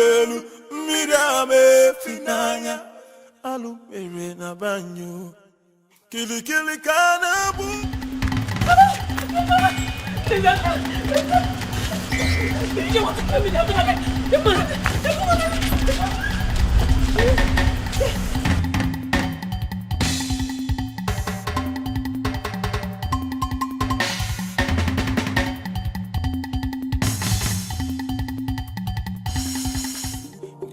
Elu mirame finanya alu mere na banyo kili kanabu. You want to kill me?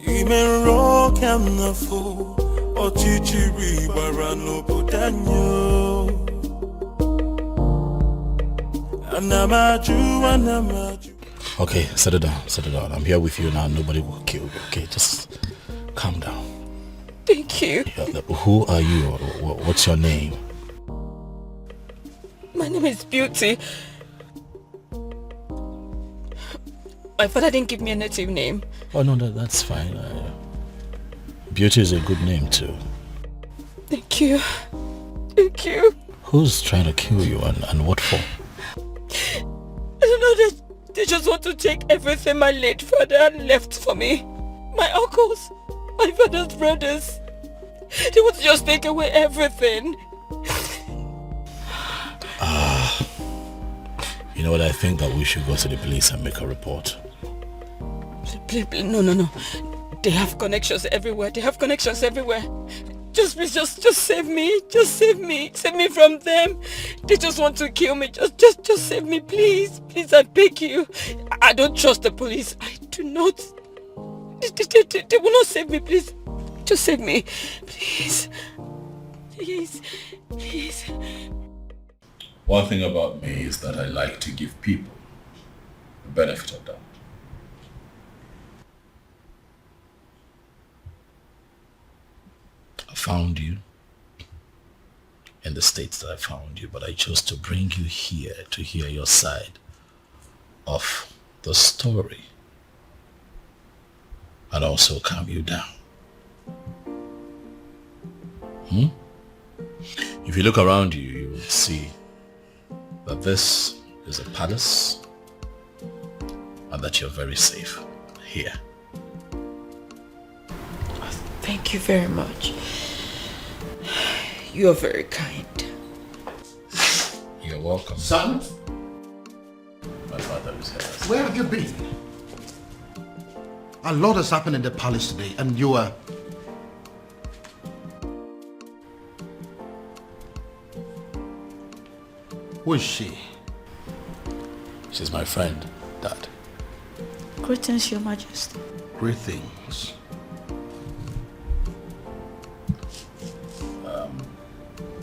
Even rock and the fool or chichiri barano putanyo. Okay, settle down. I'm here with you now. Nobody will kill you. Okay, just calm down. Thank you. Who are you? What's your name? My name is Beauty. My father didn't give me a native name. Oh no, that's fine. Beauty is a good name too. Thank you. Thank you. Who's trying to kill you and what for? I don't know, they just want to take everything my late father left for me. My uncles, my father's brothers. They want to just take away everything. You know what, I think that we should go to the police and make a report. Please, no. They have connections everywhere. Just please, just save me. Just save me. Save me from them. They just want to kill me. Just save me, please. Please, I beg you. I don't trust the police. I do not. They will not save me, please. Just save me. Please. Please. One thing about me is that I like to give people the benefit of doubt. I found you in the states that I found you, but I chose to bring you here to hear your side of the story and also calm you down. If you look around you, you will see that this is a palace and that you're very safe here. Thank you very much. You are very kind. You're welcome. Son? My father is here. Where have you been? A lot has happened in the palace today and you are... Who is she? She's my friend, Dad. Greetings, Your Majesty. Greetings.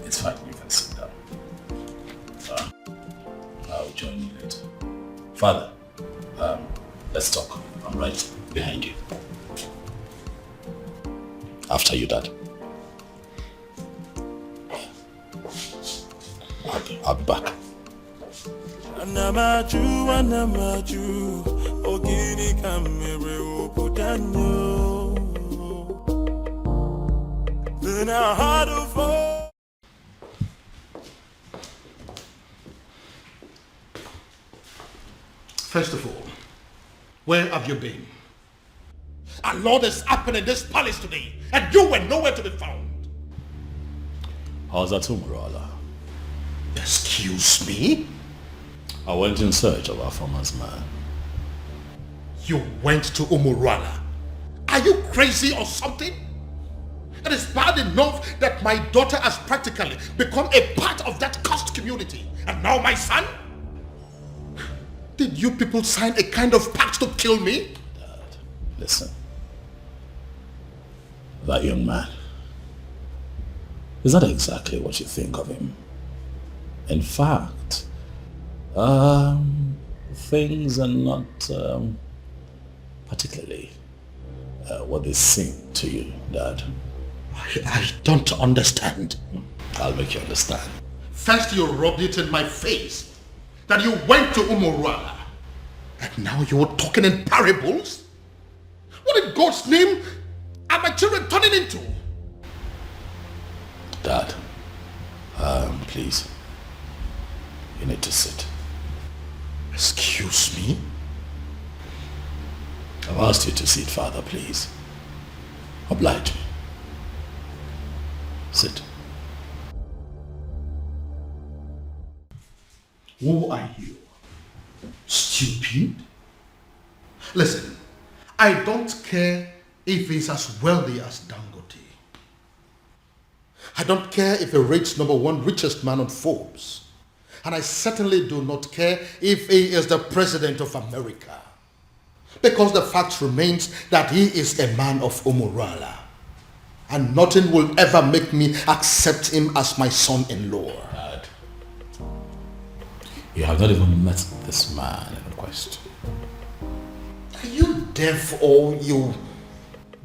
It's fine, you can sit down. I'll join you later. Father, let's talk. I'm right behind you. After you, Dad. I'll be back. Anamaju, ogini kamere oputanyo. Then I had to fall. First of all, where have you been? A lot has happened in this palace today and you were nowhere to be found. How's that, Umbrella? Excuse me? I went in search of our farmer's man. You went to Umurala? Are you crazy or something? It is bad enough that my daughter has practically become a part of that cursed community. And now my son? Did you people sign a kind of pact to kill me? Dad, listen. That young man, is that exactly what you think of him? In fact, things are not particularly what they seem to you, Dad. I don't understand. I'll make you understand. First you rubbed it in my face that you went to Umurala. And now you're talking in parables? What in God's name are my children turning into? Dad, please. You need to sit. Excuse me? I've asked you to sit, Father, please. Oblige me. Sit. Who are you? Stupid? Listen, I don't care if he's as wealthy as Dangote. I don't care if he rates #1 richest man on Forbes. And I certainly do not care if he is the president of America. Because the fact remains that he is a man of Umurala. And nothing will ever make me accept him as my son-in-law. Dad, you have not even met this man in question. Are you deaf or you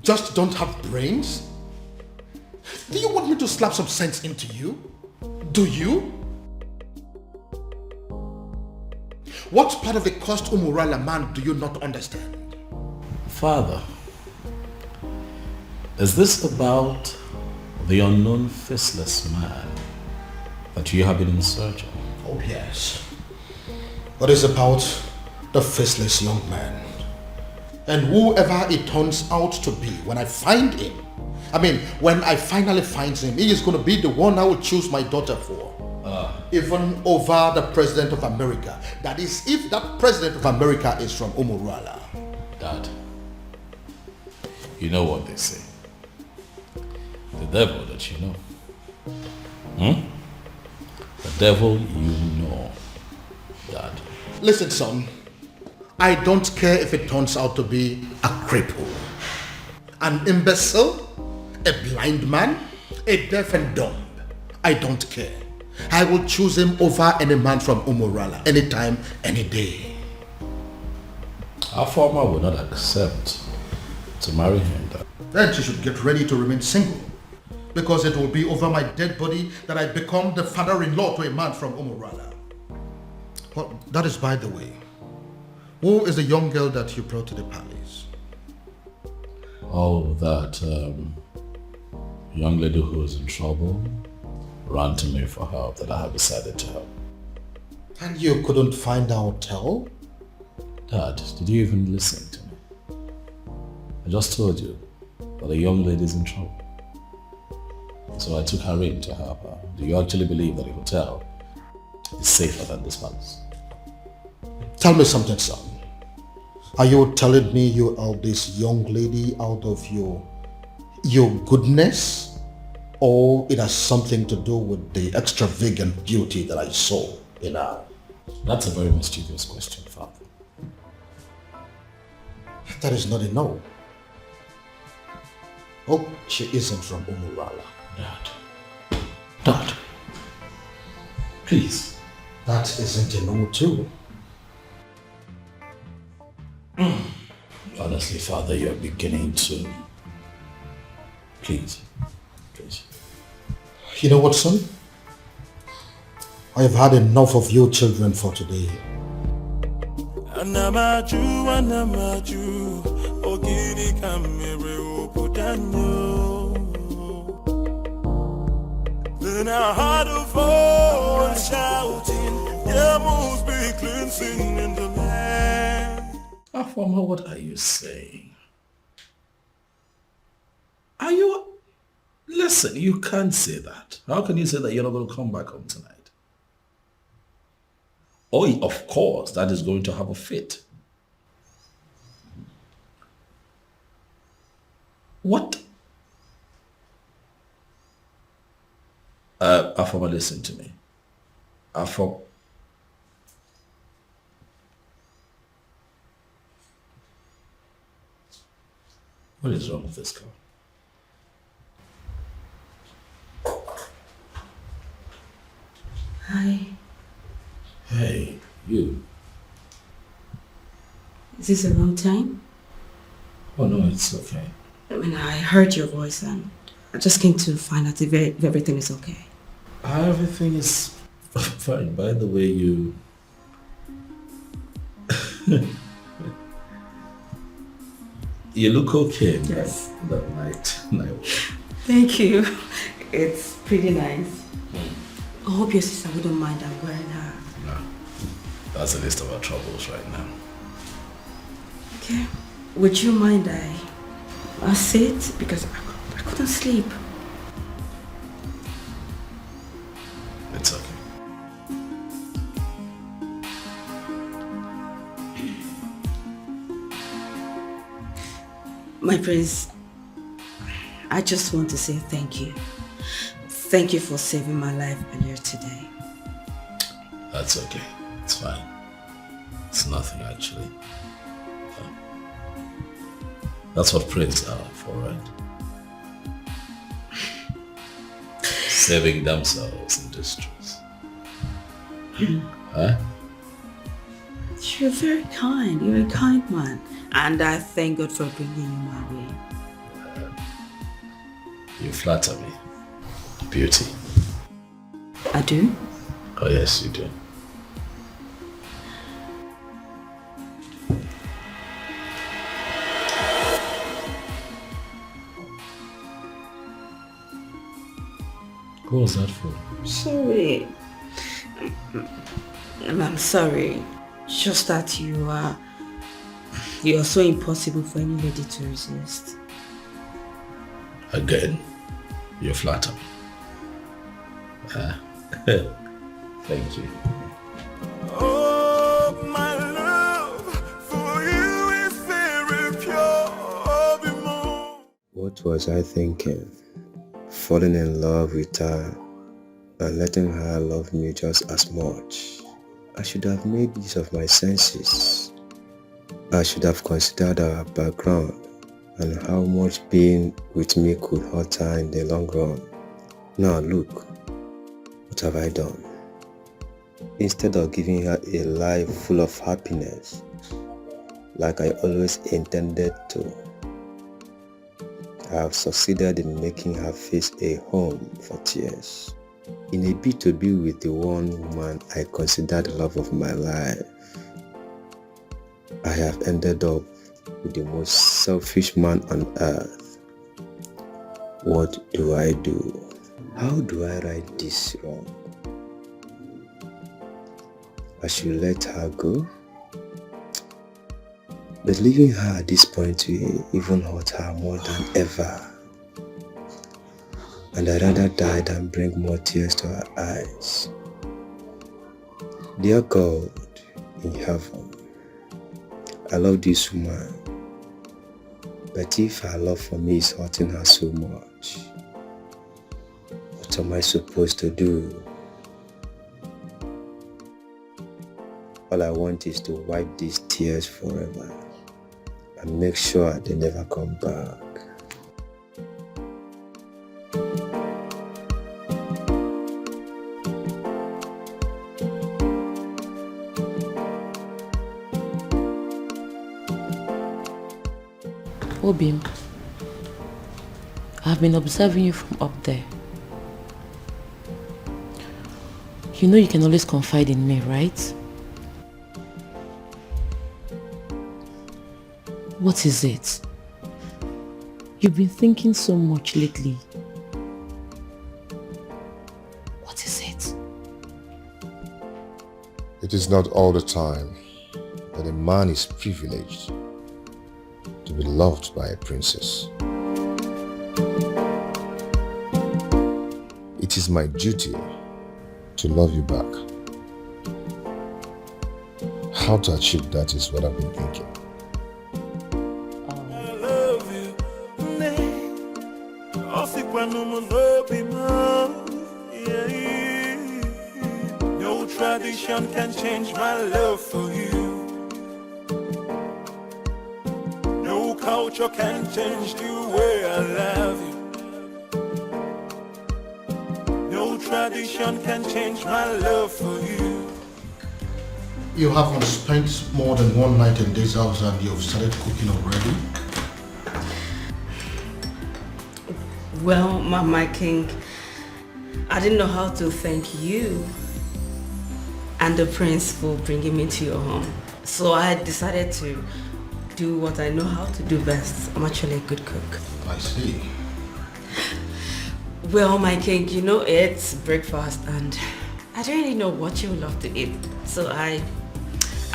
just don't have brains? Do you want me to slap some sense into you? Do you? What part of the cursed Umurala man do you not understand? Father, is this about the unknown faceless man that you have been in search of? Oh yes. What is about the faceless young man? And whoever it turns out to be, when I find him, when I finally find him, he is going to be the one I will choose my daughter for. Even over the President of America. That is, if that President of America is from Umurala. Dad, you know what they say. The devil that you know. The devil you know, Dad. Listen, son. I don't care if it turns out to be a cripple, an imbecile, a blind man, a deaf and dumb. I don't care. I will choose him over any man from Umurala, anytime, any day. Our farmer will not accept to marry him, Dad. Then she should get ready to remain single, because it will be over my dead body that I become the father-in-law to a man from Umurala. Well, that is by the way. Who is the young girl that you brought to the palace? Oh, that young lady who is in trouble ran to me for help that I have decided to help. And you couldn't find a hotel? Dad, did you even listen to me? I just told you that a young lady is in trouble. So I took her in to help her. Do you actually believe that a hotel is safer than this palace? Tell me something, son. Are you telling me you are this young lady out of your goodness? Or it has something to do with the extravagant beauty that I saw in her? That's a very mischievous question, Father. That is not a no. Oh, she isn't from Umurala. Dad, please. That isn't a no too. Honestly, Father, you're beginning to... Please. You know what, son? I have had enough of you children for today. Anamaju, ogini kamere opudanyo. Then I heard a voice shouting, there must be cleansing in the land. Afama, what are you saying? Are you... Listen, you can't say that. How can you say that you're not going to come back home tonight? Oh, of course, that is going to have a fit. What? Afama, listen to me. Afama. What is wrong with this girl? Hi. Hey, you. Is this the wrong time? Oh no, it's okay. I heard your voice and I just came to find out if everything is okay. Everything is fine. By the way, you... you look okay in Yes. that night. Thank you. It's pretty nice. I hope your sister wouldn't mind I'm wearing her. No, that's the least of our troubles right now. Okay. Would you mind I sit? Because I couldn't sleep. It's okay. My prince, I just want to say thank you. Thank you for saving my life earlier today. That's okay. It's fine. It's nothing actually. That's what princes are for, right? Saving themselves in distress. Huh? You're very kind. You're a kind man. And I thank God for bringing you my way. You flatter me. Beauty. I do? Oh yes, you do. Who was that for? Sorry. I'm sorry. Just that you're so impossible for any lady to resist. Again, you flatter me. Thank you. Oh, my love for you is very pure. What was I thinking? Falling in love with her and letting her love me just as much. I should have made use of my senses. I should have considered our background and how much being with me could hurt her in the long run. Now look, what have I done? Instead of giving her a life full of happiness, like I always intended to, I have succeeded in making her face a home for tears. In a bid to be with the one woman I consider the love of my life, I have ended up with the most selfish man on earth. What do I do? How do I right this wrong? I should let her go? But leaving her at this point will even hurt her more than ever. And I'd rather die than bring more tears to her eyes. Dear God in heaven, I love this woman, but if her love for me is hurting her so much, what am I supposed to do? All I want is to wipe these tears forever and make sure they never come back. Obim, I've been observing you from up there. You know you can always confide in me, right? What is it? You've been thinking so much lately. What is it? It is not all the time that a man is privileged to be loved by a princess. It is my duty to love you back. How to achieve that is what I've been thinking. I love you. No tradition can change my love for you. No culture can change the way I love you. No tradition can change my love for you. You haven't spent more than one night in this house and you've started cooking already? Well, my king, I didn't know how to thank you and the prince for bringing me to your home. So I decided to do what I know how to do best. I'm actually a good cook. I see. Well, my king, you know it's breakfast and I don't really know what you would love to eat. So I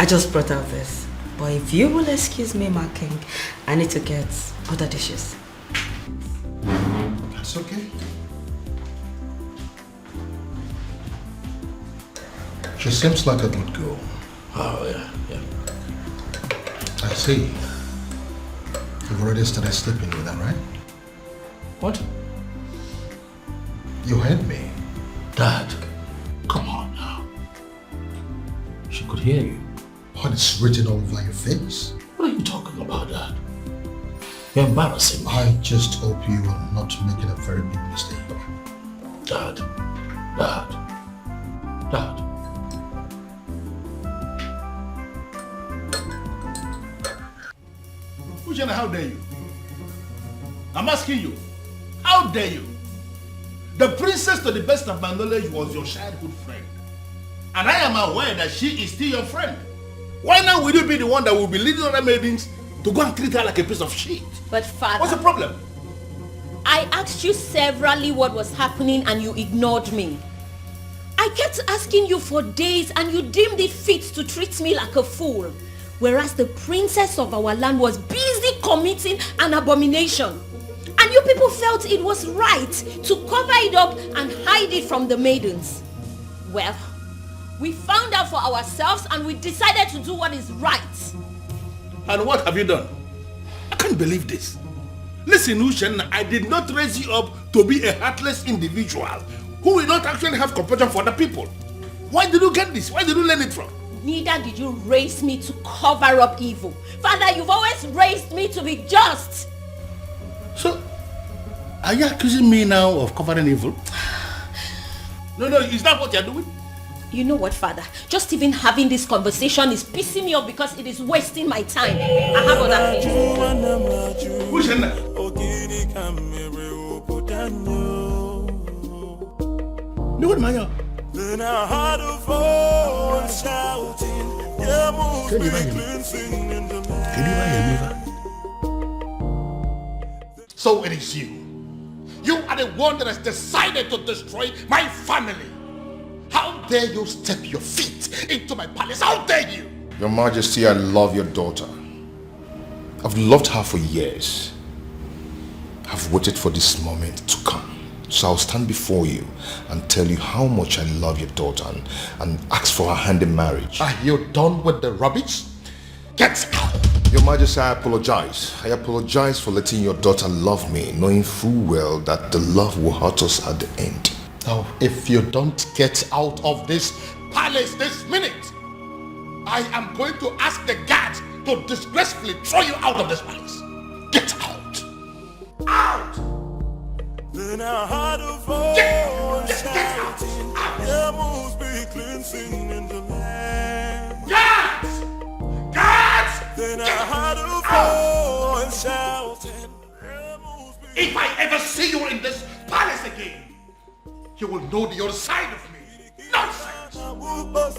just brought out this. But if you will excuse me, my king, I need to get other dishes. That's okay. She seems like a good girl. Oh, yeah. I see. You've already started sleeping with her, right? What? You heard me. Dad, come on now. She could hear you. But it's written all over your face. What are you talking about, Dad? You're embarrassing me. I just hope you are not making a very big mistake. Dad. Ushana, how dare you? I'm asking you, how dare you? The princess, to the best of my knowledge, was your childhood friend. And I am aware that she is still your friend. Why now will you be the one that will be leading other maidens to go and treat her like a piece of shit? But father, what's the problem? I asked you severally what was happening and you ignored me. I kept asking you for days and you deemed it fit to treat me like a fool. Whereas the princess of our land was busy committing an abomination. And you people felt it was right to cover it up and hide it from the maidens. Well, we found out for ourselves and we decided to do what is right. And what have you done? I can't believe this. Listen, Ushen, I did not raise you up to be a heartless individual who will not actually have compassion for the people. Why did you get this? Where did you learn it from? Neither did you raise me to cover up evil. Father, you've always raised me to be just. So, are you accusing me now of covering evil? No, is that what you're doing? You know what, Father? Just even having this conversation is pissing me off because it is wasting my time. I have other things. Who's in there? No, what, Maya? Then I heard a voice shouting, yeah, move Can you me hear me? cleansing in the Can you hear me? So it is you. You are the one that has decided to destroy my family. How dare you step your feet into my palace? How dare you? Your Majesty, I love your daughter. I've loved her for years. I've waited for this moment to come. So I'll stand before you and tell you how much I love your daughter and ask for her hand in marriage. Are you done with the rubbish? Get out! Your Majesty, I apologize. I apologize for letting your daughter love me, knowing full well that the love will hurt us at the end. Now, if you don't get out of this palace this minute, I am going to ask the guards to disgracefully throw you out of this palace. Get out! Out! Then I heard a voice shouting, yeah, move me cleansing in the land. Guards! Guards! Then I heard a voice shouting, yeah, move me. If I ever see you in this palace again, you will know the other side of me. Nonsense! What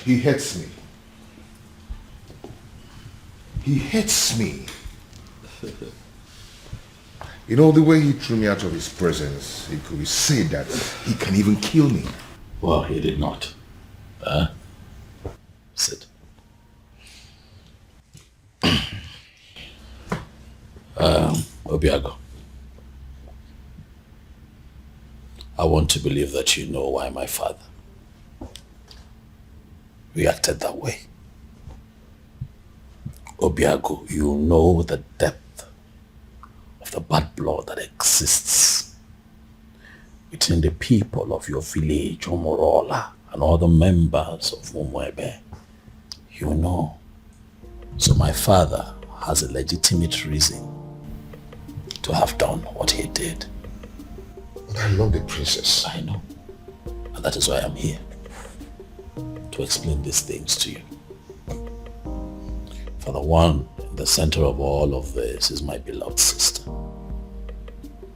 He hates me. He hates me. You know, the way he threw me out of his presence, it could be said that he can even kill me. Well, he did not. Sit. Obiago, I want to believe that you know why my father reacted that way. Obiago, you know the depth of the bad blood that exists between the people of your village, Omorola, and other members of Umwebe. You know. So my father has a legitimate reason to have done what he did. But I love the princess. I know. And that is why I'm here. To explain these things to you. For the one in the center of all of this is my beloved sister.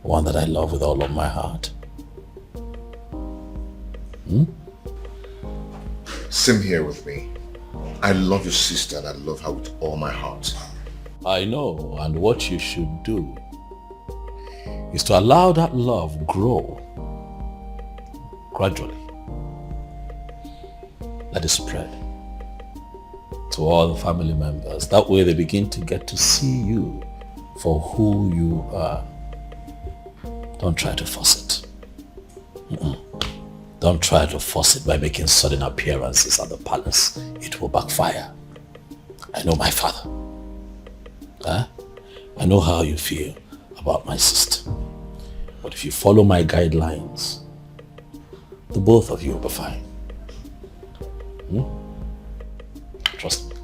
One that I love with all of my heart. Same here with me. I love your sister and I love her with all my heart. I know, and what you should do is to allow that love grow gradually. Let it spread to all the family members. That way they begin to get to see you for who you are. Don't try to force it. Don't try to force it by making sudden appearances at the palace. It will backfire. I know my father. I know how you feel about my sister. But if you follow my guidelines, the both of you will be fine. Trust me.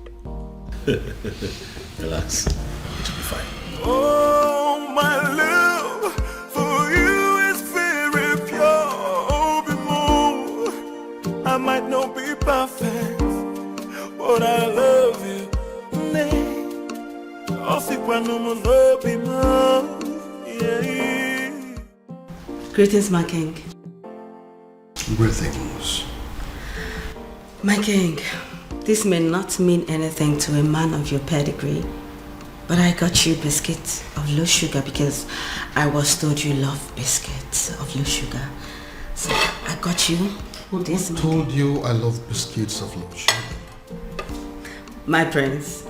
Relax. It will be fine. Oh, my love for you is very pure. Be more. I might not be perfect, but I love you. Greetings, my king. Greetings. My king, this may not mean anything to a man of your pedigree, but I got you biscuits of low sugar because I was told you love biscuits of low sugar. So I got you this. Who told you I love biscuits of low sugar? My prince.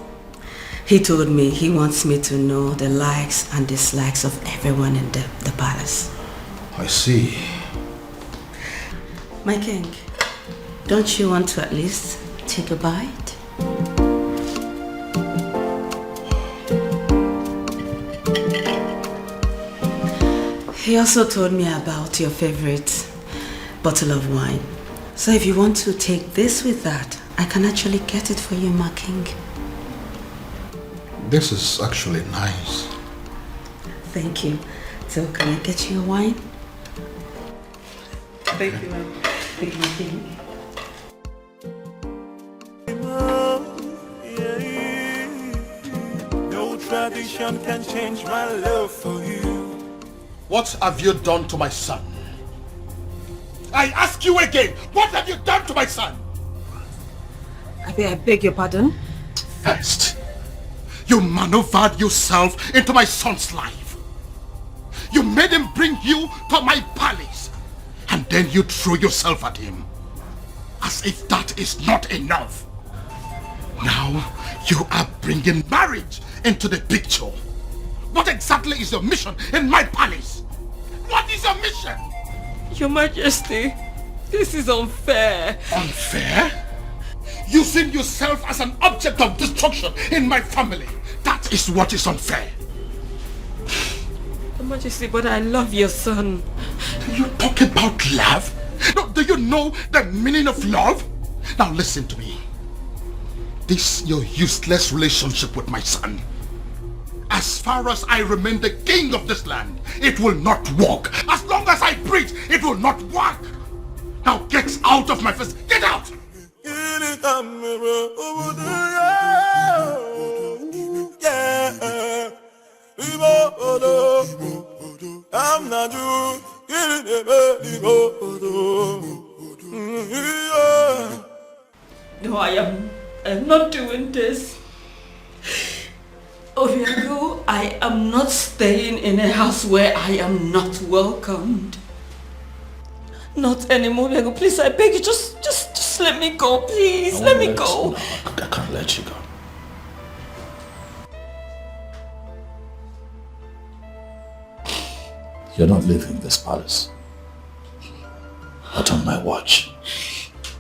He told me he wants me to know the likes and dislikes of everyone in the palace. I see. My king, don't you want to at least take a bite? He also told me about your favorite bottle of wine. So if you want to take this with that, I can actually get it for you, my king. This is actually nice. Thank you. So can I get you a wine? Thank you, ma'am. Thank you, my king. No tradition can change my love for you. What have you done to my son? I ask you again, what have you done to my son? I beg your pardon? First, you maneuvered yourself into my son's life. You made him bring you to my palace. And then you threw yourself at him. As if that is not enough. Now, you are bringing marriage into the picture. What exactly is your mission in my palace? What is your mission? Your Majesty, this is unfair. Unfair? Using yourself as an object of destruction in my family. That is what is unfair. Your Majesty, but I love your son. You talk about love? No, do you know the meaning of love? Now listen to me. This your useless relationship with my son. As far as I remain the king of this land, it will not work. As long as I breathe, it will not work. Now get out of my face. Get out! I'm not you. No, I am not doing this. Obiago, I am not staying in a house where I am not welcomed. Not anymore, Obiago. Please, I beg you, just let me go, please. Let me go. No, I can't let you go. You're not leaving this palace. Not on my watch.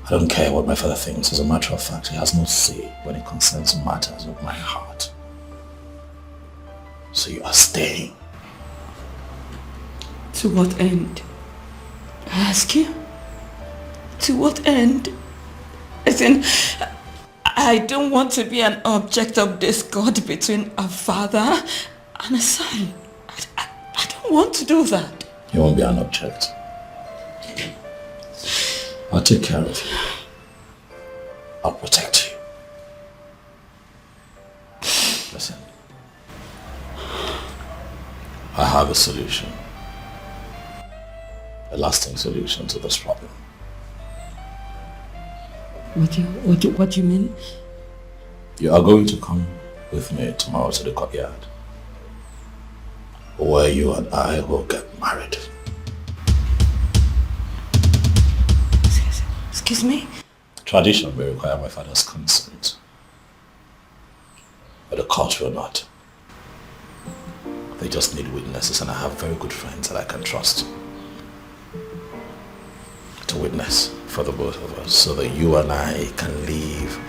I don't care what my father thinks. As a matter of fact, he has no say when it concerns matters of my heart. So you are staying. To what end? I ask you? To what end? As in, I don't want to be an object of discord between a father and a son. I don't want to do that. You won't be an object. I'll take care of you. I'll protect you. Listen. I have a solution. A lasting solution to this problem. What do you mean? You are going to come with me tomorrow to the courtyard, where you and I will get married. Excuse me? Tradition may require my father's consent, but the court will not. They just need witnesses, and I have very good friends that I can trust to witness for the both of us, so that you and I can live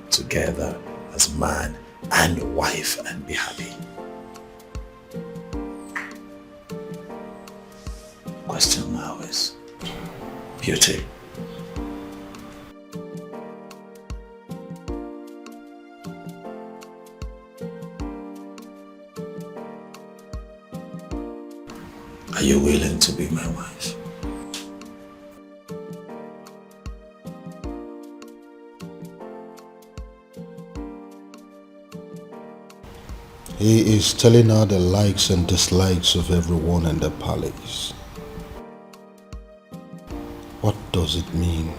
together as man and wife and be happy. Question now is beauty. Are you willing to be my wife? He is telling her the likes and dislikes of everyone in the palace. What does it mean?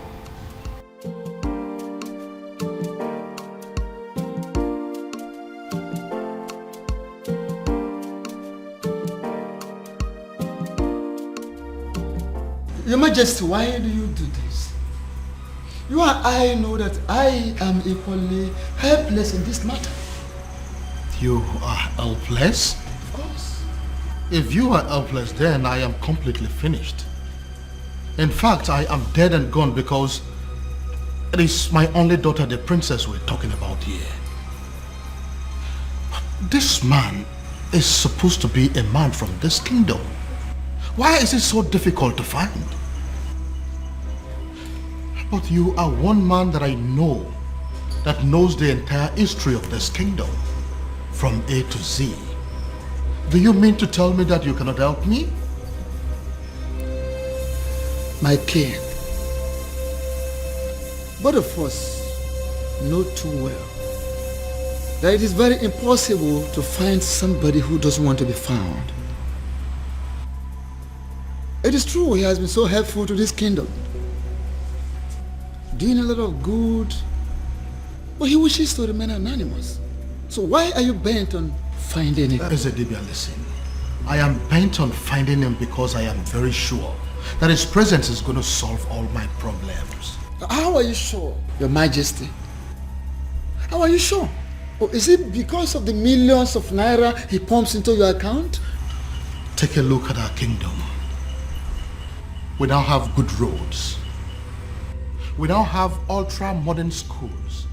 Your Majesty, why do you do this? You and I know that I am equally helpless in this matter. You are helpless? Of course. If you are helpless, then I am completely finished. In fact, I am dead and gone because it is my only daughter, the princess, we're talking about here. This man is supposed to be a man from this kingdom. Why is it so difficult to find? But you are one man that I know that knows the entire history of this kingdom from A to Z. Do you mean to tell me that you cannot help me? My king, both of us know too well that it is very impossible to find somebody who doesn't want to be found. It is true he has been so helpful to this kingdom, doing a lot of good, but he wishes to remain anonymous. So why are you bent on finding him? Ezedibia, listen. I am bent on finding him because I am very sure that his presence is going to solve all my problems. How are you sure, Your Majesty? How are you sure? Or is it because of the millions of naira he pumps into your account? Take a look at our kingdom. We now have good roads. We now have ultra-modern schools.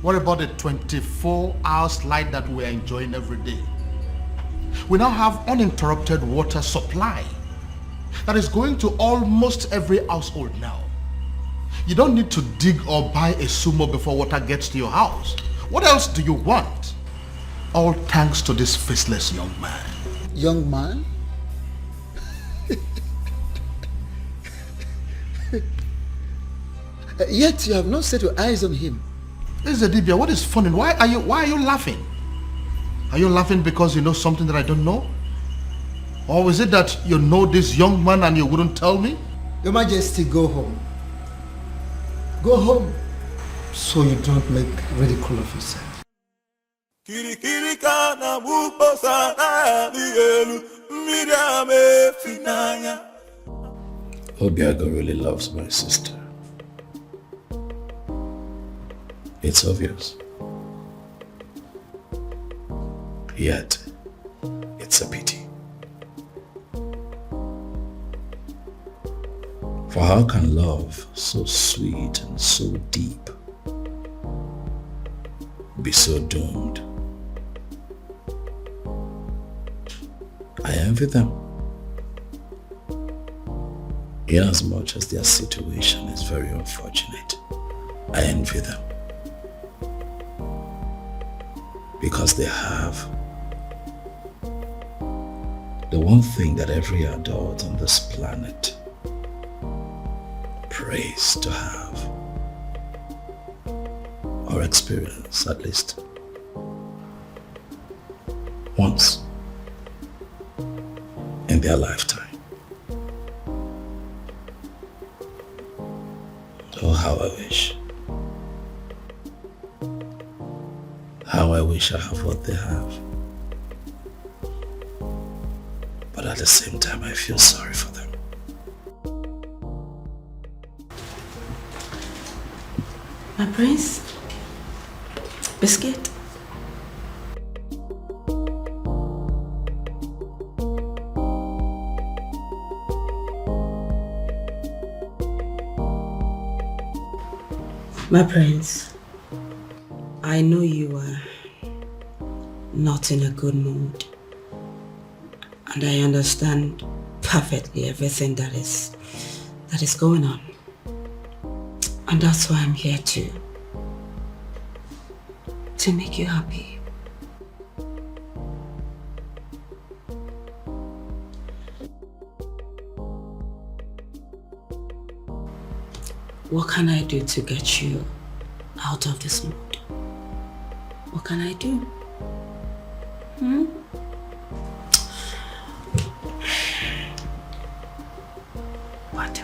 What about the 24 hours light that we're enjoying every day? We now have uninterrupted water supply that is going to almost every household now. You don't need to dig or buy a sumo before water gets to your house. What else do you want? All thanks to this faceless young man. Young man? Yet you have not set your eyes on him. Ezedibia, what is funny? Why are you laughing? Are you laughing because you know something that I don't know? Or is it that you know this young man and you wouldn't tell me? Your Majesty, go home. Go home so you don't make ridicule of yourself. Obiago really loves my sister. It's obvious. Yet, it's a pity. For how can love so sweet and so deep be so doomed? I envy them, inasmuch as their situation is very unfortunate. I envy them because they have the one thing that every adult on this planet prays to have, or experience at least once in their lifetime. Oh, how I wish. How I I wish I have what they have. But at the same time, I feel sorry for them. My prince? Biscuit? My prince, I know you are not in a good mood, and I understand perfectly everything that is going on. And that's why I'm here to make you happy. What can I do to get you out of this mood? What can I do? What?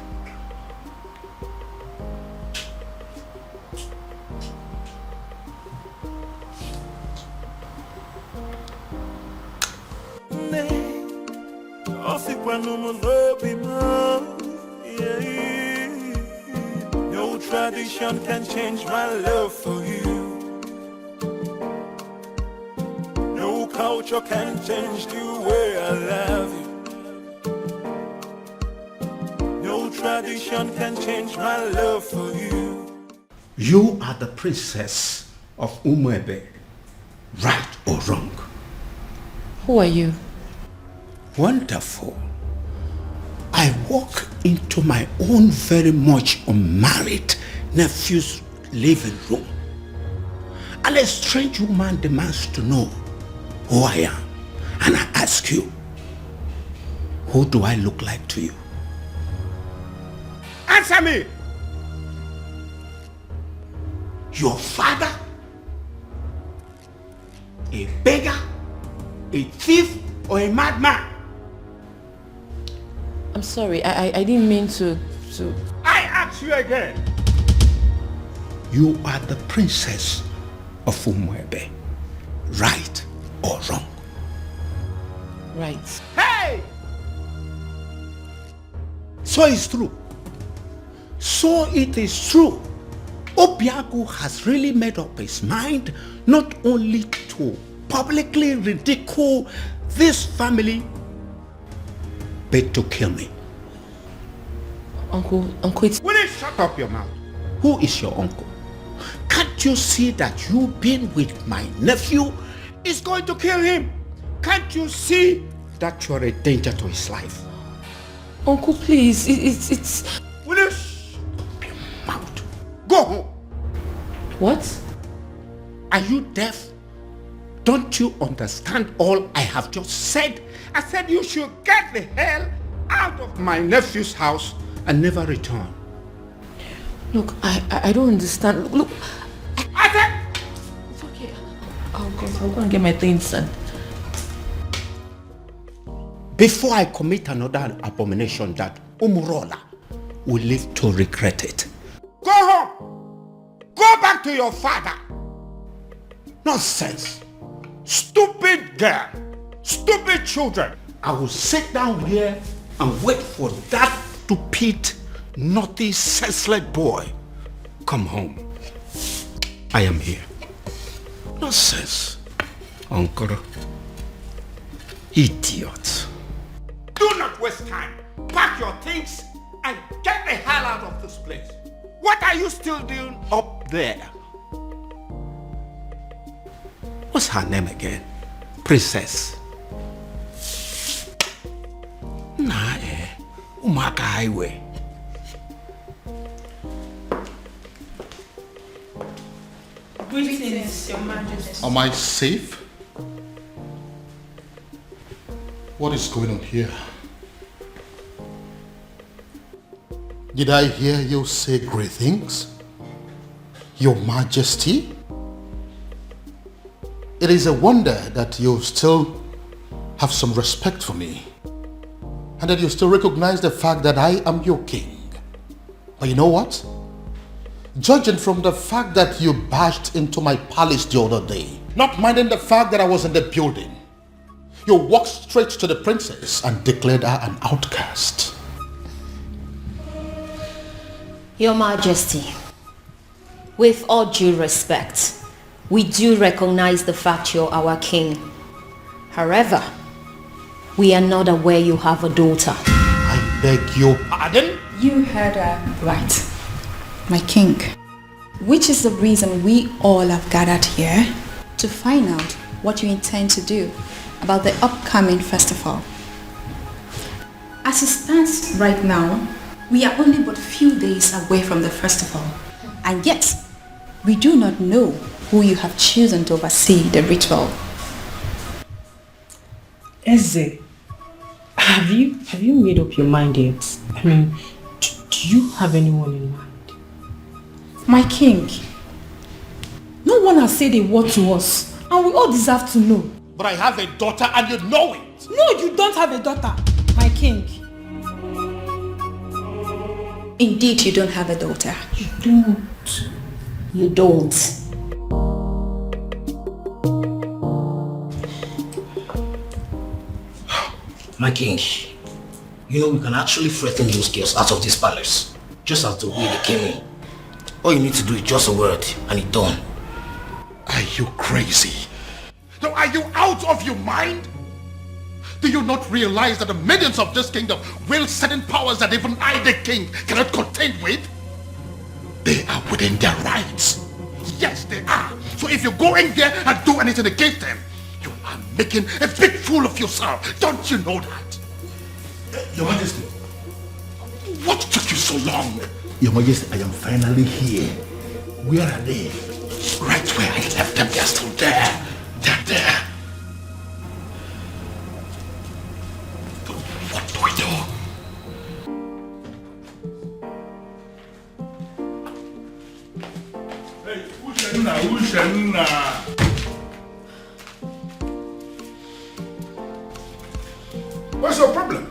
No tradition can change my love for you. No culture can change the way I love you. No tradition can change my love for you. You are the princess of Umuebe, right or wrong? Who are you? Wonderful. I walk into my own very much unmarried nephew's living room, and a strange woman demands to know who I am. And I ask you, who do I look like to you? Answer me! Your father? A beggar? A thief? Or a madman? I'm sorry, I didn't mean to... I ask you again. You are the princess of Umuebe, right or wrong? Right. Hey! So it's true. So it is true. Obiago has really made up his mind not only to publicly ridicule this family, but to kill me. Uncle, it's... Will you shut up your mouth? Who is your uncle? Can't you see that you being with my nephew is going to kill him? Can't you see that you're a danger to his life? Uncle, please, it's... Will you shut up your mouth? Go home. What? Are you deaf? Don't you understand all I have just said? I said you should get the hell out of my nephew's house and never return. Look, I don't understand. Look, I said... it's okay. I'll go and get my things done. Before I commit another abomination that Umurola will live to regret it. Go home! Go back to your father! Nonsense! Stupid girl! Stupid children! I will sit down here and wait for that stupid, naughty, senseless boy. Come home. I am here. Nonsense. Uncle. Idiot. Do not waste time. Pack your things and get the hell out of this place. What are you still doing up there? What's her name again? Princess. Nah, Umaka Highway. Greetings, Your Majesty. Am I safe? What is going on here? Did I hear you say great things? Your Majesty? It is a wonder that you still have some respect for me, and that you still recognize the fact that I am your king. But you know what? Judging from the fact that you barged into my palace the other day Not minding the fact that I was in the building. You walked straight to the princess and declared her an outcast. Your Majesty, with all due respect, we do recognize the fact you're our king. However, we are not aware you have a daughter. I beg your pardon? You heard her right, my king. Which is the reason we all have gathered here to find out what you intend to do about the upcoming festival. As it stands right now, we are only but few days away from the festival, and yet we do not know who you have chosen to oversee the ritual. Eze, have you made up your mind yet? I mean, do you have anyone in mind? My king, no one has said a word to us, and we all deserve to know. But I have a daughter and you know it. No, you don't have a daughter, my king. Indeed, you don't have a daughter. You don't. You don't. My king, you know we can actually threaten those girls out of this palace, just as the way they came in. All you need to do is just a word and it's done. Are you crazy? No, are you out of your mind? Do you not realize that the millions of this kingdom wield certain powers that even I, the king, cannot contend with? They are within their rights. Yes, they are. So if you go in there and do anything against them, you are making a big fool of yourself. Don't you know that? Your Majesty. What took you so long? Your Majesty, I am finally here. Where are they? Right where I left them, they're still there. They're there. But what do we do? Hey, Ushenna. What's your problem?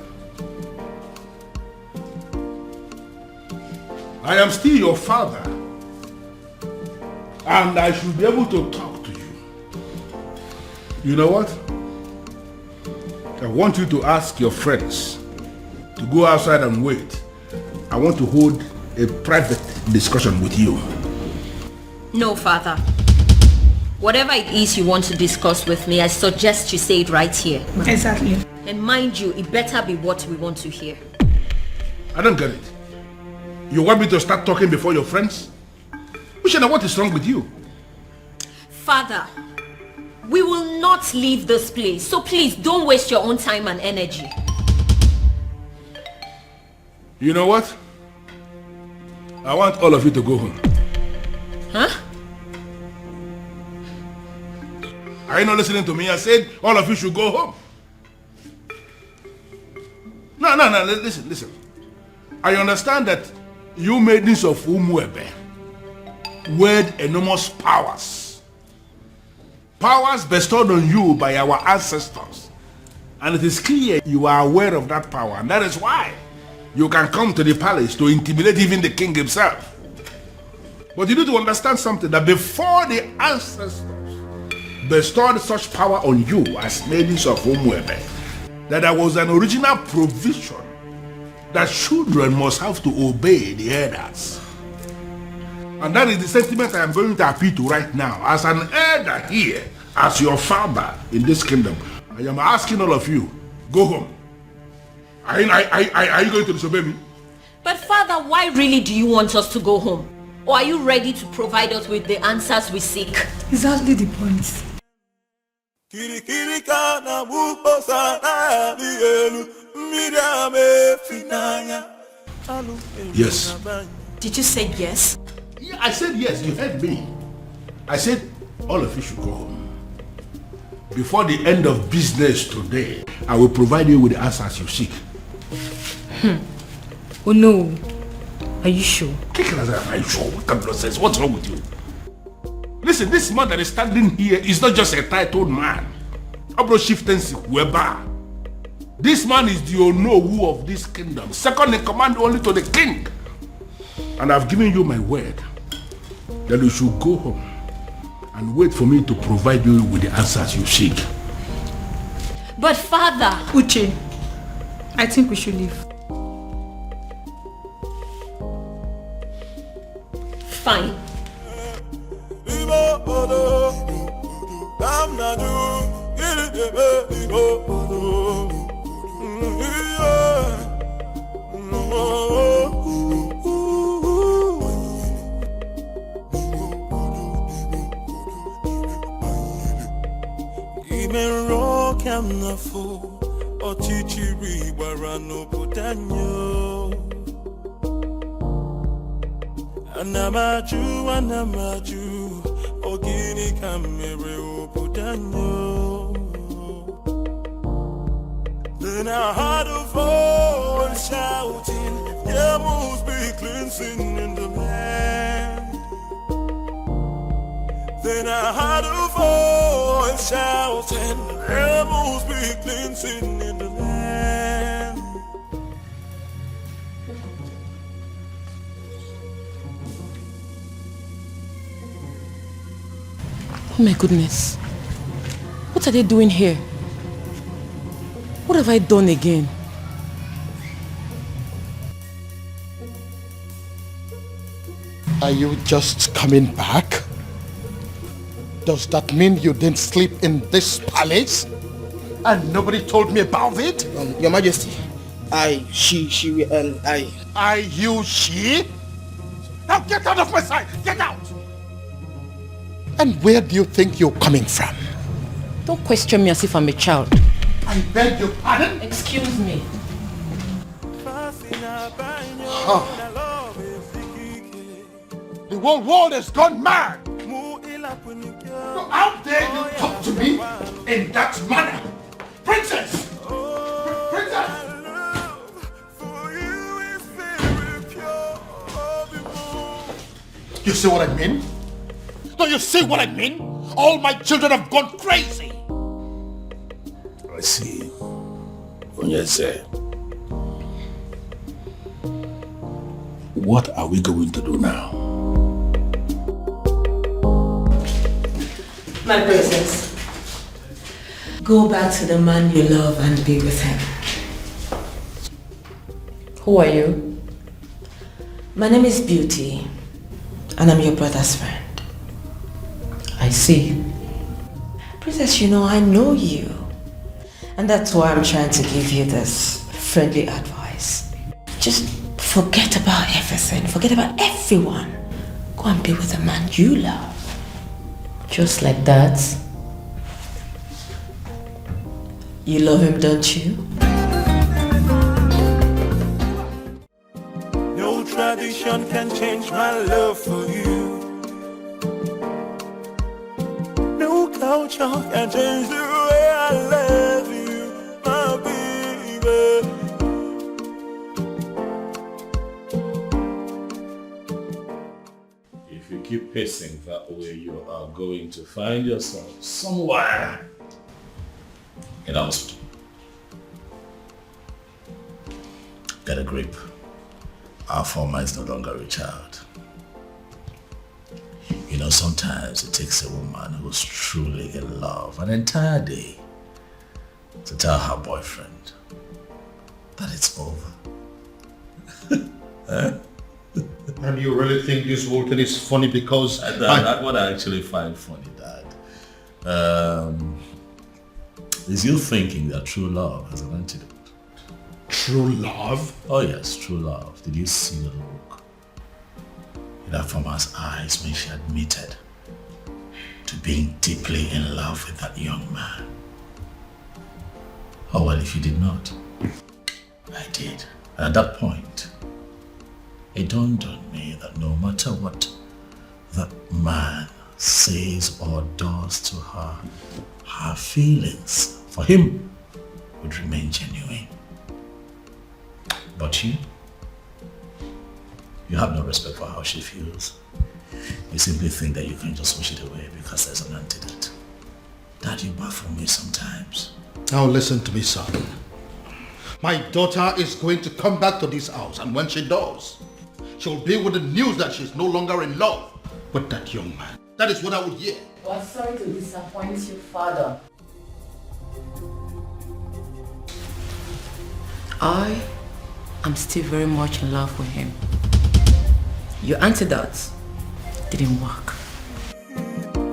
I am still your father, and I should be able to talk to you. You know what? I want you to ask your friends to go outside and wait. I want to hold a private discussion with you. No, father. Whatever it is you want to discuss with me, I suggest you say it right here. Exactly. And mind you, it better be what we want to hear. I don't get it. You want me to start talking before your friends? Ushena, what is wrong with you? Father, we will not leave this place, so please don't waste your own time and energy. You know what? I want all of you to go home. Huh? Are you not listening to me? I said all of you should go home. No, listen. I understand that you maidens of Umuebe wield enormous powers. Powers bestowed on you by our ancestors. And it is clear you are aware of that power. And that is why you can come to the palace to intimidate even the king himself. But you need to understand something, that before the ancestors bestowed such power on you as maidens of Umuebe, that there was an original provision that children must have to obey the elders. And that is the sentiment I am going to appeal to right now. As an elder here, as your father in this kingdom, I am asking all of you, go home. Are you going to disobey me? But father, why really do you want us to go home? Or are you ready to provide us with the answers we seek? Exactly the point. Yes. Did you say yes? Yeah, I said yes, you heard me. I said all of you should go home. Before the end of business today, I will provide you with the answers you seek. Oh no. Are you sure? Are you sure? What kind of nonsense? What's wrong with you? Listen, this man that is standing here is not just a titled man. This man is the Onowu of this kingdom, second in command only to the king. And I've given you my word that you should go home and and wait for me to provide you with the answers you seek. But father... Uche, I think we should leave. Fine. Anamaju, ogini kamere obudanyo. Then I heard a voice shouting, there must be cleansing in the land. Then I heard a voice shouting, there must be cleansing in the land. Oh my goodness. What are they doing here? What have I done again? Are you just coming back? Does that mean you didn't sleep in this palace? And nobody told me about it? Your Majesty, she, she? Now get out of my sight! Get out! And where do you think you're coming from? Don't question me as if I'm a child. I beg your pardon? Excuse me. Huh. The whole world has gone mad! So how dare you talk to me in that manner? Princess! Princess! You see what I mean? Do you see what I mean? All my children have gone crazy! I see. Onyeze. What are we going to do now? My princess, go back to the man you love and be with him. Who are you? My name is Beauty, and I'm your brother's friend. I see. Princess, you know, I know you. And that's why I'm trying to give you this friendly advice. Just forget about everything. Forget about everyone. Go and be with the man you love. Just like that? You love him, don't you? No tradition can change my love for you. No culture can change the way I love you, my baby. If you keep pacing that way, you are going to find yourself somewhere in a hospital. Get a grip. Our former is no longer a child. You know, sometimes it takes a woman who's truly in love an entire day to tell her boyfriend that it's over. And you really think this whole thing is funny because... That's what I actually find funny, Dad. Is you thinking that true love has an antidote? True love? Oh yes, true love. Did you see the look in that former's eyes when she admitted to being deeply in love with that young man? Oh well, if you did not, I did. And at that point, it dawned on me that no matter what that man says or does to her, her feelings for him would remain genuine. But you have no respect for how she feels. You simply think that you can just wish it away because there's an antidote. Dad, you baffle me sometimes. Now listen to me, son. My daughter is going to come back to this house, and when she does, she'll be with the news that she's no longer in love with that young man. That is what I would hear. Well, sorry to disappoint you, Father. I am still very much in love with him. Your antidote didn't work.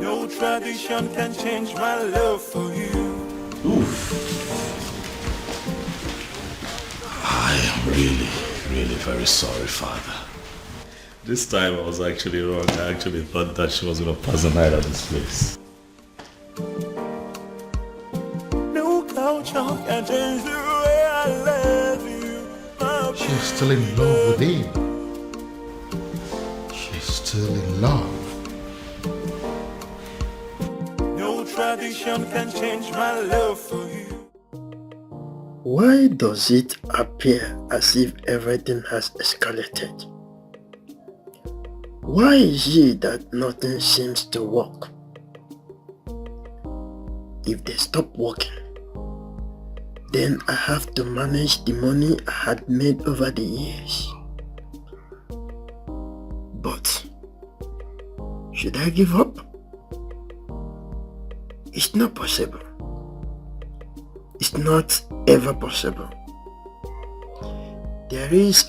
No tradition can change my love for you. Oof. I am really very sorry, Father. This time I was actually wrong. I actually thought that she was going to pass the night at this place. No culture can change the way I love you. She's still in love with him. She's still in love. No tradition can change my love for you. Why does it appear as if everything has escalated? Why is it that nothing seems to work? If they stop working, then I have to manage the money I had made over the years. But should I give up? It's not possible. It's not ever possible. There is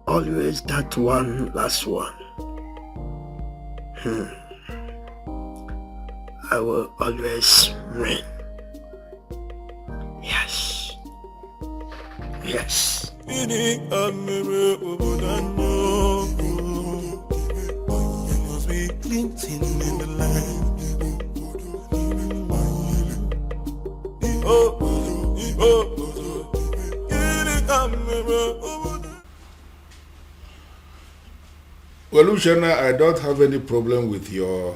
always that one last one. I will always win. Yes. Yes. You must be glinting in the light. Well, Luciana, I don't have any problem with your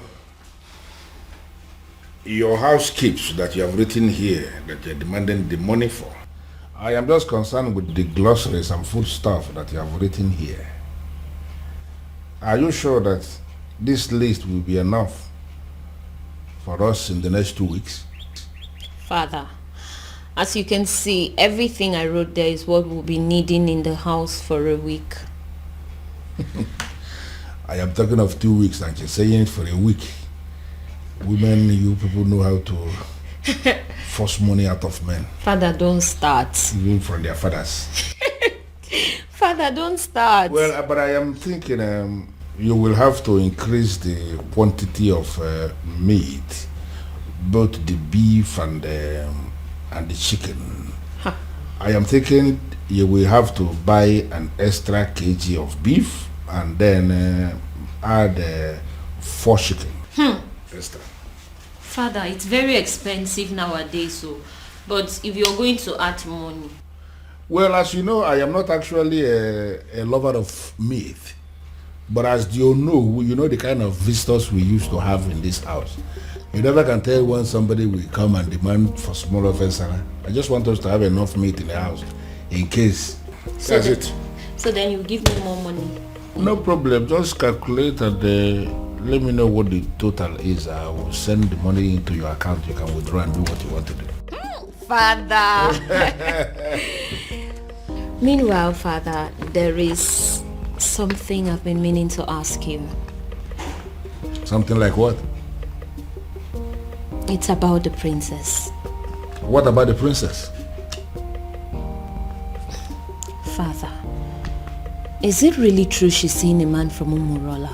housekeeps that you have written here that you're demanding the money for. I am just concerned with the glossaries and food stuff that you have written here. Are you sure that this list will be enough for us in the next 2 weeks? Father, as you can see, everything I wrote there is what we'll be needing in the house for a week. I am talking of 2 weeks and you're saying it for a week. Women, you people know how to force money out of men. Father, don't start. Even from their fathers. Father, don't start. Well, but I am thinking you will have to increase the quantity of meat, both the beef and the chicken. Huh. I am thinking you will have to buy an extra kg of beef and then add 4 chicken. Extra. Father, it's very expensive nowadays, but if you're going to add money. Well, as you know, I am not actually a lover of meat. But as you know the kind of visitors we used to have in this house. You never can tell when somebody will come and demand for small offense. I just want us to have enough meat in the house in case. That's it. So then you give me more money. No problem. Just calculate and let me know what the total is. I will send the money into your account. You can withdraw and do what you want to do. Father. Meanwhile, Father, there is something I've been meaning to ask you. Something like what? It's about the princess. What about the princess? Father, is it really true she's seeing a man from Umurola?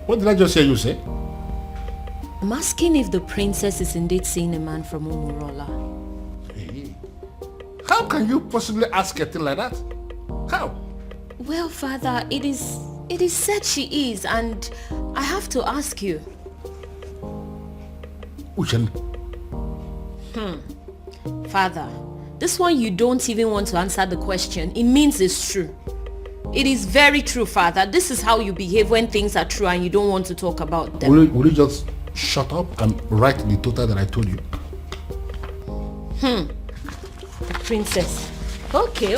What did I just hear you say? I'm asking if the princess is indeed seeing a man from Umurola. Hey. How can you possibly ask a thing like that? How? Well, Father, it is said she is, and I have to ask you. Uchenna. Father, this one you don't even want to answer the question. It means it's true. It is very true, Father. This is how you behave when things are true and you don't want to talk about them. Will you just shut up and write the total that I told you? The princess. Okay,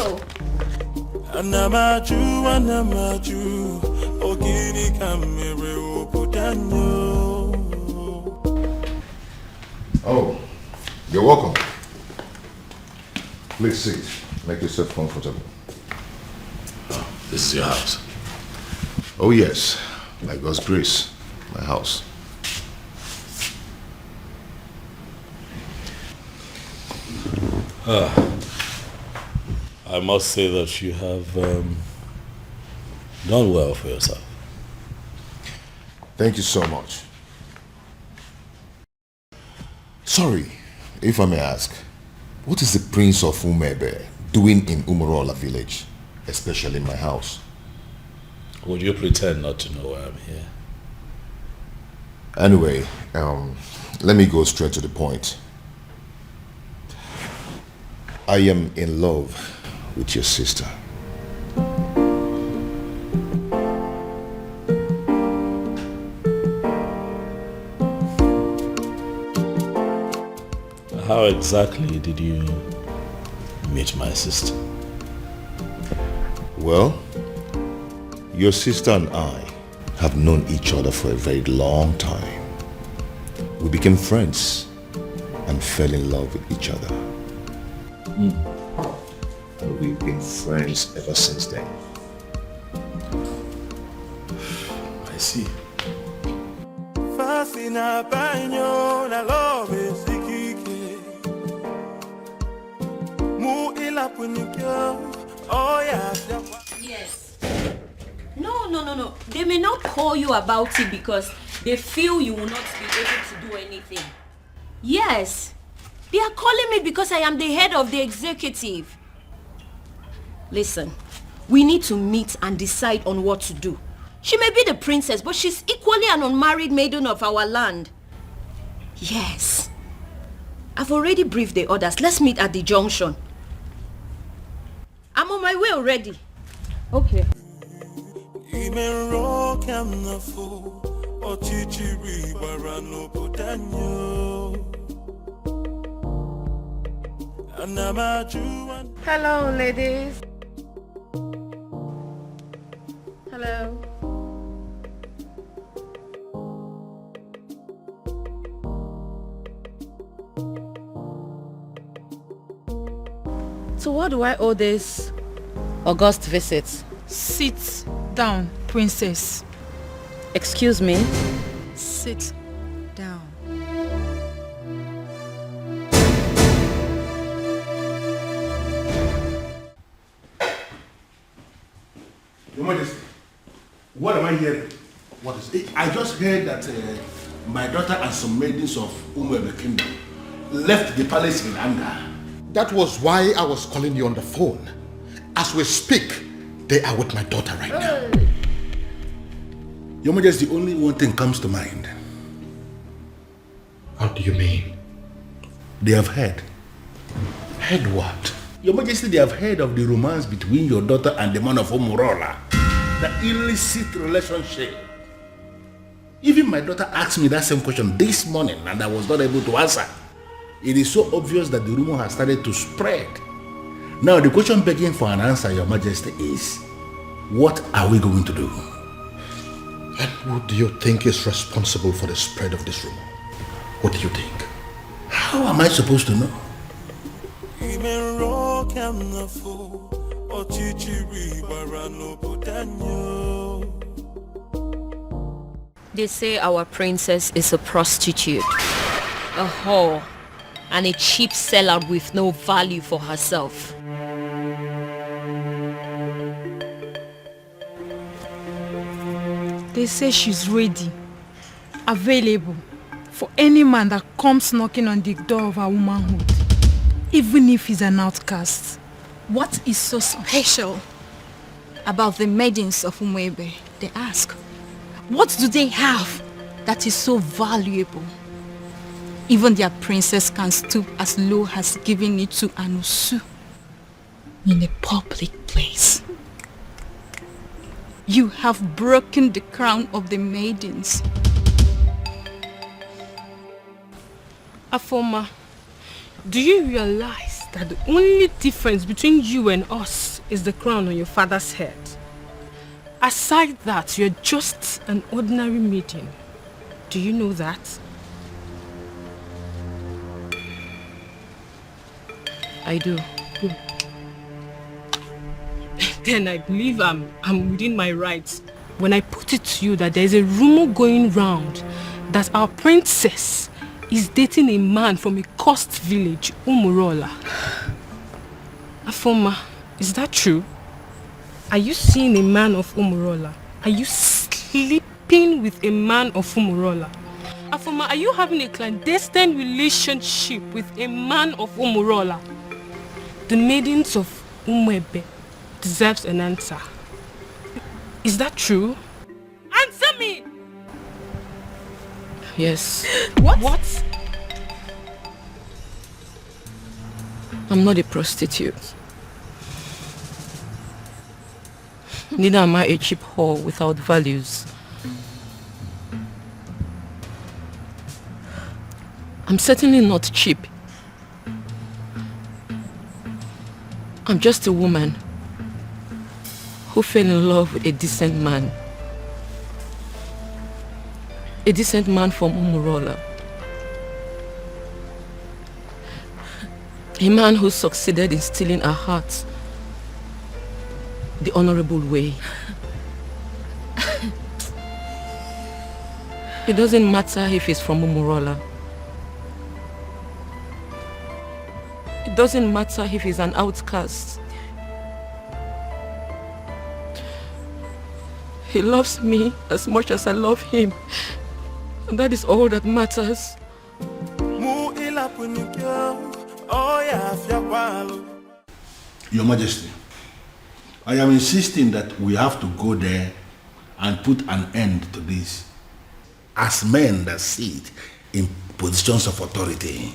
Oh, you're welcome. Please sit. Make yourself comfortable. Oh, this is your house? Oh yes, by God's grace, my house. I must say that you have done well for yourself. Thank you so much. Sorry, if I may ask, what is the Prince of Umebe doing in Umurola village, especially in my house? Would you pretend not to know why I'm here? Anyway, let me go straight to the point. I am in love with your sister. How exactly did you meet my sister? Well, your sister and I have known each other for a very long time. We became friends and fell in love with each other. And we've been friends ever since then. I see. Fascina baño na love is Mu ila punikyo. Oh yeah. Yes. No. They may not call you about it because they feel you will not be able to do anything. Yes. They are calling me because I am the head of the executive. Listen, we need to meet and decide on what to do. She may be the princess, but she's equally an unmarried maiden of our land. Yes. I've already briefed the others. Let's meet at the junction. I'm on my way already. Okay. Hello, ladies. Hello. So what do I owe this august visit? Sit down, princess. Excuse me? Sit down. Your Majesty, what am I hearing? What is it? I just heard that my daughter and some maidens of Umwebe Kingdom left the palace in anger. That was why I was calling you on the phone. As we speak, they are with my daughter right now. Your Majesty, only one thing comes to mind. How do you mean? They have heard. Heard what? Your Majesty, they have heard of the romance between your daughter and the man of Umurola. The illicit relationship. Even my daughter asked me that same question this morning and I was not able to answer. It is so obvious that the rumor has started to spread. Now the question begging for an answer, Your Majesty, is what are we going to do? And who do you think is responsible for the spread of this rumor? What do you think? How am I supposed to know? They say our princess is a prostitute, a whore, and a cheap sellout with no value for herself. They say she's ready, available for any man that comes knocking on the door of her womanhood, even if he's an outcast. What is so special about the maidens of Umwebe? They ask. What do they have that is so valuable? Even their princess can stoop as low as giving it to Anusu in a public place. You have broken the crown of the maidens. Afoma, do you realize that the only difference between you and us is the crown on your father's head? Aside that, you're just an ordinary maiden. Do you know that? I do. Then I believe I'm within my rights when I put it to you that there's a rumor going round that our princess is dating a man from a coast village, Umurola. Afoma, is that true? Are you seeing a man of Umurola? Are you sleeping with a man of Umurola? Afoma, are you having a clandestine relationship with a man of Umurola? The maidens of Umwebe deserves an answer. Is that true? Answer me! Yes. What? I'm not a prostitute. Neither am I a cheap whore without values. I'm certainly not cheap. I'm just a woman who fell in love with a decent man. A decent man from Umurola. A man who succeeded in stealing her heart the honorable way. It doesn't matter if he's from Umurola. It doesn't matter if he's an outcast. He loves me as much as I love him. And that is all that matters. Your Majesty, I am insisting that we have to go there and put an end to this. As men that sit in positions of authority,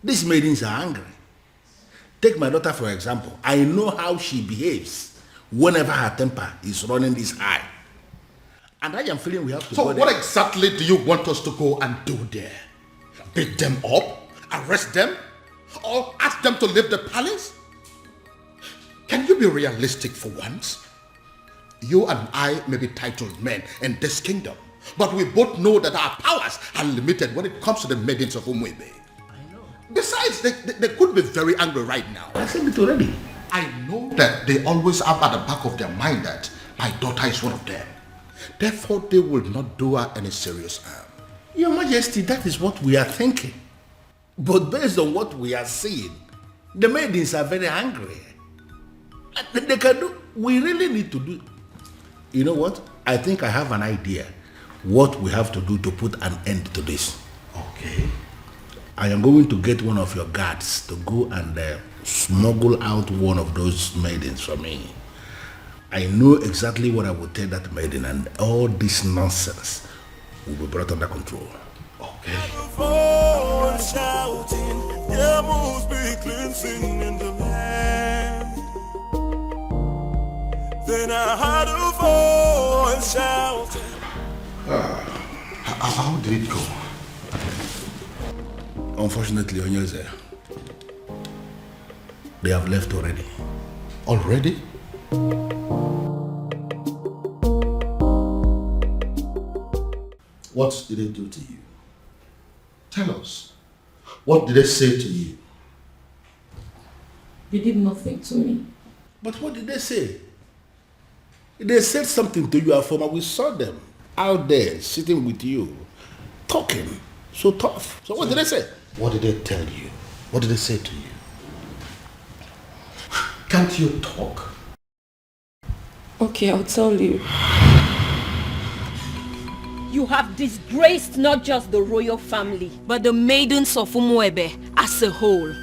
these maidens are angry. Take my daughter for example. I know how she behaves whenever her temper is running this high. And I am feeling we have to go there. So what exactly do you want us to go and do there? Beat them up? Arrest them? Or ask them to leave the palace? Can you be realistic for once? You and I may be titled men in this kingdom, but we both know that our powers are limited when it comes to the maidens of Umwebe. Besides, they could be very angry right now. I said it already. I know that they always have at the back of their mind that my daughter is one of them. Therefore, they will not do her any serious harm. Your Majesty, that is what we are thinking. But based on what we are seeing, the maidens are very angry. They can do, we really need to do. You know what? I think I have an idea what we have to do to put an end to this. Okay. I am going to get one of your guards to go and smuggle out one of those maidens for me. I know exactly what I will tell that maiden, and all this nonsense will be brought under control. Okay. Then I heard a voice shouting. How did it go? Unfortunately, Onyeze, they have left already. Already? What did they do to you? Tell us. What did they say to you? They did nothing to me. But what did they say? They said something to you, Afoma. We saw them out there sitting with you, talking so tough. So what did they say? What did they tell you? What did they say to you? Can't you talk? Okay, I'll tell you. You have disgraced not just the royal family, but the maidens of Umwebe as a whole.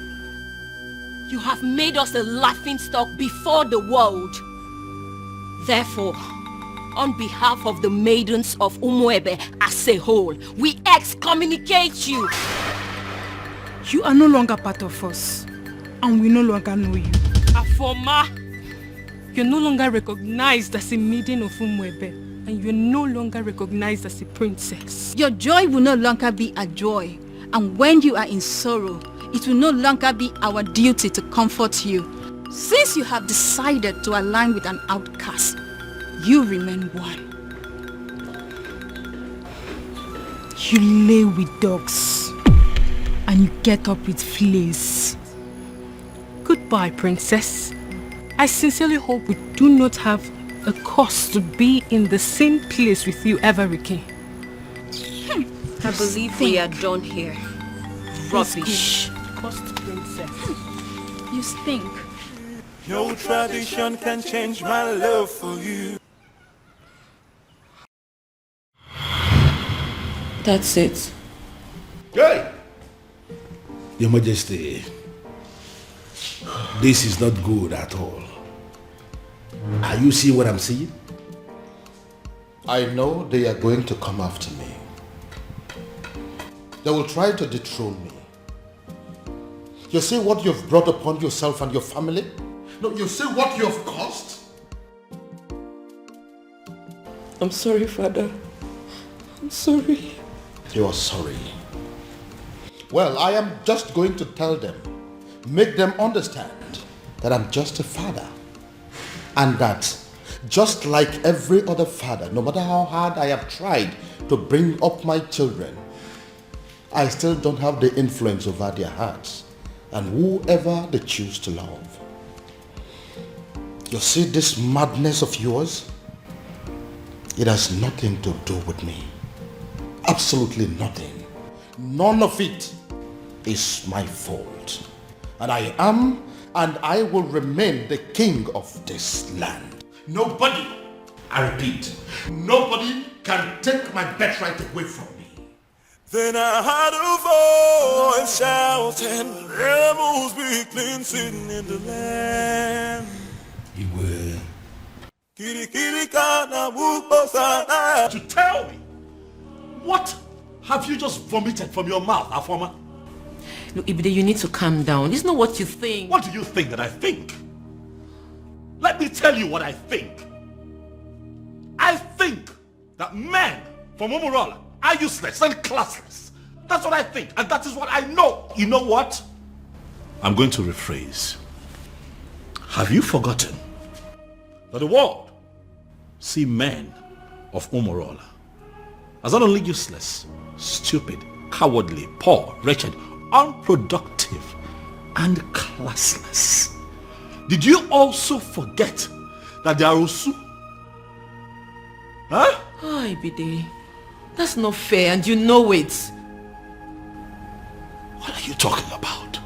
You have made us a laughingstock before the world. Therefore, on behalf of the maidens of Umwebe as a whole, we excommunicate you. You are no longer part of us, and we no longer know you. Afoma, you're no longer recognized as a maiden of Umwebe, and you're no longer recognized as a princess. Your joy will no longer be a joy, and when you are in sorrow, it will no longer be our duty to comfort you. Since you have decided to align with an outcast, you remain one. You lay with dogs, and you get up with fleas. Goodbye, princess. I sincerely hope we do not have a cause to be in the same place with you ever again. I believe we are done here. Rubbish. Cost princess. You you stink. No tradition can change my love for you. That's it. Hey! Your Majesty, this is not good at all. Are you seeing what I'm seeing? I know they are going to come after me. They will try to dethrone me. You see what you've brought upon yourself and your family? No, you see what you have caused? I'm sorry, Father. I'm sorry. You are sorry. Well, I am just going to tell them, make them understand that I'm just a father. And that just like every other father, no matter how hard I have tried to bring up my children, I still don't have the influence over their hearts and whoever they choose to love. You see this madness of yours? It has nothing to do with me. Absolutely nothing. None of it is my fault. And I am and I will remain the king of this land. Nobody, I repeat, nobody can take my birthright away from me. Then I heard a voice shouting, rebels be cleansing in the land. You will. To tell me, what have you just vomited from your mouth, Afoma? Look, Ibide, you need to calm down. It's not what you think. What do you think that I think? Let me tell you what I think. I think that men from Umurola are useless and classless. That's what I think, and that is what I know. You know what? I'm going to rephrase. Have you forgotten that the world see men of Umurola as not only useless, stupid, cowardly, poor, wretched, unproductive, and classless? Did you also forget that they are Osu? Huh? Oh, Ibide, that's not fair and you know it. What are you talking about?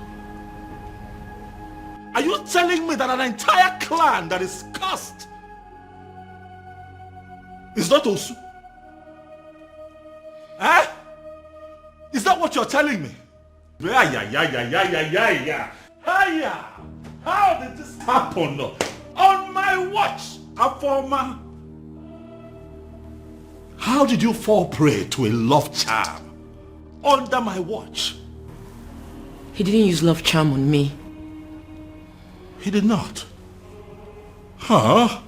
Are you telling me that an entire clan that is cursed is not Osu? Eh? Is that what you're telling me? Yeah. How did this happen? On my watch, Afoma. How did you fall prey to a love charm under my watch? He didn't use love charm on me. He did not. Huh?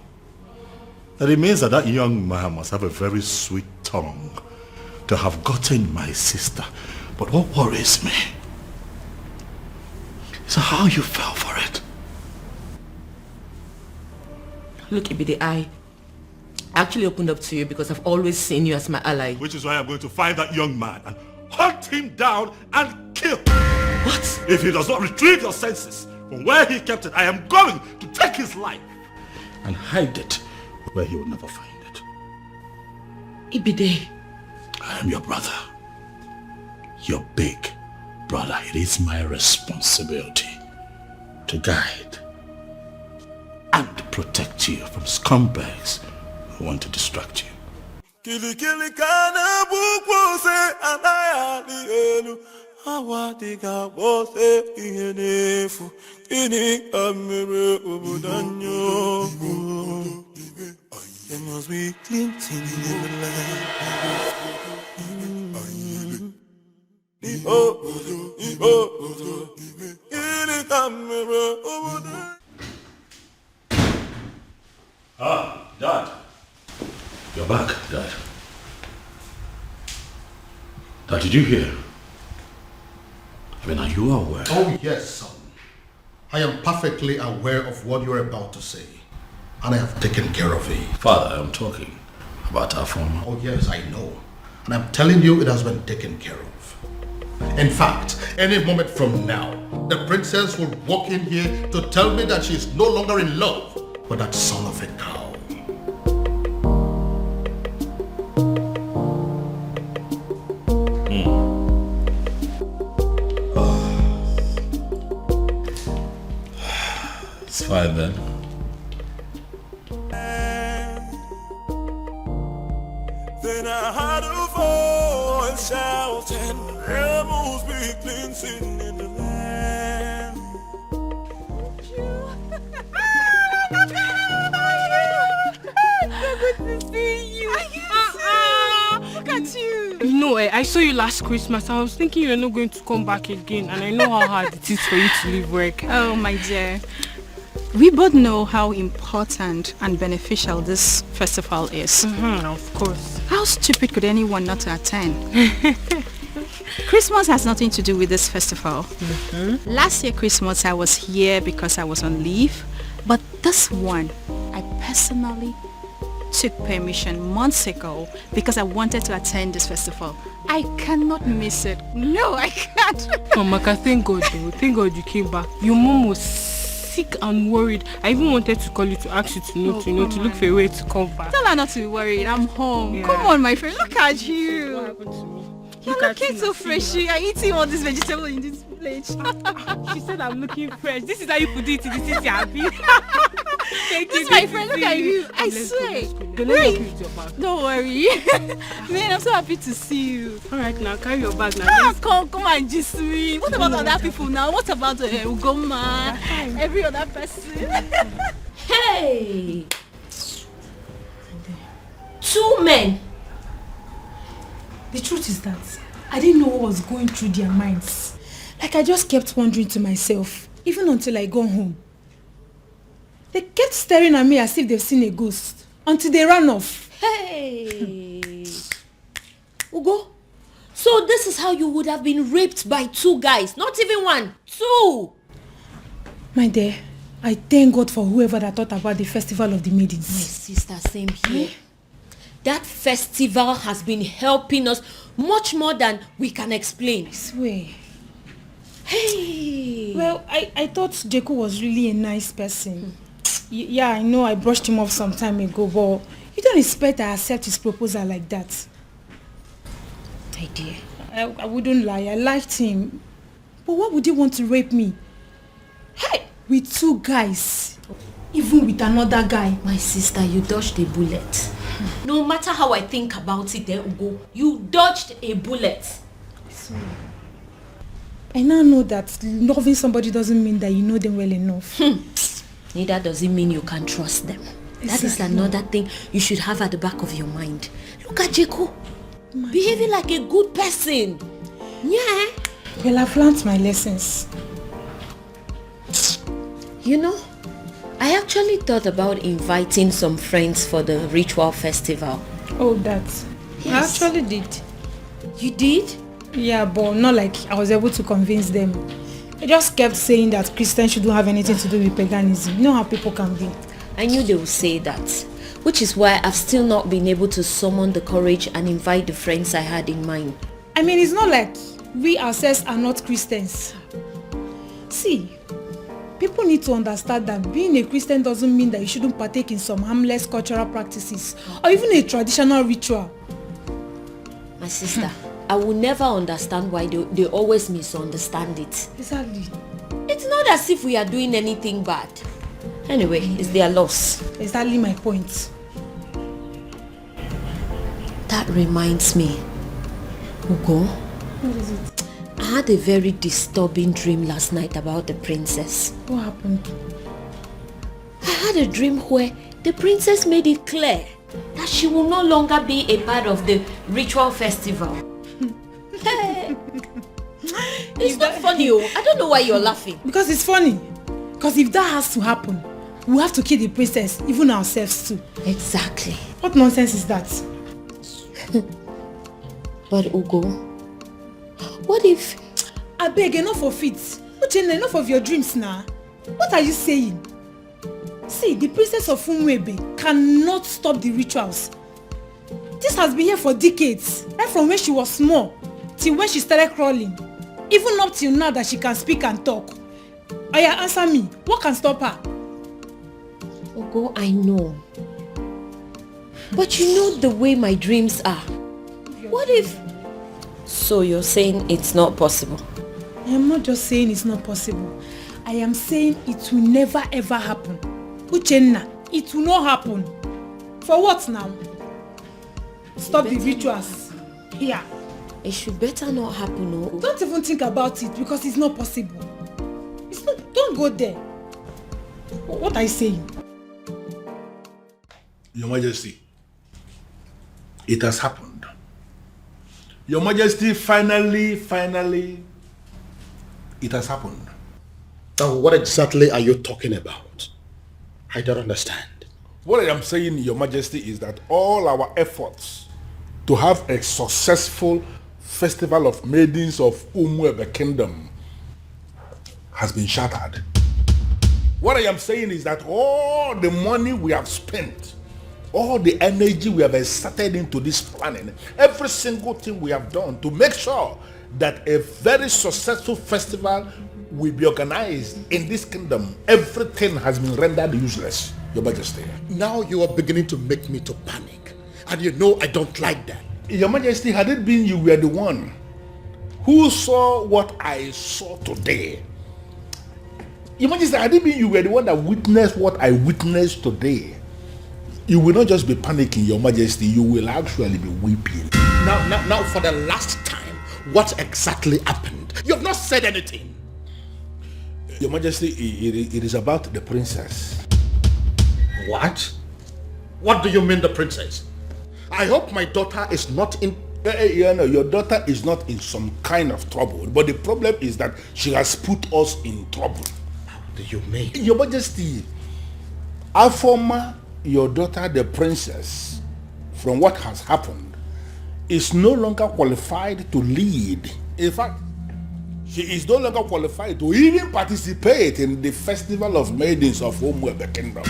That it means that that young man must have a very sweet tongue to have gotten my sister. But what worries me is how you fell for it. Look, Ibide, I actually opened up to you because I've always seen you as my ally. Which is why I'm going to find that young man and hunt him down and kill. What? If he does not retrieve your senses from where he kept it, I am going to take his life and hide it where he will never find it. Ibide. I am your brother. Your big brother. It is my responsibility to guide and protect you from scumbags who want to distract you. Kili kana bukose anaya elu awadiga bose ihenefu ini amere obudanyo. There must be cleansing in the land. Ah, Dad. You're back, Dad. Dad, did you hear? I mean, are you aware? Oh, yes, son. I am perfectly aware of what you're about to say. And I have taken care of it. Father, I'm talking about our former. Oh, yes, I know. And I'm telling you, it has been taken care of. In fact, any moment from now, the princess will walk in here to tell me that she is no longer in love with that son of a cow. fine then. Then I heard a voice shouting, rebels be cleansing in the land. So good to see you. Look at you. No, I saw you last Christmas. I was thinking you're not going to come back again, and I know how hard it is for you to leave work. Oh, my dear. We both know how important and beneficial this festival is. Of course. How stupid could anyone not to attend? Christmas has nothing to do with this festival. Last year Christmas I was here because I was on leave, but this one I personally took permission months ago because I wanted to attend this festival. I cannot miss it. No, I can't. Oh, Maka, thank God though. Thank God you came back. Your mom was sick and worried. I even wanted to call you to ask you to look for a way to come back. Tell her not to be worried. I'm home. Yeah. Come on, my friend. Look at you. What happened to me? You're looking so fresh. You're eating all this vegetable in this plate. She said I'm looking fresh. This is how you put it. This is happy. Thank This you. is my friend. Look at you. I Let's go, swear. let's go. Don't let me help you with your bag. Don't worry. Man, I'm so happy to see you. Alright, now carry your bag now. Come and just me. What about other people now? What about Ugoma? Every other person? Hey! 2 men. The truth is that I didn't know what was going through their minds. Like I just kept wondering to myself, even until I got home. They kept staring at me as if they've seen a ghost, until they ran off. Hey! Ugo, so this is how you would have been raped by 2 guys, not even 1, 2! My dear, I thank God for whoever that thought about the Festival of the Maidens. My sister, same here. That festival has been helping us much more than we can explain. I swear. Hey! Well, I thought Jeku was really a nice person. Yeah, I know I brushed him off some time ago, but you don't expect I accept his proposal like that. My dear. I wouldn't lie, I liked him. But why would he want to rape me? Hey! With 2 guys. Even with another guy. My sister, you dodged a bullet. No matter how I think about it, Ugo, you dodged a bullet. I now know that loving somebody doesn't mean that you know them well enough. Neither does it mean you can trust them. That is another thing you should have at the back of your mind. Look at Jeko. Behaving like a good person. Yeah. Well, I've learned my lessons. You know, I actually thought about inviting some friends for the ritual festival. Oh, that. Yes. I actually did. You did? Yeah, but not like I was able to convince them. I just kept saying that Christians shouldn't have anything to do with paganism. You know how people can be. I knew they would say that, which is why I've still not been able to summon the courage and invite the friends I had in mind. I mean, it's not like we ourselves are not Christians. See, people need to understand that being a Christian doesn't mean that you shouldn't partake in some harmless cultural practices or even a traditional ritual. My sister, I will never understand why they always misunderstand it. Exactly. It's not as if we are doing anything bad. Anyway, it's their loss. Exactly my point. That reminds me, Ugo. What is it? I had a very disturbing dream last night about the princess. What happened? I had a dream where the princess made it clear that she will no longer be a part of the ritual festival. It's not funny, oh. I don't know why you're laughing. Because it's funny. Because if that has to happen, we have to kill the princess, even ourselves too. Exactly. What nonsense is that? But Ugo, what if... I beg, enough of it. Uchenna, enough of your dreams now. What are you saying? See, the princess of Umwebe cannot stop the rituals. This has been here for decades, right from when she was small till when she started crawling. Even up till now that she can speak and talk. Oya, answer me. What can stop her? Ugo, I know. But you know the way my dreams are. What if... So you're saying it's not possible? I am not just saying it's not possible. I am saying it will never ever happen. Uchenna, it will not happen. For what now? Stop the rituals here. It should better not happen, no? Don't even think about it because it's not possible. It's not, don't go there. What are you saying? Your Majesty, it has happened. Your Majesty, finally, it has happened. Now, what exactly are you talking about? I don't understand. What I am saying, Your Majesty, is that all our efforts to have a successful festival of maidens of Umuebe Kingdom has been shattered. What I am saying is that all the money we have spent, all the energy we have exerted into this planning, every single thing we have done to make sure that a very successful festival will be organized in this kingdom, everything has been rendered useless, Your Majesty. Now you are beginning to make me to panic. And you know I don't like that. Your Majesty, had it been you were the one who saw what I saw today, Your Majesty, had it been you were the one that witnessed what I witnessed today, you will not just be panicking, Your Majesty, you will actually be weeping. Now, for the last time, what exactly happened? You have not said anything. Your Majesty, it is about the princess. What? What do you mean, the princess? I hope my daughter is not in... Your daughter is not in some kind of trouble, but the problem is that she has put us in trouble. How do you mean? Your Majesty, Afoma, your daughter, the princess, from what has happened, is no longer qualified to lead. In fact, she is no longer qualified to even participate in the festival of maidens of Umuebe Kingdom.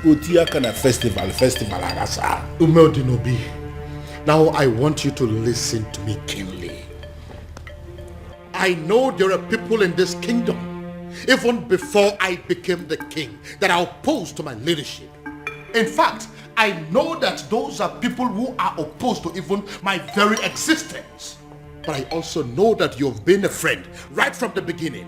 Utia kana festival agasa. Umeodinobi, now I want you to listen to me keenly. I know there are people in this kingdom, even before I became the king, that are opposed to my leadership. In fact, I know that those are people who are opposed to even my very existence. But I also know that you've been a friend right from the beginning.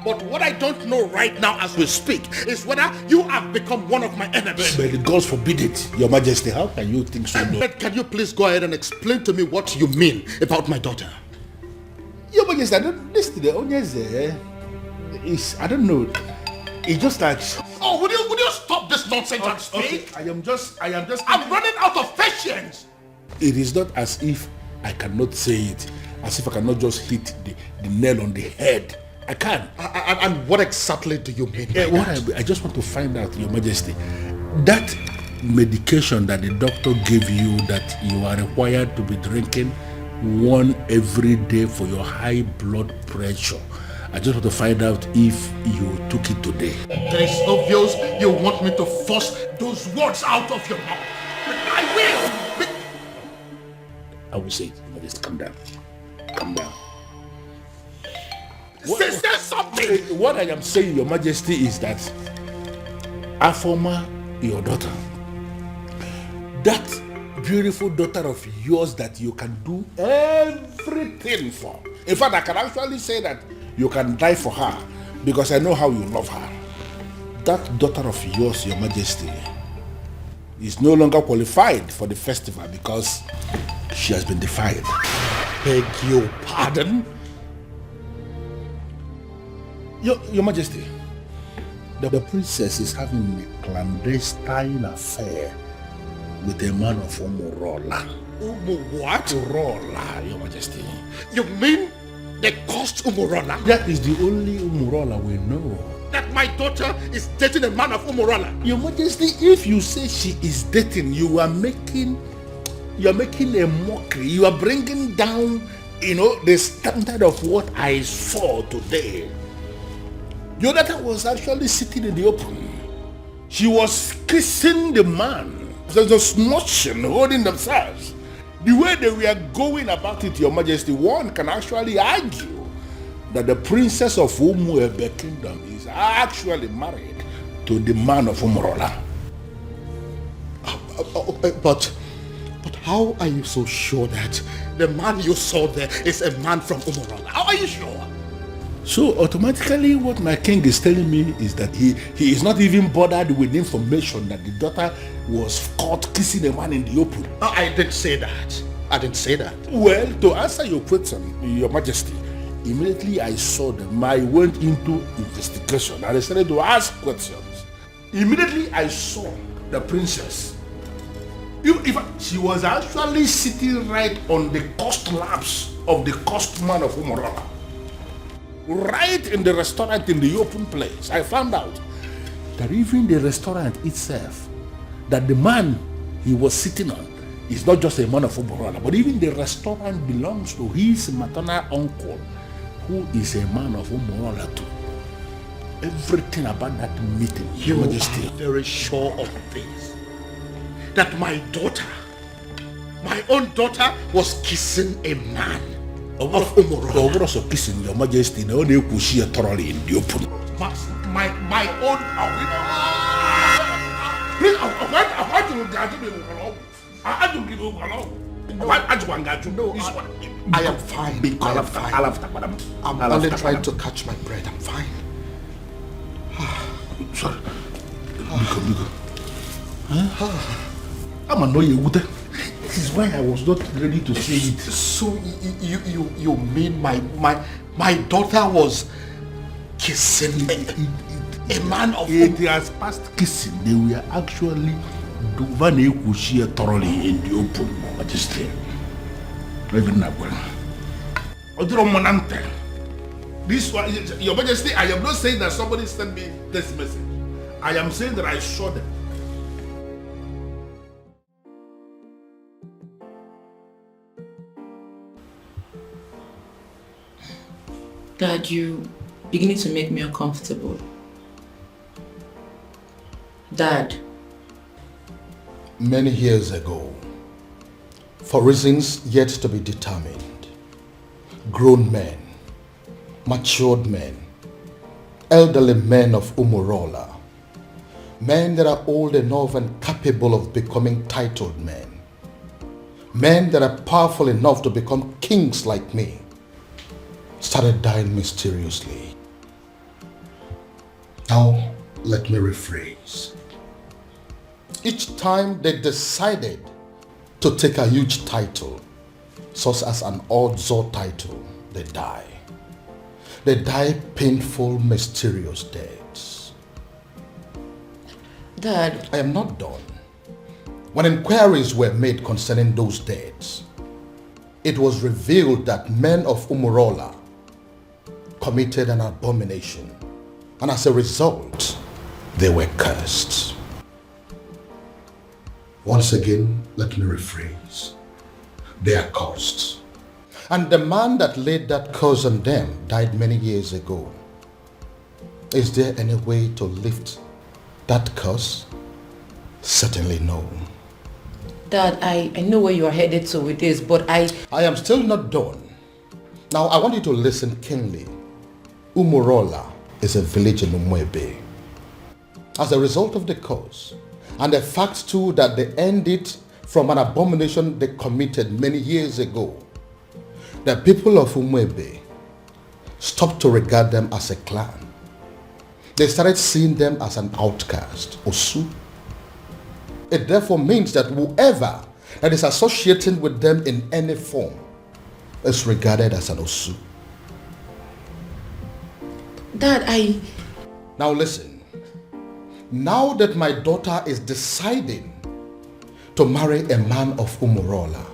But what I don't know right now as we speak is whether you have become one of my enemies. But God forbid it, Your Majesty. How can you think so? But can you please go ahead and explain to me what you mean about my daughter? Your Majesty, I don't listen to the onions there. I don't know. It's just like... Oh, would you stop this nonsense and speak? Okay, I am just... I'm running out of patience. It is not as if I cannot say it, as if I cannot just hit the nail on the head. I can. And what exactly do you mean? I just want to find out, Your Majesty, that medication that the doctor gave you that you are required to be drinking one every day for your high blood pressure, I just want to find out if you took it today. It is obvious you want me to force those words out of your mouth. I will. I will say it. Just calm down. Calm down. Say something. What I am saying, Your Majesty, is that Afoma, your daughter, that beautiful daughter of yours that you can do everything for. In fact, I can actually say that you can die for her because I know how you love her. That daughter of yours, Your Majesty, is no longer qualified for the festival because she has been defiled. Beg your pardon? Your Majesty, the princess is having a clandestine affair with a man of Umurola. What? Umurola, Your Majesty. You mean they caused Umurola? That is the only Umurola we know. That my daughter is dating a man of Umurola? Your Majesty, if you say she is dating, you are making a mockery. You are bringing down, the standard of what I saw today. Your daughter was actually sitting in the open. She was kissing the man. There's a smooching, holding themselves. The way they were going about it, Your Majesty, one can actually argue that the princess of Umuebe Kingdom is actually married to the man of Umurola. But how are you so sure that the man you saw there is a man from Umurola? How are you sure? So automatically what my king is telling me is that he is not even bothered with information that the daughter was caught kissing a man in the open. I didn't say that. I didn't say that. Well, to answer your question, Your Majesty, immediately I saw them, I went into investigation and I started to ask questions. Immediately I saw the princess. She was actually sitting right on the cost laps of the cost man of Umorola. Right in the restaurant in the open place, I found out that even the restaurant itself, that the man he was sitting on is not just a man of Umorola, but even the restaurant belongs to his maternal uncle, who is a man of Umorola too. Everything about that meeting, Your Majesty. Are very sure of this. That my daughter, my own daughter, was kissing a man of Umorola. Over also kissing, Your Majesty, no one could see thoroughly in the open. My own. Please, I am fine. I'm only trying to catch my breath. I'm fine. Sorry. Biko. I'm annoyed. This is why I was not ready to say it. So you mean my daughter was kissing a man of it has passed kissing. They were actually doing thoroughly in the open, Majesty. Even now, this one, Your Majesty, I am not saying that somebody sent me this message. I am saying that I saw them. Dad, you beginning to make me uncomfortable. Dad. Many years ago, for reasons yet to be determined, grown men, matured men, elderly men of Umorola, men that are old enough and capable of becoming titled men that are powerful enough to become kings like me, started dying mysteriously. Now, let me rephrase. Each time they decided to take a huge title, such as an Odzo title, they die. They die painful, mysterious deaths. Dad, I am not done. When inquiries were made concerning those deaths, it was revealed that men of Umorola committed an abomination, and as a result, they were cursed. Once again, let me rephrase. They are cursed. And the man that laid that curse on them died many years ago. Is there any way to lift that curse? Certainly no. Dad, I know where you are headed to with this, but I am still not done. Now, I want you to listen keenly. Umorola is a village in Umwebe. As a result of the curse, and the fact too that they ended from an abomination they committed many years ago, the people of Umwebe stopped to regard them as a clan. They started seeing them as an outcast, Osu. It therefore means that whoever that is associating with them in any form is regarded as an Osu. Dad, Now listen. Now that my daughter is deciding to marry a man of Umorola,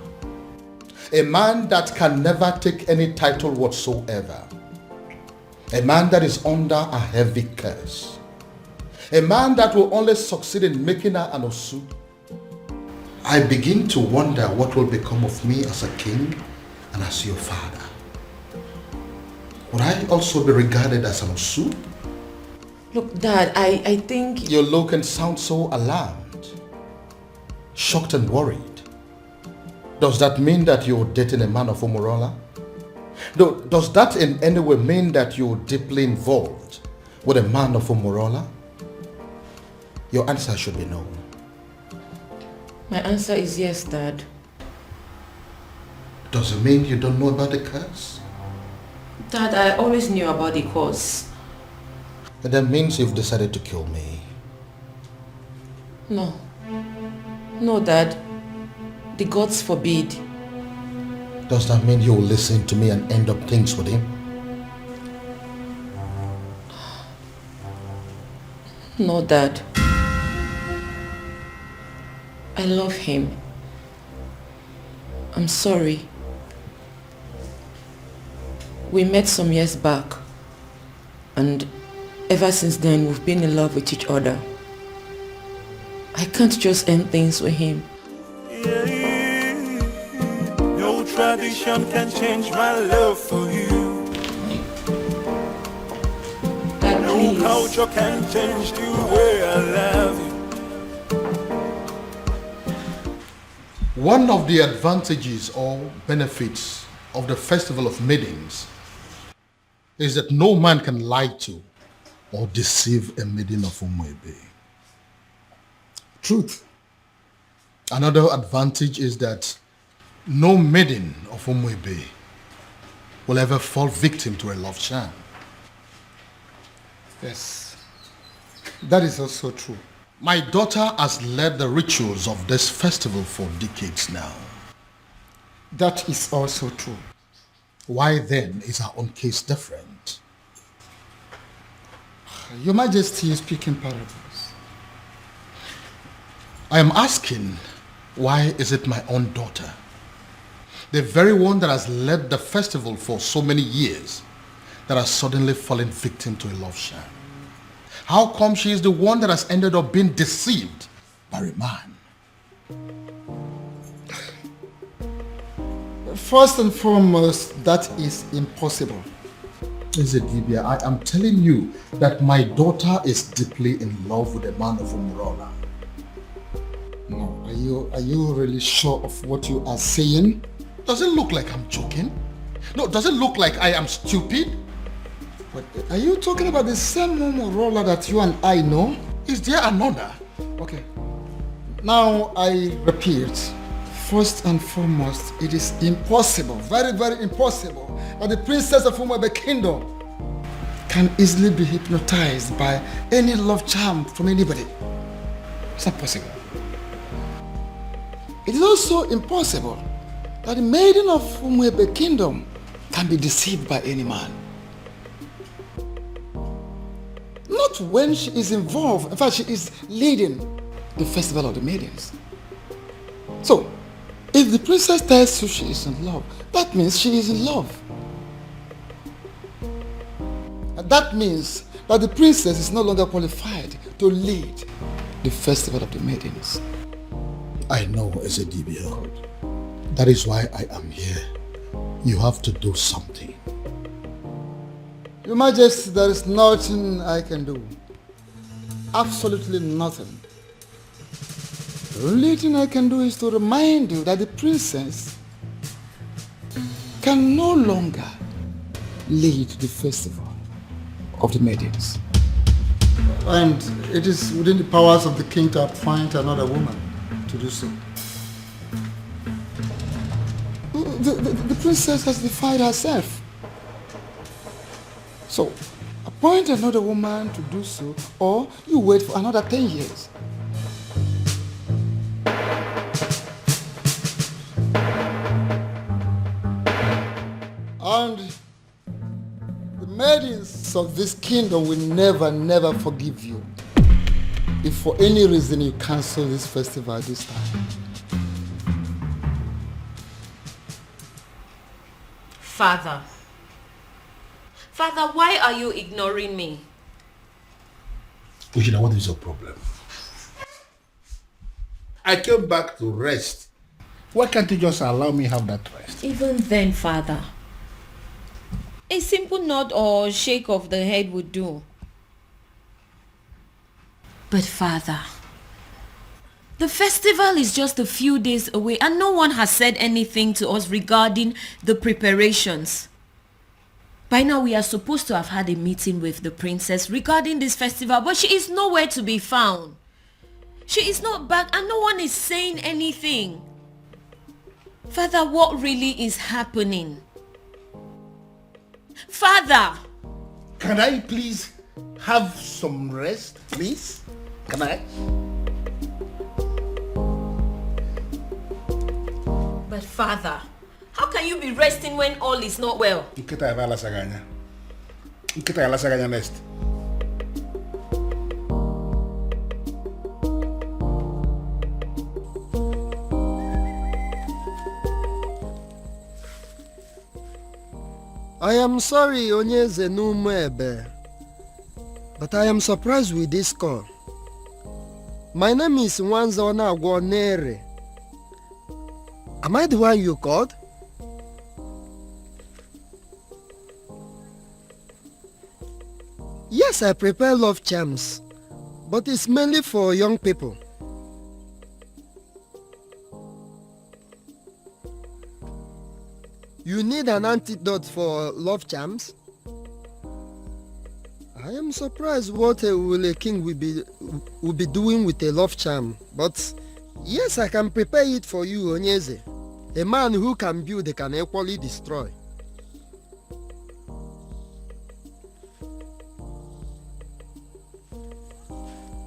a man that can never take any title whatsoever, a man that is under a heavy curse, a man that will only succeed in making her an Osu, I begin to wonder what will become of me as a king and as your father. Would I also be regarded as an Osu? Look, Dad, I think... You look and sound so alarmed, shocked and worried. Does that mean that you're dating a man of Umorola? Does that in any way mean that you're deeply involved with a man of Umorola? Your answer should be no. My answer is yes, Dad. Does it mean you don't know about the curse? Dad, I always knew about the cause. That means you've decided to kill me. No. No, Dad. The gods forbid. Does that mean you'll listen to me and end up things with him? No, Dad. I love him. I'm sorry. We met some years back, and ever since then we've been in love with each other. I can't just end things with him. No tradition can change my love for you. Dad, no please. culture can change the way I love you. One of the advantages or benefits of the Festival of Maidens is that no man can lie to or deceive a maiden of Umuebe. Truth. Another advantage is that no maiden of Umuebe will ever fall victim to a love charm. Yes. That is also true. My daughter has led the rituals of this festival for decades now. That is also true. Why then is our own case different? Your Majesty is speaking parables. I am asking, why is it my own daughter, the very one that has led the festival for so many years, that has suddenly fallen victim to a love sham? How come she is the one that has ended up being deceived by a man? First and foremost, that is impossible. Ezedibia, I am telling you that my daughter is deeply in love with a man of Umurola. No, are you really sure of what you are saying? Does it look like I'm joking? No, does it look like I am stupid? But are you talking about the same Umurola that you and I know? Is there another? Okay. Now I repeat, first and foremost, it is impossible, very, very impossible, that the princess of Umuebe Kingdom can easily be hypnotized by any love charm from anybody. It's not possible. It is also impossible that the maiden of Umuebe Kingdom can be deceived by any man. Not when she is involved. In fact, she is leading the festival of the maidens. So, if the princess tells you she is in love, that means she is in love. And that means that the princess is no longer qualified to lead the festival of the maidens. I know, Ezedibia. That is why I am here. You have to do something. Your Majesty, there is nothing I can do. Absolutely nothing. The only thing I can do is to remind you that the princess can no longer lead the festival of the maidens. And it is within the powers of the king to appoint another woman to do so. The princess has defied herself. So, appoint another woman to do so, or you wait for another 10 years. And the maidens of this kingdom will never forgive you if for any reason you cancel this festival this time. Father, why are you ignoring me? Ujina, what is your problem? I came back to rest. Why can't you just allow me have that rest? Even then, Father, a simple nod or shake of the head would do. But Father, the festival is just a few days away and no one has said anything to us regarding the preparations. By now we are supposed to have had a meeting with the princess regarding this festival, but she is nowhere to be found. She is not back and no one is saying anything. Father, what really is happening? Father! Can I please have some rest, please? Can I? But Father, how can you be resting when all is not well? Nkita ya bala saganya. Nkita ya la saganya next. I am sorry, Onyeze Numebe, but I am surprised with this call. My name is Nwanzona Agwonere. Am I the one you called? Yes, I prepare love charms, but it's mainly for young people. You need an antidote for love charms? I am surprised what a king will be doing with a love charm, but yes, I can prepare it for you, Onyeze. A man who can build can equally destroy.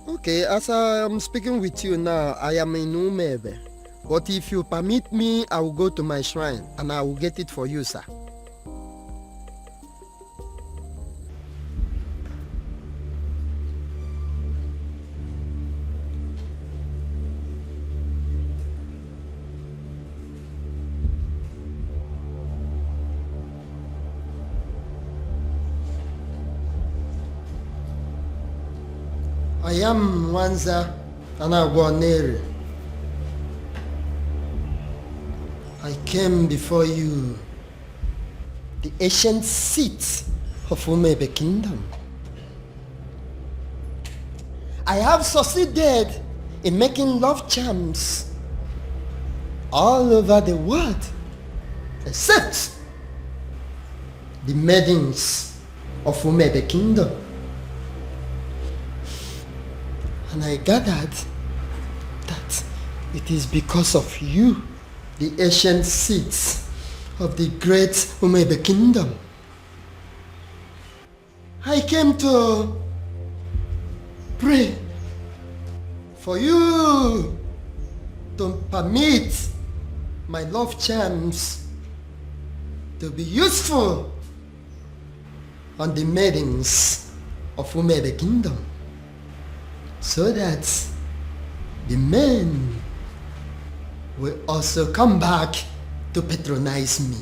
Okay, as I am speaking with you now, I am in Umebe. But if you permit me, I will go to my shrine and I will get it for you, sir. I am Nwanza Anagwonere. I came before you, the ancient seat of Umebe Kingdom. I have succeeded in making love charms all over the world, except the maidens of Umebe Kingdom. And I gathered that it is because of you, the ancient seats of the great Umebe Kingdom. I came to pray for you to permit my love charms to be useful on the maidens of Umebe Kingdom, so that the men will also come back to patronize me.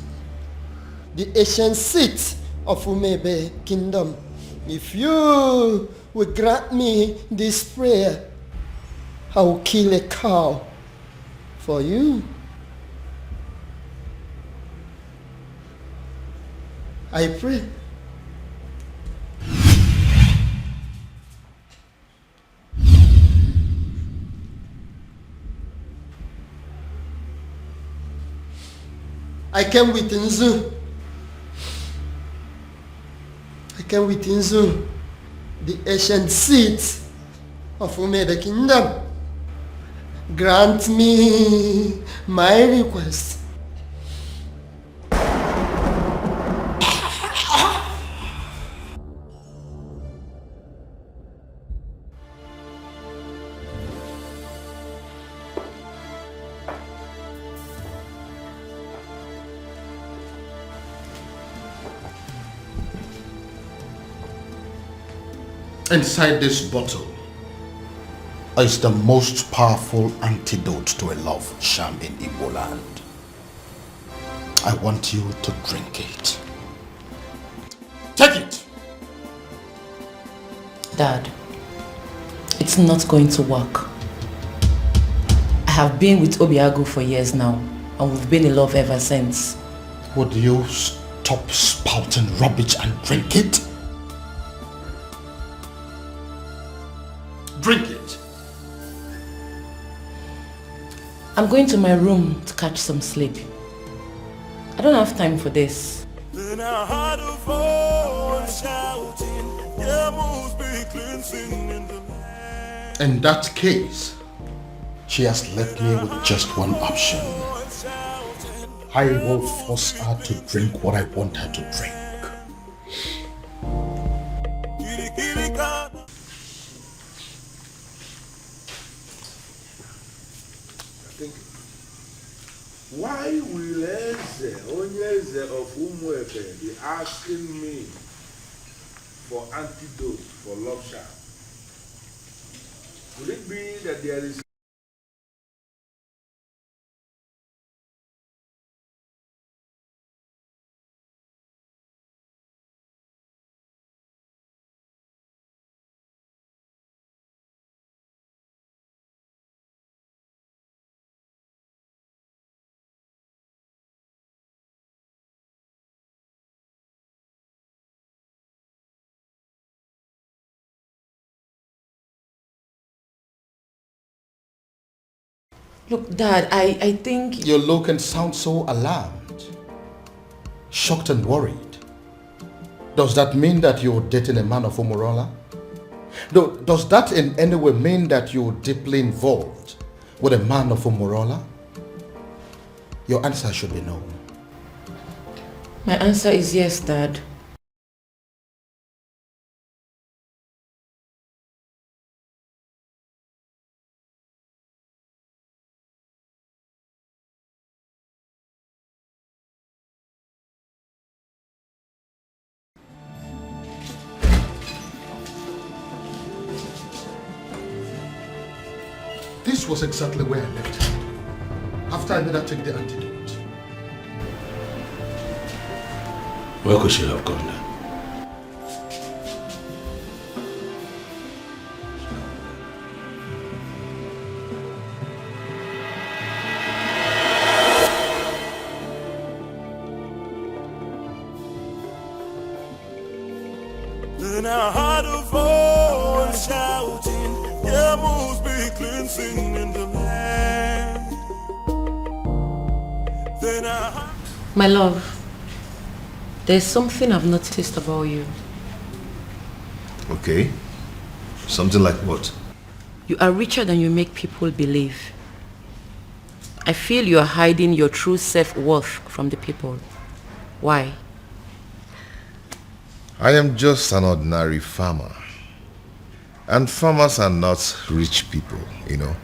The ancient seat of Umebe Kingdom, if you will grant me this prayer, I will kill a cow for you. I pray. I came with Nzu. I came with Nzu, the ancient seat of Umebe Kingdom. Grant me my request. Inside this bottle is the most powerful antidote to a love charm in Igbo land. I want you to drink it. Take it! Dad, it's not going to work. I have been with Obiago for years now, and we've been in love ever since. Would you stop spouting rubbish and drink it? Drink it. I'm going to my room to catch some sleep. I don't have time for this. Then I heard a voice shouting, "There must be cleansing in the land." In that case, she has left me with just one option. I will force her to drink what I want her to drink. thinking. Why will Eze, Onyeze of Umuefe, be asking me for antidote for love charm? Could it be that there is Look, Dad, I think... You look and sound so alarmed, shocked and worried. Does that mean that you're dating a man of Umurola? Does that in any way mean that you're deeply involved with a man of Umurola? Your answer should be no. My answer is yes, Dad. This was exactly where I left her after I made her take the antidote. Where could she have gone then? Then I heard a voice shouting, there must be cleansing in the land. Then I heard... My love, there's something I've noticed about you. Okay. Something like what? You are richer than you make people believe. I feel you are hiding your true self-worth from the people. Why? I am just an ordinary farmer. And farmers are not rich people, you know.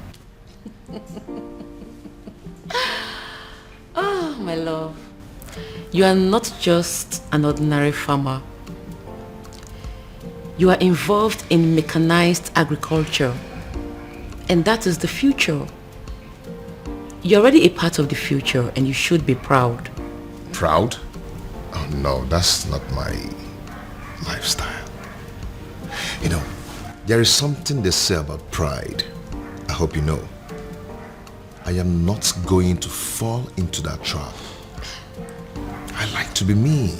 Oh, my love. You are not just an ordinary farmer. You are involved in mechanized agriculture. And that is the future. You're already a part of the future and you should be proud. Proud? Oh no, that's not my lifestyle. You know, there is something they say about pride. I hope you know. I am not going to fall into that trap. I like to be me.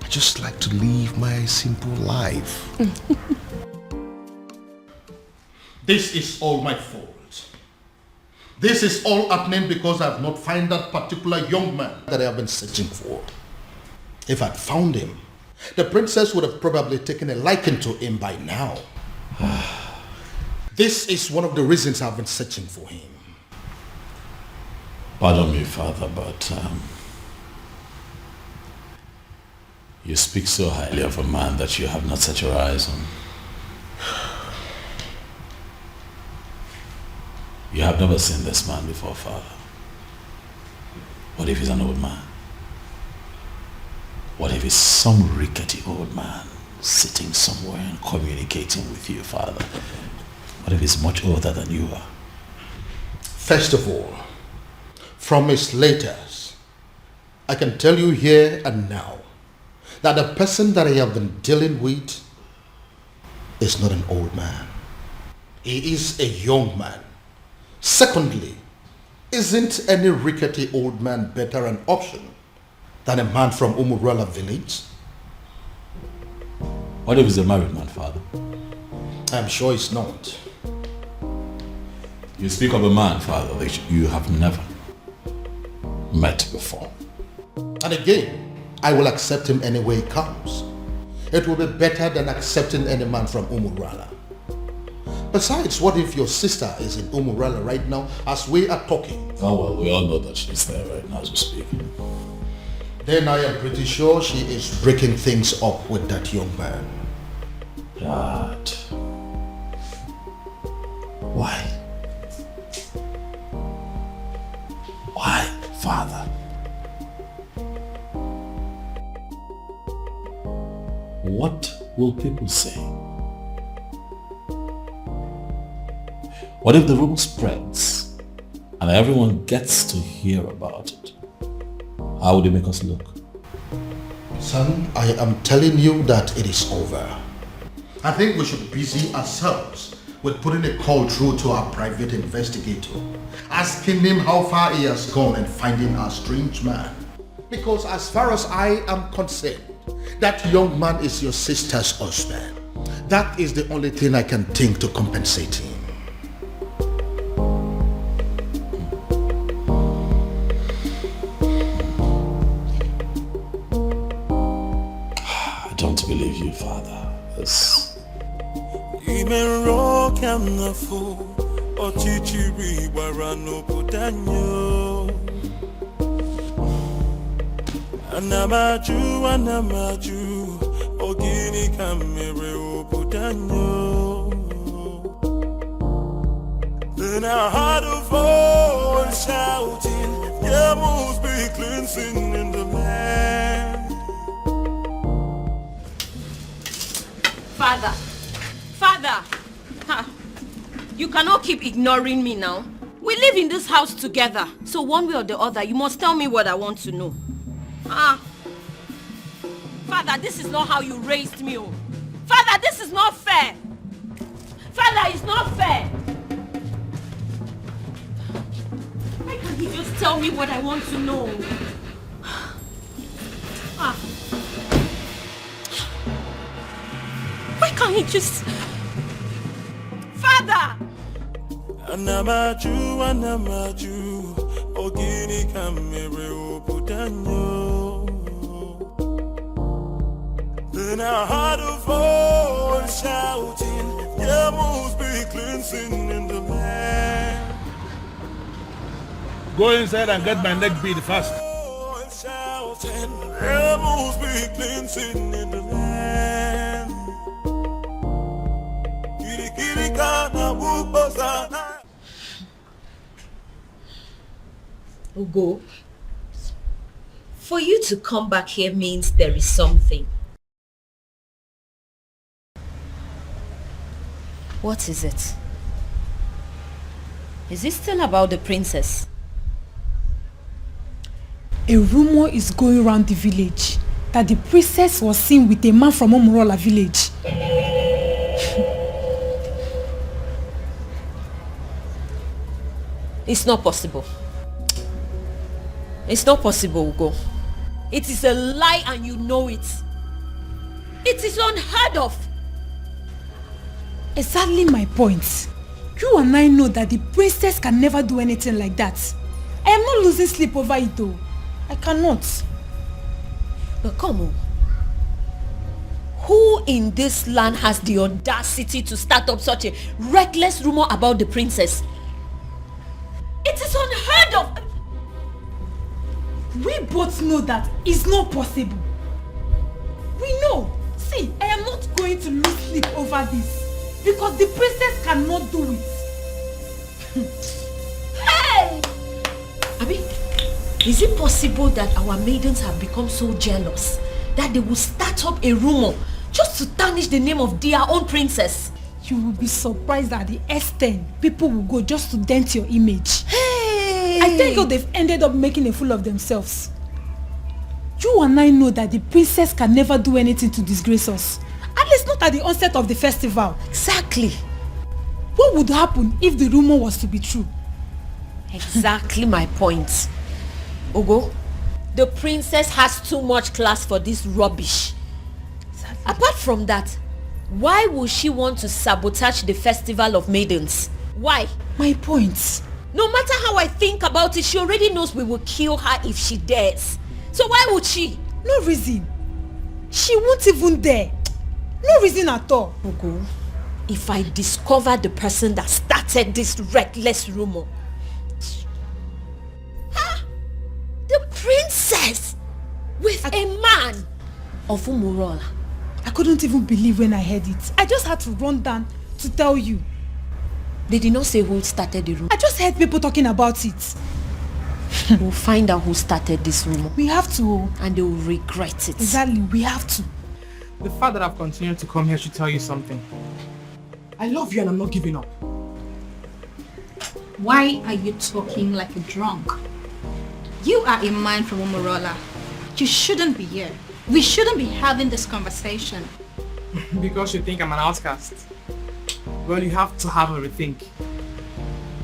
I just like to live my simple life. This is all my fault. This is all happening because I have not found that particular young man that I have been searching for. If I'd found him, the princess would have probably taken a liking to him by now. This is one of the reasons I've been searching for him. Pardon me, Father, but you speak so highly of a man that you have not set your eyes on. You have never seen this man before, Father. What if he's an old man? What if he's some rickety old man sitting somewhere and communicating with you, Father? What if he's much older than you are? First of all, from his letters, I can tell you here and now that the person that I have been dealing with is not an old man. He is a young man. Secondly, isn't any rickety old man better an option than a man from Umurala village? What if he's a married man, Father? I'm sure it's not. You speak of a man, Father, that you have never met before. And again, I will accept him any way he comes. It will be better than accepting any man from Umurala. Besides, what if your sister is in Umurala right now as we are talking? Oh well, we all know that she's there right now as we speak. Then I am pretty sure she is breaking things up with that young man. Dad. Why? father. What will people say? What if the rumor spreads and everyone gets to hear about it? How would it make us look? Son, I am telling you that it is over. I think we should busy ourselves with putting a call through to our private investigator, asking him how far he has gone in finding our strange man. Because as far as I am concerned, that young man is your sister's husband. That is the only thing I can think to compensate him. I don't believe you, Father. Even rock and the fool, or chichiri, barano putanyo. Anamaju, ogini kamere putanyo. Then I had a voice shouting, there must be cleansing in the land. Father, you cannot keep ignoring me now. We live in this house together, so one way or the other, you must tell me what I want to know. Father, this is not how you raised me. Oh. Father, this is not fair. Father, it's not fair. Why can't he just tell me what I want to know? Why can't he just... Father! Anamaju, ogini kamere putanyo. Then I heard a voice shouting, there must be cleansing in the land. Go inside and get my neck beat fast. Shouting, there must be cleansing in the land. Ugo, for you to come back here means there is something. What is it? Is it still about the princess? A rumor is going around the village that the princess was seen with a man from Omorola village. It's not possible. It's not possible, Ugo. It is a lie and you know it. It is unheard of. Exactly my point. You and I know that the princess can never do anything like that. I am not losing sleep over it though. I cannot. But come on. Who in this land has the audacity to start up such a reckless rumor about the princess? It is unheard of. We both know that it's not possible. We know. See, I am not going to lose sleep over this. Because the princess cannot do it. Hey! Abi, is it possible that our maidens have become so jealous that they will start up a rumor just to tarnish the name of their own princess? You will be surprised at the extent people will go just to dent your image. Hey! I think they've ended up making a fool of themselves. You and I know that the princess can never do anything to disgrace us. At least not at the onset of the festival. Exactly. What would happen if the rumor was to be true? Exactly my point. Ugo, the princess has too much class for this rubbish. Exactly. Apart from that, why would she want to sabotage the festival of maidens? Why? My point. No matter how I think about it, she already knows we will kill her if she dares. So why would she? No reason. She won't even dare. No reason at all. Ugo, if I discover the person that started this reckless rumor. The princess with a man of Umorola. I couldn't even believe when I heard it. I just had to run down to tell you. They did not say who started the rumor. I just heard people talking about it. We'll find out who started this rumor. We have to. And they will regret it. Exactly, we have to. The fact that I've continued to come here should tell you something. I love you and I'm not giving up. Why are you talking like a drunk? You are a man from Umorola. You shouldn't be here. We shouldn't be having this conversation. Because you think I'm an outcast. Well, you have to have a rethink.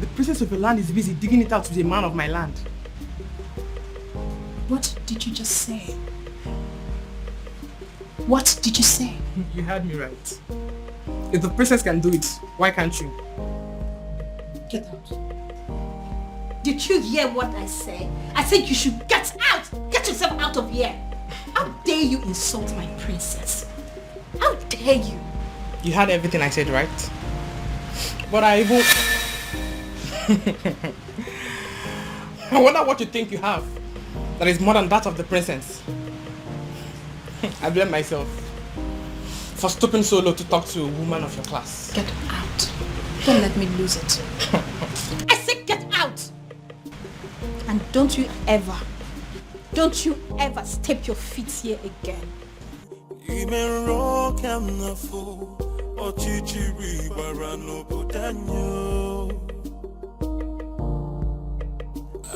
The princess of your land is busy digging it out with a man of my land. What did you just say? What did you say? You heard me right. If the princess can do it, why can't you? Get out. Did you hear what I said? I said you should get out! Get yourself out of here! How dare you insult my princess? How dare you? You heard everything I said, right? But I even... I wonder what you think you have that is more than that of the princess. I blame myself for stooping so low to talk to a woman of your class. Get out. Don't let me lose it. I said get out! And don't you ever step your feet here again.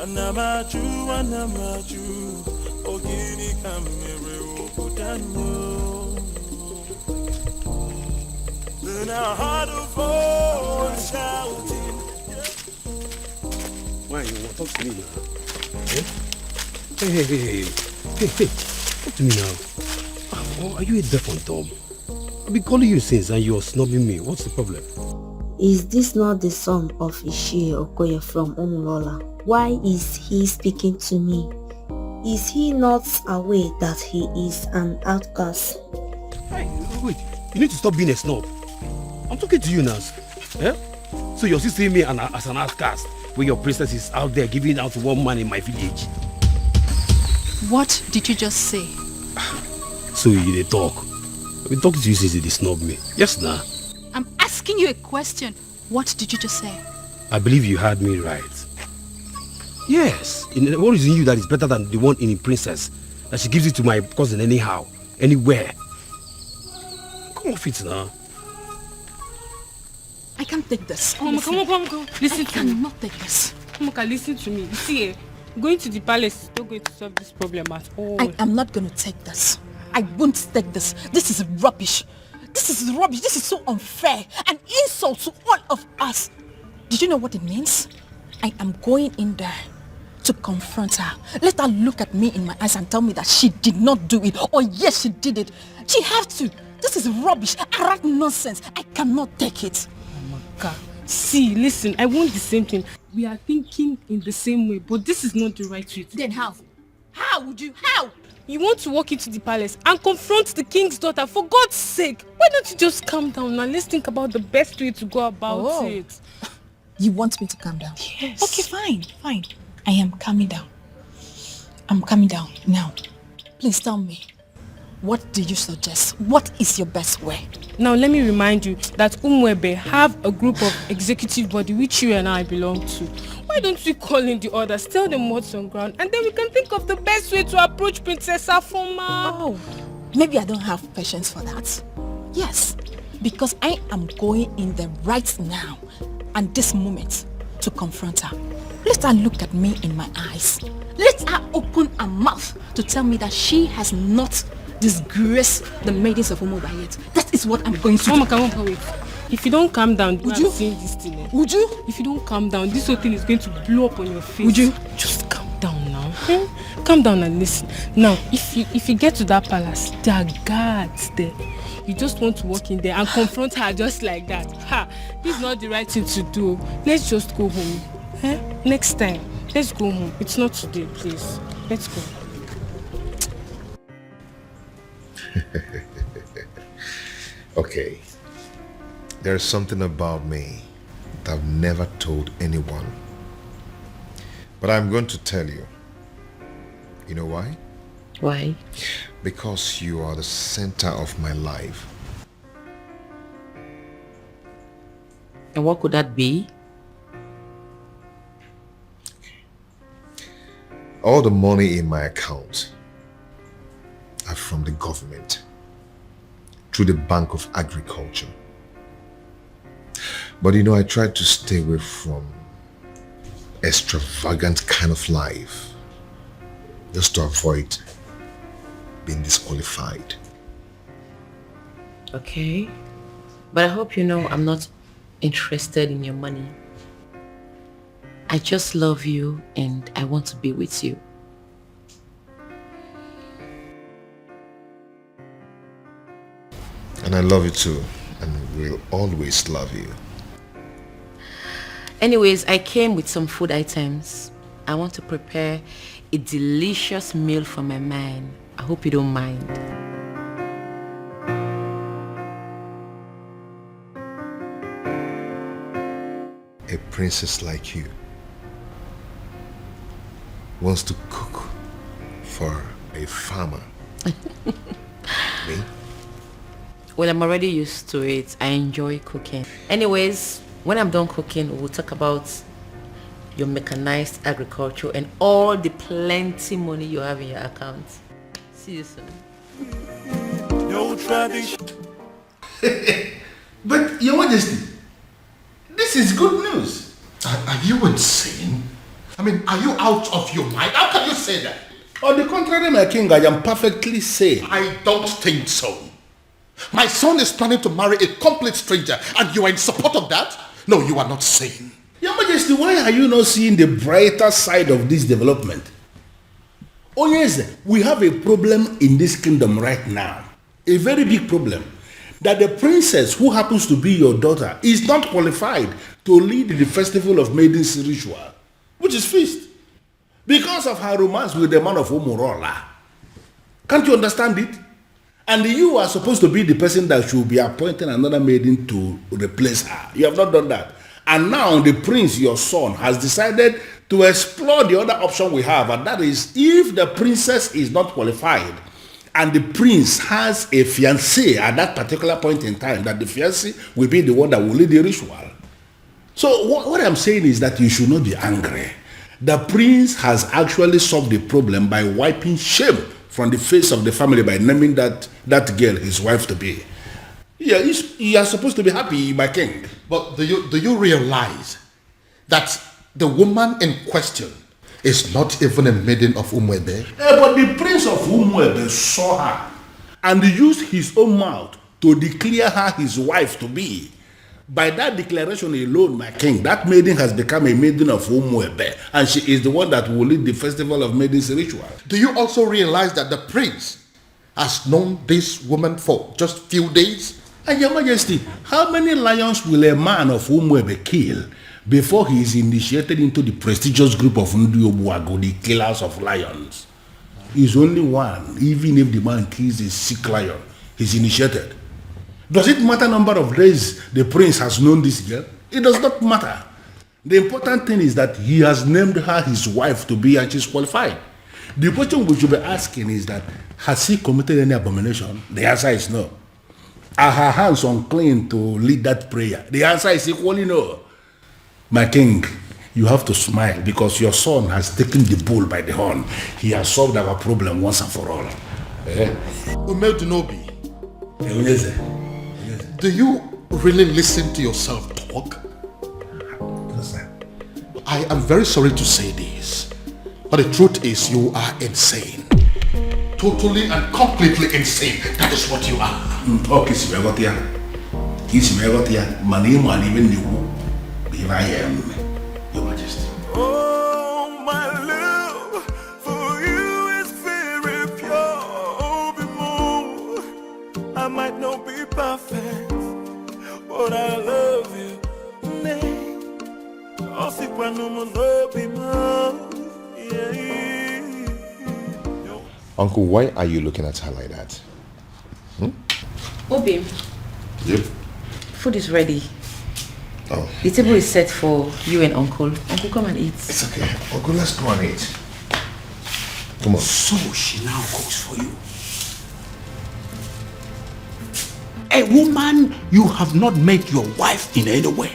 Anamaju, ogini kamere obudanyo. Then I heard a voice shouting. Why you want to talk to me now? Eh? Hey, talk to me now. Oh, are you a deaf and dumb? I've been calling you since and you're snubbing me. What's the problem? Is this not the son of Ishie Okoye from Umulola? Why is he speaking to me? Is he not aware that he is an outcast? Hey, wait, you need to stop being a snob. I'm talking to you now. Eh? So you're still seeing me as an outcast when your princess is out there giving out to one man in my village. What did you just say? So you dey talk. I've been talking to you since you snub me. Yes, nah. I'm asking you a question. What did you just say? I believe you heard me right. Yes. What is in you that is better than the one in the princess? That she gives it to my cousin anyhow, anywhere. Come off it now. I can't take this. Come on. Listen to me. I cannot take this. Moka, listen to me. You see, going to the palace is not going to solve this problem at all. I am not going to take this. I won't take this. This is rubbish. This is rubbish. This is so unfair. An insult to all of us. Did you know what it means? I am going in there to confront her. Let her look at me in my eyes and tell me that she did not do it. Or yes, she did it. She has to. This is rubbish. Arrant nonsense. I cannot take it. Moka, see, listen, I want the same thing. We are thinking in the same way, but this is not the right way. Then how? How would you? How? You want to walk into the palace and confront the king's daughter, for God's sake. Why don't you just calm down and let's think about the best way to go about it. You want me to calm down? Yes. Okay, fine. I am calming down. I'm calming down now. Please tell me, what do you suggest? What is your best way? Now let me remind you that Umwebe have a group of executive body which you and I belong to. Why don't we call in the others, tell them what's on ground, and then we can think of the best way to approach Princess Afoma. Oh, maybe I don't have patience for that. Yes, because I am going in there right now and this moment to confront her. Let her look at me in my eyes. Let her open her mouth to tell me that she has not disgraced the maidens of Umuba yet. That is what I'm going to do. Mama, wait. If you don't calm down, would you? This thing, Would you? If you don't calm down, this whole thing is going to blow up on your face. Would you? Just calm down now. Calm down and listen. Now, if you get to that palace, there are guards there. You just want to walk in there and confront her just like that. This is not the right thing to do. Let's just go home. Next time, let's go home. It's not today, please. Let's go. Okay. There's something about me that I've never told anyone. But I'm going to tell you. You know why? Why? Because you are the center of my life. And what could that be? All the money in my account are from the government through the Bank of Agriculture. But you know, I tried to stay away from extravagant kind of life just to avoid being disqualified. Okay. But I hope you know I'm not interested in your money. I just love you and I want to be with you. And I love you too, and will always love you. Anyways, I came with some food items. I want to prepare a delicious meal for my man. I hope you don't mind. A princess like you wants to cook for a farmer. Me? Well, I'm already used to it. I enjoy cooking. Anyways, when I'm done cooking, we'll talk about your mechanized agriculture and all the plenty money you have in your account. See you soon. No tradition. But, Your Majesty, this is good news. Are you insane? I mean, are you out of your mind? How can you say that? On the contrary, my king, I am perfectly sane. I don't think so. My son is planning to marry a complete stranger and you are in support of that? No, you are not sane. Your Majesty, why are you not seeing the brighter side of this development? Oh yes, we have a problem in this kingdom right now. A very big problem. That the princess who happens to be your daughter is not qualified to lead the festival of maidens ritual, which is feast, because of her romance with the man of Umurola. Can't you understand it? And you are supposed to be the person that should be appointing another maiden to replace her. You have not done that. And now the prince, your son, has decided to explore the other option we have, and that is if the princess is not qualified and the prince has a fiancé at that particular point in time, that the fiancé will be the one that will lead the ritual. So what I'm saying is that you should not be angry. The prince has actually solved the problem by wiping shame from the face of the family by naming that girl his wife to be. Yeah, you are supposed to be happy, my king. But do you realize that the woman in question is not even a maiden of Umuebe? But the prince of Umuebe saw her and used his own mouth to declare her his wife to be. By that declaration alone, my king, that maiden has become a maiden of Umuebe, and she is the one that will lead the festival of maidens ritual. Do you also realize that the prince has known this woman for just few days? And Your Majesty, how many lions will a man of Umuebe kill before he is initiated into the prestigious group of Ndiobuago, the killers of lions? He's only one. Even if the man kills a sick lion, he's initiated. Does it matter number of days the prince has known this girl? It does not matter. The important thing is that he has named her his wife to be, and she's qualified. The question we should be asking is that, has he committed any abomination? The answer is no. Are her hands unclean to lead that prayer? The answer is equally no. My king, you have to smile because your son has taken the bull by the horn. He has solved our problem once and for all. Umedunobi, do you really listen to yourself talk? I am very sorry to say this, but the truth is you are insane. Totally and completely insane. That is what you are. Okay, here I am, Your Majesty. Oh, my love for you is very pure. Oh, be more. I might not be perfect, but I love you. Uncle, why are you looking at her like that? Obi. Yep. Food is ready. Oh. The table is set for you and Uncle. Uncle, come and eat. It's okay. Uncle, let's go and eat. Come on. So she now cooks for you. A woman you have not met your wife in any way.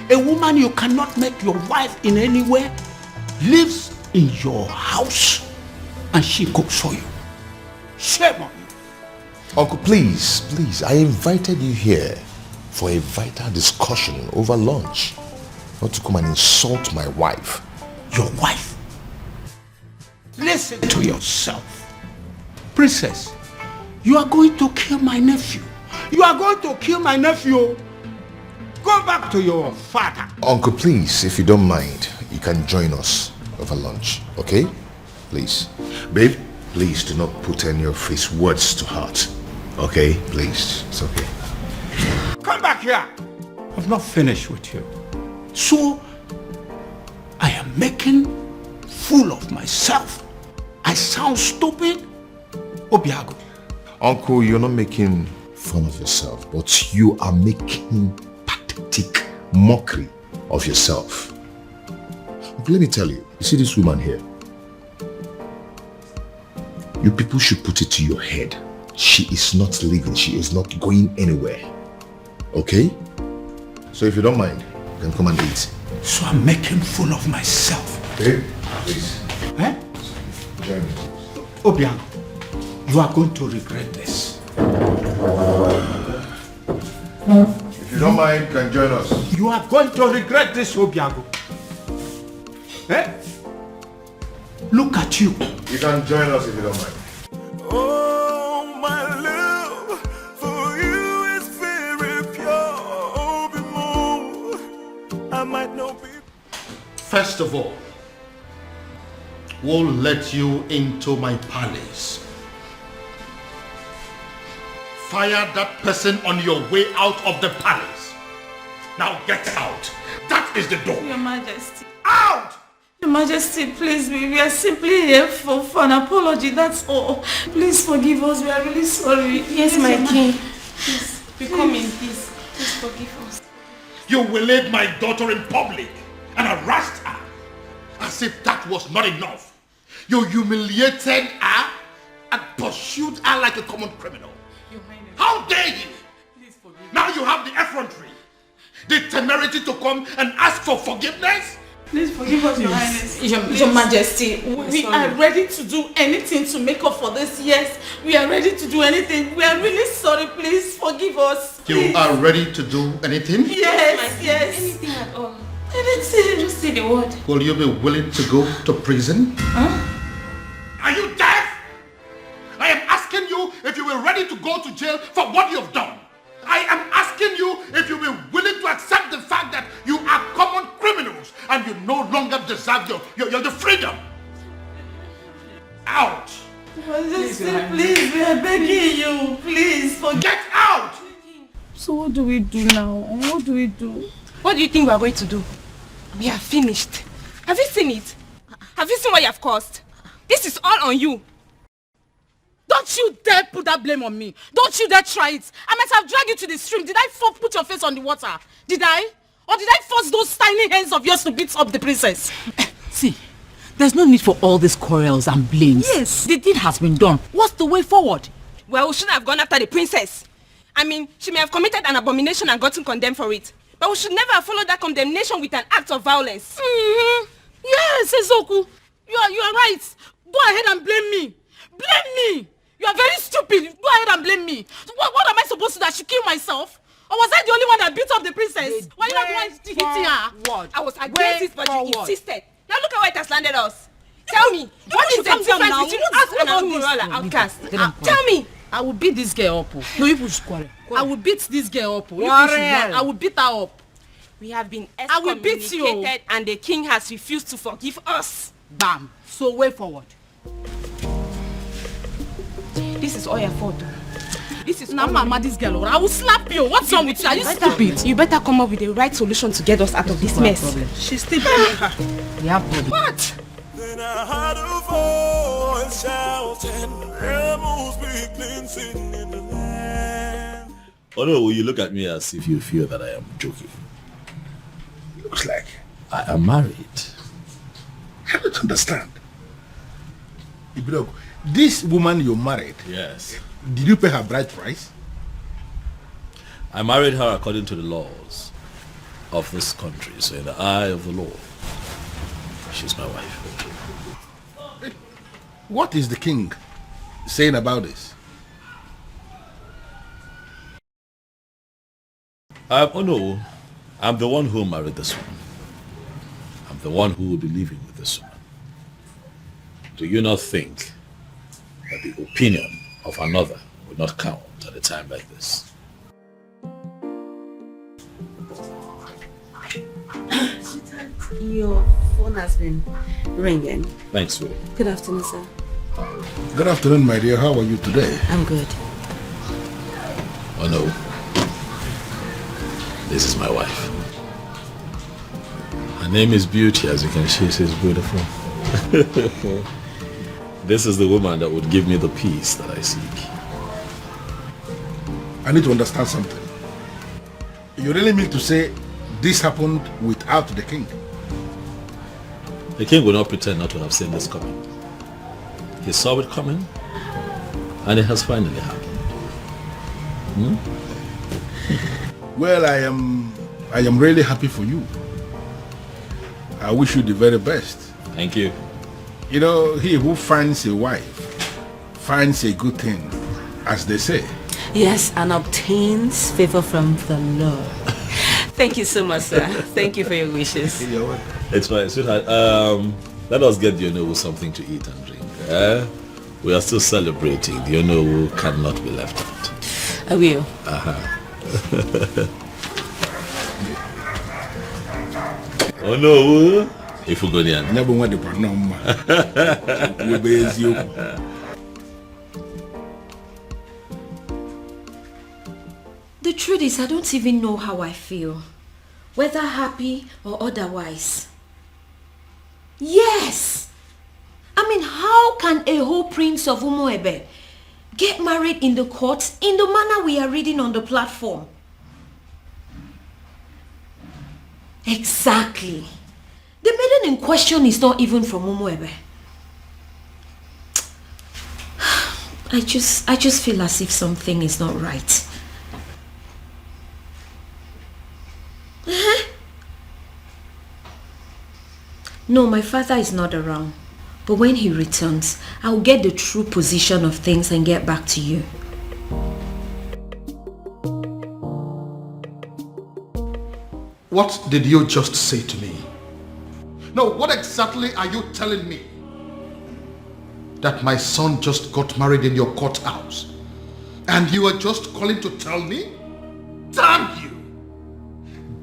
A woman you cannot make your wife in any way lives in your house and she cooks for you. Shame on you. Uncle, please, I invited you here for a vital discussion over lunch, not to come and insult my wife. Your wife? Listen to yourself. Princess, you are going to kill my nephew. You are going to kill my nephew. Go back to your father. Uncle, please, if you don't mind, you can join us over lunch, okay? Please. Babe, please do not put any of his words to heart. Okay? Please. It's okay. Come back here. I've not finished with you. So, I am making fool of myself. I sound stupid? Obiago. Uncle, you're not making fun of yourself, but you are making pathetic mockery of yourself. Let me tell you, you see this woman here? You people should put it to your head. She is not leaving. She is not going anywhere. Okay? So if you don't mind, then come and eat. So I'm making fool of myself. Babe, please. Eh? Join me. Obiang, you are going to regret this. If you don't mind, you can join us. You are going to regret this, Obiago. Eh? Look at you. You can join us if you don't mind. Oh, my love for you is very pure. Be more. I might not be. First of all, we'll let you into my palace. Fire that person on your way out of the palace. Now get out. That is the door. Your Majesty. Out! Your Majesty, please, we are simply here for an apology, that's all. Please forgive us, we are really sorry. Yes, my king. Please, we come in peace. Please forgive us. You waylaid my daughter in public and harassed her as if that was not enough. You humiliated her and pursued her like a common criminal. How dare you? Please forgive now you have the effrontery, the temerity to come and ask for forgiveness? Please forgive us, Your Highness. Your Majesty, we are ready to do anything to make up for this. Yes, we are ready to do anything. We are really sorry. Please forgive us. Please. You are ready to do anything? Yes, yes. Anything at all. Anything. Just say the word. Will you be willing to go to prison? Huh? Are you deaf? I am asking you if you were ready to go to jail for what you have done. I am asking you if you were willing to accept the fact that you are common criminals and you no longer deserve your freedom. Out! Majesty, please, we are begging you. Please, get out! So what do we do now? What do we do? What do you think we are going to do? We are finished. Have you seen it? Have you seen what you have caused? This is all on you. Don't you dare put that blame on me. Don't you dare try it. I might have dragged you to the stream. Did I put your face on the water? Did I? Or did I force those tiny hands of yours to beat up the princess? See, there's no need for all these quarrels and blames. Yes. The deed has been done. What's the way forward? Well, we shouldn't have gone after the princess. I mean, she may have committed an abomination and gotten condemned for it. But we should never have followed that condemnation with an act of violence. Mm-hmm. Yes, Ezoku. You are right. Go ahead and blame me. Blame me. You are very stupid. Go ahead and blame me. What am I supposed to do? I should kill myself? Or was I the only one that beat up the princess? Why you not the one hitting her? I was against it, but you insisted. Now look at where it has landed us. Tell me, what is the difference between us and our Umurola outcast? Tell me. I will beat this girl up. No, you push quarrel. I will beat this girl up. I will beat her up. We have been I will beat you. excommunicated and the king has refused to forgive us. Bam. So way forward. This is all your fault. This is now mama, this girl. I will slap you. What's wrong with you? Are you stupid? You better come up with the right solution to get us out of this mess. She's still blaming her. We have problem. What? Then I heard a voice shouting, rebels begin singing in the land. Oh no, you look at me as if you feel that I am joking. Looks like I am married. I don't understand. Ibrogo, this woman you married, yes. Did you pay her bride price? I married her according to the laws of this country, so in the eye of the law. She's my wife. What is the king saying about this? Oh no, I'm the one who married this woman. I'm the one who will be living with this woman. Do you not think that the opinion of another will not count at a time like this? Your phone has been ringing. Thanks, Willie. Good afternoon, sir. Good afternoon, my dear. How are you today? I'm good. Oh no. This is my wife. Her name is Beauty, as you can see, she's beautiful. This is the woman that would give me the peace that I seek. I need to understand something. You really mean to say this happened without the king? The king will not pretend not to have seen this coming. He saw it coming, and it has finally happened. Well, I am really happy for you. I wish you the very best. Thank you. You know, he who finds a wife finds a good thing, as they say. Yes, and obtains favor from the Lord. Thank you so much, sir. Thank you for your wishes. It's fine, sweetheart. Let us get the Onowu something to eat and drink. We are still celebrating. The Onowu cannot be left out. I will. Onowu, if we go there. The truth is, I don't even know how I feel. Whether happy or otherwise. Yes! I mean, how can a whole prince of Umuebe get married in the courts in the manner we are reading on the platform? Exactly. The maiden in question is not even from Umuebe. I just feel as if something is not right. No, my father is not around. But when he returns, I'll get the true position of things and get back to you. What did you just say to me? No, what exactly are you telling me? That my son just got married in your courthouse and you are just calling to tell me? Damn you!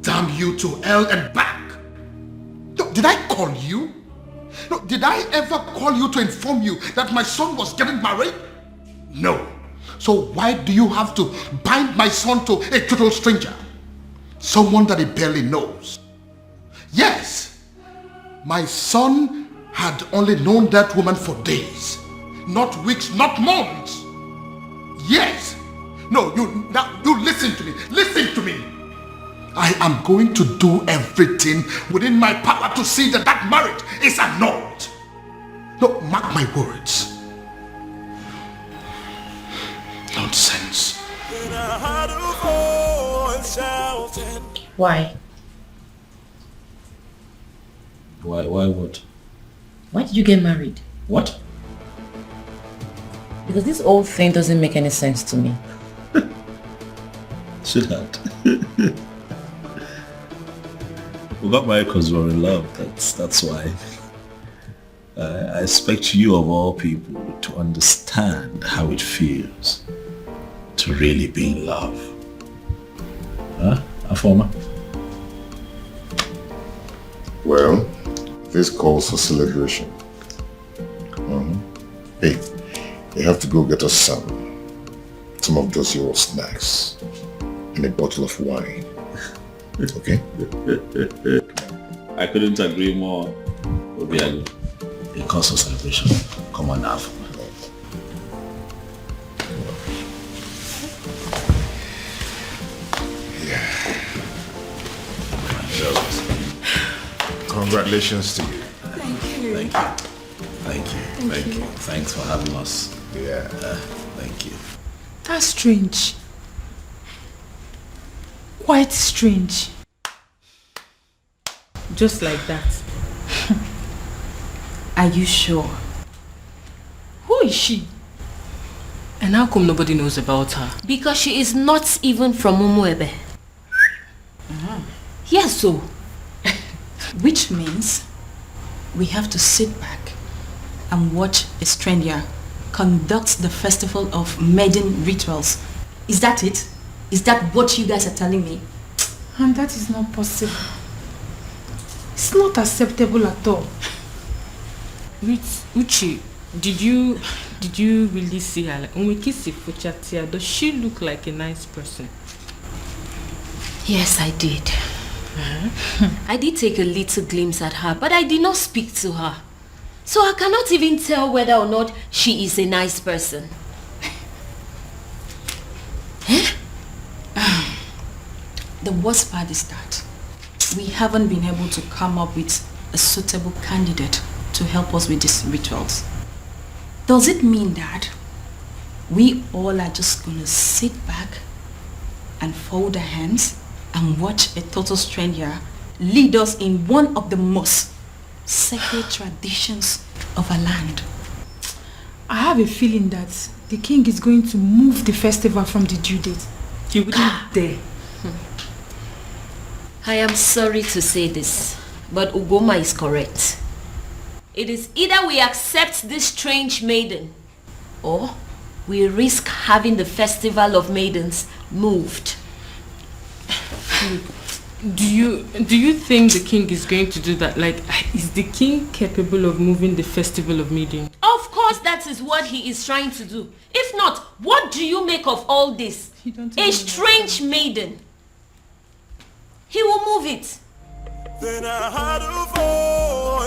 Damn you to hell and back! No, did I call you? No, did I ever call you to inform you that my son was getting married? No. So why do you have to bind my son to a total stranger? Someone that he barely knows. Yes, my son had only known that woman for days, not weeks, not months. Yes. No, you listen to me. Listen to me. I am going to do everything within my power to see that that marriage is annulled. No, mark my words. Nonsense. Why? Why what? Why did you get married? What? Because this whole thing doesn't make any sense to me. Sweetheart. We got married because we were in love. That's why. I expect you of all people to understand how it feels to really be in love. Huh, Afoma? Well, this calls for celebration. Hey, you have to go get us some of those your snacks and a bottle of wine. Okay? I couldn't agree more. Obiago. It calls for celebration. Come on now. Congratulations to you. Thank you. Thanks for having us. Yeah. Thank you. That's strange. Quite strange. Just like that. Are you sure? Who is she? And how come nobody knows about her? Because she is not even from Umuebe. Yes, so. Which means we have to sit back and watch a stranger conduct the festival of maiden rituals. Is that it? Is that what you guys are telling me? And that is not possible. It's not acceptable at all. Uchi, did you really see her? Like, when we kiss Fuchatia, does she look like a nice person? Yes, I did. I did take a little glimpse at her, but I did not speak to her. So I cannot even tell whether or not she is a nice person. The worst part is that we haven't been able to come up with a suitable candidate to help us with these rituals. Does it mean that we all are just gonna sit back and fold our hands and watch a total stranger lead us in one of the most sacred traditions of our land? I have a feeling that the king is going to move the festival from the due date. He wouldn't dare. I am sorry to say this, but Ugoma is correct. It is either we accept this strange maiden, or we risk having the festival of maidens moved. Do you think the king is going to do that? Like, is the king capable of moving the festival of maiden? Of course that is what he is trying to do. If not, what do you make of all this? A strange maiden. He will move it. Then I heard a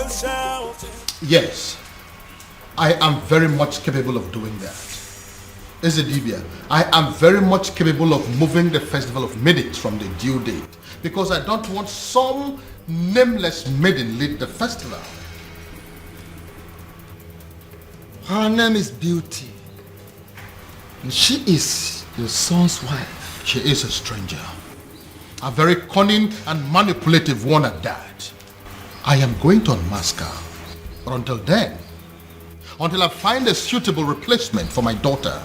voice shouting. Yes, I am very much capable of doing that. Ezedibia, I am very much capable of moving the festival of maidens from the due date, because I don't want some nameless maiden lead the festival. Her name is Beauty, and she is your son's wife. She is a stranger, a very cunning and manipulative one at that. I am going to unmask her, but until then, until I find a suitable replacement for my daughter,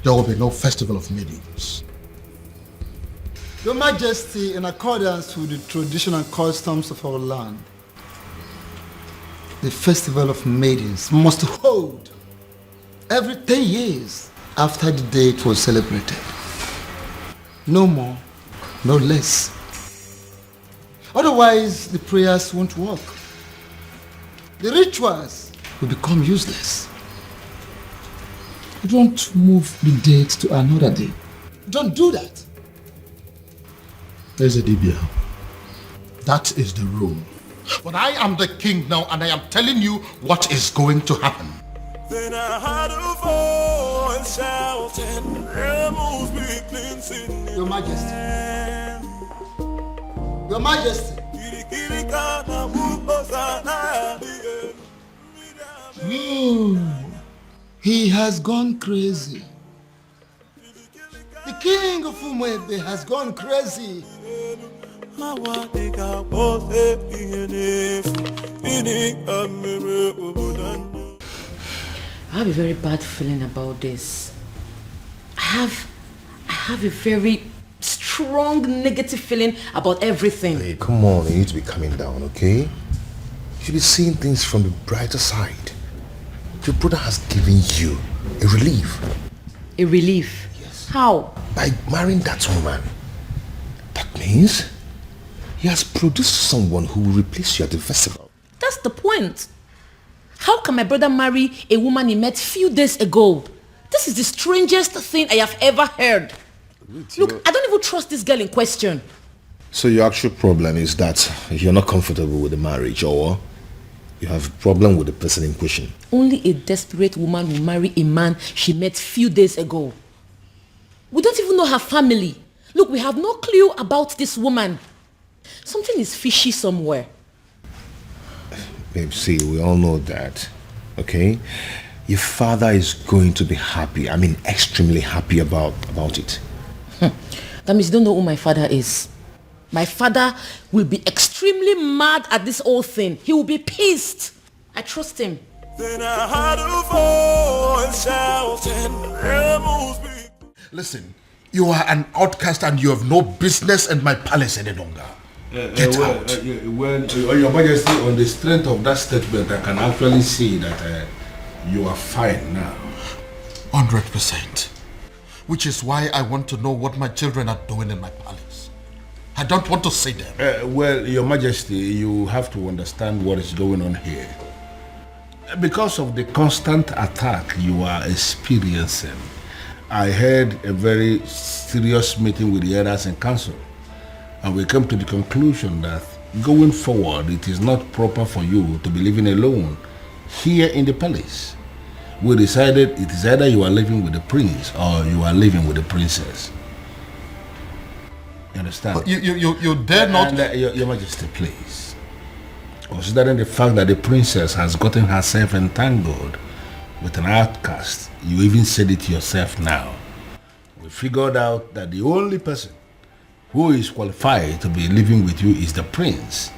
there will be no festival of maidens. Your Majesty, in accordance with the traditional customs of our land, the festival of maidens must hold every 10 years after the date was celebrated. No more, no less. Otherwise, the prayers won't work. The rituals will become useless. Don't move the date to another day. Don't do that. Ezedibia, that is the rule. But I am the king now, and I am telling you what is going to happen. Then I heard a voice shouting, "Rebels be cleansing." Your Majesty. Your Majesty. He has gone crazy. The king of Umuebe has gone crazy. I have a very bad feeling about this. I have a very strong negative feeling about everything. Hey, come on, you need to be calming down, okay? You should be seeing things from the brighter side. Your brother has given you a relief. A relief? Yes. How? By marrying that woman. That means he has produced someone who will replace you at the festival. That's the point. How can my brother marry a woman he met few days ago? This is the strangest thing I have ever heard. Look, I don't even trust this girl in question. So your actual problem is that you're not comfortable with the marriage, or you have a problem with the person in question? Only a desperate woman will marry a man she met few days ago. We don't even know her family. Look, we have no clue about this woman. Something is fishy somewhere. Babe, see, we all know that, okay? Your father is going to be happy. I mean, extremely happy about it. That means you don't know who my father is. My father will be extremely mad at this whole thing. He will be pissed. I trust him. Then I heard a voice shouting, "Rebels be." Listen, you are an outcast and you have no business in my palace any longer. Get out. Your Majesty, on the strength of that statement, I can actually see that you are fine now. 100%. Which is why I want to know what my children are doing in my palace. I don't want to see them. Well, Your Majesty, you have to understand what is going on here. Because of the constant attack you are experiencing, I had a very serious meeting with the elders in council, and we came to the conclusion that going forward, it is not proper for you to be living alone here in the palace. We decided it is either you are living with the prince or you are living with the princess. You understand? You dare not... Your Majesty, please. Considering the fact that the princess has gotten herself entangled with an outcast, you even said it yourself now. We figured out that the only person who is qualified to be living with you is the prince.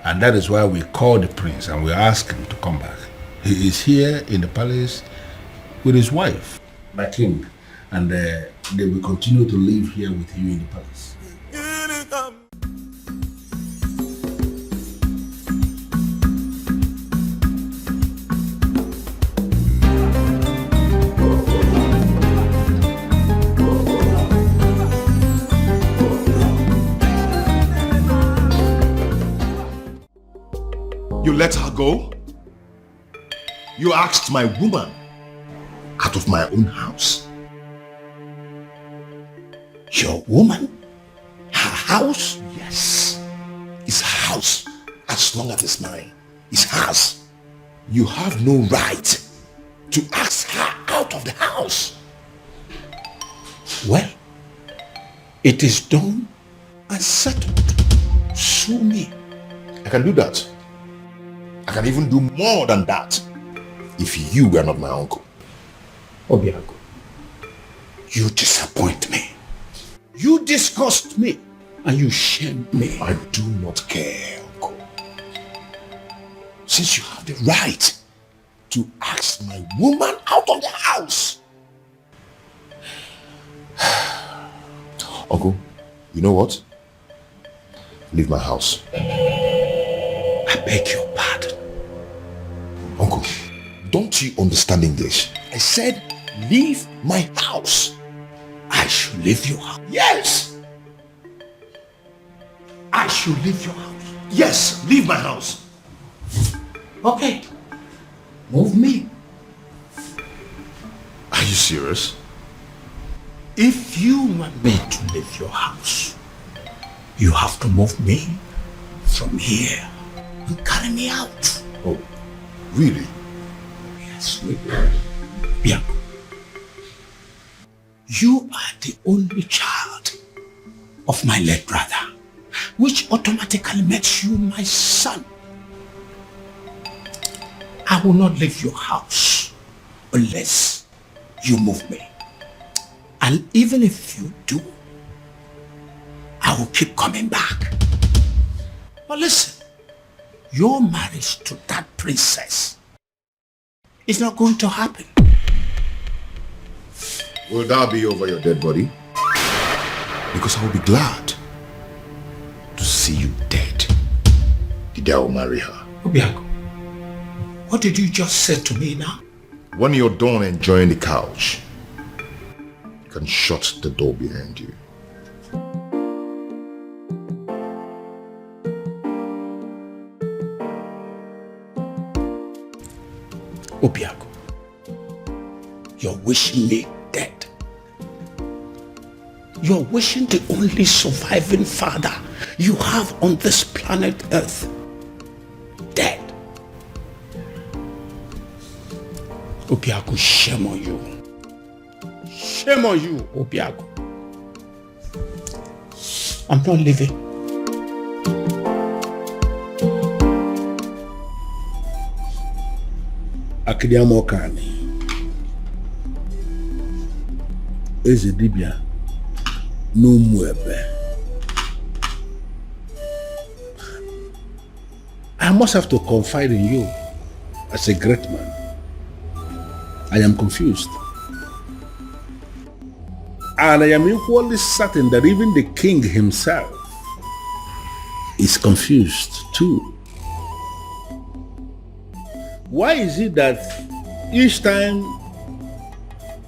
And that is why we called the prince and we asked him to come back. He is here in the palace with his wife, my king, and they will continue to live here with you in the palace. You let her go? You asked my woman out of my own house. Your woman? Her house? Yes. It's her house. As long as it's mine. It's hers. You have no right to ask her out of the house. Well, it is done and settled. Sue me. I can do that. I can even do more than that if you were not my uncle. Obiago, you disappoint me. You disgust me. And you shame me. I do not care, uncle. Since you have the right to ask my woman out of the house. Uncle, you know what? Leave my house. I beg your pardon. Uncle, don't you understand English? I said, leave my house. I should leave your house. Yes! I should leave your house. Yes, leave my house. Okay. Move me. Are you serious? If you want me to leave your house, you have to move me from here and carry me out. Oh, really? Yes, really. Yeah. You are the only child of my late brother, which automatically makes you my son. I will not leave your house unless you move me. And even if you do, I will keep coming back. But listen, your marriage to that princess is not going to happen. Will that be over your dead body? Because I will be glad to see you dead. The day I will marry her. Obiago, what did you just say to me now? When you're done enjoying the couch, you can shut the door behind you. Obiago, you're wishing me dead. You're wishing the only surviving father you have on this planet Earth dead. Obiago, shame on you. Shame on you, Obiago. I'm not leaving. Akidiamokani Eze dibia n'ụmụebe. I must have to confide in you. as a great man, I am confused. And I am equally certain that even the king himself is confused too. Why is it that each time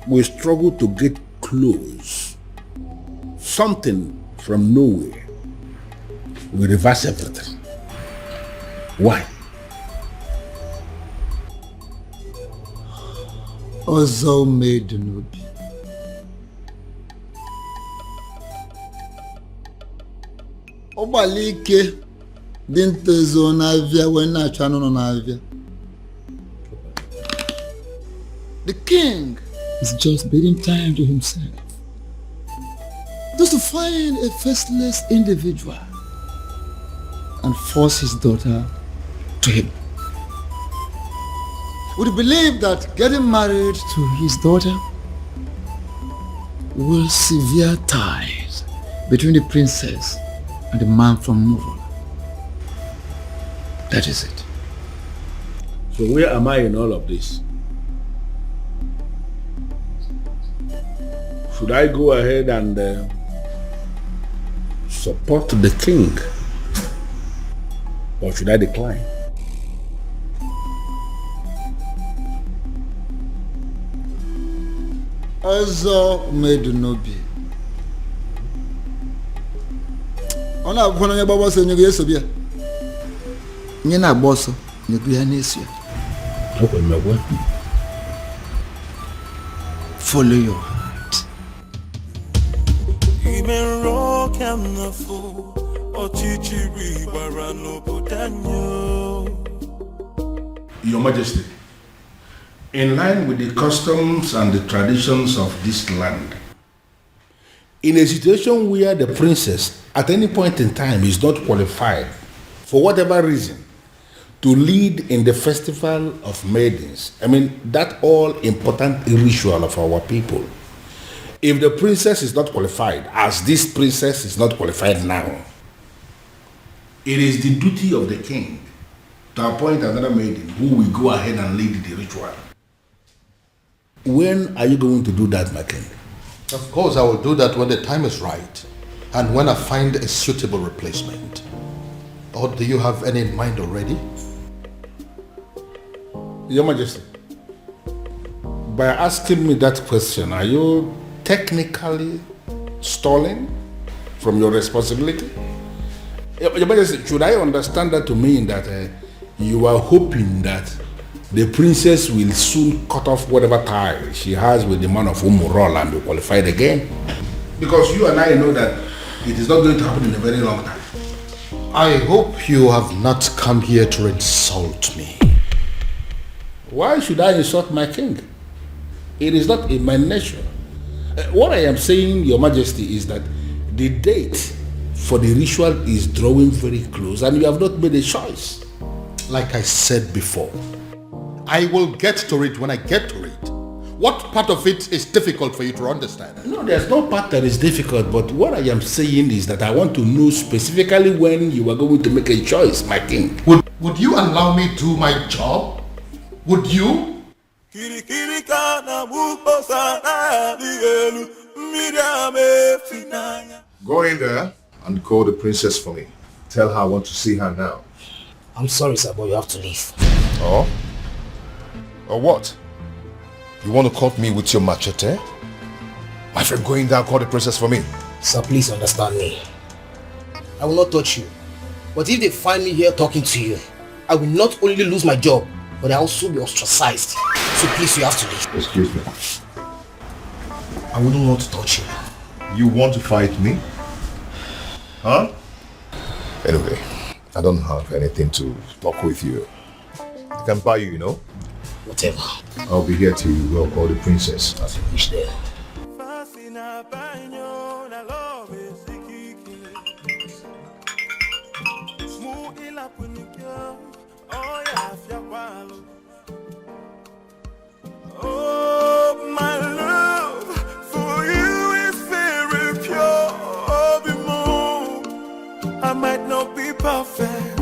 we struggle to get close, something from nowhere will reverse everything? Why? Ọzọ made n'obi. Ọgbalị ike dị ntezo n'avịa wee na-achọ anụ nọ n'avịa. The king is just bidding time to himself. Just to find a faceless individual and force his daughter to him. Would you believe that getting married to his daughter will sever ties between the princess and the man from Nollywood? That is it. So where am I in all of this? Should I go ahead and support the king? Or should I decline? Ọzọ made n'obi. Ọ na-abụkwa na onye gbagba ọsọ nyego ya eso bịa. Onye na-agba ọsọ nyego ya na-eso ya. Follow your heart. Even rock and the fool, Ochichiri Barano Budanyo. Your Majesty, in line with the customs and the traditions of this land, in a situation where the princess at any point in time is not qualified, for whatever reason, to lead in the festival of maidens, that all important ritual of our people, if the princess is not qualified, as this princess is not qualified now, it is the duty of the king to appoint another maiden who will go ahead and lead the ritual. When are you going to do that, my king? Of course, I will do that when the time is right and when I find a suitable replacement. Or do you have any in mind already? Your Majesty, by asking me that question, are you technically stalling from your responsibility? Your Majesty, should I understand that to mean that you are hoping that the princess will soon cut off whatever tie she has with the man of Umurola and be qualified again? Because you and I know that it is not going to happen in a very long time. I hope you have not come here to insult me. Why should I insult my king? It is not in my nature. What I am saying, Your Majesty, is that the date for the ritual is drawing very close and you have not made a choice. Like I said before, I will get to it when I get to it. What part of it is difficult for you to understand? No, there's no part that is difficult, but what I am saying is that I want to know specifically when you are going to make a choice, my king. Would you allow me to do my job? Would you? Go in there and call the princess for me. Tell her I want to see her now. I'm sorry, sir, but you have to leave. Oh? Or what? You want to cut me with your machete? My friend, go in there and call the princess for me. Sir, please understand me. I will not touch you. But if they find me here talking to you, I will not only lose my job, but I will also be ostracized. So please, you have to leave. Excuse me. I wouldn't want to touch you. You want to fight me? Huh? Anyway, I don't have anything to talk with you. I can buy you, you know? Whatever. I'll be here till you go call the princess. As you wish there. Oh, my love for you is very pure. I might not be perfect,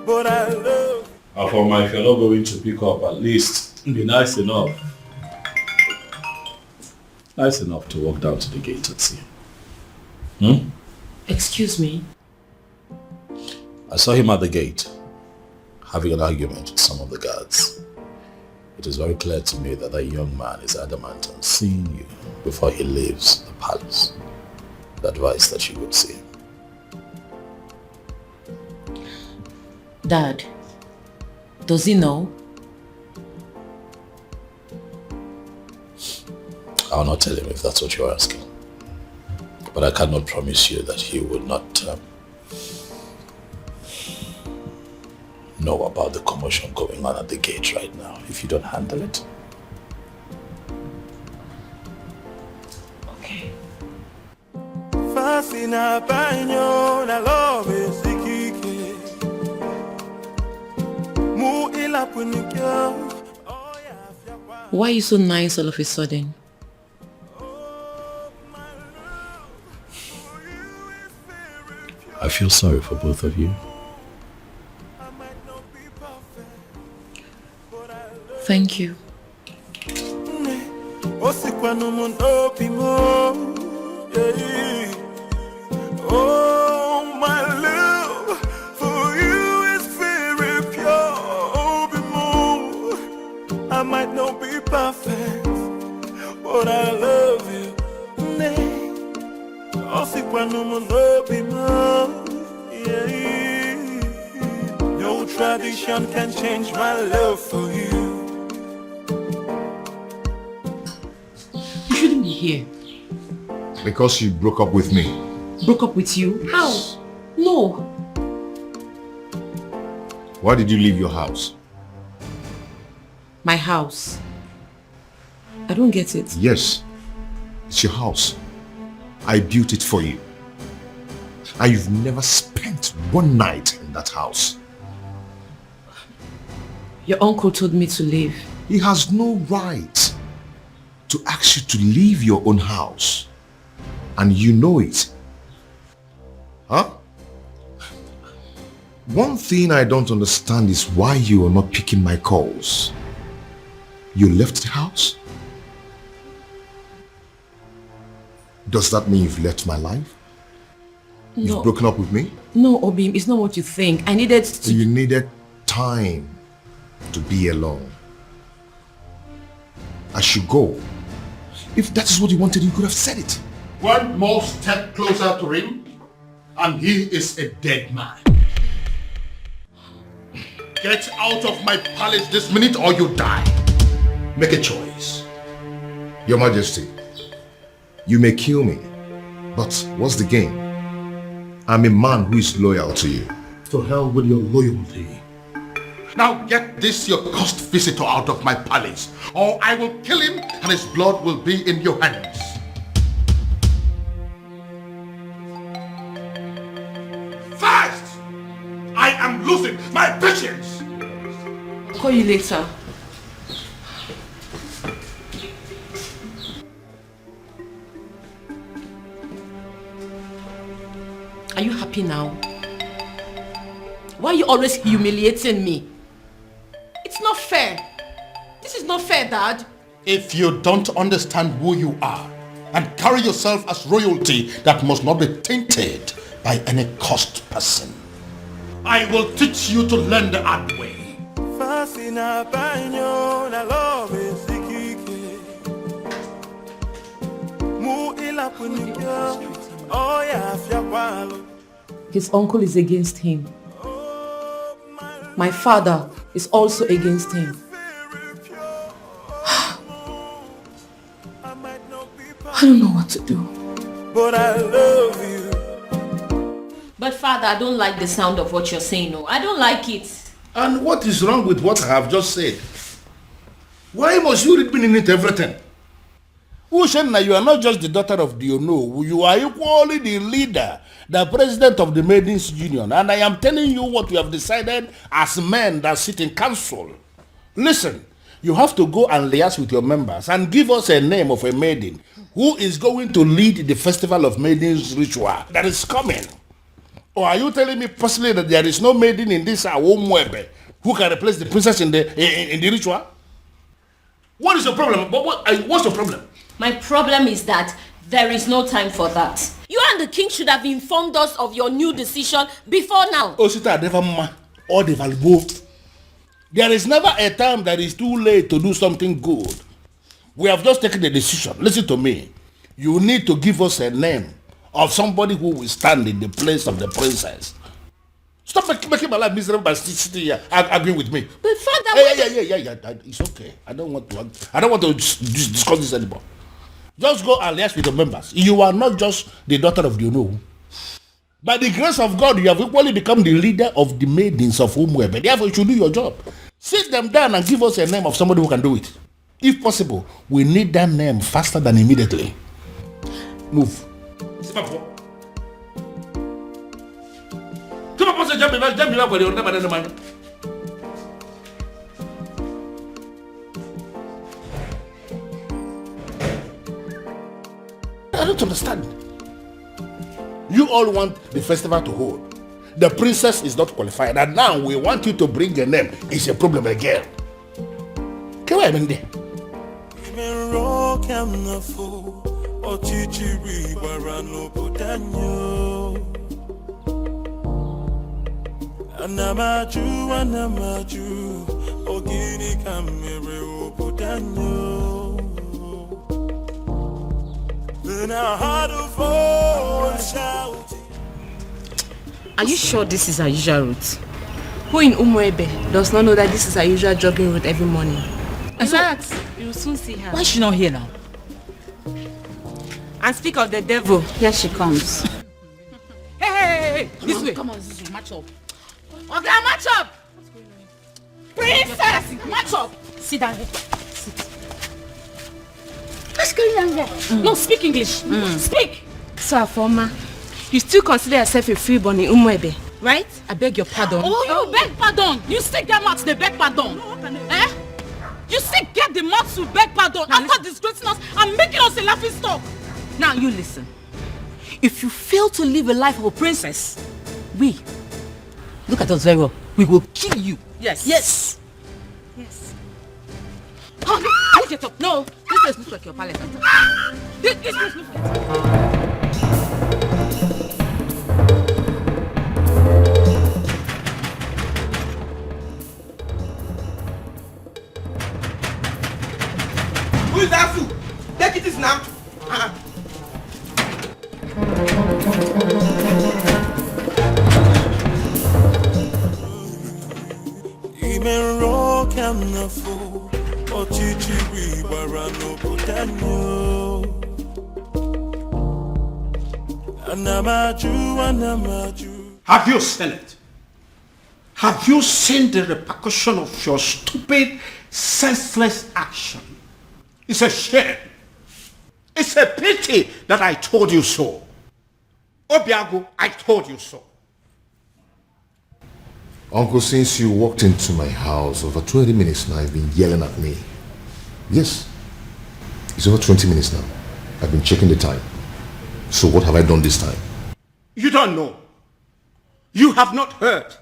but I love. Afoma, if you're not going to pick up, at least be nice enough. Nice enough to walk down to the gate and see him. Excuse me? I saw him at the gate, having an argument with some of the guards. It is very clear to me that that young man is adamant on seeing you before he leaves the palace. The advice that you would see him. Dad, does he know? I'll not tell him if that's what you're asking. But I cannot promise you that he would not know about the commotion going on at the gate right now if you don't handle it. Okay. Why are you so nice all of a sudden? I feel sorry for both of you. Thank you. Oh, my love for you is very pure. I might not be perfect, but I love you. No tradition can change my love for you. You shouldn't be here. Because you broke up with me. Broke up with you? How? No. Why did you leave your house? My house. I don't get it. Yes, it's your house. I built it for you. And you've never spent one night in that house. Your uncle told me to leave. He has no right to ask you to leave your own house. And you know it. Huh? One thing I don't understand is why you are not picking my calls. You left the house? Does that mean you've left my life? No. You've broken up with me? No, Obim, it's not what you think. I needed to... You needed time to be alone. I should go. If that is what you wanted, you could have said it. One more step closer to him, and he is a dead man. Get out of my palace this minute or you die. Make a choice. Your Majesty, you may kill me, but what's the gain? I'm a man who is loyal to you. To hell with your loyalty. Now get this your cursed visitor out of my palace, or I will kill him and his blood will be in your hands. Fast! I am losing my patience! I'll call you later. Are you happy now? Why are you always humiliating me? It's not fair. This is not fair, Dad. If you don't understand who you are and carry yourself as royalty that must not be tainted by any cursed person, I will teach you to learn the hard way. His uncle is against him. My father is also against him. I don't know what to do. But I love you. But Father, I don't like the sound of what you're saying. No, I don't like it. And what is wrong with what I have just said? Why must you read meaning into everything? Ushenna, you are not just the daughter of the Ono. You are equally the leader, the president of the Maidens Union. And I am telling you what we have decided as men that sit in council. Listen, you have to go and liaise with your members and give us a name of a maiden who is going to lead the Festival of Maidens ritual that is coming. Or are you telling me personally that there is no maiden in this Awomwebe who can replace the princess in the ritual? What is your problem? What's your problem? My problem is that there is no time for that. You and the king should have informed us of your new decision before now. Osita never or the valuable. There is never a time that is too late to do something good. We have just taken the decision. Listen to me. You need to give us a name of somebody who will stand in the place of the princess. Stop making my life miserable by sitting here arguing with me. But father, yeah. It's okay. I don't want to discuss this anymore. Just go and liaise with the members. You are not just the daughter of the Uno. By the grace of God, you have equally become the leader of the maidens of Umwebe. Therefore, you should do your job. Sit them down and give us a name of somebody who can do it. If possible, we need that name faster than immediately. Move. I don't understand. You all want the festival to hold. The princess is not qualified, and now we want you to bring a name. It's a problem again. Come on, Mindy. Anamaju, ogini kamere obudanyo. Then I had a voice shouting. Are you sure this is our usual route? Who in Umwebe does not know that this is our usual jogging route every morning? In fact, you will soon see her. Why is she not here now? And speak of the devil, here she comes. Hey, this way. Come on, match up. Okay, match up. Princess, match up. Sit down here. Sit. What's going on there? No, speak English. Speak. So, Afoma, you still consider yourself a freeborn in Umwebe, right? I beg your pardon. Oh, you beg pardon. You still get mouth to beg pardon. Eh? You still get the mouth to beg pardon after disgracing us and making us a laughing stock. Now you listen. If you fail to live a life of a princess, we, look at us very well, we will kill you. Yes. Yes. Yes. Oh, no, get up. No, this place looks like your palace. This place looks like... Who is that fool? Take it now. Have you seen it? Have you seen the repercussion of your stupid, senseless action? It's a shame. It's a pity that I told you so. Obiago, I told you so. Uncle, since you walked into my house over 20 minutes now, you've been yelling at me. Yes. It's over 20 minutes now. I've been checking the time. So what have I done this time? You don't know. You have not heard.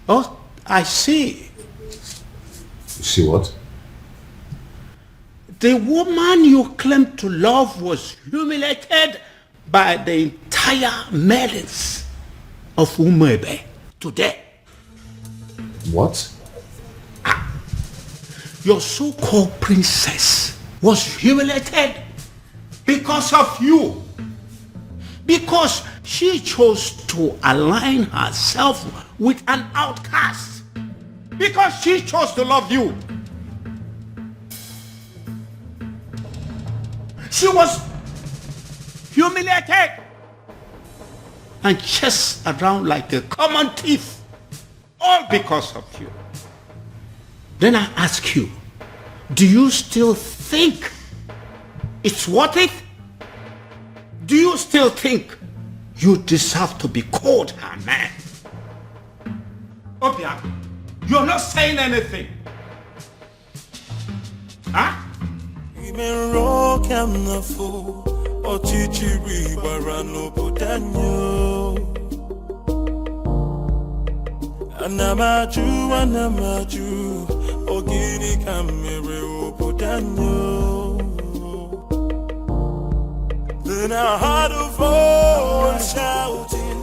Oh, I see. You see what? The woman you claim to love was humiliated by the entire maidens of Umwebe today. What? Your so-called princess was humiliated because of you. Because she chose to align herself with an outcast. Because she chose to love you. She was humiliated and chased around like a common thief, all because of you. Then I ask you, do you still think it's worth it? Do you still think you deserve to be called her man? Obia, you're not saying anything. Huh? Anamaju, Ogini kamere obodanyo. Then I heard a voice shouting,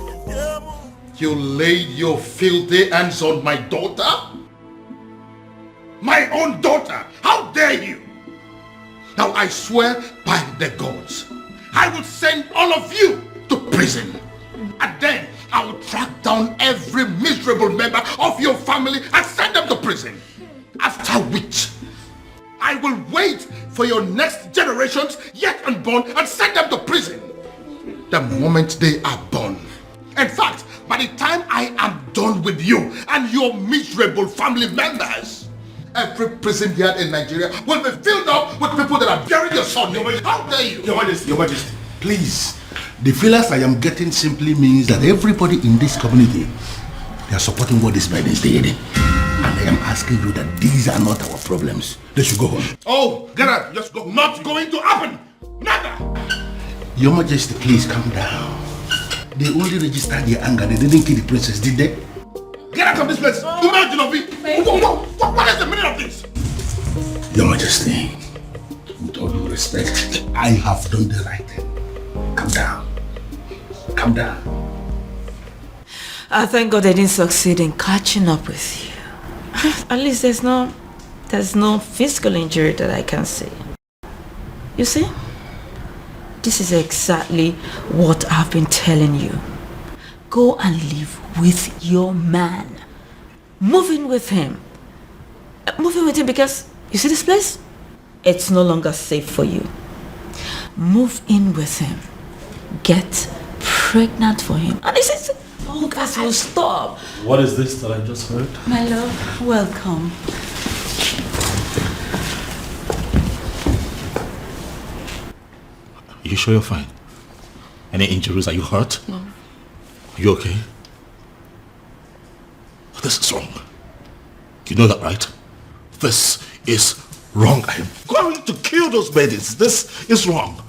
You laid your filthy hands on my daughter? My own daughter! How dare you! Now I swear by the gods, I will send all of you to prison. And then I will track down every miserable member of your family and send them to prison. After which, I will wait for your next generations yet unborn and send them to prison. The moment they are born. In fact, by the time I am done with you and your miserable family members, every prison yard in Nigeria will be filled up with people that are burying your son. How dare you? Your Majesty, please. The feelers I am getting simply means that everybody in this community, they are supporting what this man is doing. And I am asking you that these are not our problems. They should go home. Oh, get out. Just go. Not going to happen. Never. Your Majesty, please calm down. They only registered their anger. They didn't kill the princess, did they? Get out of this place. What is the meaning of this? Your Majesty, with all due respect, I have done the right thing. Calm down. Calm down. I thank God I didn't succeed in catching up with you. At least there's no physical injury that I can see. You see? This is exactly what I've been telling you. Go and live with your man. Move in with him. Move in with him because, you see this place? It's no longer safe for you. Move in with him. Get pregnant for him. And this is, oh guys, will stop. What is this that I just heard? My love, welcome. You sure you're fine? Any injuries? Are you hurt? No. Are you okay? This is wrong. You know that, right? This is wrong. I am going to kill those babies. This is wrong.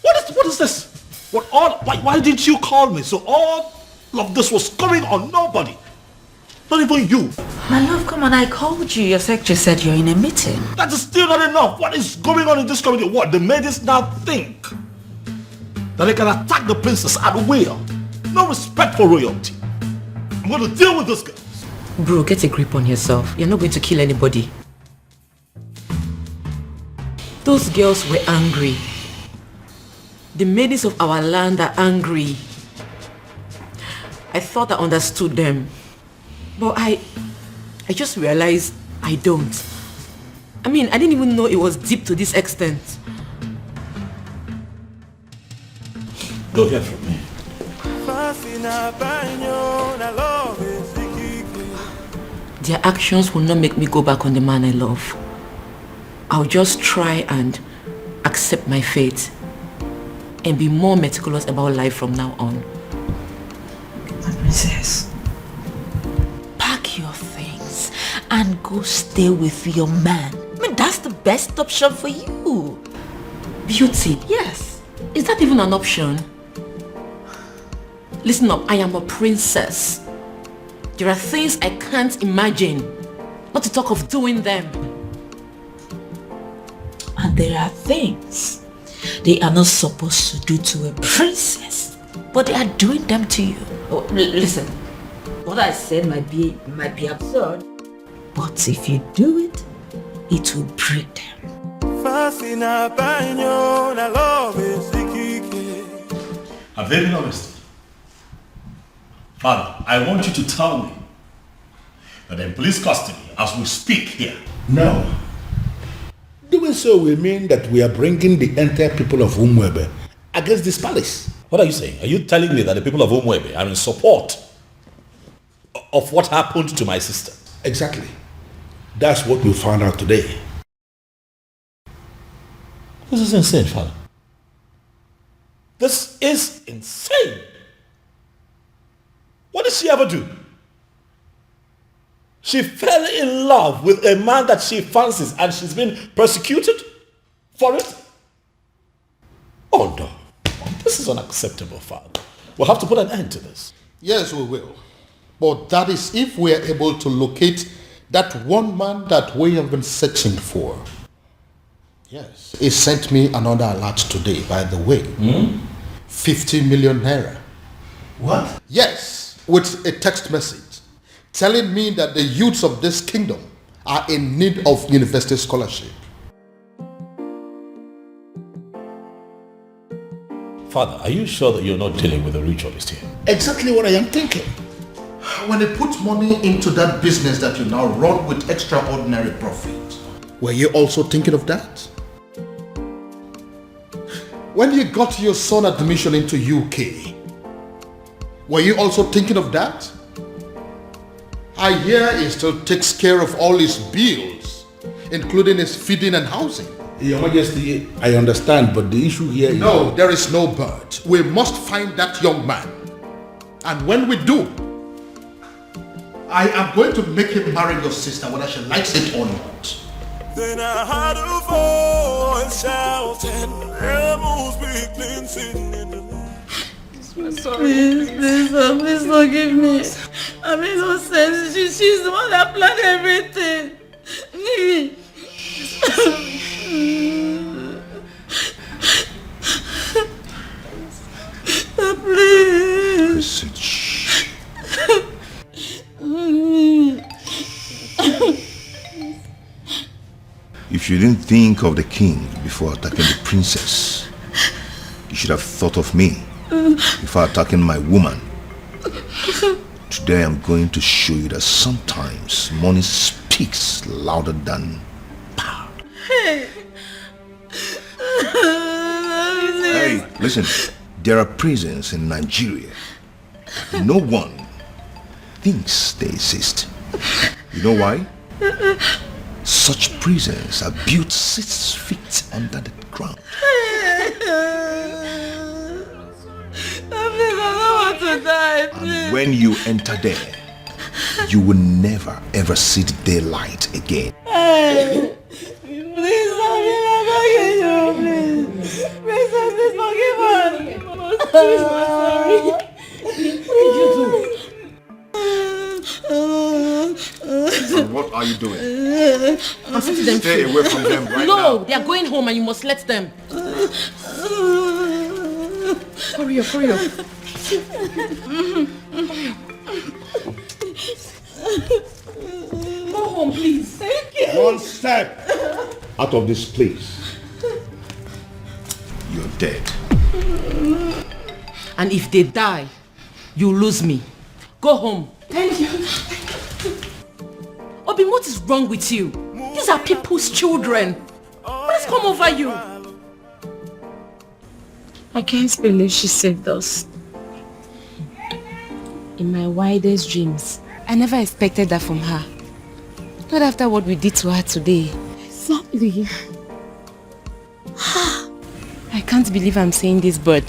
What is this? Why didn't you call me? So all of this was going on nobody. Not even you. My love, come on, I called you. Your secretary said you're in a meeting. That is still not enough. What is going on in this community? What? The ladies now think that they can attack the princess at will. No respect for royalty. I'm going to deal with this girl. Bro, get a grip on yourself. You're not going to kill anybody. Those girls were angry. The maidens of our land are angry. I thought I understood them. But I just realized I don't. I mean, I didn't even know it was deep to this extent. Don't hear from me. Their actions will not make me go back on the man I love. I'll just try and accept my fate and be more meticulous about life from now on. Princess, pack your things and go stay with your man. I mean, that's the best option for you. Beauty? Yes. Is that even an option? Listen up, I am a princess. There are things I can't imagine, not to talk of doing them. And there are things they are not supposed to do to a princess, but they are doing them to you. Oh, listen, what I said might be absurd, but if you do it, it will break them. I'm very honest. Father, I want you to tell me that in police custody as we speak here. No. Doing so will mean that we are bringing the entire people of Umwebe against this palace. What are you saying? Are you telling me that the people of Umwebe are in support of what happened to my sister? Exactly. That's what we found out today. This is insane, Father. This is insane. What did she ever do? She fell in love with a man that she fancies and she's been persecuted for it? Oh no. This is unacceptable, Father. We'll have to put an end to this. Yes, we will. But that is if we are able to locate that one man that we have been searching for. Yes. He sent me another alert today, by the way. 50 million naira. What? Yes, with a text message telling me that the youths of this kingdom are in need of university scholarship. Father, are you sure that you're not dealing with a ritualist here? Exactly what I am thinking. When they put money into that business that you now run with extraordinary profit, were you also thinking of that? When you got your son admission into UK, were you also thinking of that? I hear he still takes care of all his bills, including his feeding and housing. Your Majesty, I understand, but the issue here is... No, there is no but. We must find that young man. And when we do, I am going to make him marry your sister, whether she likes it or not. Then I heard a voice shouting, Amos weakling sitting in the I'm sorry. Please forgive me. I made no sense. She's the one that planned everything. Please. If you didn't think of the king before attacking the princess, you should have thought of me before attacking my woman. Today I'm going to show you that sometimes money speaks louder than power. Hey. Hey, listen, there are prisons in Nigeria. No one thinks they exist. You know why? Such prisons are built 6 feet under the ground. I don't want to die, please. And when you enter there, you will never ever see the daylight again. Hey. Please, I'm begging you, please. Princess, please forgive us. Please, I'm sorry. What did you do? And what are you doing? I'm setting them Stay free. away from them right now. No, they are going home and you must let them. Hurry up, hurry up. Go home, please. Thank you. One step out of this place, you're dead. And if they die, you lose me. Go home. Thank you. Obin, what is wrong with you? These are people's children. What has come over you? I can't believe she saved us. In my wildest dreams, I never expected that from her. Not after what we did to her today. Exactly. I can't believe I'm saying this, but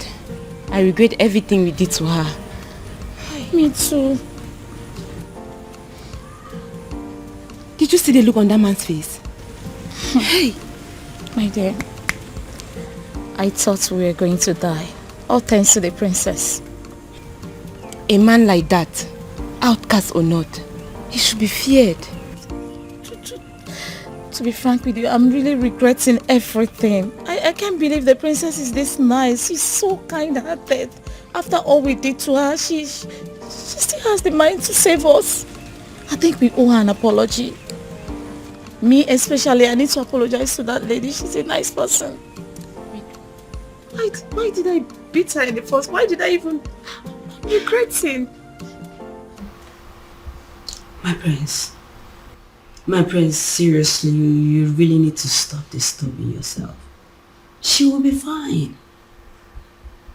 I regret everything we did to her. Me too. Did you see the look on that man's face? Hey! My dear, I thought we were going to die. All thanks to the princess. A man like that, outcast or not, he should be feared. To be frank with you, I'm really regretting everything. I can't believe the princess is this nice. She's so kind-hearted. After all we did to her, she still has the mind to save us. I think we owe her an apology. Me especially, I need to apologize to that lady. She's a nice person. Why did I beat her in the first? Why did I even... I'm regretting. My prince, seriously, you really need to stop disturbing yourself. She will be fine.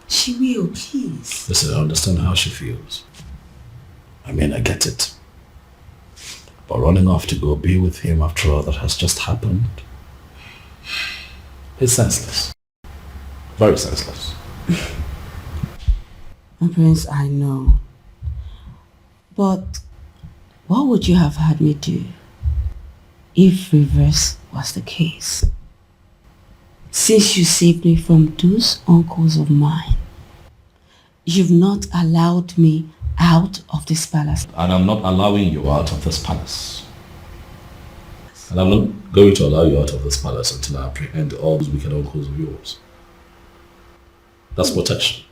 She will, please. Listen, I understand how she feels. I mean, I get it. But running off to go be with him after all that has just happened, it's senseless. Very senseless. My prince, I know. But what would you have had me do if reverse was the case? Since you saved me from those uncles of mine, you've not allowed me out of this palace. And I'm not allowing you out of this palace. And I'm not going to allow you out of this palace until I apprehend all those wicked uncles of yours. That's protection.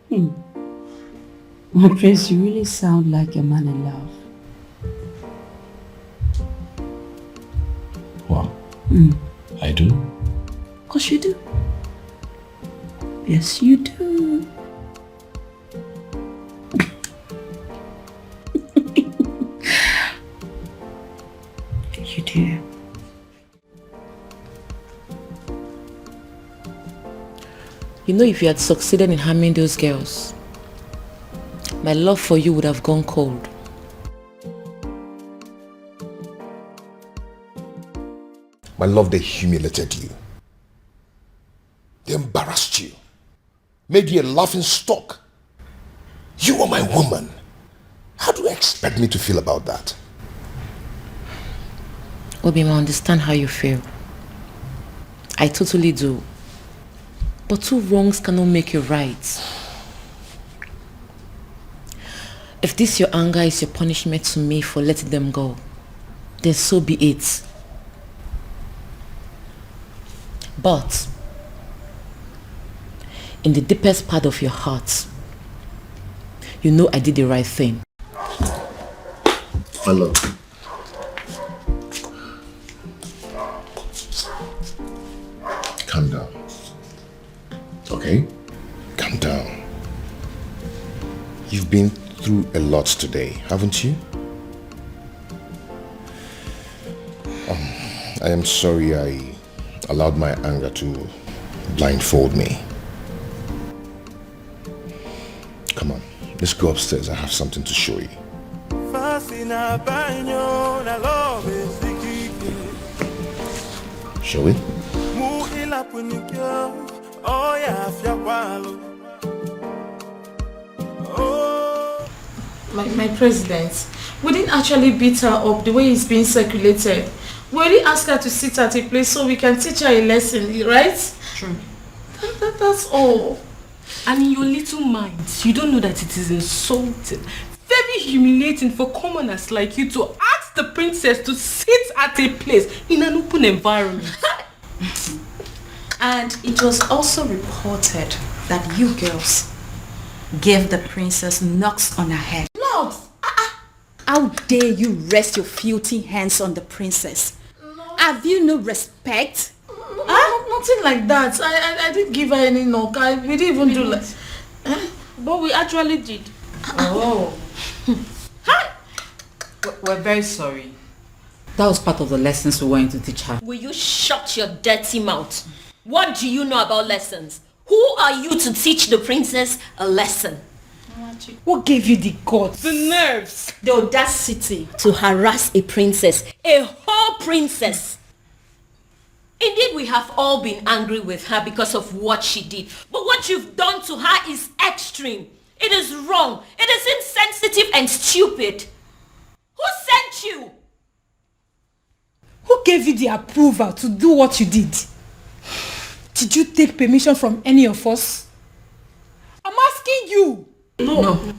My prince, you really sound like a man in love. Wow. I do? Of course you do. Yes, you do. You do. You know, if you had succeeded in harming those girls, my love for you would have gone cold. My love, they humiliated you. They embarrassed you. Made you a laughing stock. You are my woman. How do you expect me to feel about that? Obima, I understand how you feel. I totally do. But two wrongs cannot make you right. If this your anger is your punishment to me for letting them go, then so be it. But in the deepest part of your heart, you know I did the right thing. My love. Calm down. Okay? Calm down. You've been through a lot today, haven't you? I am sorry I allowed my anger to blindfold me. Come on, let's go upstairs. I have something to show you. Shall we? My president, we didn't actually beat her up the way it's being circulated. We only asked her to sit at a place so we can teach her a lesson, right? True. That's all. And in your little minds, you don't know that it is insulting, very humiliating for commoners like you to ask the princess to sit at a place in an open environment. And it was also reported that you girls gave the princess knocks on her head. Knocks? How dare you rest your filthy hands on the princess? Have you no respect? Nothing like that. I didn't give her any knock. We didn't even do like... But we actually did. Oh. We're very sorry. That was part of the lessons we wanted to teach her. Will you shut your dirty mouth? What do you know about lessons? Who are you to teach the princess a lesson? What gave you the guts? The nerves. The audacity to harass a princess. A whole princess. Indeed, we have all been angry with her because of what she did. But what you've done to her is extreme. It is wrong. It is insensitive and stupid. Who sent you? Who gave you the approval to do what you did? Did you take permission from any of us? I'm asking you. No.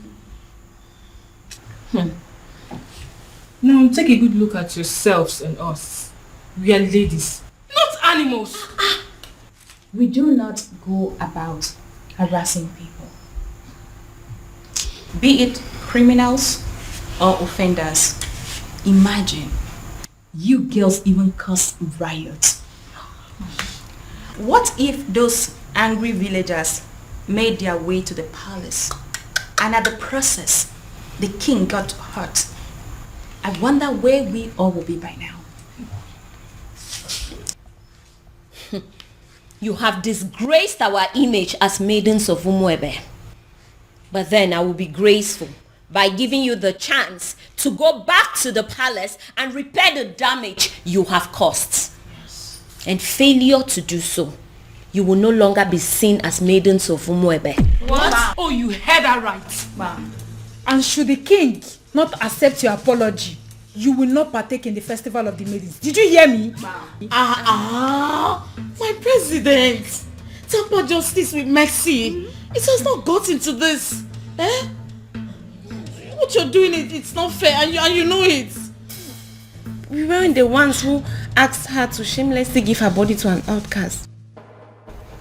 Now take a good look at yourselves and us. We are ladies, not animals. We do not go about harassing people, be it criminals or offenders. Imagine, you girls even caused riots. What if those angry villagers made their way to the palace and at the process the king got hurt? I wonder where we all will be by now. You have disgraced our image as maidens of Umuebe. But then I will be graceful by giving you the chance to go back to the palace and repair the damage you have caused. Yes. And failure to do so, you will no longer be seen as maidens of Umuebe. What? Wow. Oh, you heard that right. Wow. And should the king not accept your apology, you will not partake in the festival of the maidens. Did you hear me? Wow. My president. Temper justice with mercy. It has not gotten to this. What you're doing, it's not fair, and you know it. We weren't the ones who asked her to shamelessly give her body to an outcast.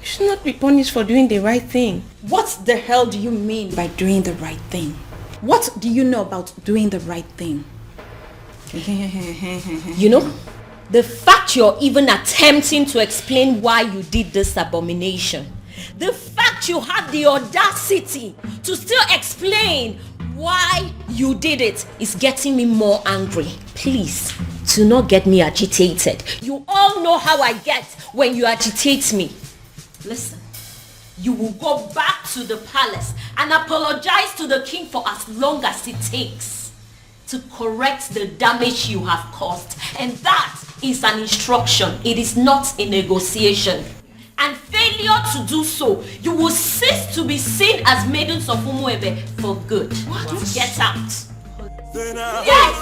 You should not be punished for doing the right thing. What the hell do you mean by doing the right thing? What do you know about doing the right thing? You know, the fact you're even attempting to explain why you did this abomination, the fact you had the audacity to still explain why you did it is getting me more angry. Please, do not get me agitated. You all know how I get when you agitate me. Listen, you will go back to the palace and apologize to the king for as long as it takes to correct the damage you have caused. And that is an instruction. It is not a negotiation. And failure to do so, you will cease to be seen as maidens of Umuebe for good. What? Get out. Yes!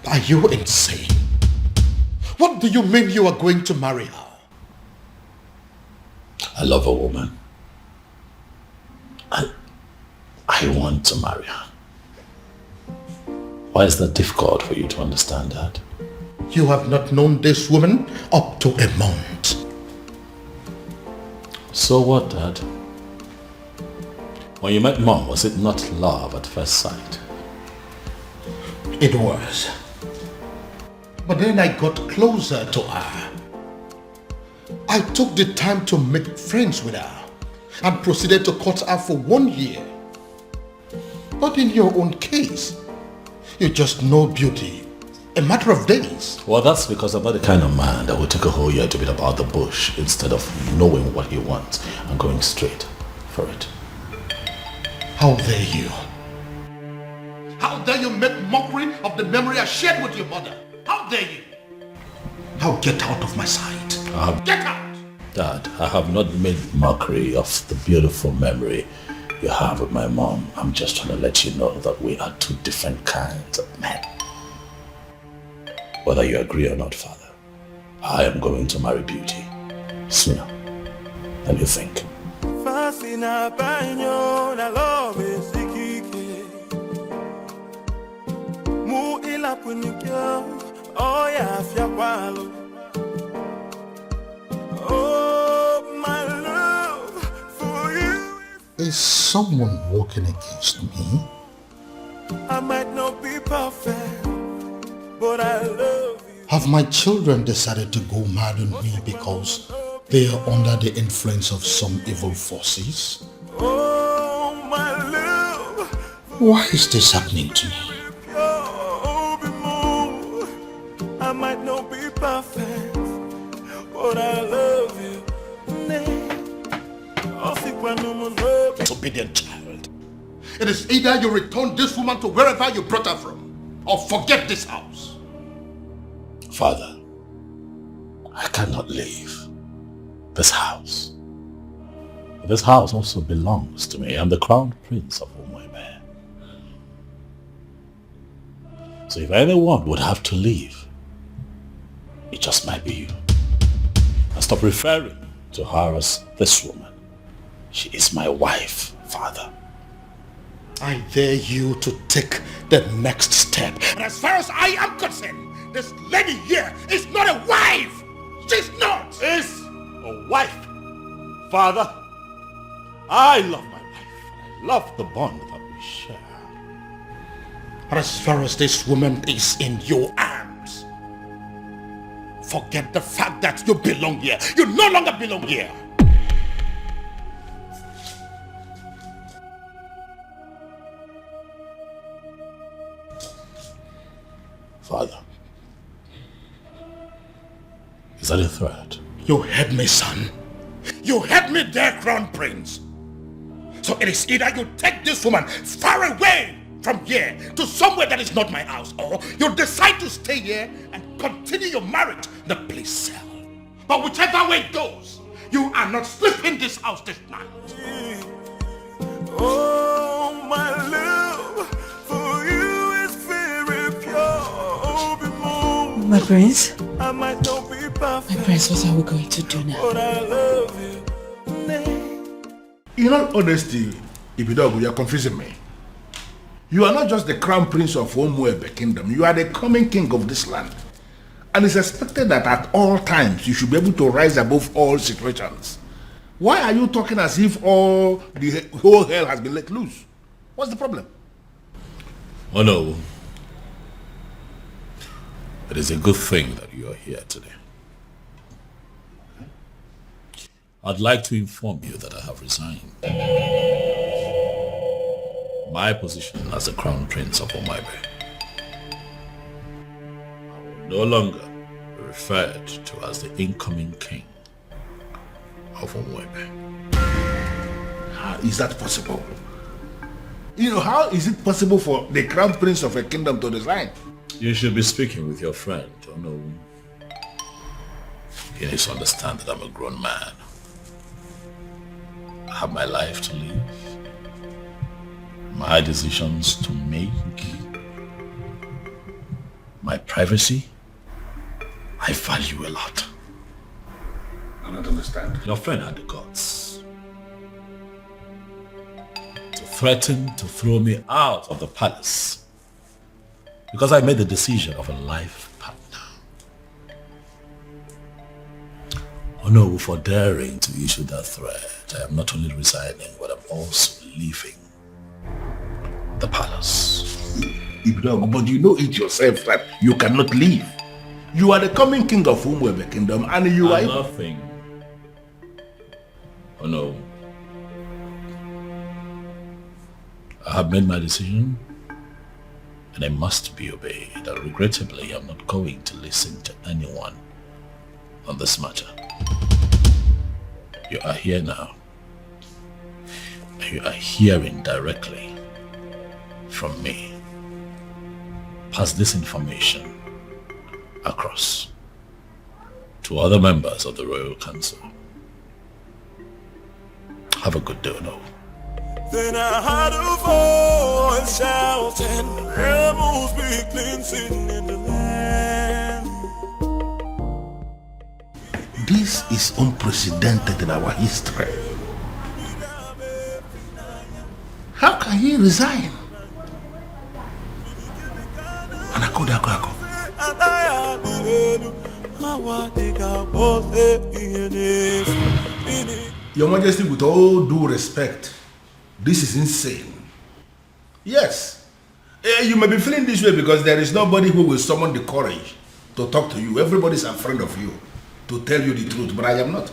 Are you insane? What do you mean you are going to marry her? I love a woman. I want to marry her. Why is that difficult for you to understand that? You have not known this woman up to a month. So what, Dad? When you met Mom, was it not love at first sight? It was. But then I got closer to her. I took the time to make friends with her and proceeded to court her for 1 year. But in your own case, you just know beauty. A matter of days. Well, that's because I'm not the kind of man that will take a whole year to beat about the bush instead of knowing what he wants and going straight for it. How dare you? How dare you make mockery of the memory I shared with your mother? How dare you? Now get out of my sight. Get out! Dad, I have not made mockery of the beautiful memory you have with my mom. I'm just trying to let you know that we are two different kinds of men. Whether you agree or not, Father, I am going to marry Beauty sooner than you think. Oh, my love for you. Is someone walking against me? I might not be perfect, but I love you. Have my children decided to go mad on me because they are under the influence of some evil forces? Oh, my love. Why is this happening to me? I might not be perfect, but I love you. Disobedient child. It is either you return this woman to wherever you brought her from, or forget this house. Father, I cannot leave this house. This house also belongs to me. I'm the crown prince of Umuebe. So if anyone would have to leave, it just might be you. And stop referring to her as this woman. She is my wife, Father. I dare you to take the next step. And as far as I am concerned, this lady here is not a wife. She's not. Is a wife. Father, I love my wife. I love the bond that we share. But as far as this woman is in your arms, forget the fact that you belong here. You no longer belong here. Father, is that a threat? You heard me, son. You heard me there, Crown Prince. So it is either you take this woman far away from here to somewhere that is not my house, or you decide to stay here and continue your marriage in the police cell. But whichever way it goes, you are not sleeping in this house this night. Oh, my love for you is very pure. My prince? I might not be perfect, My prince, what are we going to do now? but I love you. In all honesty, Ibidogu, you're confusing me. You are not just the crown prince of Umuebe kingdom. You are the coming king of this land. And it's expected that at all times you should be able to rise above all situations. Why are you talking as if the whole hell has been let loose? What's the problem? Oh no. It is a good thing that you are here today. I'd like to inform you that I have resigned. My position as the Crown Prince of Omaibe. I will no longer be referred to as the incoming king of Omaibe. How is that possible? How is it possible for the Crown Prince of a kingdom to resign? You should be speaking with your friend, He needs to understand that I'm a grown man. I have my life to live, my decisions to make, my privacy. I value a lot. I don't understand. Your friend had the guts to threaten to throw me out of the palace because I made the decision of a life partner. Oh no, for daring to issue that threat, I am not only resigning, but I'm also leaving the palace. But you know it yourself that you cannot leave. You are the coming king of Umuebe kingdom and you are... Nothing. Oh no. I have made my decision and I must be obeyed. And regrettably, I'm not going to listen to anyone on this matter. You are here now. And you are hearing directly from me. Pass this information across to other members of the Royal Council. Have a good day, no. Then I heard a voice shouting, rebels be cleansing in the land. This is unprecedented in our history. How can he resign? Your Majesty, with all due respect, this is insane. Yes, you may be feeling this way because there is nobody who will summon the courage to talk to you. Everybody's a friend of you to tell you the truth, but I am not.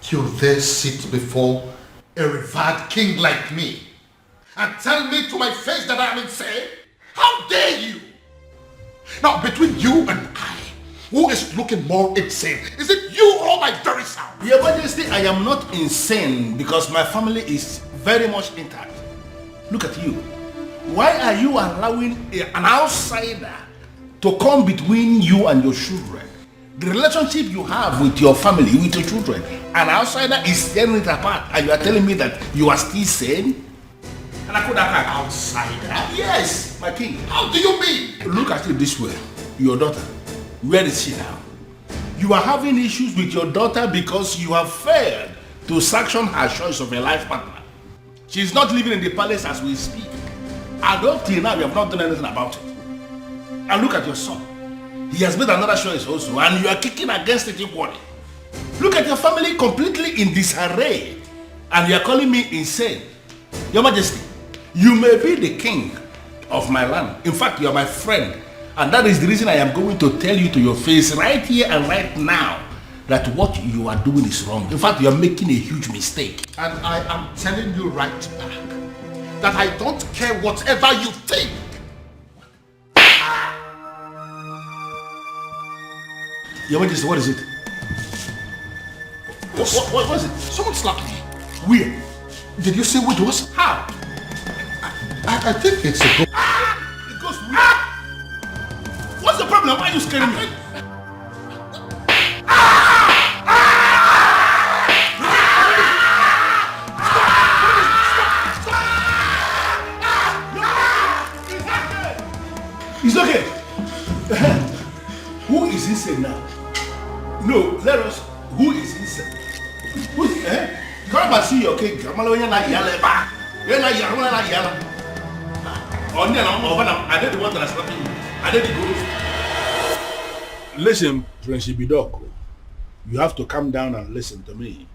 You dare sit before a revered king like me and tell me to my face that I am insane? How dare you? Now, between you and I, who is looking more insane? Is it you or my very self? Your Majesty, I am not insane because my family is very much intact. Look at you. Why are you allowing an outsider to come between you and your children? The relationship you have with your family, with your children, an outsider is tearing it apart and you are telling me that you are still sane? And I could have an outsider? Yes, my king. How do you mean? Look at it this way. Your daughter, where is she now? You are having issues with your daughter because you have failed to sanction her choice of a life partner. She is not living in the palace as we speak. And up till now, you have not done anything about it. And look at your son. He has made another choice also, and you are kicking against it equally. Look at your family completely in disarray, and you are calling me insane. Your Majesty, you may be the king of my land. In fact, you are my friend. And that is the reason I am going to tell you to your face right here and right now that what you are doing is wrong. In fact, you are making a huge mistake. And I am telling you right back that I don't care whatever you think. Your Majesty, what is it? What is it? Someone slapped me. Where? Did you see what it was? How? I think it's a ghost. It goes where? What's the problem? Why are you scaring me? It's okay. Who is insane now? No, let us. Who is insane? Come and see your king. I'm alone. You're not yelling back. You're not yelling. I did the one that I slapped you. I did the good. Listen, Prince Ibidoko. You have to calm down and listen to me.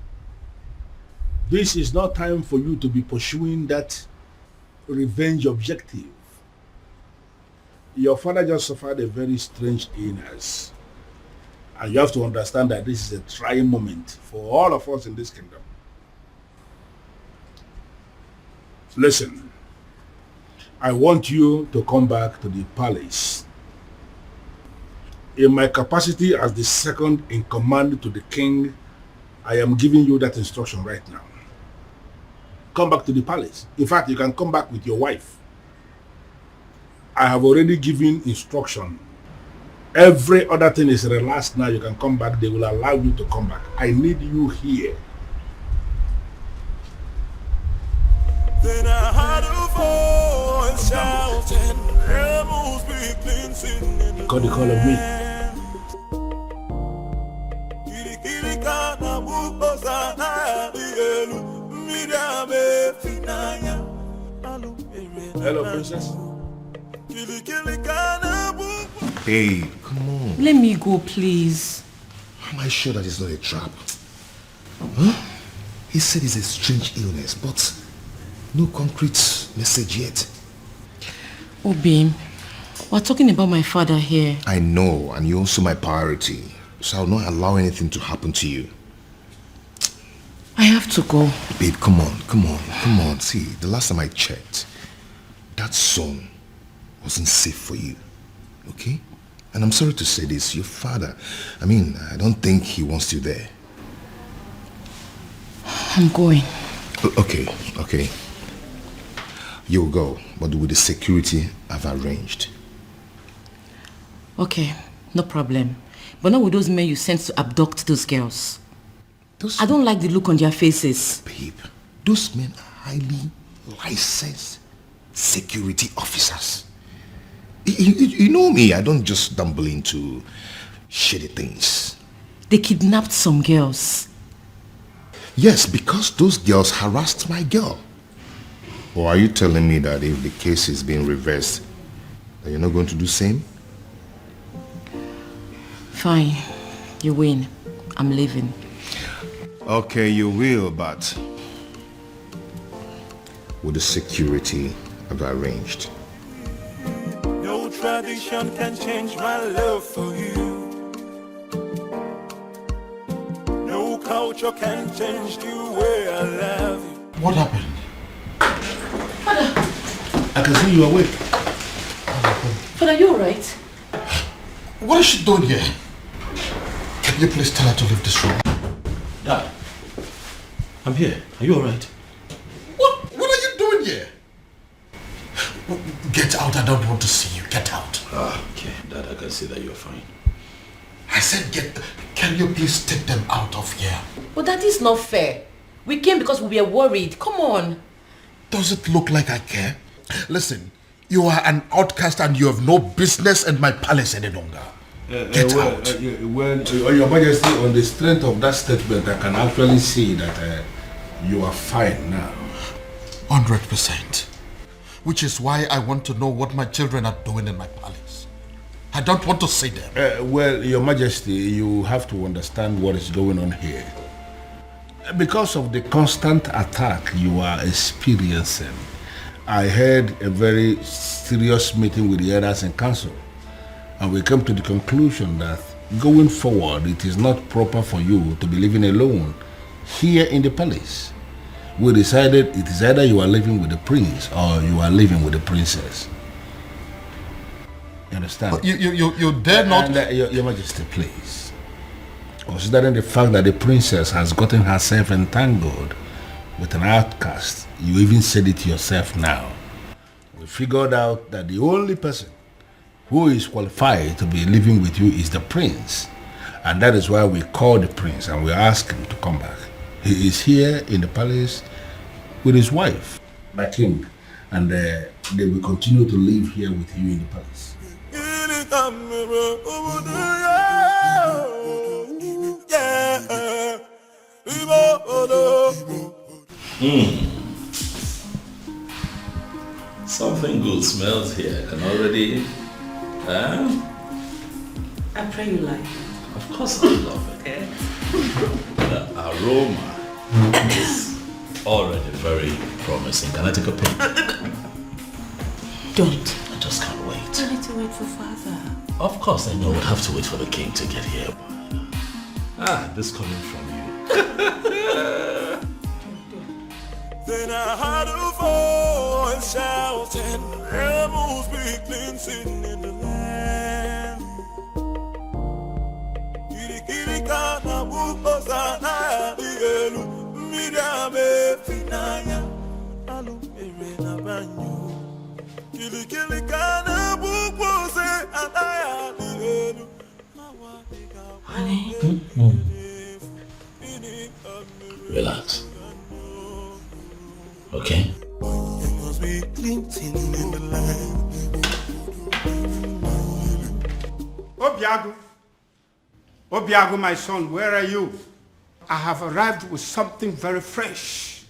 This is not time for you to be pursuing that revenge objective. Your father just suffered a very strange illness. And you have to understand that this is a trying moment for all of us in this kingdom. Listen, I want you to come back to the palace. In my capacity as the second in command to the king, I am giving you that instruction right now. Come back to the palace. In fact, you can come back with your wife. I have already given instruction. Every other thing is relaxed now. You can come back. They will allow you to come back. I need you here. Then I heard a voice shouting, rebels be cleansing in the Got the call of me. Hello, princess. Babe, come on. Let me go, please. Am I sure that it's not a trap? Huh? He said it's a strange illness, but no concrete message yet. Oh, babe, we're talking about my father here. I know, and you're also my priority, so I'll not allow anything to happen to you. I have to go. Babe, come on. See, the last time I checked, that song wasn't safe for you, okay? And I'm sorry to say this, your father, I don't think he wants you there. I'm going. Okay. You'll go, but with the security I've arranged. Okay, no problem. But not with those men you sent to abduct those girls. I don't like the look on their faces. Babe, those men are highly licensed security officers. You know me, I don't just stumble into shitty things. They kidnapped some girls. Yes, because those girls harassed my girl. Or are you telling me that if the case is being reversed, that you're not going to do the same? Fine, you win. I'm leaving. Okay, you will, but with the security I've arranged. No tradition can change my love for you. No culture can change the way I love you. What happened? Father! I can see you awake. Father, are you alright? What is she doing here? Can you please tell her to leave this room? Dad, I'm here. Are you alright? What are you doing here? Get out, I don't want to see you. Get out. Okay, Dad, I can see that you're fine. I said can you please take them out of here? But that is not fair. We came because we were worried. Come on. Does it look like I care? Listen, you are an outcast and you have no business in my palace any longer. Get out. Your Majesty, on the strength of that statement, I can actually see that you are fine now. 100%. Which is why I want to know what my children are doing in my palace. I don't want to see them. Your Majesty, you have to understand what is going on here. Because of the constant attack you are experiencing, I had a very serious meeting with the elders in council, and we came to the conclusion that going forward, it is not proper for you to be living alone here in the palace. We decided it is either you are living with the prince or you are living with the princess. You understand? But you dare not... And, Your Majesty, please. Considering the fact that the princess has gotten herself entangled with an outcast, you even said it yourself now. We figured out that the only person who is qualified to be living with you is the prince. And that is why we called the prince and we asked him to come back. He is here in the palace with his wife, my king, and they will continue to live here with you in the palace. Yeah. Something good smells here. I can already... I pray you like it. Of course I love it. Okay. The aroma is already very promising. Can I take a peek? Don't. I just can't wait. I need to wait for father. Of course I know we'll have to wait for the king to get here. This coming from you. Then I heard a voice shouting, rebels be cleansing in the land. Kiri kiri kana buko sana dielu, midame finaya, alu na banyu. Kiri kiri kana buko se anaya dielu. Honey. Relax. Okay? Obiago, my son, where are you? I have arrived with something very fresh.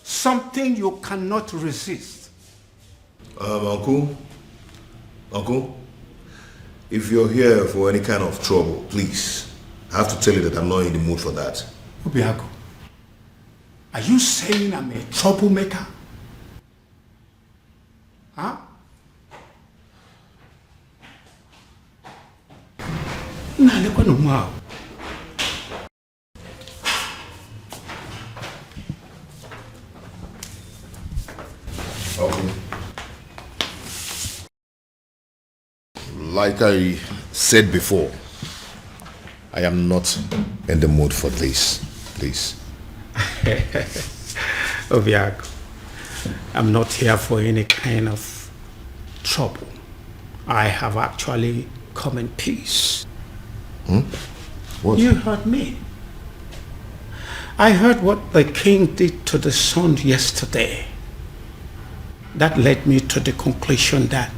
Something you cannot resist. Uncle, if you're here for any kind of trouble, please, I have to tell you that I'm not in the mood for that. Obiago, are you saying I'm a troublemaker? Huh? Okay. Like I said before, I am not in the mood for this, please. Obiago, I'm not here for any kind of trouble. I have actually come in peace. What? You heard me. I heard what the king did to the son yesterday. That led me to the conclusion that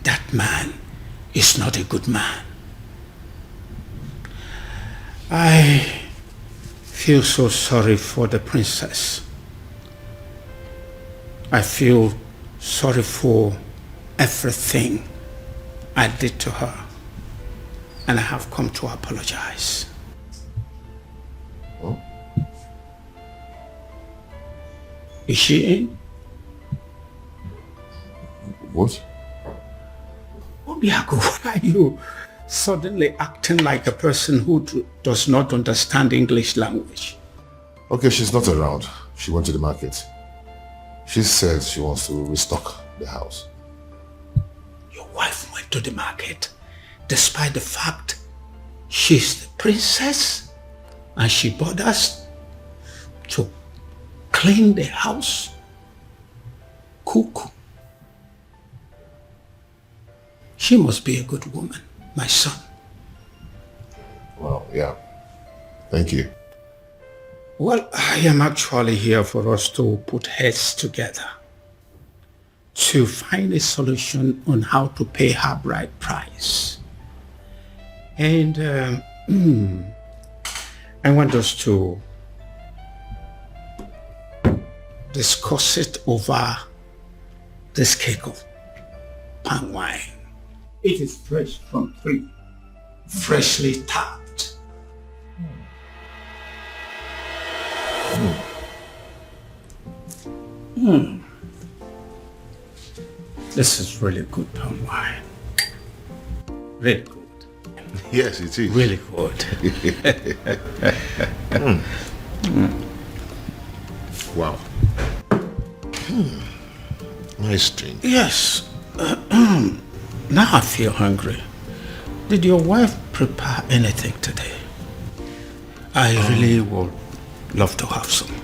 that man is not a good man. I feel so sorry for the princess. I feel sorry for everything I did to her. And I have come to apologize. Oh? Is she in? What? Obiago, why are you suddenly acting like a person who does not understand English language? Okay, she's not around. She went to the market. She said she wants to restock the house. Your wife went to the market despite the fact she's the princess and she bothers to clean the house, cook. She must be a good woman, my son. Well, yeah. Thank you. Well, I am actually here for us to put heads together to find a solution on how to pay her bride price. And I want us to discuss it over this cake of palm wine. It is fresh from tree, freshly tapped. This is really good palm wine. Really good. Yes, it is. Really good. Wow. Nice drink. Yes. Now I feel hungry. Did your wife prepare anything today? I really would love to have some.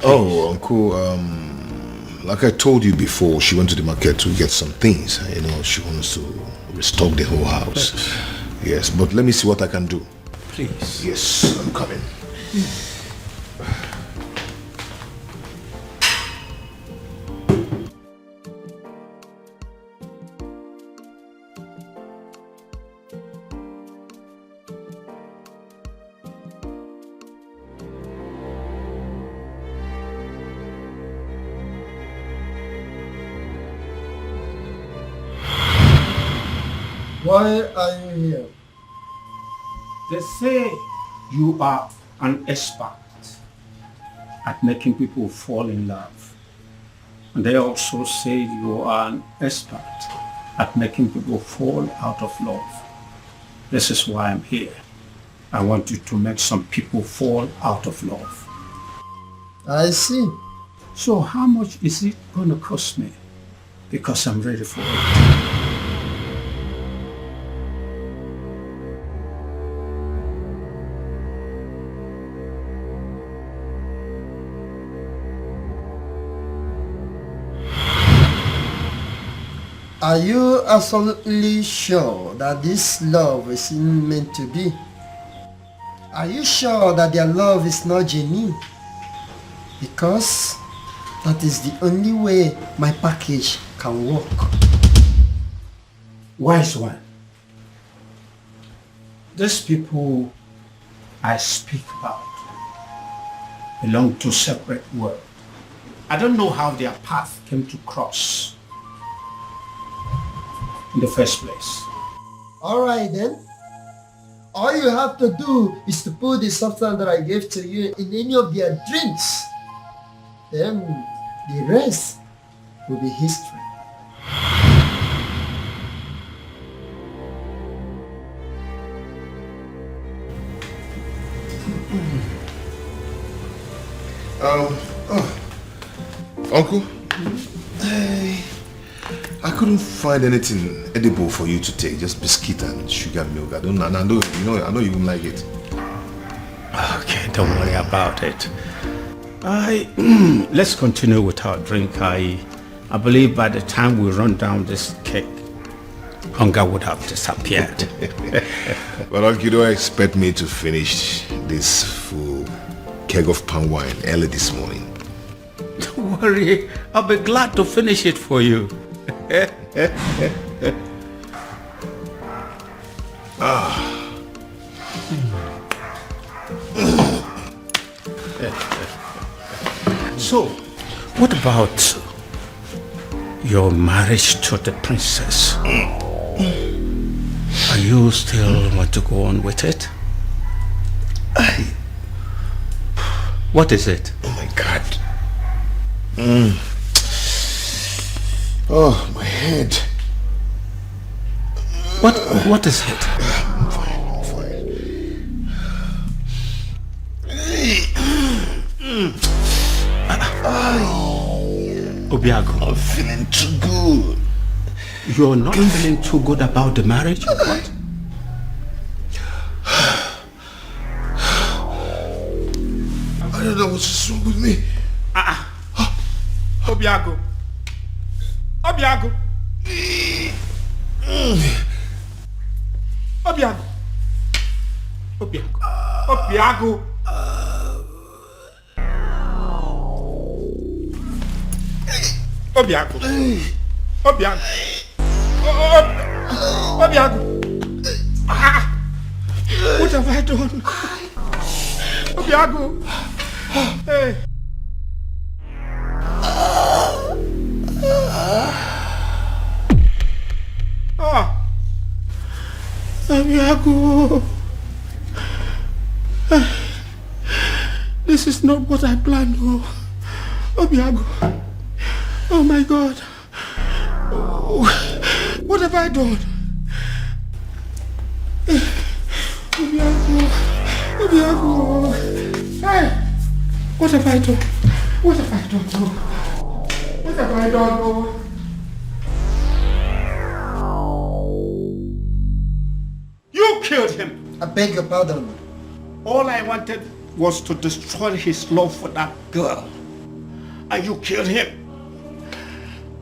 Oh, Uncle, like I told you before, she went to the market to get some things. You know, she wants to restock the whole house. Yes, but let me see what I can do. Please. Yes, I'm coming. Why are you here? They say you are an expert at making people fall in love. And they also say you are an expert at making people fall out of love. This is why I'm here. I want you to make some people fall out of love. I see. So how much is it going to cost me? Because I'm ready for it. Are you absolutely sure that this love is meant to be? Are you sure that their love is not genuine? Because that is the only way my package can work. Wise one. These people I speak about belong to separate worlds. I don't know how their path came to cross in the first place. Alright then. All you have to do is to put the substance that I gave to you in any of their drinks. Then the rest will be history. Uncle, I couldn't find anything edible for you to take, just biscuit and sugar milk. I know you won't like it. Okay, don't worry about it. Let's continue with our drink. I believe by the time we run down this cake, hunger would have disappeared. But Uncle, you don't expect me to finish this full keg of palm wine early this morning. Don't worry, I'll be glad to finish it for you. So, what about your marriage to the princess? Are you still want to go on with it? What is it? Oh my God. Oh, my head. What is it? I'm fine. Obiago, I'm feeling too good. You're not feeling too good about the marriage or what? I don't know what's wrong with me. Obiago. Obiago. Obiago. Obiago. Obiago. Obiago. Obiago. Obiago. What have I done? Obiago. Hey. Obiago. This is not what I planned. Obiago. Oh my God. What have I done? Obiago. Hey. What have I done? What have I done? What have I done? You killed him. I beg your pardon. All I wanted was to destroy his love for that girl. And you killed him.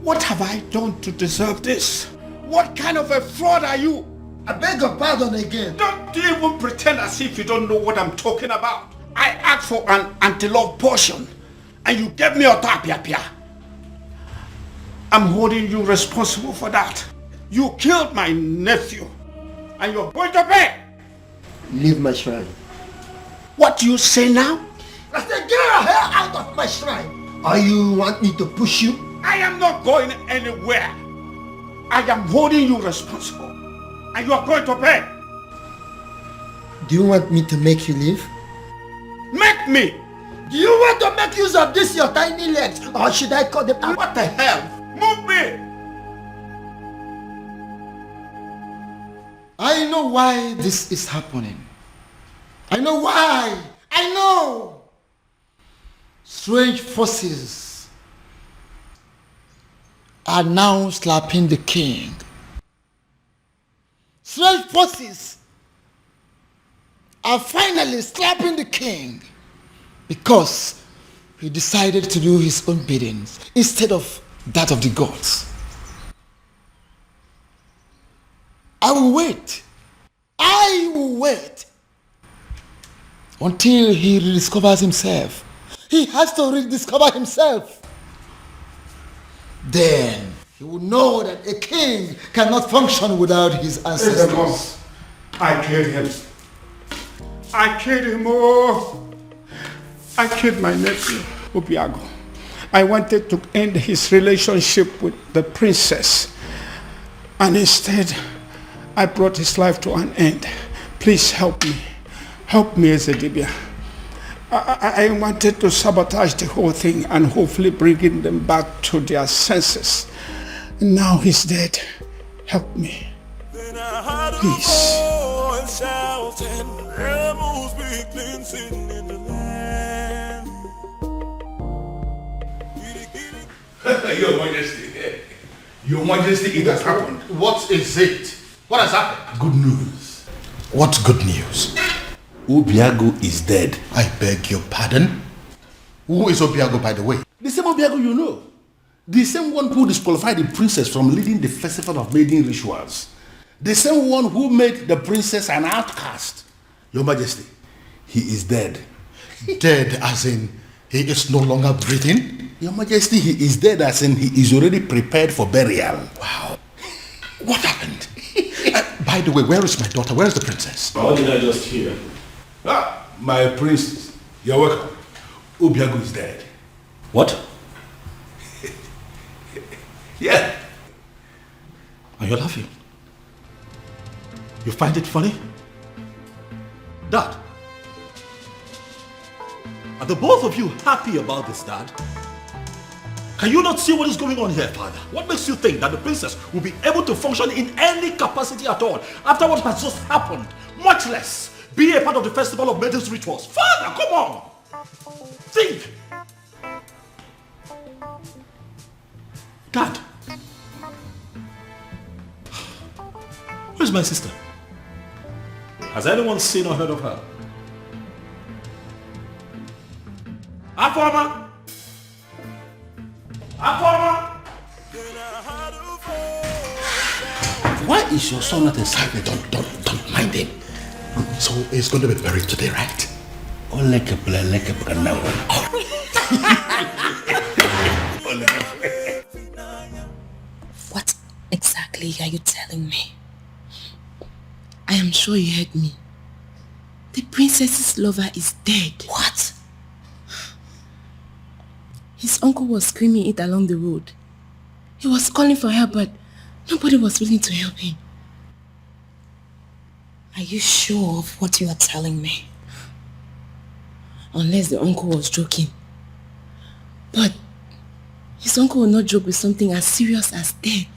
What have I done to deserve this? What kind of a fraud are you? I beg your pardon again. Don't even pretend as if you don't know what I'm talking about. I asked for an anti-love potion and you gave me a tapia. I'm holding you responsible for that. You killed my nephew and you're going to pay. Leave my shrine. What do you say now? I said get your hair out of my shrine. Or you want me to push you? I am not going anywhere. I am holding you responsible. And you are going to pay. Do you want me to make you leave? Make me! Do you want to make use of this your tiny legs? Or should I cut them out? What the hell? Move me! I know why this is happening. I know why. I know. Strange forces are now slapping the king. Strange forces are finally slapping the king because he decided to do his own biddings instead of that of the gods. I will wait. I will wait until he rediscovers himself. He has to rediscover himself. Then he will know that a king cannot function without his ancestors. I killed him. I killed him. Oh, I killed my nephew, Obiago. I wanted to end his relationship with the princess. And instead, I brought his life to an end. Please help me. Help me, Ezedibia. I wanted to sabotage the whole thing and hopefully bringing them back to their senses. Now he's dead. Help me. Please. Your Majesty. Your Majesty, it has happened. What is it? What has happened? Good news. What good news? Obiago is dead. I beg your pardon? Who is Obiago, by the way? The same Obiago you know. The same one who disqualified the princess from leading the festival of maiden rituals. The same one who made the princess an outcast. Your Majesty, he is dead. Dead as in he is no longer breathing? Your Majesty, he is dead as in he is already prepared for burial. Wow. What happened? By the way, where is my daughter? Where is the princess? What did I just hear? Ah, my princess. You're welcome. Obiago is dead. What? Yeah. Are you laughing? You find it funny? Dad, are the both of you happy about this, Dad? Can you not see what is going on here, Father? What makes you think that the princess will be able to function in any capacity at all after what has just happened? Much less be a part of the festival of maidens rituals. Father, come on! Think! Dad, where's my sister? Has anyone seen or heard of her? Afoma! Afoma! Why is your son not inside me? Don't mind him. So he's going to be buried today, right? What exactly are you telling me? I am sure you heard me. The princess's lover is dead. What? His uncle was screaming it along the road. He was calling for help, but nobody was willing to help him. Are you sure of what you are telling me? Unless the uncle was joking. But his uncle will not joke with something as serious as death.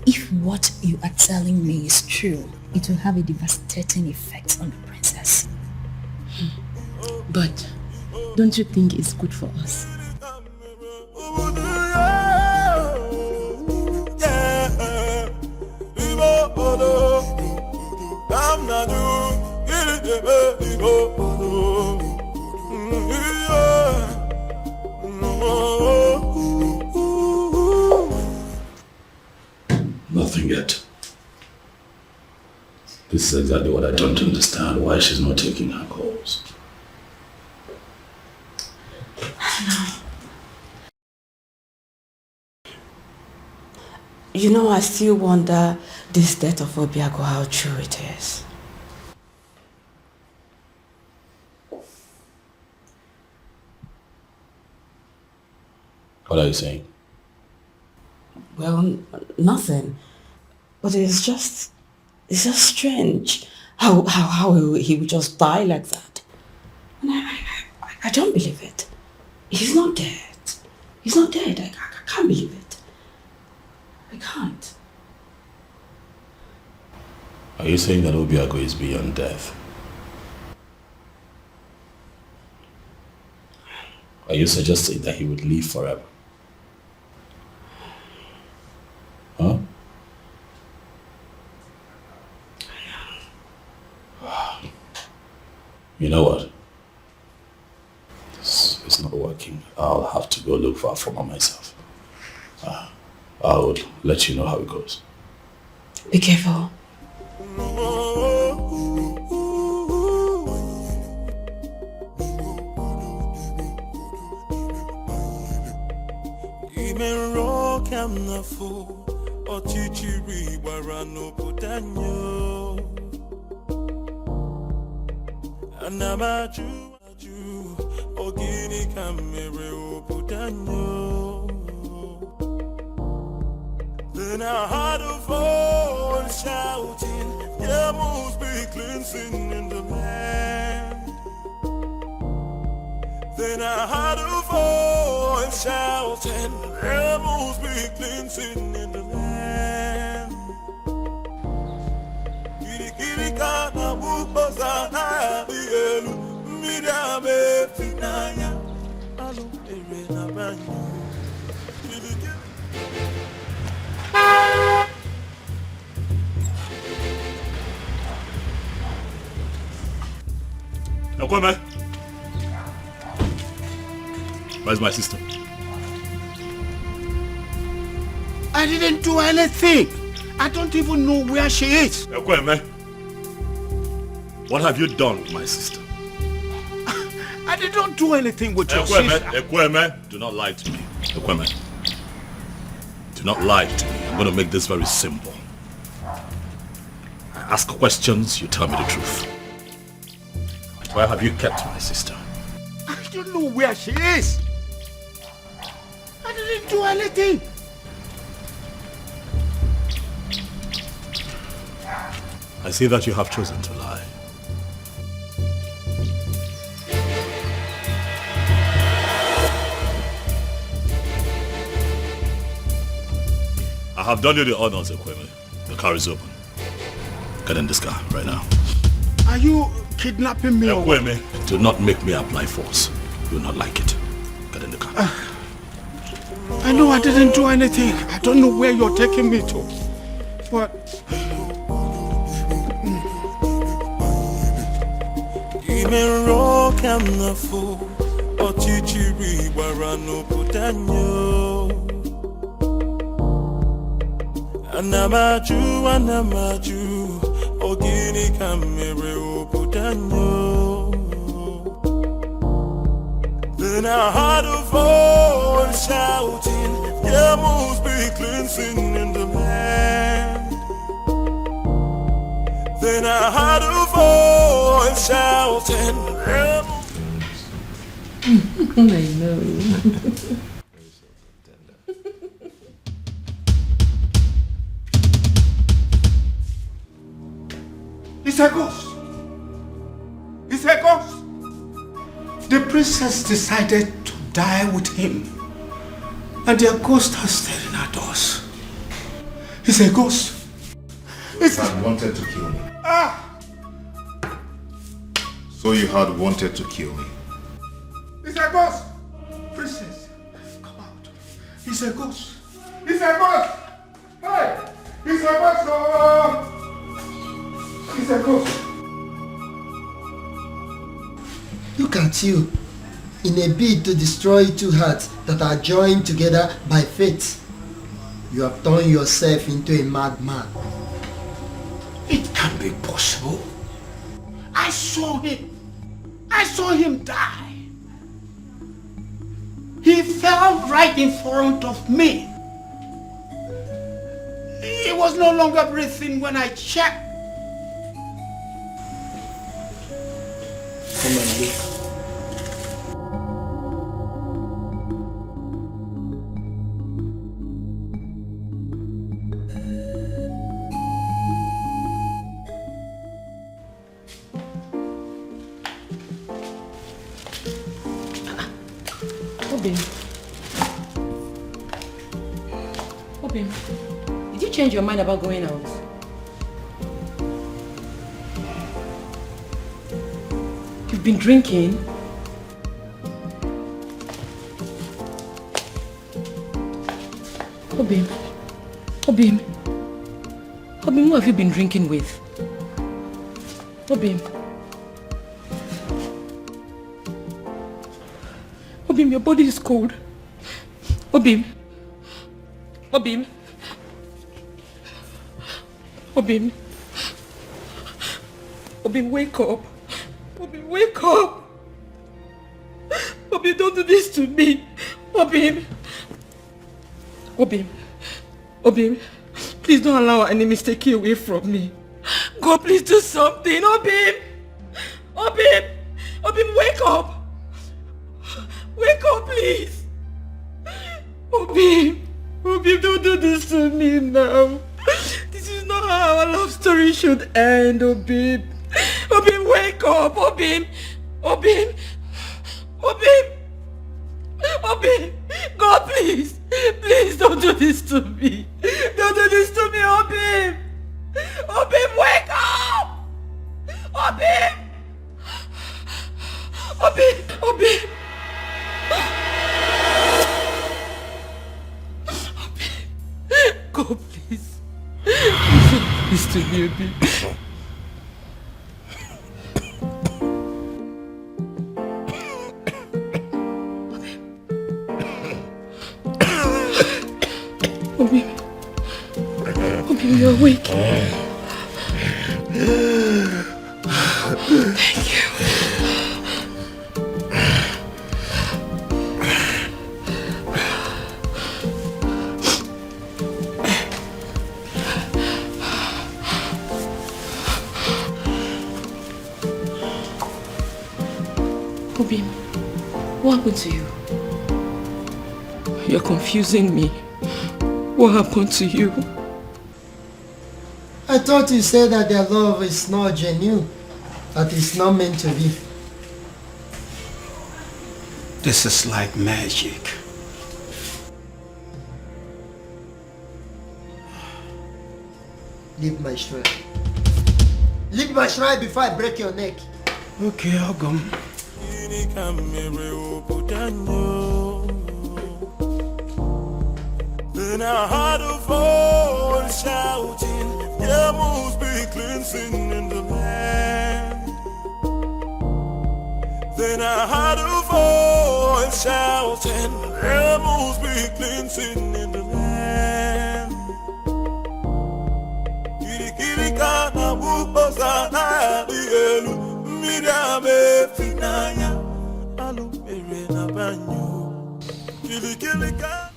If what you are telling me is true, it will have a devastating effect on the princess. But don't you think it's good for us? Nothing yet. This is exactly what I don't understand. Why she's not taking her calls. You know, I still wonder this death of Obiago, how true it is. What are you saying? Well, nothing. But it's just strange how he would just die like that. And I don't believe it. He's not dead. He's not dead. I can't believe it. I can't. Are you saying that Obiago is beyond death? Are you suggesting that he would live forever? Huh? You know what? This is not working. I'll have to go look for Afroma myself. I'll let you know how it goes. Be careful. Then I heard a voice shouting, there must be cleansing in the land. Then I heard a voice shouting, there must be cleansing in the land. Kirikana mukosana bielu midame finaya alu erena banyu. Ekweme, where's my sister? I didn't do anything. I don't even know where she is. Ekweme, what have you done with my sister? I did not do anything with your Ekweme, sister. Ekweme, do not lie to me. Ekweme, do not lie to me. I'm going to make this very simple. I ask questions, you tell me the truth. Where have you kept my sister? I don't know where she is. I didn't do anything. I see that you have chosen to lie. I have done you the honors, Ekweme. The car is open. Get in this car right now. Are you kidnapping me? Ekweme, do not make me apply force. You will not like it. Get in the car. I know I didn't do anything. I don't know where you're taking me to. But... Anamaju, ogini kamere oputanyo. Then I heard a voice shouting, there must be cleansing in the land. Then I heard a voice shouting, there I know. It's a ghost. It's a ghost. The princess decided to die with him. And their ghost are staring at us. It's a ghost. It's had wanted to kill me. So you had wanted to kill me. It's a ghost. Princess, come out. It's a ghost. It's a ghost. Hey, it's a ghost. Oh. It's a ghost. Look at you, in a bid to destroy two hearts that are joined together by fate. You have turned yourself into a madman. It can't be possible. I saw him. I saw him die. He fell right in front of me. He was no longer breathing when I checked. Come and look. Obim. Obim, did you change your mind about going out? You've been drinking? Obim. Obim. Obim, who have you been drinking with? Obim. Obim, your body is cold. Obim. Obim. Obim. Obim, wake up. Obim, wake up. Obim, don't do this to me. Obim. Obim. Obim. Please don't allow any mistake take you away from me. God, please do something. Obim. Obim. Obim, wake up. Wake up, please. Obim. Obim, don't do this to me now. This is not how our love story should end, Obim. Obim, wake up. Obim. Obim. Obim. Obim. God, please. Please don't do this to me. Don't do this to me, Obim. Obim, wake up. Obim. Obim. Obim. God, please. Please to me, Obim. Obim. Obim, you're awake. Thank you. Obim, what happened to you? You're confusing me. What happened to you? I thought you said that their love is not genuine, that it's not meant to be. This is like magic. Leave my shrine. Leave my shrine before I break your neck. Okay, Ogum. Then I heard a voice shouting, there must be cleansing in the land. Then I heard a voice shouting, there must be cleansing in the land. Kirikana buposa na digelu, midame finaya, alu na banyo. Kirikirika.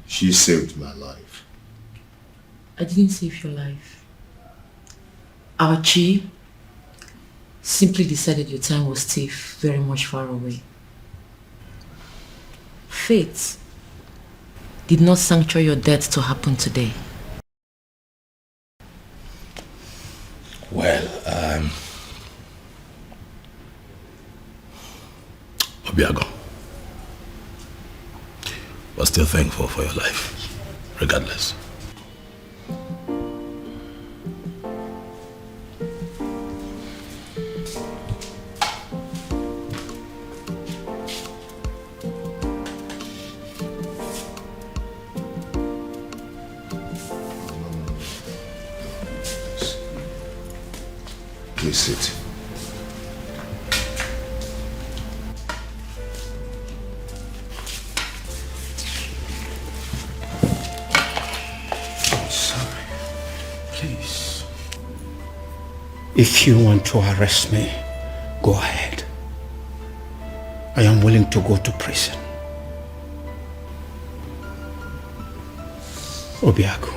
She saved my life. I didn't save your life. Our chief simply decided your time was still very much far away. Fate did not sancture your death to happen today. Well, Obiago, we're still thankful for your life, regardless. Please sit. Please. If you want to arrest me, go ahead. I am willing to go to prison. Obiago,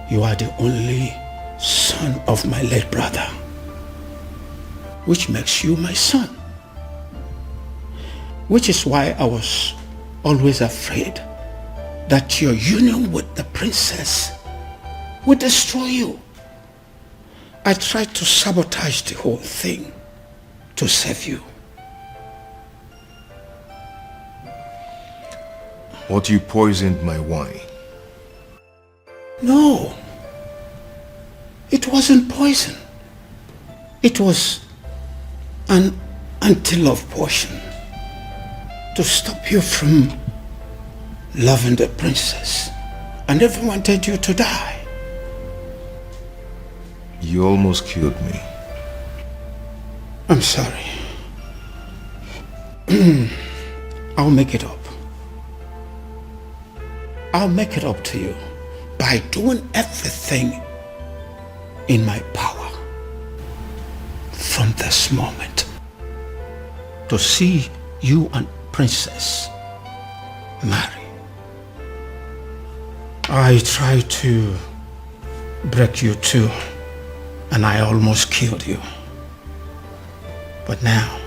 you are the only son of my late brother, which makes you my son. Which is why I was always afraid that your union with the princess would destroy you. I tried to sabotage the whole thing to save you. But you poisoned my wine. No. It wasn't poison. It was an anti-love potion to stop you from loving the princess. I never wanted you to die. You almost killed me. I'm sorry. I'll make it up. I'll make it up to you by doing everything in my power from this moment to see you and Princess marry. I tried to break you too, and I almost killed you. But now,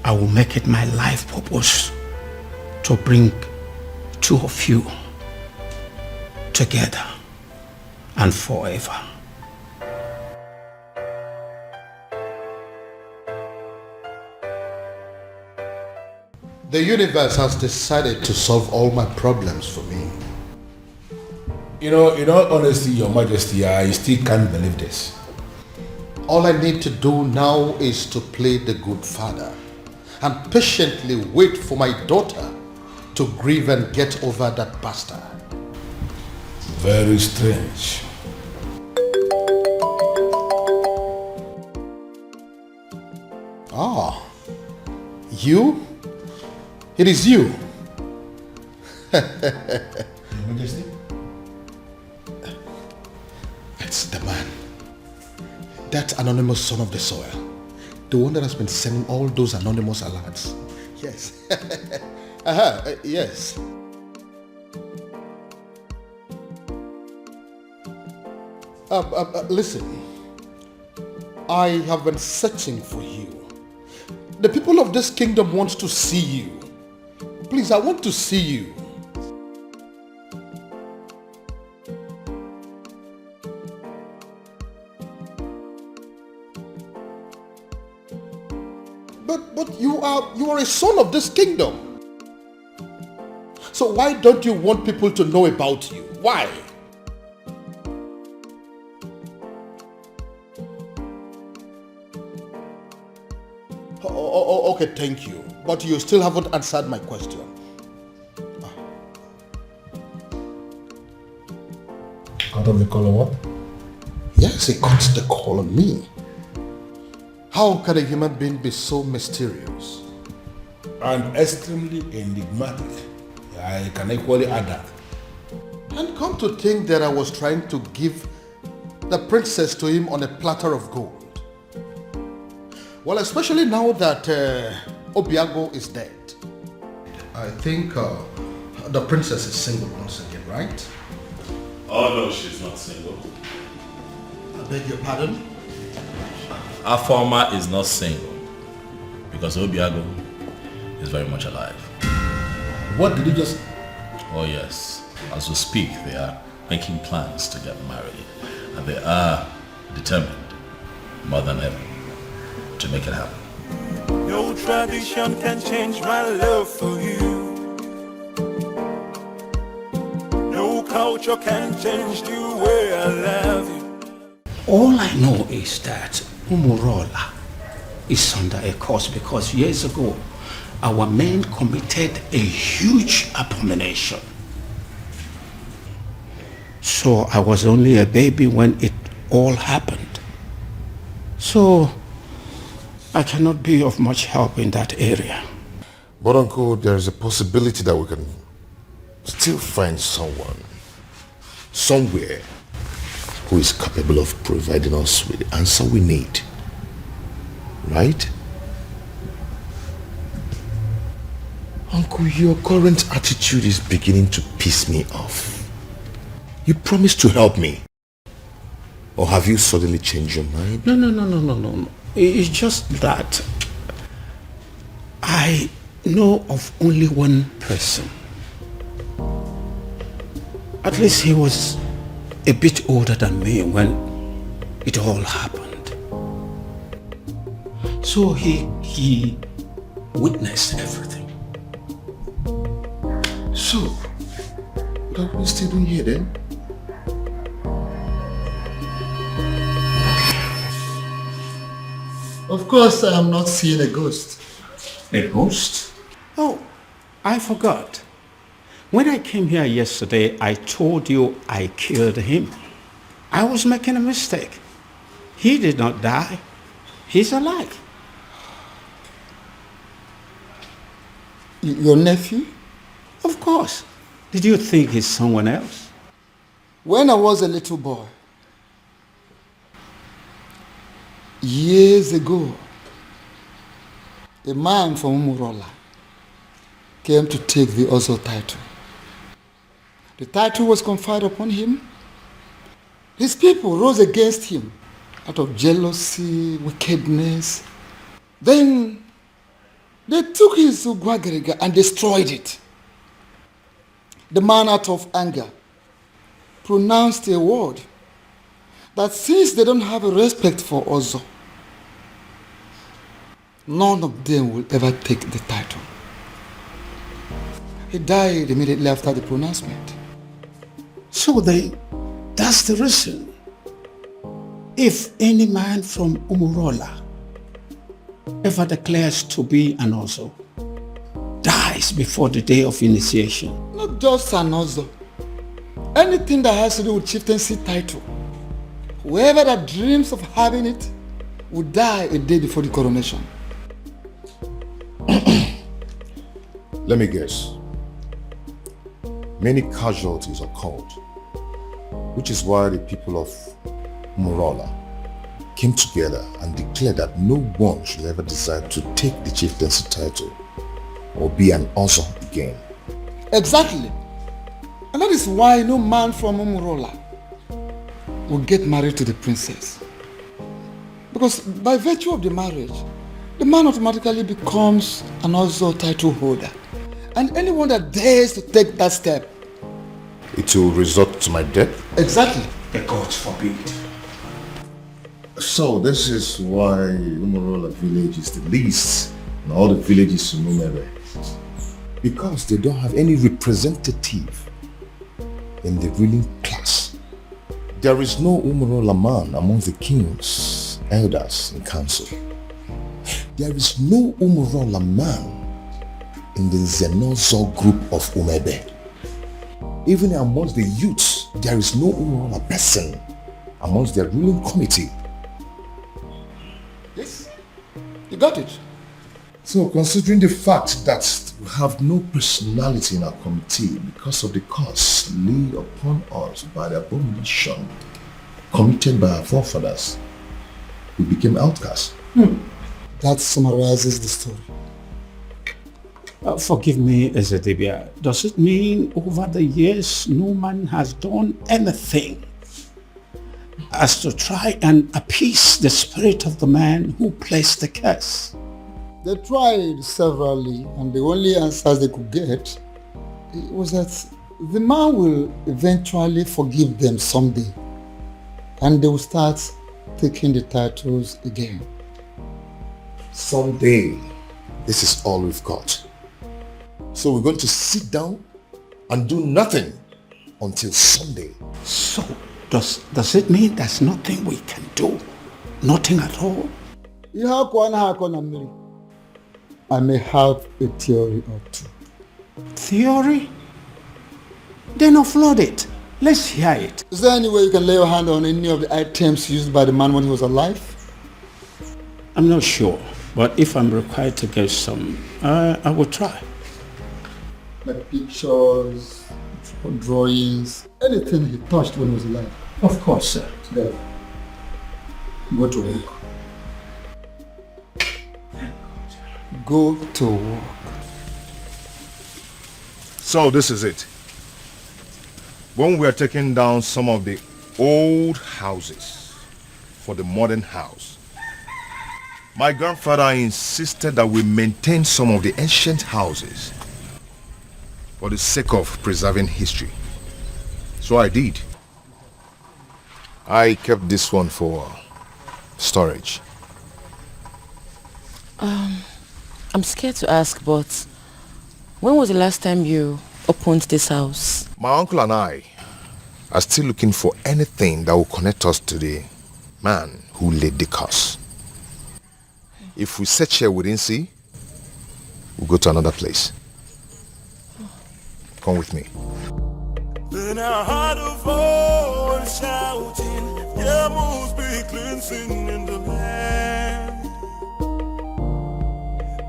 I will make it my life purpose to bring two of you together and forever. The universe has decided to solve all my problems for me. You know, in all honesty, Your Majesty, I still can't believe this. All I need to do now is to play the good father and patiently wait for my daughter to grieve and get over that bastard. Very strange. Ah, you? It is you. Your Majesty? It's the man. That anonymous son of the soil. The one that has been sending all those anonymous alerts. Yes. Yes. Listen. I have been searching for you. The people of this kingdom want to see you. Please, I want to see you. But you are a son of this kingdom. So why don't you want people to know about you? Why? Okay, thank you. But you still haven't answered my question. Cut off the call on what? Yes, he cut the call on me. How can a human being be so mysterious? And extremely enigmatic. I can equally add that. And come to think that I was trying to give the princess to him on a platter of gold. Well, especially now that Obiago is dead. I think the princess is single once again, right? Oh no, she's not single. I beg your pardon? Afoma is not single because Obiago is very much alive. What did you just... Oh yes, as we speak they are making plans to get married and they are determined more than ever to make it happen. No tradition can change my love for you. No culture can change the way I love you. All I know is that Umurola is under a curse because years ago our men committed a huge abomination. So I was only a baby when it all happened. So I cannot be of much help in that area. But Uncle, there is a possibility that we can still find someone, somewhere, who is capable of providing us with the answer we need. Right? Uncle, your current attitude is beginning to piss me off. You promised to help me. Or have you suddenly changed your mind? No. It's just that I know of only one person. At least he was a bit older than me when it all happened. So he witnessed everything. So, what are we still doing here then? Of course, I am not seeing a ghost. A ghost? Oh, I forgot. When I came here yesterday, I told you I killed him. I was making a mistake. He did not die. He's alive. Your nephew? Of course. Did you think he's someone else? When I was a little boy, years ago, a man from Umurola came to take the Ozo title. The title was conferred upon him. His people rose against him out of jealousy, wickedness. Then they took his Ugwagariga and destroyed it. The man, out of anger, pronounced a word that since they don't have a respect for Ozo, none of them will ever take the title. He died immediately after the pronouncement. So that's the reason. If any man from Umurola ever declares to be an Ozo, dies before the day of initiation. Not just an Ozo. Anything that has to do with chieftaincy title. Whoever that dreams of having it will die a day before the coronation. Let me guess. Many casualties occurred, which is why the people of Umurola came together and declared that no one should ever decide to take the chieftaincy title or be an Ozo again. Exactly. And that is why no man from Umurola will get married to the princess. Because by virtue of the marriage, the man automatically becomes an Ozo title holder. And anyone that dares to take that step, it will result to my death? Exactly. The gods forbid. So this is why Umurola village is the least in all the villages in Umere. Because they don't have any representative in the ruling class. There is no Umurola man among the king's elders in council. There is no Umurola man in the Zenozo group of Umebe. Even amongst the youths, there is no Umurola person amongst their ruling committee. Yes, you got it. So considering the fact that we have no personality in our committee because of the curse laid upon us by the abomination committed by our forefathers, we became outcasts. That summarizes the story. Forgive me, Ezedibia. Does it mean over the years no man has done anything as to try and appease the spirit of the man who placed the curse? They tried severally, and the only answers they could get was that the man will eventually forgive them someday, and they will start taking the titles again. Someday, this is all we've got. So we're going to sit down and do nothing until Sunday. So, does it mean there's nothing we can do? Nothing at all? I may have a theory or two. Theory? Then offload it. Let's hear it. Is there any way you can lay your hand on any of the items used by the man when he was alive? I'm not sure, but if I'm required to get some, I will try. Like pictures, drawings, anything he touched when he was alive. Of course, sir. There. Go to work. Go to work. So this is it. When we are taking down some of the old houses for the modern house, my grandfather insisted that we maintain some of the ancient houses for the sake of preserving history. So I did. I kept this one for storage. I'm scared to ask, but when was the last time you opened this house. My uncle and I are still looking for anything that will connect us to the man who laid the curse. If we search here we didn't see, we'll go to another place. Come with me. Then I heard a voice shouting, there must be cleansing in the land.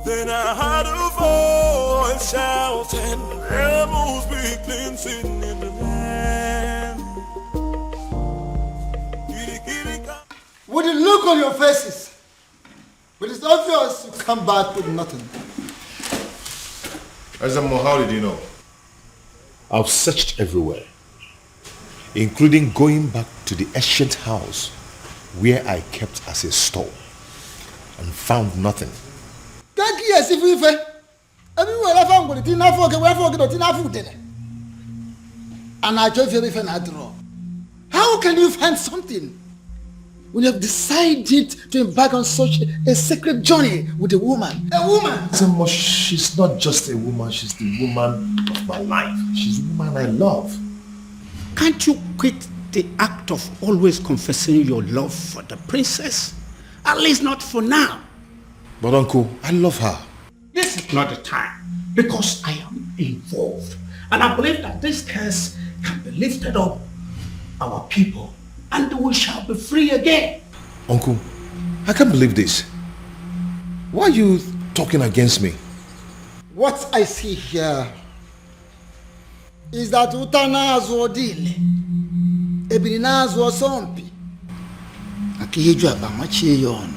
Then I heard a voice shouting, there must be cleansing in the land. With the look on your faces, but it's obvious you come back with nothing. Azamo, how did you know? I've searched everywhere, including going back to the ancient house where I kept as a store and found nothing. Thank you, as if we everywhere I found it, didn't forget, and I told you if I draw. How can you find something when you have decided to embark on such a sacred journey with a woman? A woman! Azamo, she's not just a woman, she's the woman of my life. She's the woman I love. Can't you quit the act of always confessing your love for the princess? At least not for now. But uncle, I love her. This is not the time, because I am involved. And I believe that this curse can be lifted up our people, and we shall be free again. Uncle, I can't believe this. Why are you talking against me? What I see here is that utanazo dile, ebinazo sompi, akiyeju abamachi yon.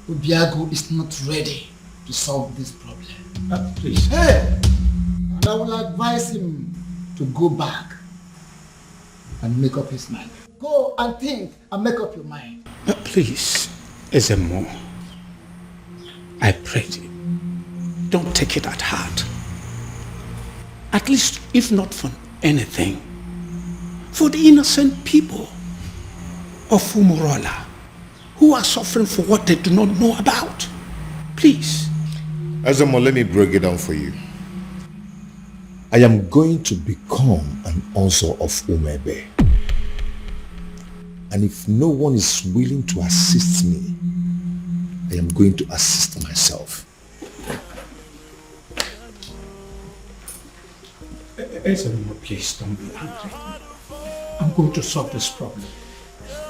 Ubiago is not ready to solve this problem. Please. Hey! And I will advise him to go back and make up his mind. Go and think and make up your mind. Please, Ezemo, I pray you, don't take it at heart. At least, if not for anything, for the innocent people of Umurola who are suffering for what they do not know about. Please. Ezemo, let me break it down for you. I am going to become an Ozo of Umebe. And if no one is willing to assist me, I am going to assist myself. Ezemo, please don't be angry. I'm going to solve this problem.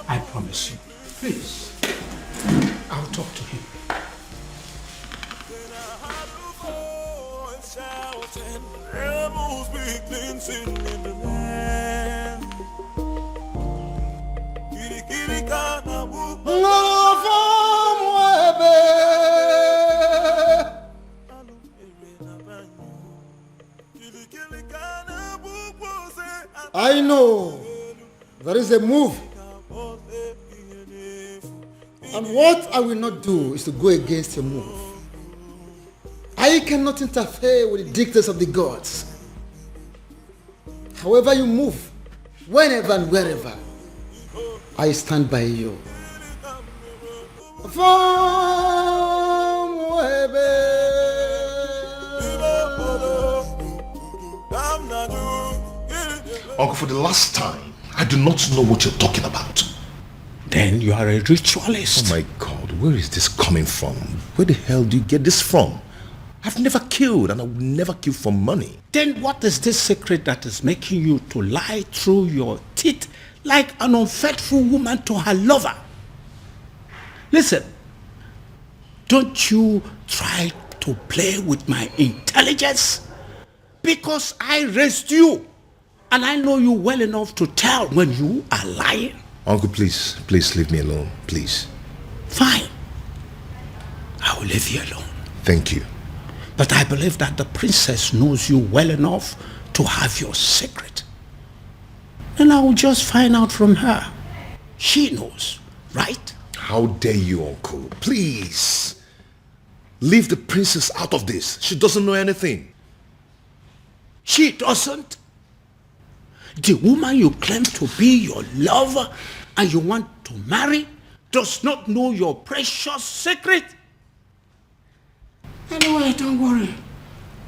I promise you. Please. I'll talk to him. There must be cleansing in the land. I know there is a move. And what I will not do is to go against your move. I cannot interfere with the dictates of the gods. However you move, whenever and wherever, I stand by you. Uncle, for the last time, I do not know what you're talking about. Then you are a ritualist. Oh my God, where is this coming from? Where the hell do you get this from? I've never killed and I will never kill for money. Then what is this secret that is making you to lie through your teeth like an unfaithful woman to her lover? Listen, don't you try to play with my intelligence, because I raised you and I know you well enough to tell when you are lying. Uncle, please leave me alone, please. Fine. I will leave you alone. Thank you. But I believe that the princess knows you well enough to have your secret. And I will just find out from her. She knows, right? How dare you, Uncle? Please. Leave the princess out of this. She doesn't know anything. She doesn't? The woman you claim to be your lover and you want to marry does not know your precious secret? Anyway, don't worry.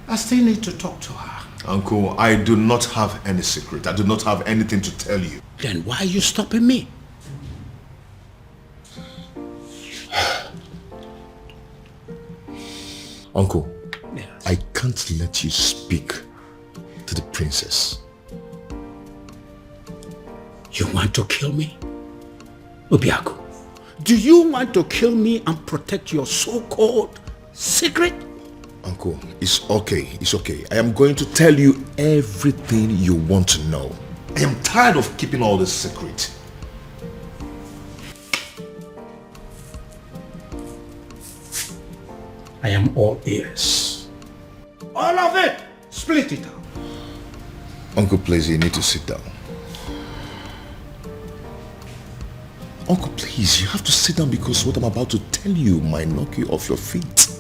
I still need to talk to her. Uncle, I do not have any secret. I do not have anything to tell you. Then why are you stopping me? Uncle, I can't let you speak to the princess. You want to kill me? Obiaku, do you want to kill me and protect your so-called secret? Uncle, it's okay. It's okay. I am going to tell you everything you want to know. I am tired of keeping all this secret. I am all ears. All of it! Split it out. Uncle, please, you need to sit down. Uncle, please, you have to sit down because what I'm about to tell you might knock you off your feet.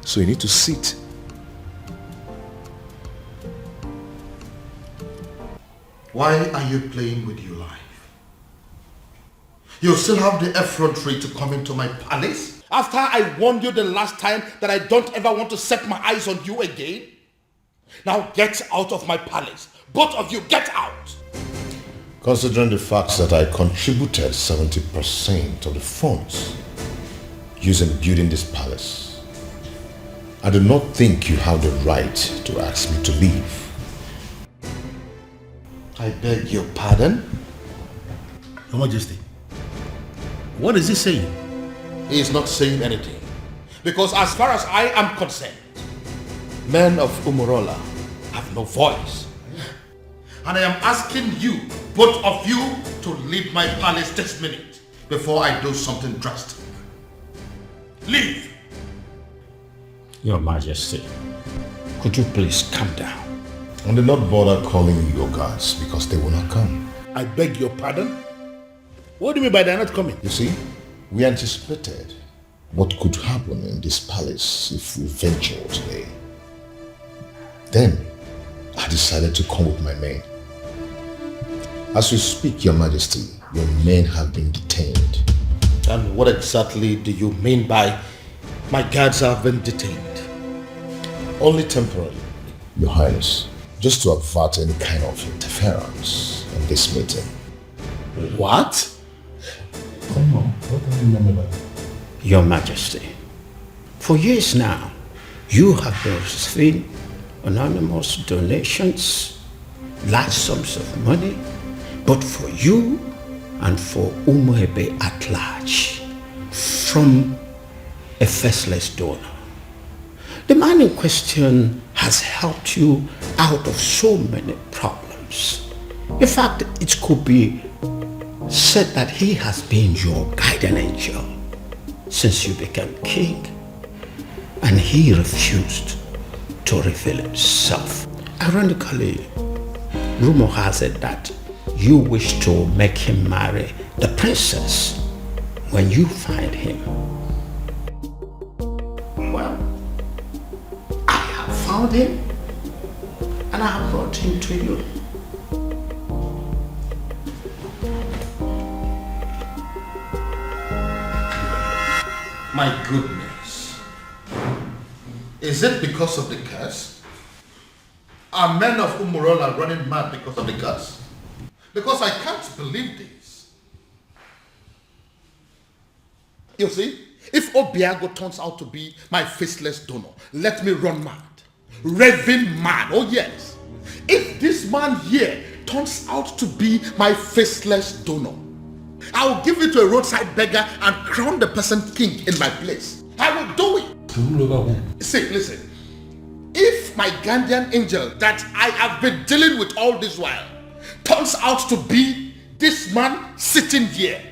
So you need to sit. Why are you playing with your life? You still have the effrontery to come into my palace? After I warned you the last time that I don't ever want to set my eyes on you again? Now get out of my palace. Both of you, get out! Considering the fact that I contributed 70% of the funds used in building this palace, I do not think you have the right to ask me to leave. I beg your pardon? Your Majesty, what is he saying? He is not saying anything. Because as far as I am concerned, men of Umurola have no voice. And I am asking you, both of you, to leave my palace this minute before I do something drastic. Leave! Your Majesty, could you please calm down? And do not bother calling your guards because they will not come. I beg your pardon? What do you mean by they're not coming? You see, we anticipated what could happen in this palace if we ventured today. Then, I decided to come with my men. As we speak, Your Majesty, your men have been detained. And what exactly do you mean by my guards have been detained? Only temporarily, Your Highness, just to avert any kind of interference in this meeting. What? Come on, what do you remember that? Your Majesty, for years now, you have been receiving anonymous donations, large sums of money, but for you and for Umuebe at large, from a faceless donor. The man in question has helped you out of so many problems. In fact, it could be said that he has been your guardian angel since you became king, and he refused to reveal himself. Ironically, rumor has it that you wish to make him marry the princess when you find him. Well, I have found him and I have brought him to you. My goodness. Is it because of the curse? Are men of Umurola running mad because of the curse? Because I can't believe this. You see, if Obiago turns out to be my faceless donor, let me run mad. Raving mad, oh yes. If this man here turns out to be my faceless donor, I'll give it to a roadside beggar and crown the person king in my place. I will do it. See, listen. If my guardian angel that I have been dealing with all this while turns out to be this man sitting here,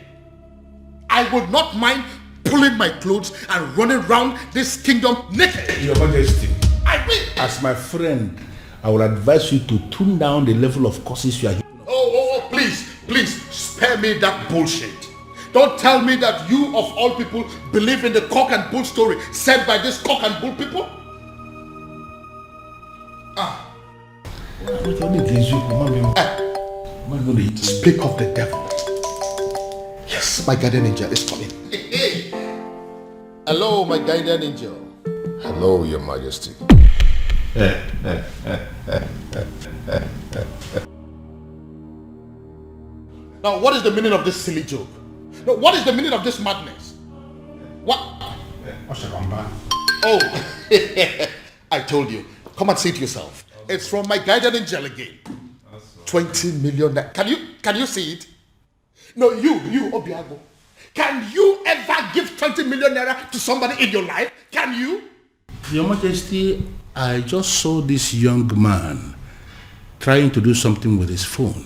I would not mind pulling my clothes and running around this kingdom naked. Your Majesty, I will. as my friend, I would advise you to tune down the level of curses you are. Oh, please, spare me that bullshit. Don't tell me that you of all people believe in the cock and bull story said by this cock and bull people. Speak of the devil. Yes, my guardian angel is coming. Hello, my guardian angel. Hello, Your Majesty. Now, what is the meaning of this silly joke? No, what is the meaning of this madness? What? Oh, I told you. Come and see it yourself. It's from my guardian angel again. 20 million. Can you see it? No, you, Obiago. Can you ever give 20 million naira to somebody in your life? Can you? Your Majesty, I just saw this young man trying to do something with his phone.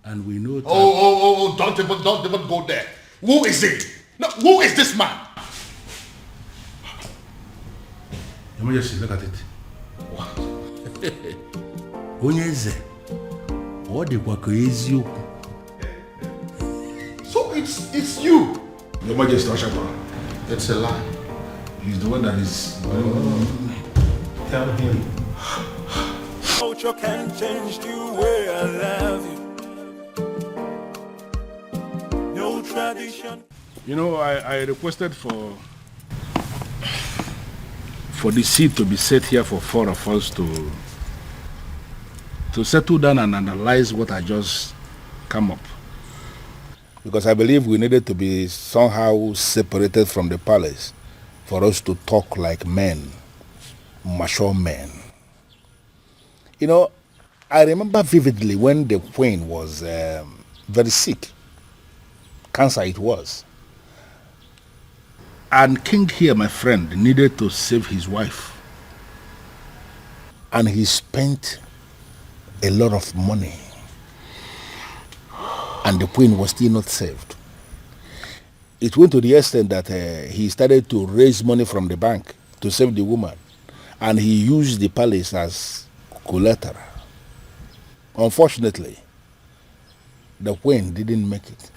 And we know that... Oh, don't even go there. Who is it? No, who is this man? Your Majesty, look at it. What? Onyeze. What the eziokwu? So it's you. Your Majesty, it's a lie. He's the one that is... Tell him. Culture can change the way I love you. No tradition. You know, I requested for the seat to be set here for four of us to settle down and analyze what I just come up. Because I believe we needed to be somehow separated from the palace for us to talk like men, mature men. You know, I remember vividly when the queen was very sick. Cancer it was. And King here, my friend, needed to save his wife. And he spent a lot of money. And the queen was still not saved. It went to the extent that he started to raise money from the bank to save the woman. And he used the palace as collateral. Unfortunately, the queen didn't make it.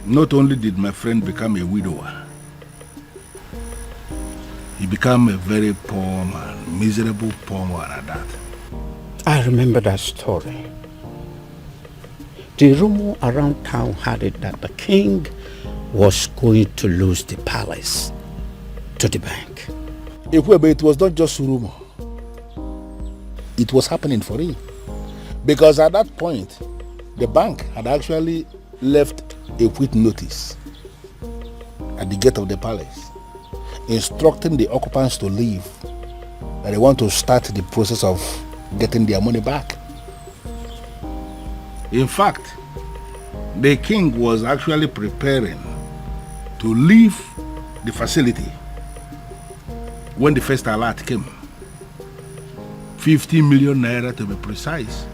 Not only did my friend become a widower, he became a very poor man, miserable poor man at that. I remember that story. The rumor around town had it that the king was going to lose the palace to the bank. It was not just rumor. It was happening for real. Because at that point, the bank had actually left a quit notice at the gate of the palace, instructing the occupants to leave, that they want to start the process of getting their money back. In fact, the king was actually preparing to leave the facility when the first alert came. 50 million naira to be precise,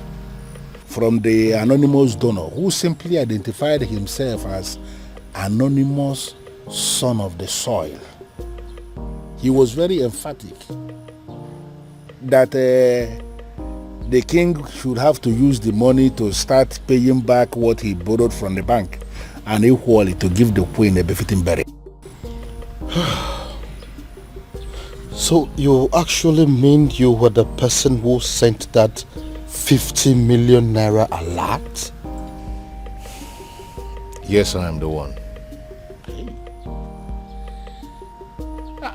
from the anonymous donor who simply identified himself as anonymous son of the soil. He was very emphatic that the king should have to use the money to start paying back what he borrowed from the bank, and equally to give the queen a befitting burial. So you actually mean you were the person who sent that 50 million naira alert? Yes, I am the one.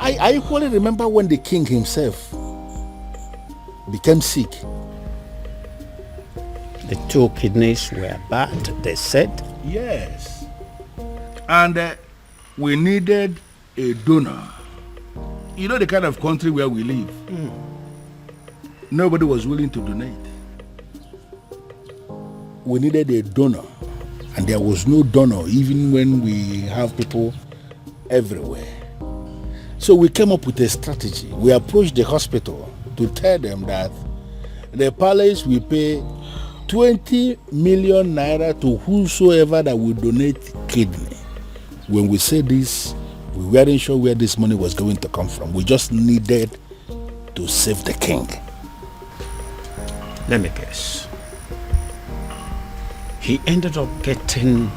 I equally remember when the king himself became sick. The two kidneys were bad, they said. Yes. And we needed a donor. You know the kind of country where we live. Nobody was willing to donate. We needed a donor. And there was no donor even when we have people everywhere. So we came up with a strategy. We approached the hospital to tell them that the palace will pay 20 million naira to whosoever that will donate kidney. When we said this, we weren't sure where this money was going to come from. We just needed to save the king. Let me guess. He ended up getting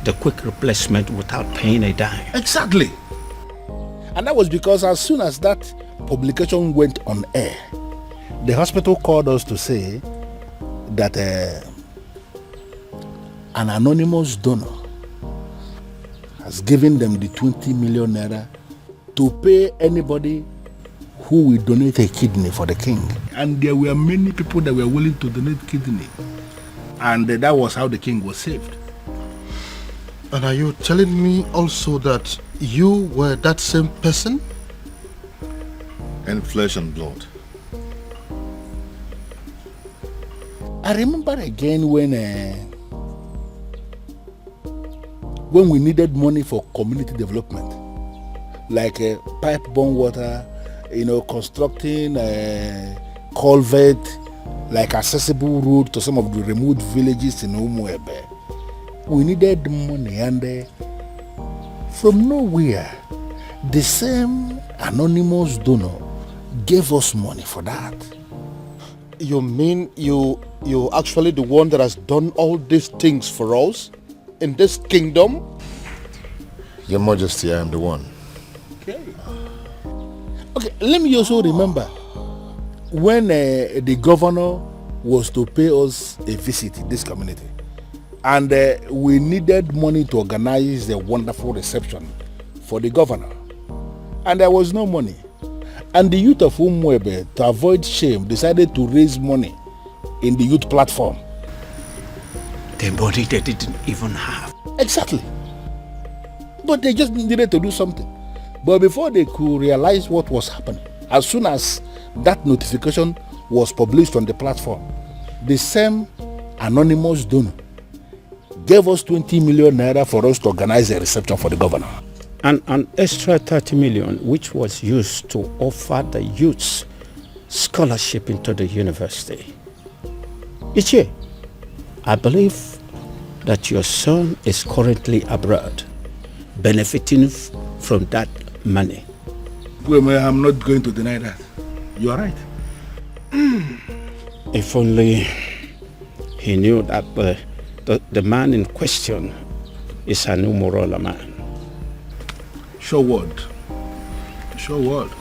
the quick replacement without paying a dime. Exactly. And that was because as soon as that publication went on air, the hospital called us to say that an anonymous donor has given them the 20 million naira to pay anybody who will donate a kidney for the king. And there were many people that were willing to donate kidney. And that was how the king was saved. And are you telling me also that you were that same person? In flesh and blood. I remember again when we needed money for community development, like pipe-borne water, constructing a culvert, like accessible road to some of the remote villages in Umuebe. We needed money, and from nowhere, the same anonymous donor gave us money for that. You mean you actually the one that has done all these things for us in this kingdom? Your Majesty, I am the one. Okay, let me also remember when the governor was to pay us a visit in this community, and we needed money to organize the wonderful reception for the governor, and there was no money. And the youth of Umwebe, to avoid shame, decided to raise money in the youth platform. The money they didn't even have. Exactly. But they just needed to do something. But before they could realize what was happening, as soon as that notification was published on the platform, the same anonymous donor gave us 20 million naira for us to organize a reception for the governor. And an extra 30 million, which was used to offer the youths scholarship into the university. Ichie, I believe that your son is currently abroad, benefiting from that money. Well, I'm not going to deny that. You are right. If only he knew that the man in question is an Umorola man. Sure word. Sure word.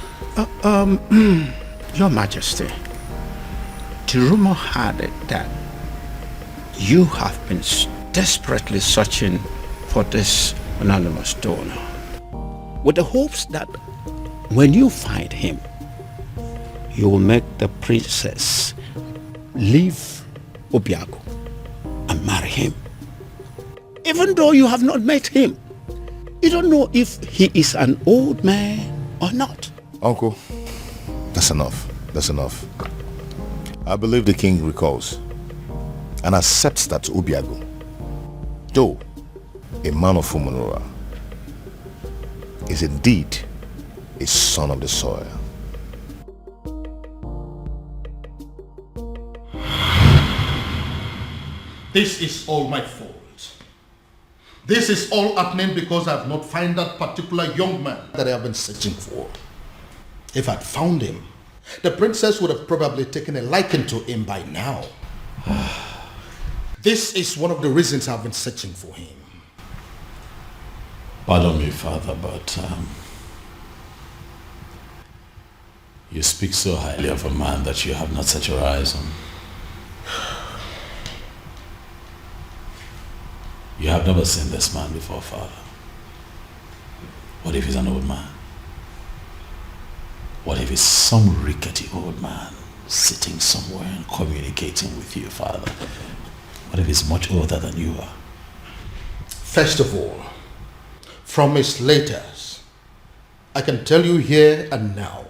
Your Majesty, the rumor had it that you have been desperately searching for this anonymous donor, with the hopes that when you find him, you will make the princess leave Obiago and marry him. Even though you have not met him, you don't know if he is an old man or not. Uncle, that's enough. That's enough. I believe the king recalls and accepts that Obiago, though a man of Umunora, is indeed a son of the soil. This is all my fault. This is all happening because I have not found that particular young man that I have been searching for. If I'd found him, the princess would have probably taken a liking to him by now. This is one of the reasons I've been searching for him. Pardon me, Father, but you speak so highly of a man that you have not set your eyes on. You have never seen this man before, Father. What if he's an old man? What if he's some rickety old man sitting somewhere and communicating with you, Father? What if he's much older than you are? First of all, from his letters, I can tell you here and now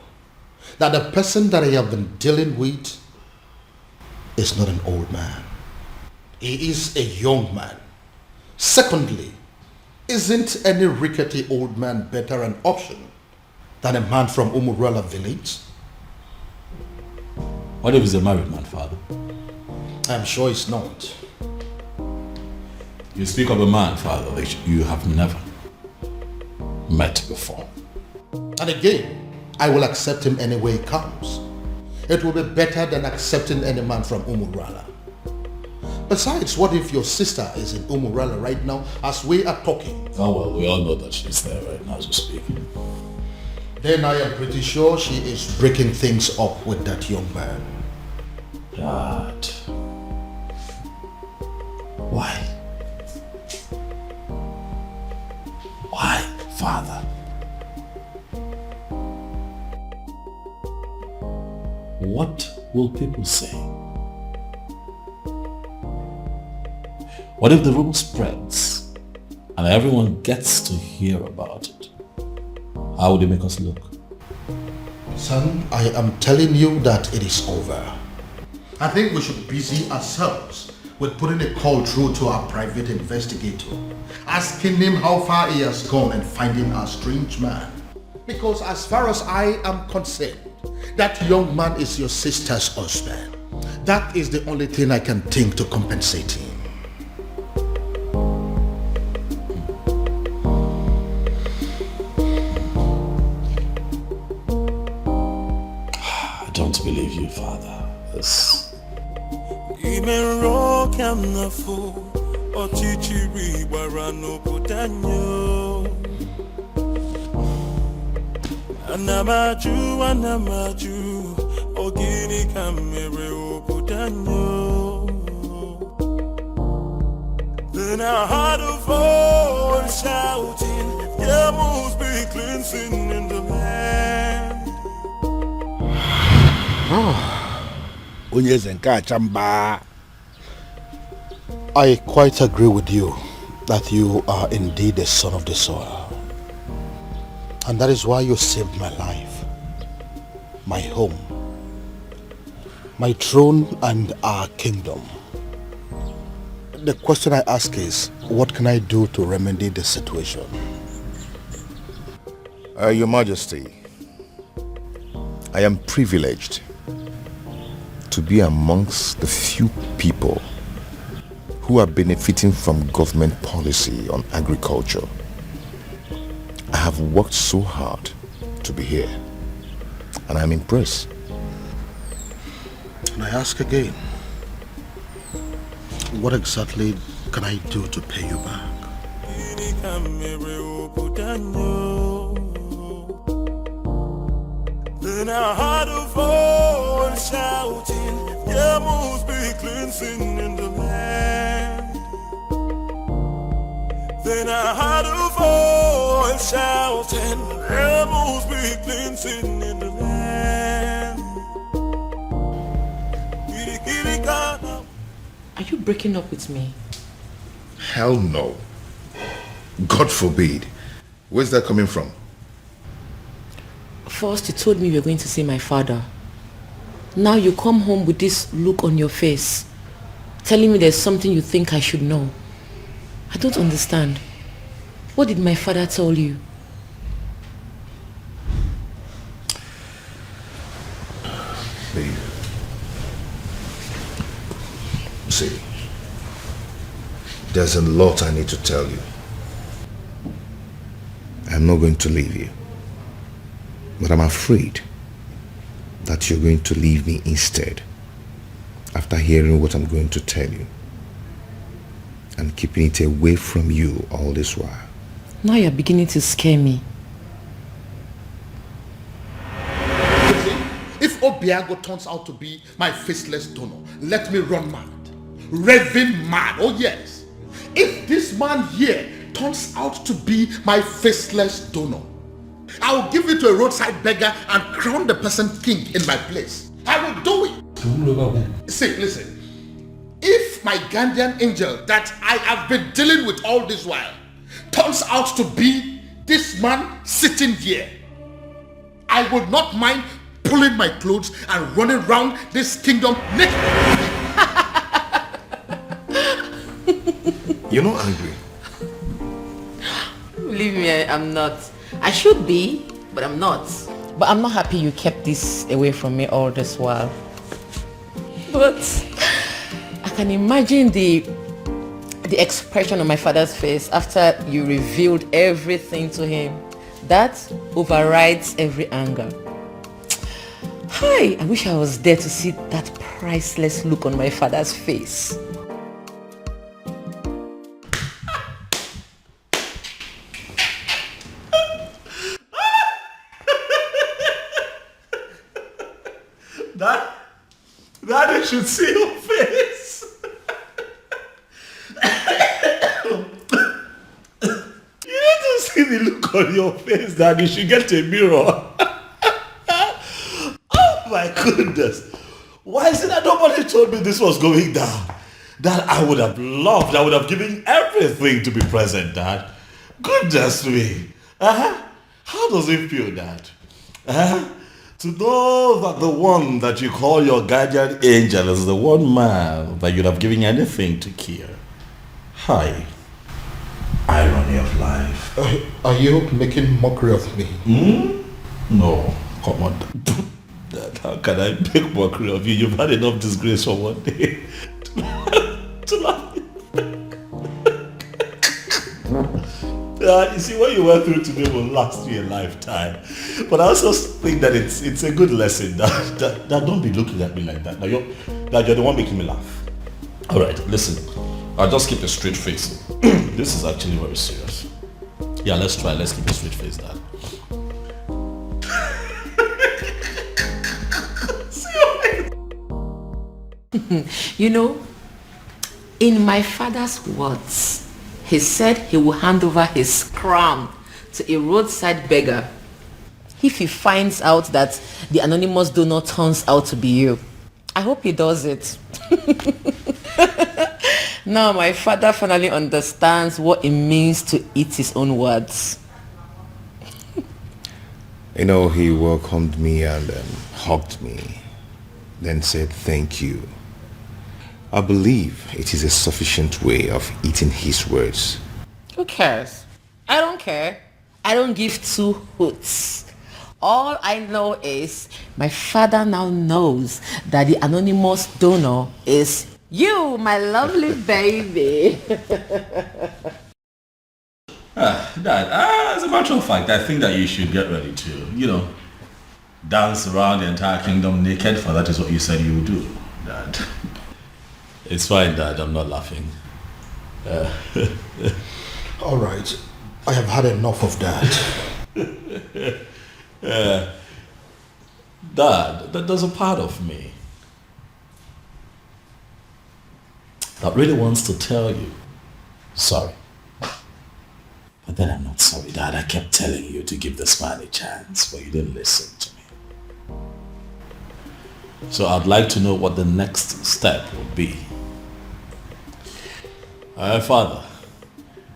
that the person that I have been dealing with is not an old man. He is a young man. Secondly, isn't any rickety old man better an option than a man from Umurala village? What if he's a married man, Father? I'm sure he's not. You speak of a man, Father, that you have never met before. And again, I will accept him any way he comes. It will be better than accepting any man from Umurala. Besides, what if your sister is in Umurala right now as we are talking? Oh well, we all know that she's there right now as we speak. Then I am pretty sure she is breaking things up with that young man. Dad. Why? Why, Father? what will people say? What if the rumor spreads and everyone gets to hear about it? How would it make us look? Son, I am telling you that it is over. I think we should busy ourselves with putting a call through to our private investigator, asking him how far he has gone and finding our strange man. Because as far as I am concerned, that young man is your sister's husband. That is the only thing I can think to compensate him. I don't believe you, Father. Anamaju, ogini kamere obudanyo. Then I heard a voice shouting, there must be cleansing in the land. I quite agree with you that you are indeed the son of the soil. And that is why you saved my life, my home, my throne and our kingdom. The question I ask is, what can I do to remedy the situation? Your Majesty, I am privileged to be amongst the few people who are benefiting from government policy on agriculture. I have worked so hard to be here, and I'm impressed. And I ask again, what exactly can I do to pay you back? Then I heard a voice shouting, there must be cleansing in the land. Then I heard a voice shouting, there must be cleansing in the land. Are you breaking up with me? Hell no. God forbid. Where's that coming from? First you told me you were going to see my father. Now you come home with this look on your face, telling me there's something you think I should know. I don't understand. What did my father tell you? Babe. See, there's a lot I need to tell you. I'm not going to leave you, but I'm afraid that you're going to leave me instead after hearing what I'm going to tell you and keeping it away from you all this while. Now you're beginning to scare me. If Obiago turns out to be my faceless donor, let me run mad. Raving mad, oh yes. If this man here turns out to be my faceless donor, I will give it to a roadside beggar and crown the person king in my place. I will do it. See, listen. If my guardian angel that I have been dealing with all this while turns out to be this man sitting here, I would not mind pulling my clothes and running around this kingdom naked. You're not angry? Believe me, I'm not. I should be, but I'm not. But I'm not happy you kept this away from me all this while. But I can imagine the expression on my father's face after you revealed everything to him. That overrides every anger. Hi, I wish I was there to see that priceless look on my father's face. Daddy should see your face. You need to see the look on your face, Daddy. You should get a mirror. Oh My goodness. Why is it that nobody told me this was going down? Dad, I would have loved, I would have given everything to be present, Dad. Goodness me. How does it feel, Dad? To know that the one that you call your guardian angel is the one man that you'd have given anything to kill. Hi. Irony of life. Are you making mockery of me? No, come on. Dad, how can I make mockery of you? You've had enough disgrace for one day to laugh. You see, what you went through today will last you a lifetime. But I also think that it's a good lesson. That don't be looking at me like that. Now you're the one making me laugh. All right, listen. I'll just keep a straight face. This is actually very serious. Yeah, let's try. Let's keep a straight face, Dad. You know, in my father's words, he said he will hand over his crown to a roadside beggar if he finds out that the anonymous donor turns out to be you. I hope he does it. Now my father finally understands what it means to eat his own words. You know, he welcomed me and hugged me, then said thank you. I believe it is a sufficient way of eating his words. Who cares? I don't care. I don't give two hoots. All I know is my father now knows that the anonymous donor is you, my lovely baby. Dad, as a matter of fact, I think that you should get ready to, dance around the entire kingdom naked, for that is what you said you would do, Dad. It's fine, Dad. I'm not laughing. All right. I have had enough of that. Dad, there's a part of me that really wants to tell you sorry. But then I'm not sorry, Dad. I kept telling you to give this man a chance, but you didn't listen to me. So I'd like to know what the next step would be. Father,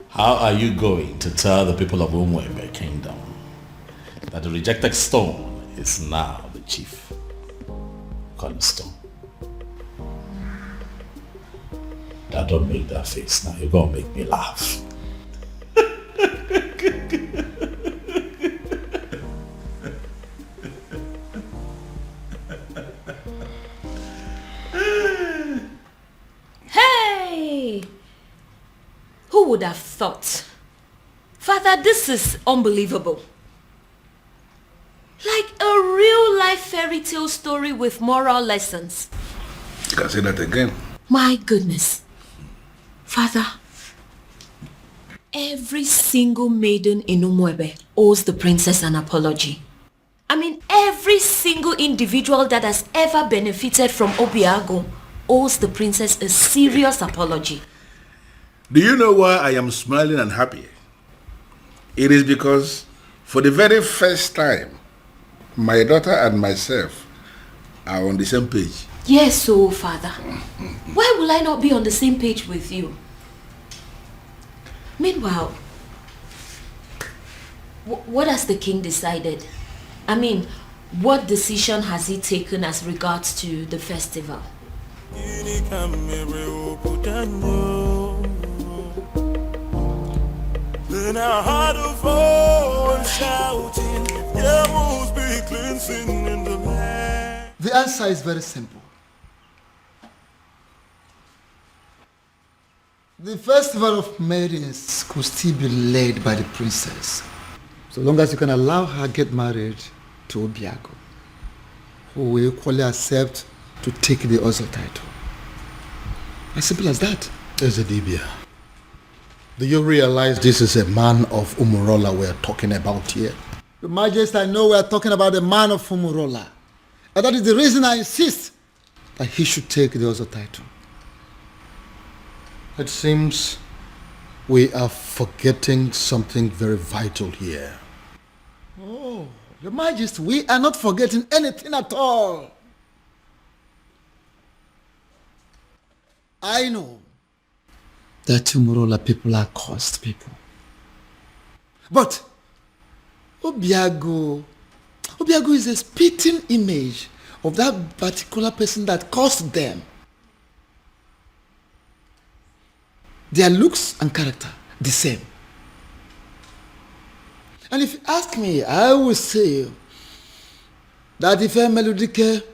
how are you going to tell the people of Umwebe Kingdom that the rejected stone is now the chief cornerstone? Dad, don't make that face now. You're going to make me laugh. Hey! Who would have thought? Father, this is unbelievable. Like a real-life fairy tale story with moral lessons. You can say that again. My goodness. Father, every single maiden in Umwebe owes the princess an apology. I mean, every single individual that has ever benefited from Obiago owes the princess a serious apology. Do you know why I am smiling and happy? It is because for the very first time, my daughter and myself are on the same page. Yes, so Father, why will I not be on the same page with you? Meanwhile, what has the king decided? I mean, what decision has he taken as regards to the festival? Then I heard a voice shouting, there must be cleansing in the land. The answer is very simple. The festival of maidens could still be led by the princess, so long as you can allow her get married to Obiago, who will equally accept to take the Ozo title. As simple as that. Ezedibia, do you realize this is a man of Umurola we're talking about here? Your Majesty, I know we are talking about the man of Umurola. And that is the reason I insist that he should take the Ozo title. It seems we are forgetting something very vital here. Oh, Your Majesty, we are not forgetting anything at all. I know that Umurola people are cursed people. But Obiago is a spitting image of that particular person that caused them. Their looks and character, the same. And if you ask me, I will say that if a melodique,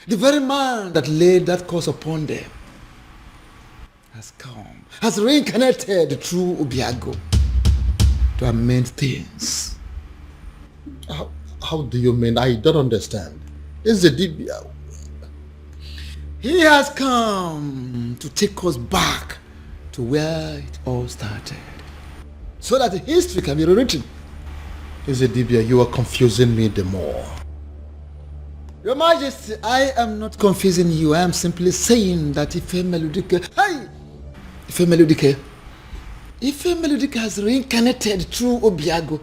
the very man that laid that curse upon them has come, has reincarnated through Obiago to amend things. How do you mean? I don't understand. Is the Dibia? He has come to take us back to where it all started, so that history can be rewritten. Is the Dibia? You are confusing me the more. Your Majesty, I am not confusing you. I am simply saying that if a melodic has reincarnated through Obiago,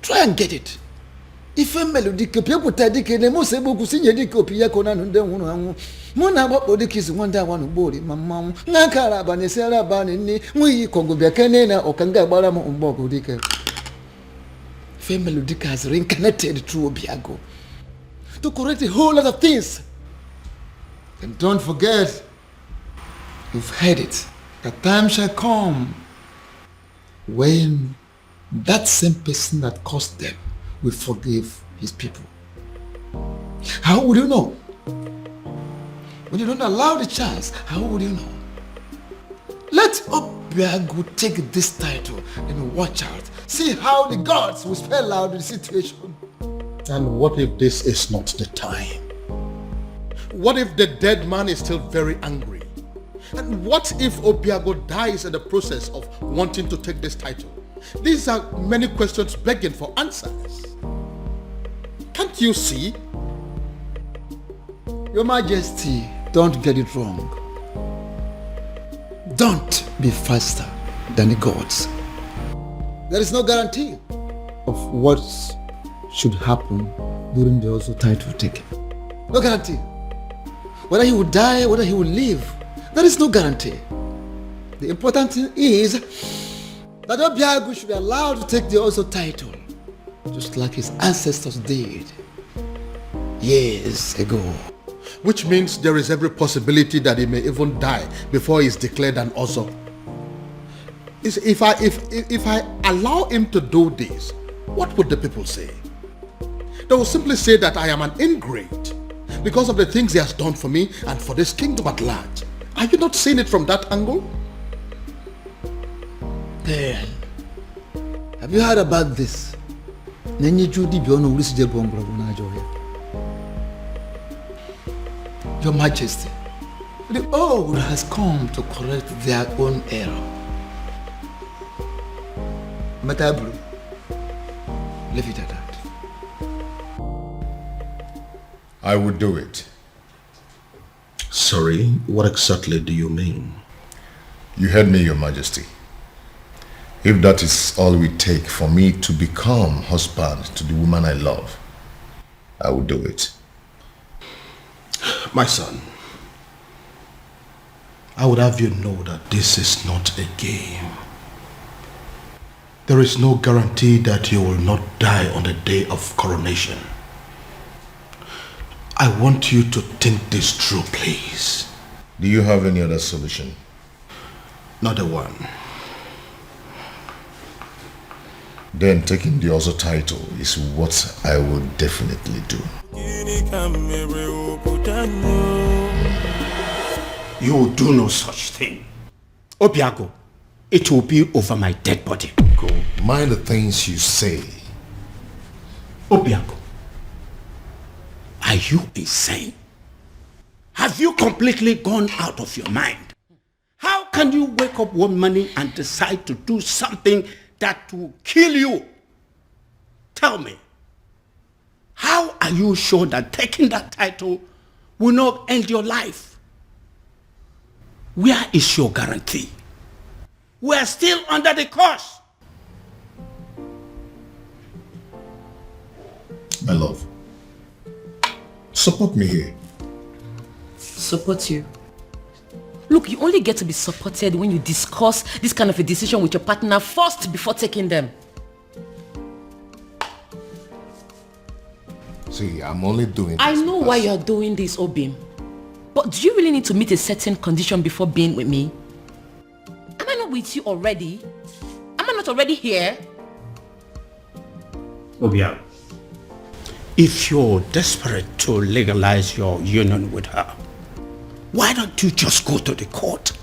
try and get it. If a melodic people take the most able to sing a dick of Piacona and then Mona Bodic is one that one body, Mamma, Nakara Banesera Banini, we Congo Biacanena or Kanga Baramo on Bogo Dicker. If a melodic has reincarnated through Obiago to correct a whole lot of things. And don't forget, you've heard it, the time shall come when that same person that caused them will forgive his people. How would you know? When you don't allow the chance, how would you know? Let Obiago take this title and watch out. See how the gods will spell out the situation. And what if this is not the time? What if the dead man is still very angry? And what if Obiago dies in the process of wanting to take this title? These are many questions begging for answers. Can't you see? Your Majesty, don't get it wrong. Don't be faster than the gods. There is no guarantee of what should happen during the also title taking. No guarantee. Whether he will die, whether he will live, there is no guarantee. The important thing is that Obiago should be allowed to take the also title, just like his ancestors did years ago. Which means there is every possibility that he may even die before he is declared an Ozo. If I allow him to do this, what would the people say? They will simply say that I am an ingrate because of the things he has done for me and for this kingdom at large. Are you not seeing it from that angle? Then, have you heard about this? Your Majesty, the old has come to correct their own error. Matabru, leave it at that. I would do it. Sorry, what exactly do you mean? You heard me, Your Majesty. If that is all we take for me to become husband to the woman I love, I will do it. My son, I would have you know that this is not a game. There is no guarantee that you will not die on the day of coronation. I want you to think this through, please. Do you have any other solution? Not a one. Then taking the other title is what I will definitely do. You will do no such thing. Obiago, it will be over my dead body. Go. Mind the things you say. Obiago, are you insane? Have you completely gone out of your mind? How can you wake up one morning and decide to do something that will kill you? Tell me, How are you sure that taking that title will not end your life? Where is your guarantee? We are still under the curse. My love, support me here. Support you? Look, you only get to be supported when you discuss this kind of a decision with your partner first before taking them. See, I'm only doing this. I know why you're doing this, Obim. But do you really need to meet a certain condition before being with me? Am I not with you already? Am I not already here? Obia, if you're desperate to legalize your union with her, why don't you just go to the court?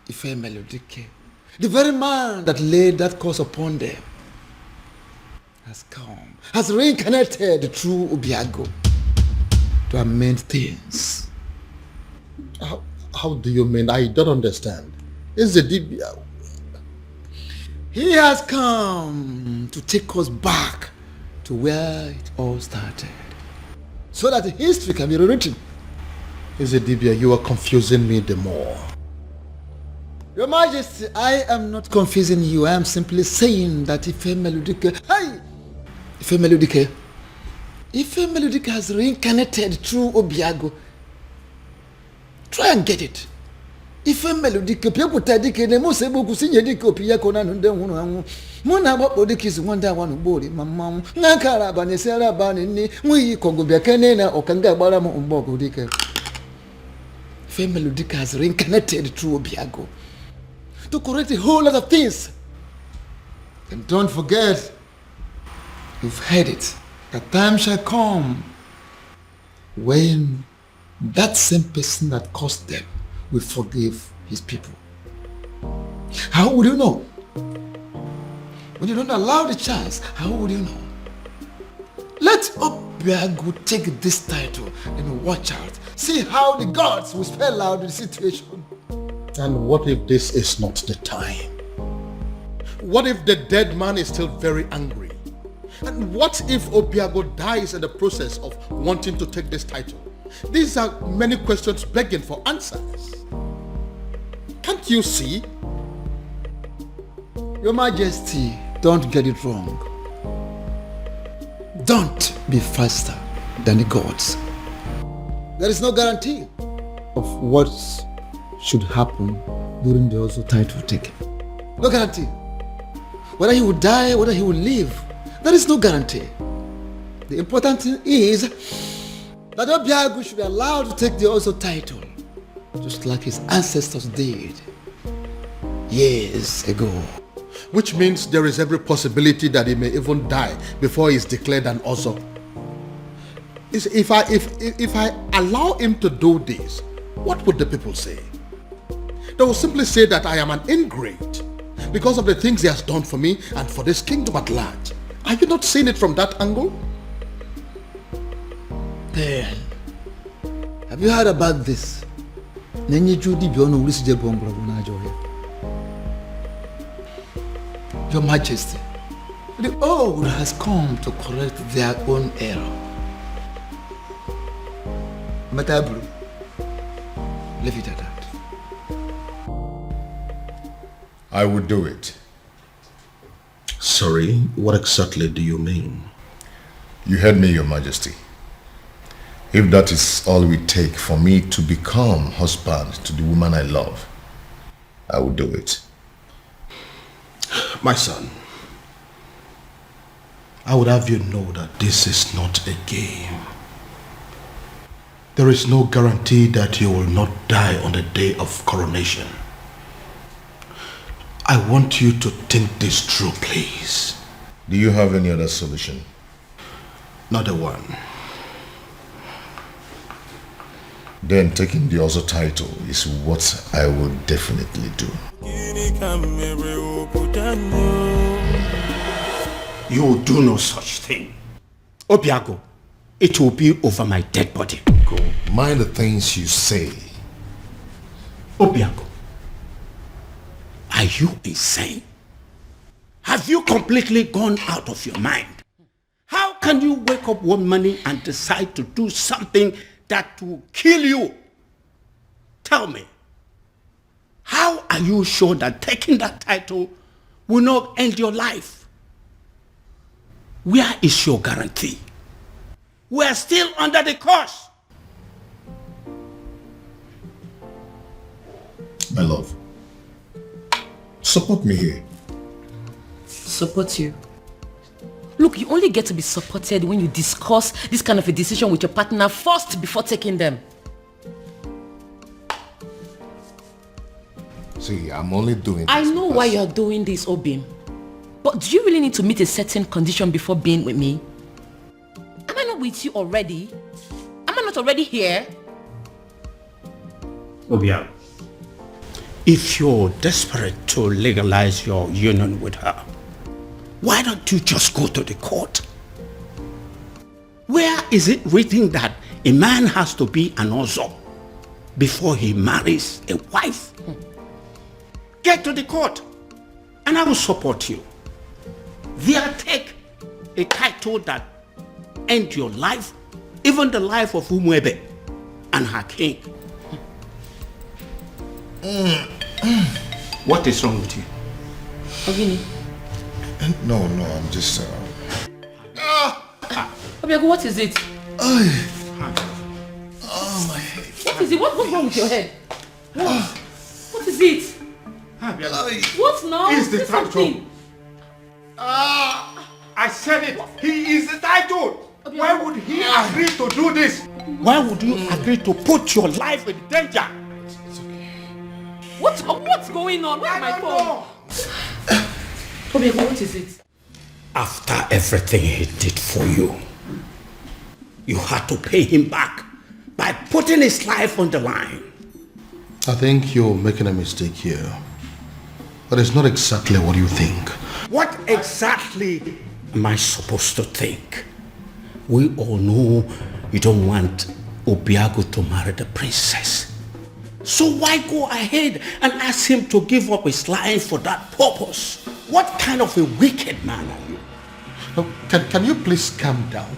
Ife Melodike, the very man that laid that curse upon them, has come, has reincarnated through Obiago to amend things. How do you mean? I don't understand. Is the Dibia? He has come to take us back to where it all started, so that history can be rewritten. Is the Dibia? You are confusing me the more. Your Majesty, I am not confusing you. I am simply saying that Ife Melodike, Ife Melodike has reincarnated through Obiago. Try and get it. Ife Melodike, people tadike, ne mo sebo kusinye dike Obiago na nunde hunu angu. Muna bako dike is wanda wanu bori mamamu. Nakara bani sera bani ni mui kongo biakene na okanga bara mo umbogo dike. Ife Melodike has reincarnated through Obiago to correct a whole lot of things. And don't forget, you've heard it, a time shall come when that same person that caused them will forgive his people. How would you know? When you don't allow the chance, how would you know? Let Obiago take this title and watch out. See how the gods will spell out the situation. And what if this is not the time? What if the dead man is still very angry? And what if Obiago dies in the process of wanting to take this title? These are many questions begging for answers. Can't you see? Your Majesty, don't get it wrong. Don't be faster than the gods. There is no guarantee of what should happen during the also title taking. No guarantee. Whether he will die, whether he will live, there is no guarantee. The important thing is that Obiago should be allowed to take the also title, just like his ancestors did years ago. Which means there is every possibility that he may even die before he is declared an Ozo. If I allow him to do this, what would the people say? They will simply say that I am an ingrate because of the things he has done for me and for this kingdom at large. Are you not seeing it from that angle? Then, have you heard about this? Your Majesty, the old has come to correct their own error. Matabru, leave it at that. I would do it. Sorry, what exactly do you mean? You heard me, Your Majesty. If that is all we take for me to become husband to the woman I love, I will do it. My son, I would have you know that this is not a game. There is no guarantee that you will not die on the day of coronation. I want you to think this through, please. Do you have any other solution? Not a one. Then taking the other title is what I will definitely do. You will do no such thing. Obiago, it will be over my dead body. Go. Mind the things you say. Obiago, Are you insane? Have you completely gone out of your mind? How can you wake up one morning and decide to do something that will kill you? Tell me, how are you sure that taking that title will not end your life? Where is your guarantee? We are still under the curse. My love, support me here. Support you? Look, you only get to be supported when you discuss this kind of a decision with your partner first before taking them. See, I'm only doing this. I know why you're doing this, Obim. But do you really need to meet a certain condition before being with me? Am I not with you already? Am I not already here? Obia, if you're desperate to legalize your union with her, why don't you just go to the court? Where is it written that a man has to be an Ozo before he marries a wife? Get to the court and I will support you. There, take a title that ends your life, even the life of Umwebe and her king. What is wrong with you? Ogini. No, I'm just... Obiago, what is it? Oh, my head. What is it? What's wrong with your head? What is it? What now? He's the Say something. I said it. He is entitled. Why would he agree to do this? Why would you agree to put your life in danger? What's going on? Where's my phone? Obiago, what is it? After everything he did for you, you had to pay him back by putting his life on the line. I think you're making a mistake here. But it's not exactly what you think. What exactly am I supposed to think? We all know you don't want Obiago to marry the princess. So why go ahead and ask him to give up his life for that purpose? What kind of a wicked man are you? Now, can you please calm down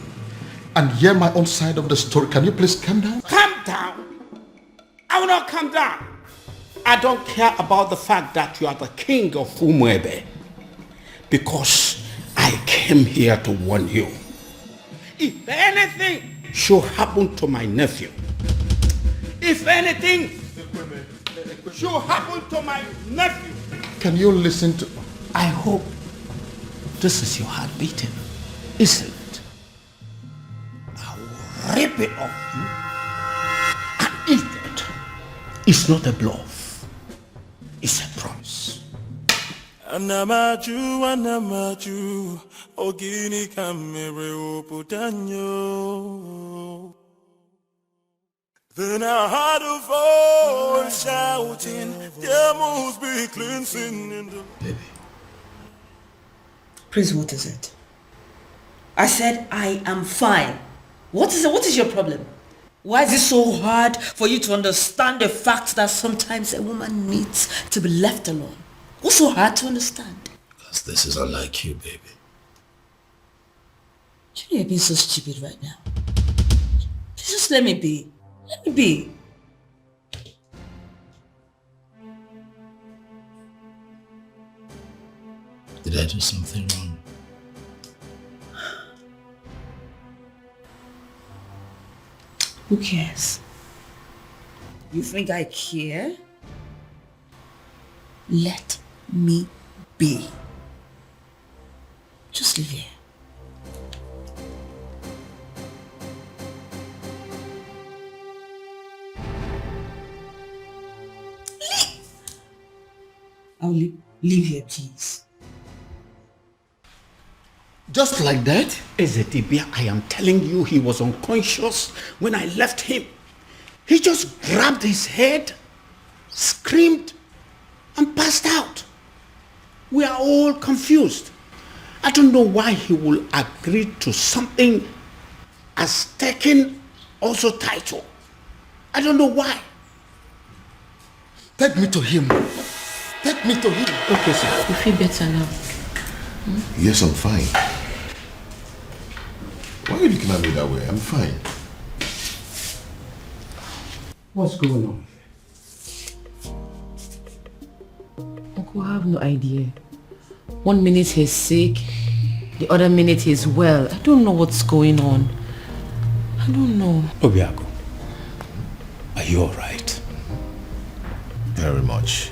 and hear my own side of the story? Can you please calm down? Calm down? I will not calm down. I don't care about the fact that you are the king of Umwebe, because I came here to warn you. If anything should happen to my nephew, if anything should happen to my nephew, can you listen to... I hope this is your heart beating, isn't it? I will rip it off you and eat it. It's not a bluff. It's a promise. Anamaju, ogini kamere oputanyo. Then I heard a voice shouting, there must be cleansing in the... Baby. Prince, what is it? I said I am fine. What is it? What is your problem? Why is it so hard for you to understand the fact that sometimes a woman needs to be left alone? What's so hard to understand? Because this is unlike you, baby. You know you're being so stupid right now. Just let me be. Let me be. Did I do something wrong? Who cares? You think I care? Let me be. Just live here. Leave! I'll leave here, please. Just like that? Ezedibia, I am telling you, he was unconscious when I left him. He just grabbed his head, screamed, and passed out. We are all confused. I don't know why he will agree to something as taking also title. I don't know why. Take me to him. Take me to him. Okay, sir. You feel better now? Yes, I'm fine. Why are you looking at me that way? I'm fine. What's going on? Uncle, I have no idea. 1 minute he's sick, the other minute he's well. I don't know what's going on. I don't know. Obiago, are you alright? Very much.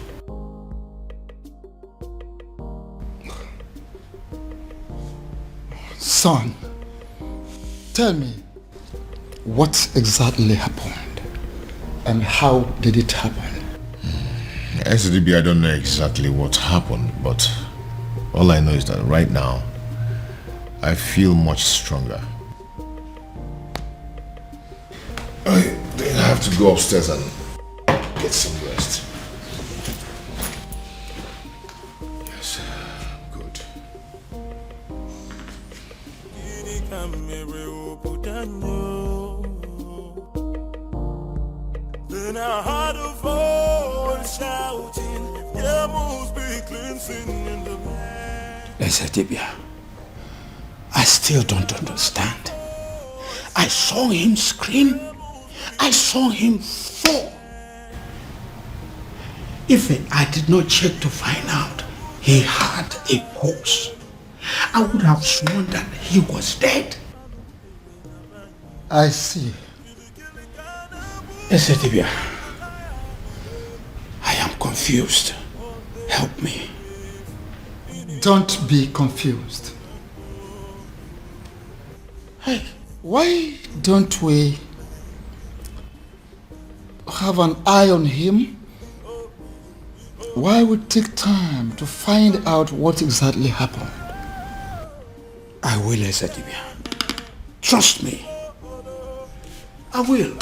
Son, tell me, what exactly happened? And how did it happen? SDB, I don't know exactly what happened, but all I know is that right now, I feel much stronger. I think I have to go upstairs and get some rest. Yes, good. Then I heard a voice shouting, there must be cleansing in the land. Ezedibia, I still don't understand. I saw him scream. I saw him fall. If I did not check to find out he had a pulse, I would have sworn that he was dead. I see. Ezedibia, I am confused. Help me. Don't be confused. Hey, why don't we have an eye on him? Why we take time to find out what exactly happened? I will, Ezedibia. Trust me. I will.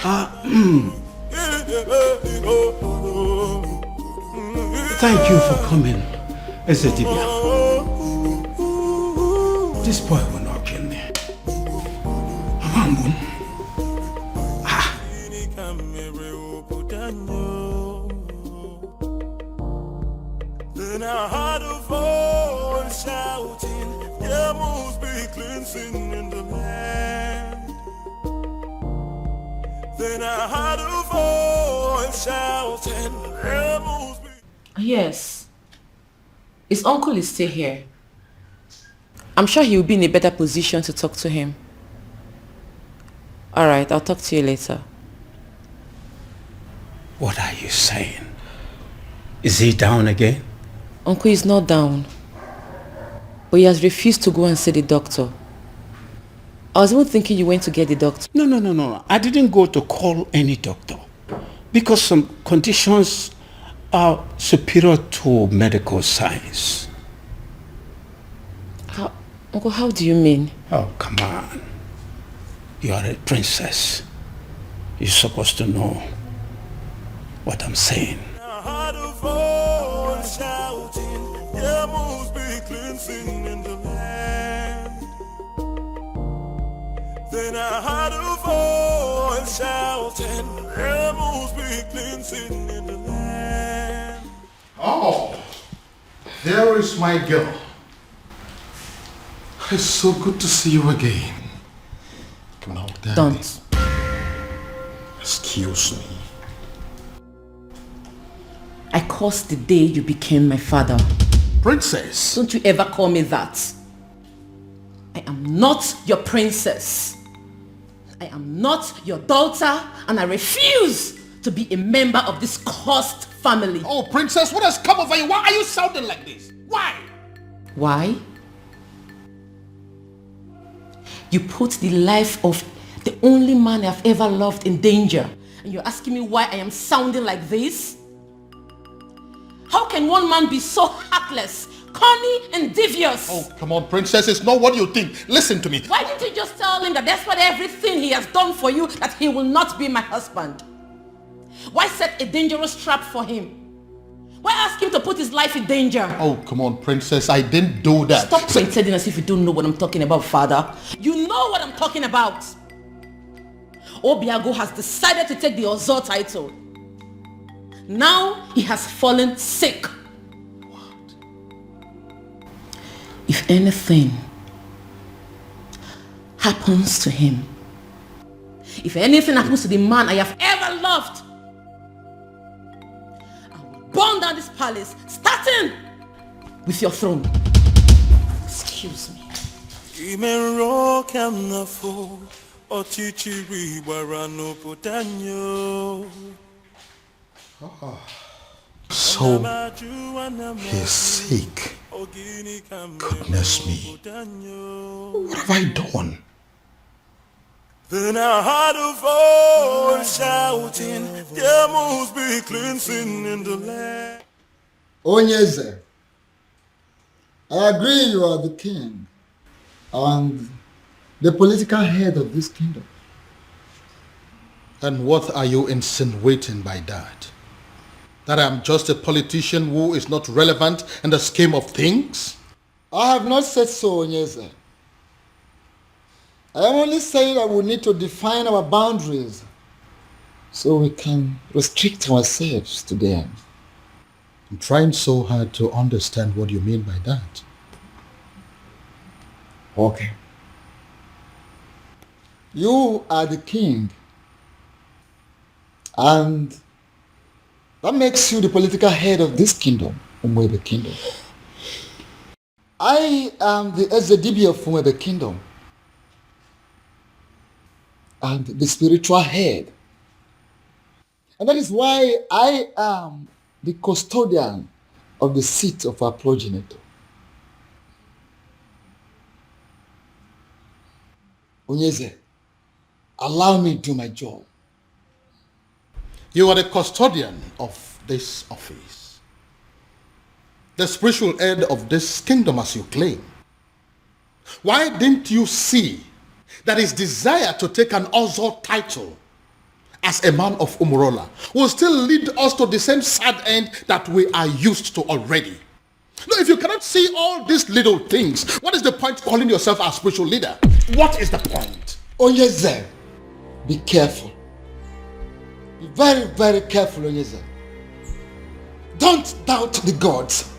Thank you for coming, Ezedibia. This boy will not kill me. Amambun. Then I heard a voice shouting, there must be cleansing in the land. Then I heard a voice shouting, there must be... Yes. His uncle is still here. I'm sure he will be in a better position to talk to him. Alright, I'll talk to you later. What are you saying? Is he down again? Uncle is not down. But he has refused to go and see the doctor. I was even thinking you went to get the doctor. No. I didn't go to call any doctor. Because some conditions are superior to medical science. Uncle, how do you mean? Oh, come on. You are a princess. You're supposed to know what I'm saying. I heard a voice shouting, there must be cleansing in the land. Then I heard a voice shouting, there must be cleansing in the land. Oh, there is my girl. It's so good to see you again. No, Daddy. Don't. Excuse me. I cursed the day you became my father. Princess. Don't you ever call me that. I am not your princess. I am not your daughter, and I refuse to be a member of this cursed family. Oh, princess, what has come over you? Why are you sounding like this? Why? Why? You put the life of the only man I've ever loved in danger, and you're asking me why I am sounding like this? How can one man be so heartless, corny, and devious? Oh, come on, princess. It's not what you think. Listen to me. Why didn't you just tell him that despite everything he has done for you, that he will not be my husband? Why set a dangerous trap for him? Why ask him to put his life in danger? Oh, come on, princess. I didn't do that. Stop pretending as if you don't know what I'm talking about, father. You know what I'm talking about. Obiago has decided to take the Ozor title. Now he has fallen sick. if anything happens to him, if anything happens to the man I have ever loved, I will burn down this palace, starting with your throne. Excuse me. So, he's sick. Goodness me. What have I done? Then I heard a voice shouting, there must be cleansing in the land. Onyeze, I agree you are the king and the political head of this kingdom. And what are you insinuating by that? That I'm just a politician who is not relevant in the scheme of things? I have not said so, Onyeze. I am only saying that we need to define our boundaries so we can restrict ourselves to them. I'm trying so hard to understand what you mean by that. Okay. You are the king, and that makes you the political head of this kingdom, Umwebe Kingdom. I am the Ezedibi of Umwebe Kingdom and the spiritual head. And that is why I am the custodian of the seat of our progenitor. Onyeze, allow me to do my job. You are the custodian of this office, the spiritual head of this kingdom as you claim. Why didn't you see that his desire to take an Ozo title as a man of Umurola will still lead us to the same sad end that we are used to already? No, if you cannot see all these little things, what is the point calling yourself a spiritual leader? What is the point? Onyeze, be careful. Be very, very careful, Onyeze. Don't doubt the gods.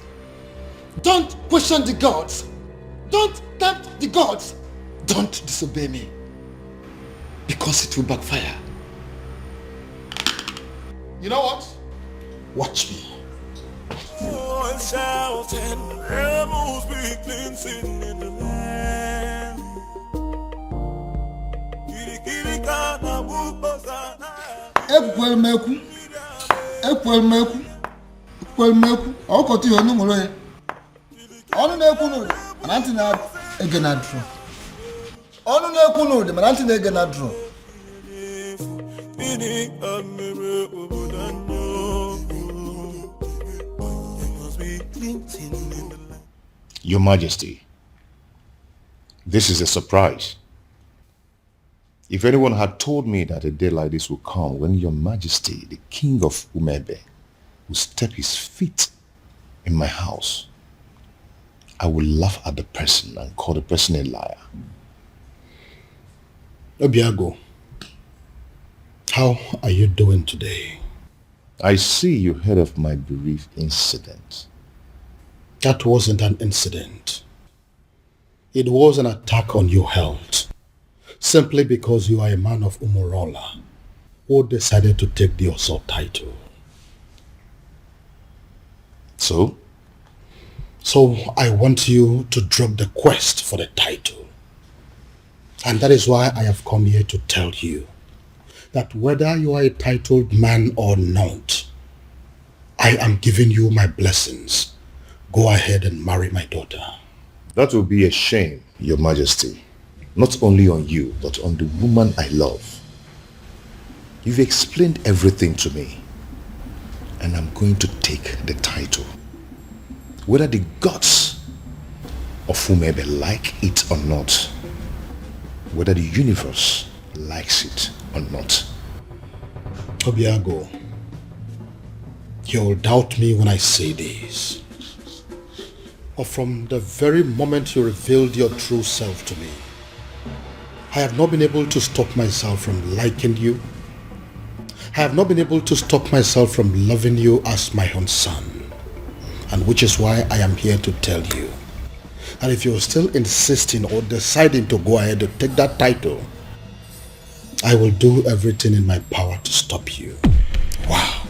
Don't question the gods. Don't tempt the gods. Don't disobey me, because it will backfire. You know what? Watch me. Shouting, there must be cleansing in the land. Ekwelmeku, ọkọtụ ihe ọnụ nwere ya. Ọnụ na-ekwu n'ụdị, mana ntị na-ege na drum. Ọnụ na-ekwu n'ụdị, mana ntị na-ege na drum. Your Majesty, this is a surprise. If anyone had told me that a day like this would come when Your Majesty, the King of Umebe, will step his feet in my house, I would laugh at the person and call the person a liar. Obiago, how are you doing today? I see you heard of my bereaved incident. That wasn't an incident. It was an attack on your health, simply because you are a man of Umurola who decided to take the Oso title. So? So I want you to drop the quest for the title. And that is why I have come here to tell you that whether you are a titled man or not, I am giving you my blessings. Go ahead and marry my daughter. That will be a shame, Your Majesty. Not only on you, but on the woman I love. You've explained everything to me, and I'm going to take the title. Whether the gods of whomever like it or not, whether the universe likes it or not. Obiago, you'll doubt me when I say this. But from the very moment you revealed your true self to me, I have not been able to stop myself from liking you. I have not been able to stop myself from loving you as my own son. And which is why I am here to tell you And if you're still insisting or deciding to go ahead to take that title, I will do everything in my power to stop you. Wow.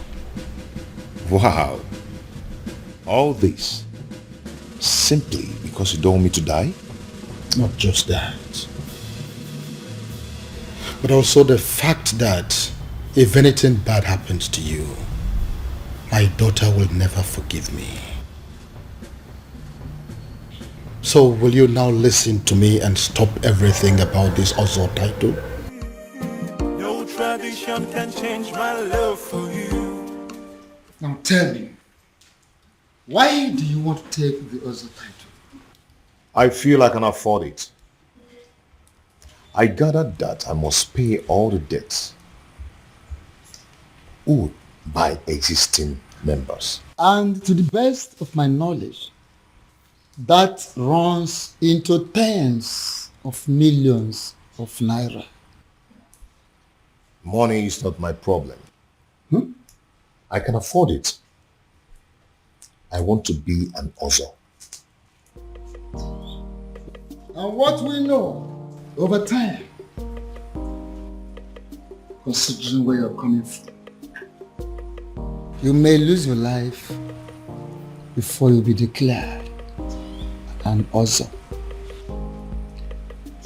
Wow. All this simply because you don't want me to die? Not just that, but also the fact that if anything bad happens to you, my daughter will never forgive me. So will you now listen to me and stop everything about this Ozo title? No tradition can change my love for you. Now tell me, why do you want to take the Ozo title? I feel I can afford it. I gathered that I must pay all the debts owed by existing members. And to the best of my knowledge, that runs into tens of millions of naira. Money is not my problem. I can afford it. I want to be an Ozo. And what we know over time, considering where you're coming from, you may lose your life before you'll be declared an Ozo.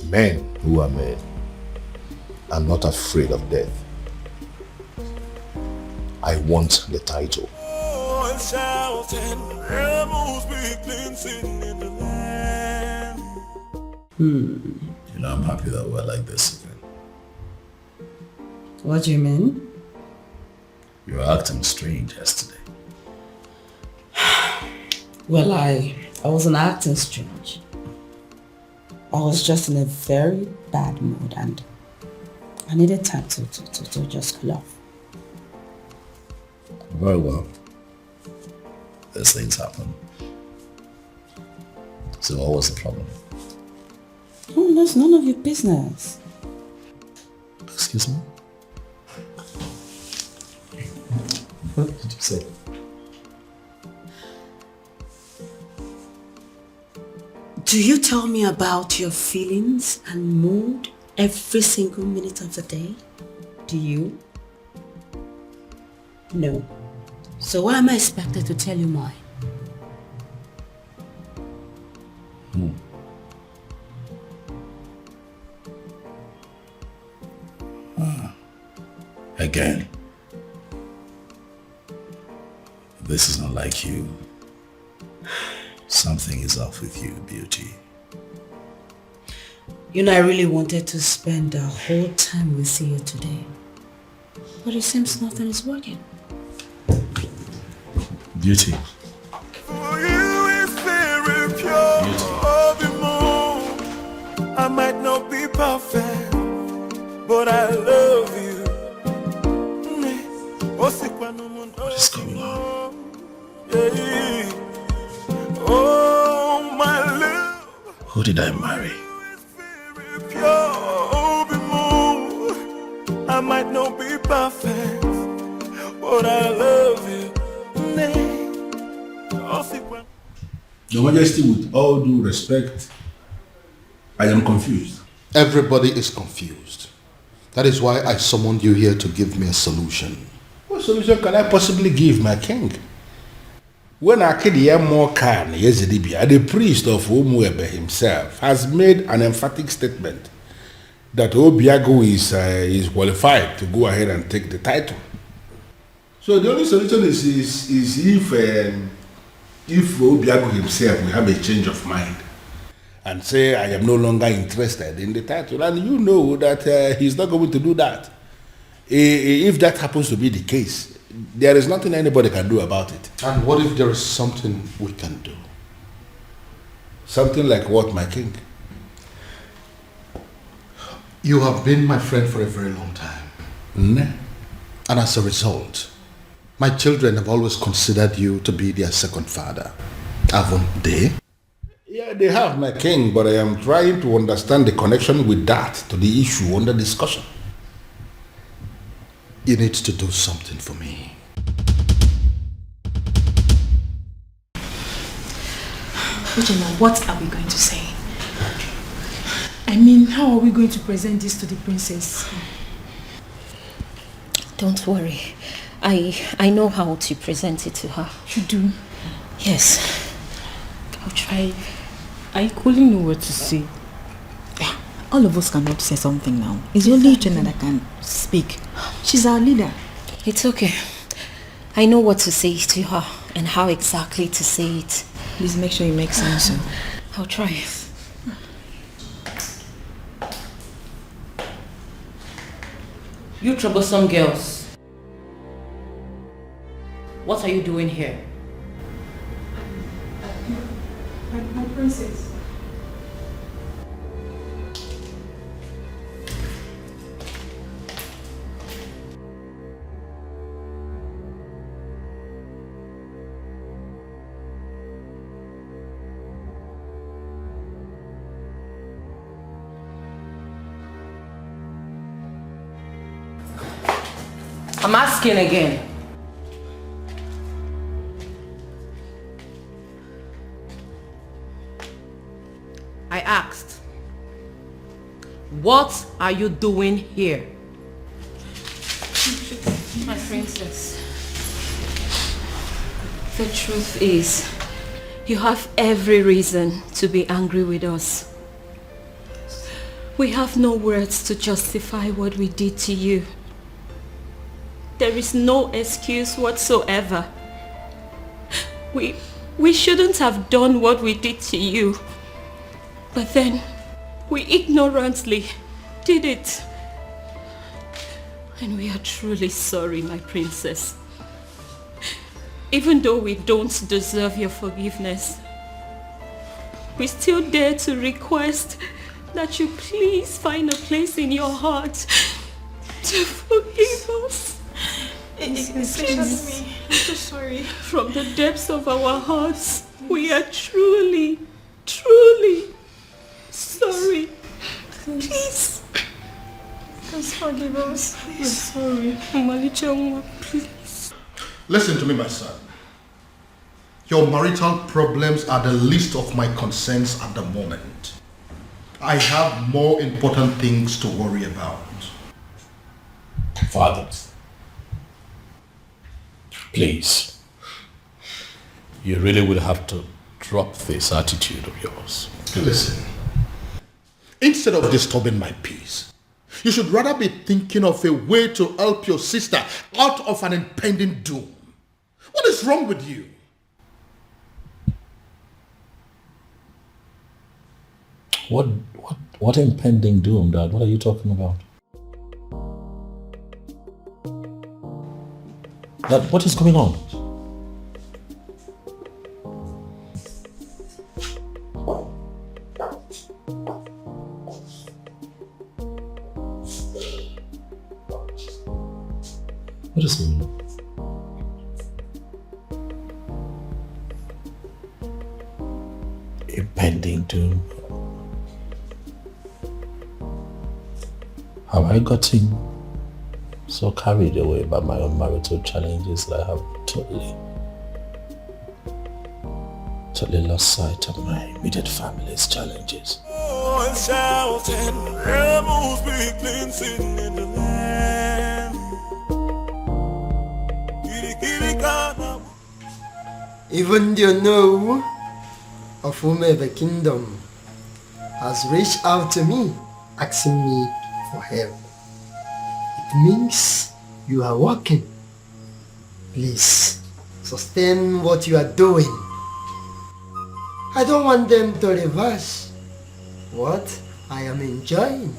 Men who are men are not afraid of death. I want the title. Oh, and shouting, rebels begin singing in the land. You know, I'm happy that we're like this again. What do you mean? You were acting strange yesterday. Well, I wasn't acting strange. I was just in a very bad mood and I needed time to just cool off. Very well. These things happen. So what was the problem? Oh, that's none of your business. Excuse me? What did you say? Do you tell me about your feelings and mood every single minute of the day? Do you? No. So why am I expected to tell you mine? Again. This is not like you. Something is off with you, beauty. You know, I really wanted to spend the whole time with you today. But it seems nothing is working. Beauty. For you is very pure. The moon. I might not be perfect, but I love you. What is going on? Oh, my love. Who did I marry? Pure, the moon. I might not be perfect, but I love you. Your Majesty, with all due respect, I am confused. Everybody is confused. That is why I summoned you here to give me a solution. What solution can I possibly give, my king? When Akedia Mokan Yezidibia, the priest of Umuebe himself, has made an emphatic statement that Obiago is qualified to go ahead and take the title. So the only solution is if Obiago himself will have a change of mind and say, I am no longer interested in the title. And you know that he's not going to do that. If that happens to be the case, there is nothing anybody can do about it. And what if there is something we can do? Something like what, my king? You have been my friend for a very long time. And as a result, my children have always considered you to be their second father. Haven't they? Yeah, they have, my king, but I am trying to understand the connection with that to the issue under discussion. You need to do something for me. Uchenna, what are we going to say? I mean, how are we going to present this to the princess? Don't worry. I know how to present it to her. You do? Yes. I'll try. I couldn't know what to say. All of us cannot say something now. It's only Uchenna that can speak. She's our leader. It's okay. I know what to say to her and how exactly to say it. Please make sure you make sense. I'll try. You troublesome girls. What are you doing here? My princess. I'm asking again. I asked, what are you doing here? My princess, the truth is, you have every reason to be angry with us. We have no words to justify what we did to you. There is no excuse whatsoever. We shouldn't have done what we did to you. But then, we ignorantly did it. And we are truly sorry, my princess. Even though we don't deserve your forgiveness, we still dare to request that you please find a place in your heart to forgive us. Excuse me. I'm so sorry. From the depths of our hearts, we are truly, truly sorry. Please. Please forgive us. I'm sorry. Malicha, please. Listen to me, my son. Your marital problems are the least of my concerns at the moment. I have more important things to worry about. Father, please, you really would have to drop this attitude of yours. Listen, instead of disturbing my peace, you should rather be thinking of a way to help your sister out of an impending doom. What is wrong with you? What impending doom, Dad? What are you talking about? Dad, what is going on? What is going on? Impending doom. Have I gotten so carried away by my own marital challenges that I have totally lost sight of my immediate family's challenges? Even the know of whom the kingdom has reached out to me, asking me for help. It means you are working. Please, sustain what you are doing. I don't want them to reverse what I am enjoying.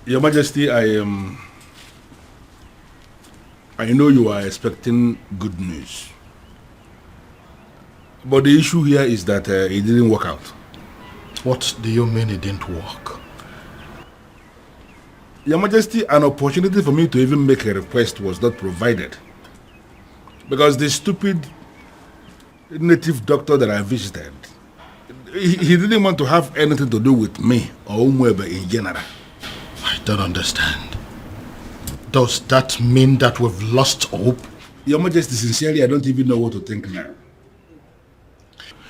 Your Majesty, I know you are expecting good news. But the issue here is that it didn't work out. What do you mean it didn't work? Your Majesty, an opportunity for me to even make a request was not provided. Because the stupid native doctor that I visited, he didn't want to have anything to do with me or Umwebe in general. I don't understand. Does that mean that we've lost hope? Your Majesty, sincerely, I don't even know what to think now.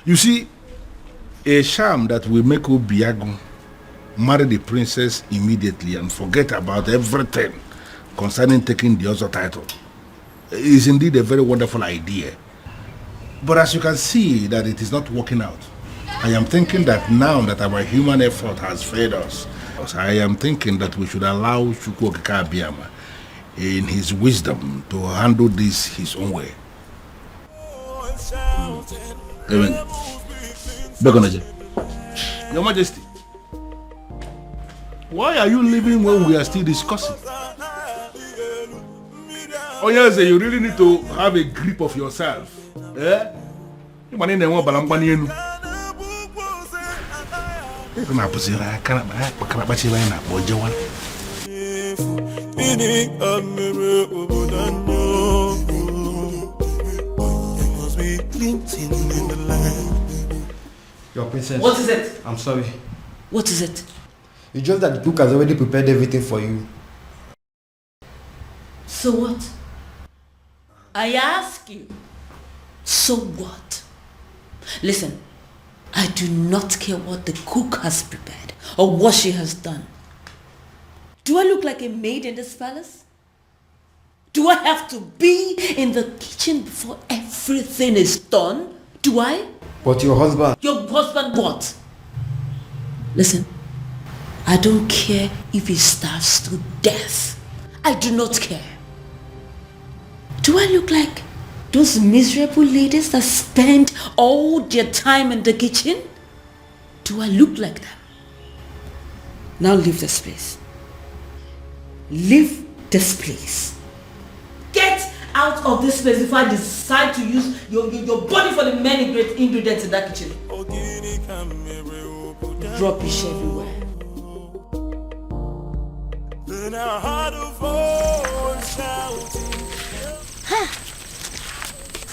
You see, a sham that will make Obiago marry the princess immediately and forget about everything concerning taking the other title is indeed a very wonderful idea. But as you can see that it is not working out, I am thinking that now that our human effort has failed us, I am thinking that we should allow Chukwuokika Abiyama in his wisdom to handle this his own way. Your Majesty, why are you leaving when we are still discussing? Oh yes, you really need to have a grip of yourself. Eh? Your princess. What is it? I'm sorry. What is it? It's just that the cook has already prepared everything for you. So what? I ask you. So what? Listen, I do not care what the cook has prepared or what she has done. Do I look like a maid in this palace? Do I have to be in the kitchen before everything is done? Do I? But your husband... Your husband what? Listen, I don't care if he starves to death. I do not care. Do I look like those miserable ladies that spend all their time in the kitchen? Do I look like them? Now leave this place. Leave this place. Get out of this place before I decide to use your body for the many great ingredients in that kitchen. Rubbish everywhere.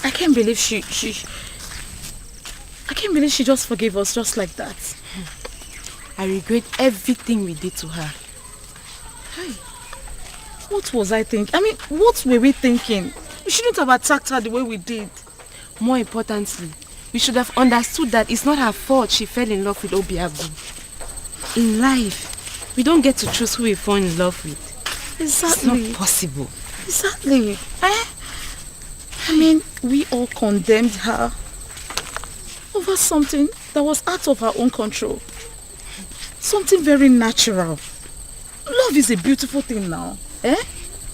I can't believe she just forgave us just like that. I regret everything we did to her. Hey, what was I thinking? I mean, what were we thinking? We shouldn't have attacked her the way we did. More importantly, we should have understood that it's not her fault she fell in love with Obiagu. In life, we don't get to choose who we fall in love with. Exactly. It's not possible. Exactly. I mean, we all condemned her over something that was out of her own control. Something very natural. Love is a beautiful thing now. Eh?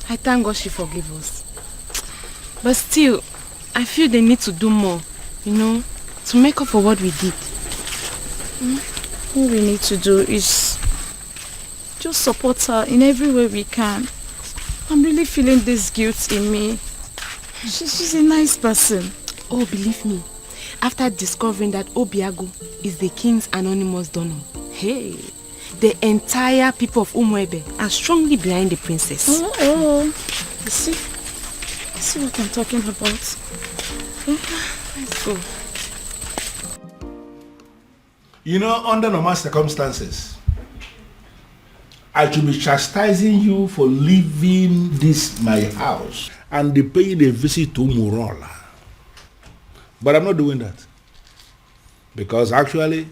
I thank God she forgave us. But still, I feel they need to do more, to make up for what we did. All we need to do is just support her in every way we can. I'm really feeling this guilt in me. She's a nice person. Oh, believe me, after discovering that Obiagu is the king's anonymous donor, hey, the entire people of Umuebe are strongly behind the princess. Oh. You see what I'm talking about? Let's go. Under normal circumstances, I should be chastising you for leaving this my house and paying a visit to Umurola. But I'm not doing that. Because actually,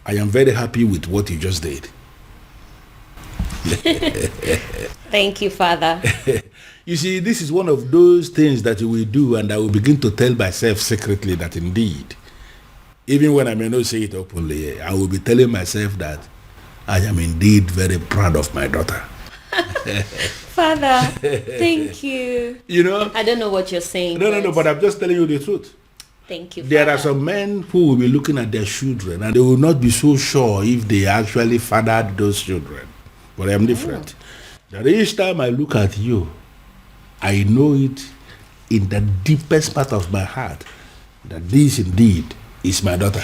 I am very happy with what you just did. Thank you, Father. You see, this is one of those things that you will do, and I will begin to tell myself secretly that indeed, even when I may not say it openly, I will be telling myself that I am indeed very proud of my daughter. Father, thank you. I don't know what you're saying. No, but I'm just telling you the truth. Thank you, There Father. are some men who will be looking at their children and they will not be so sure if they actually fathered those children. But I'm different. That each time I look at you, I know it in the deepest part of my heart that this indeed is my daughter.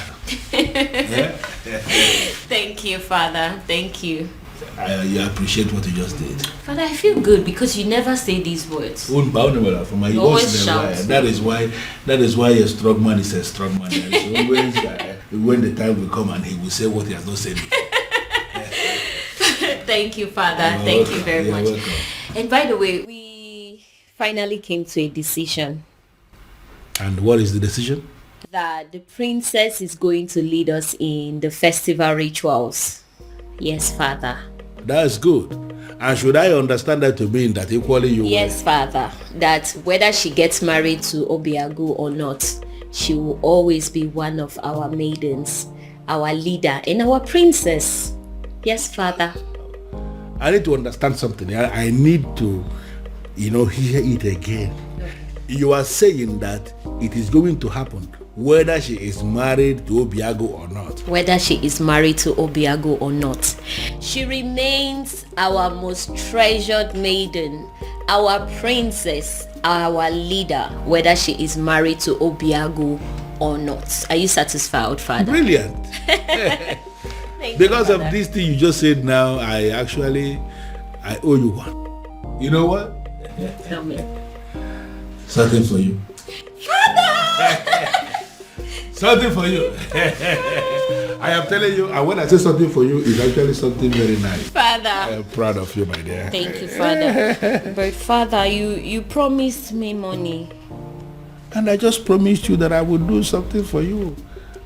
Thank you, Father. Thank you. You appreciate what you just did. Father, I feel good because you never say these words. You always shout. That is why a strong man is a strong man. Always, when the time will come and he will say what he has not said. Thank you, Father. You're Thank welcome. you very You're much. welcome. And by the way, we finally came to a decision And what is the decision? that the princess is going to lead us in the festival rituals. Yes, Father. That's good. And should I understand that to mean that equally you Yes, Father. That whether she gets married to Obiagu or not, she will always be one of our maidens, our leader, and our princess. Yes, Father. I need to understand something. I need to, hear it again. You are saying that it is going to happen whether she is married to Obiago or not. Whether she is married to Obiago or not, she remains our most treasured maiden, our princess, our leader, whether she is married to Obiago or not. Are you satisfied, Father? Brilliant. Because of this thing you just said now, I owe you one. You know what? Tell me. Something for you. Something for you. I am telling you, and when I say something for you, it's actually something very nice. Father. I am proud of you, my dear. Thank you, Father. But Father, you promised me money. And I just promised you that I would do something for you.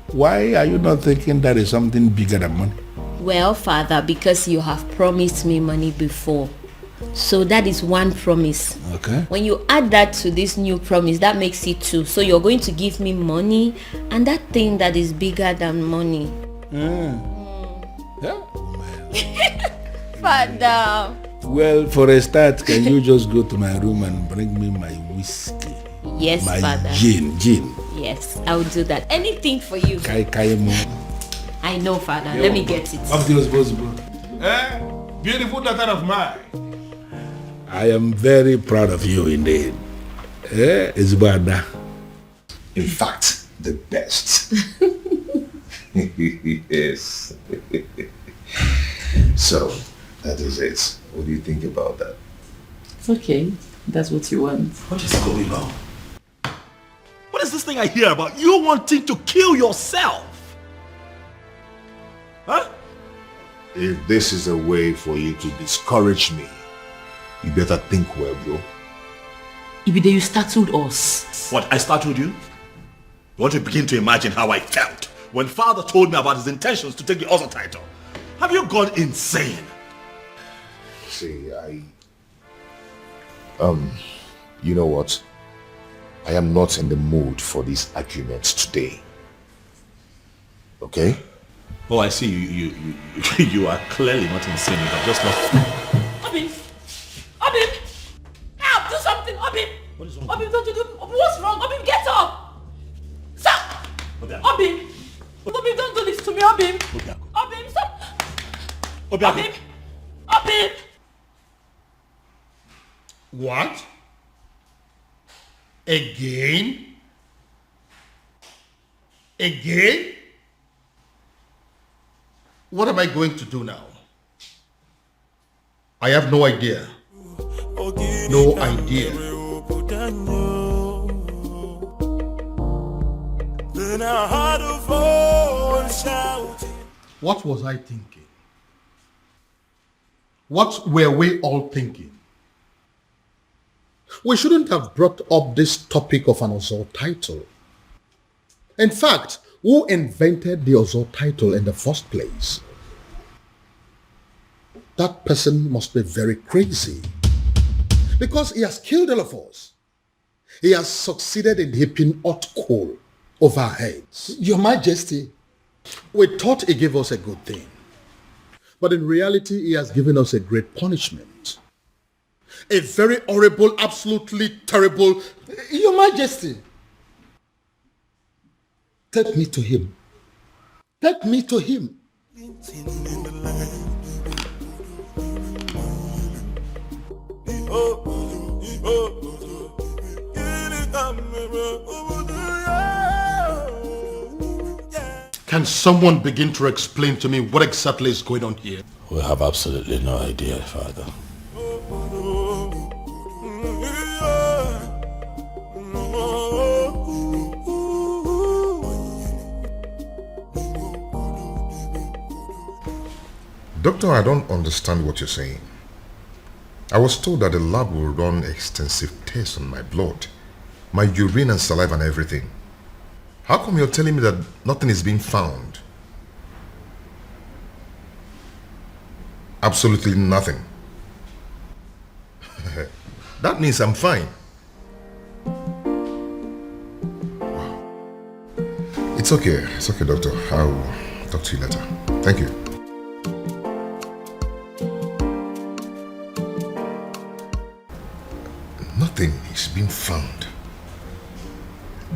Why are you not thinking that is something bigger than money? Well, Father, because you have promised me money before. So that is one promise. Okay. When you add that to this new promise, that makes it two. So you're going to give me money and that thing that is bigger than money. Yeah. Father. Well, for a start, can you just go to my room and bring me my whiskey? Yes, my Father. Gin. Yes, I will do that. Anything for you. I know, Father. Let me get it. Up to your responsible. Beautiful daughter of mine. I am very proud of you indeed. It's bad. In fact, the best. Yes. So, that is it. What do you think about that? It's okay. That's what you want. What is going on? What is this thing I hear about you wanting to kill yourself? Huh? If this is a way for you to discourage me, you better think well, bro. Ibide, you startled us. What, I startled you? You want to begin to imagine how I felt when father told me about his intentions to take the other title. Have you gone insane? See, you know what? I am not in the mood for these arguments today. Okay? Oh, I see. You are clearly not insane. You are just not. Obim! Help! Do something! Obim! What is wrong? Obim, don't you do... What's wrong? Obim, get up! Stop! Obim! Obim, don't do this to me, Obim! Obim, stop! Obim! What? Again? Again? What am I going to do now? I have no idea. No idea. What was I thinking? What were we all thinking? We shouldn't have brought up this topic of an Ozor title. In fact, who invented the Ozor title in the first place? That person must be very crazy. Because he has killed all of us. He has succeeded in heaping hot coal over our heads. Your Majesty, we thought he gave us a good thing. But in reality, he has given us a great punishment. A very horrible, absolutely terrible... Your Majesty, take me to him. Take me to him. Can someone begin to explain to me what exactly is going on here? We have absolutely no idea, Father. Doctor, I don't understand what you're saying. I was told that the lab will run extensive tests on my blood, my urine and saliva and everything. How come you're telling me that nothing is being found? Absolutely nothing. That means I'm fine. Wow. It's okay, doctor. I'll talk to you later. Thank you. Nothing is being found.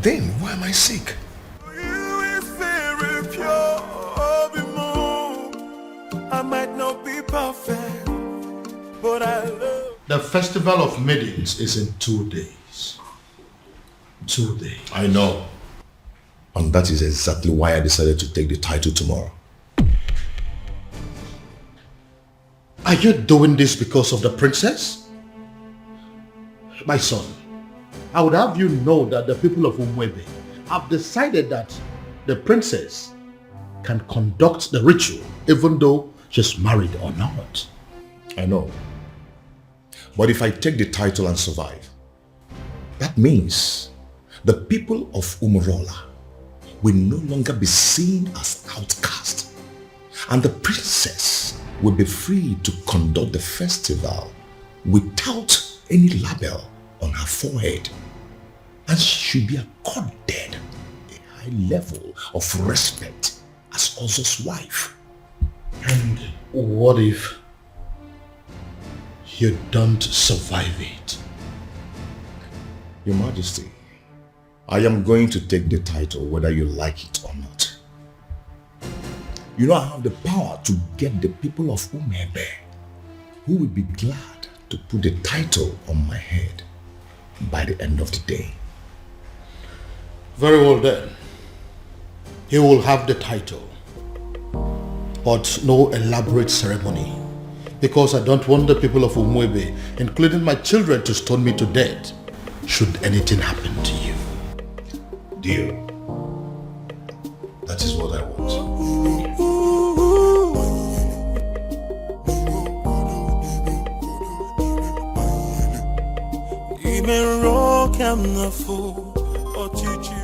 Then why am I sick? I might not be perfect, but I love. The festival of maidens is in 2 days. 2 days. I know. And that is exactly why I decided to take the title tomorrow. Are you doing this because of the princess? My son, I would have you know that the people of Umwebe have decided that the princess can conduct the ritual even though she's married or not. I know. But if I take the title and survive, that means the people of Umurola will no longer be seen as outcasts, and the princess will be free to conduct the festival without any label on her forehead, and she should be accorded a high level of respect as Ozo's wife. And what if you don't survive it? Your Majesty, I am going to take the title whether you like it or not. You know I have the power to get the people of Umebe who will be glad to put the title on my head by the end of the day. Very well then. He will have the title, but no elaborate ceremony, because I don't want the people of Umwebe, including my children, to stone me to death should anything happen to you. Dear, that is what I want. Even rock I'm not fool or chichi.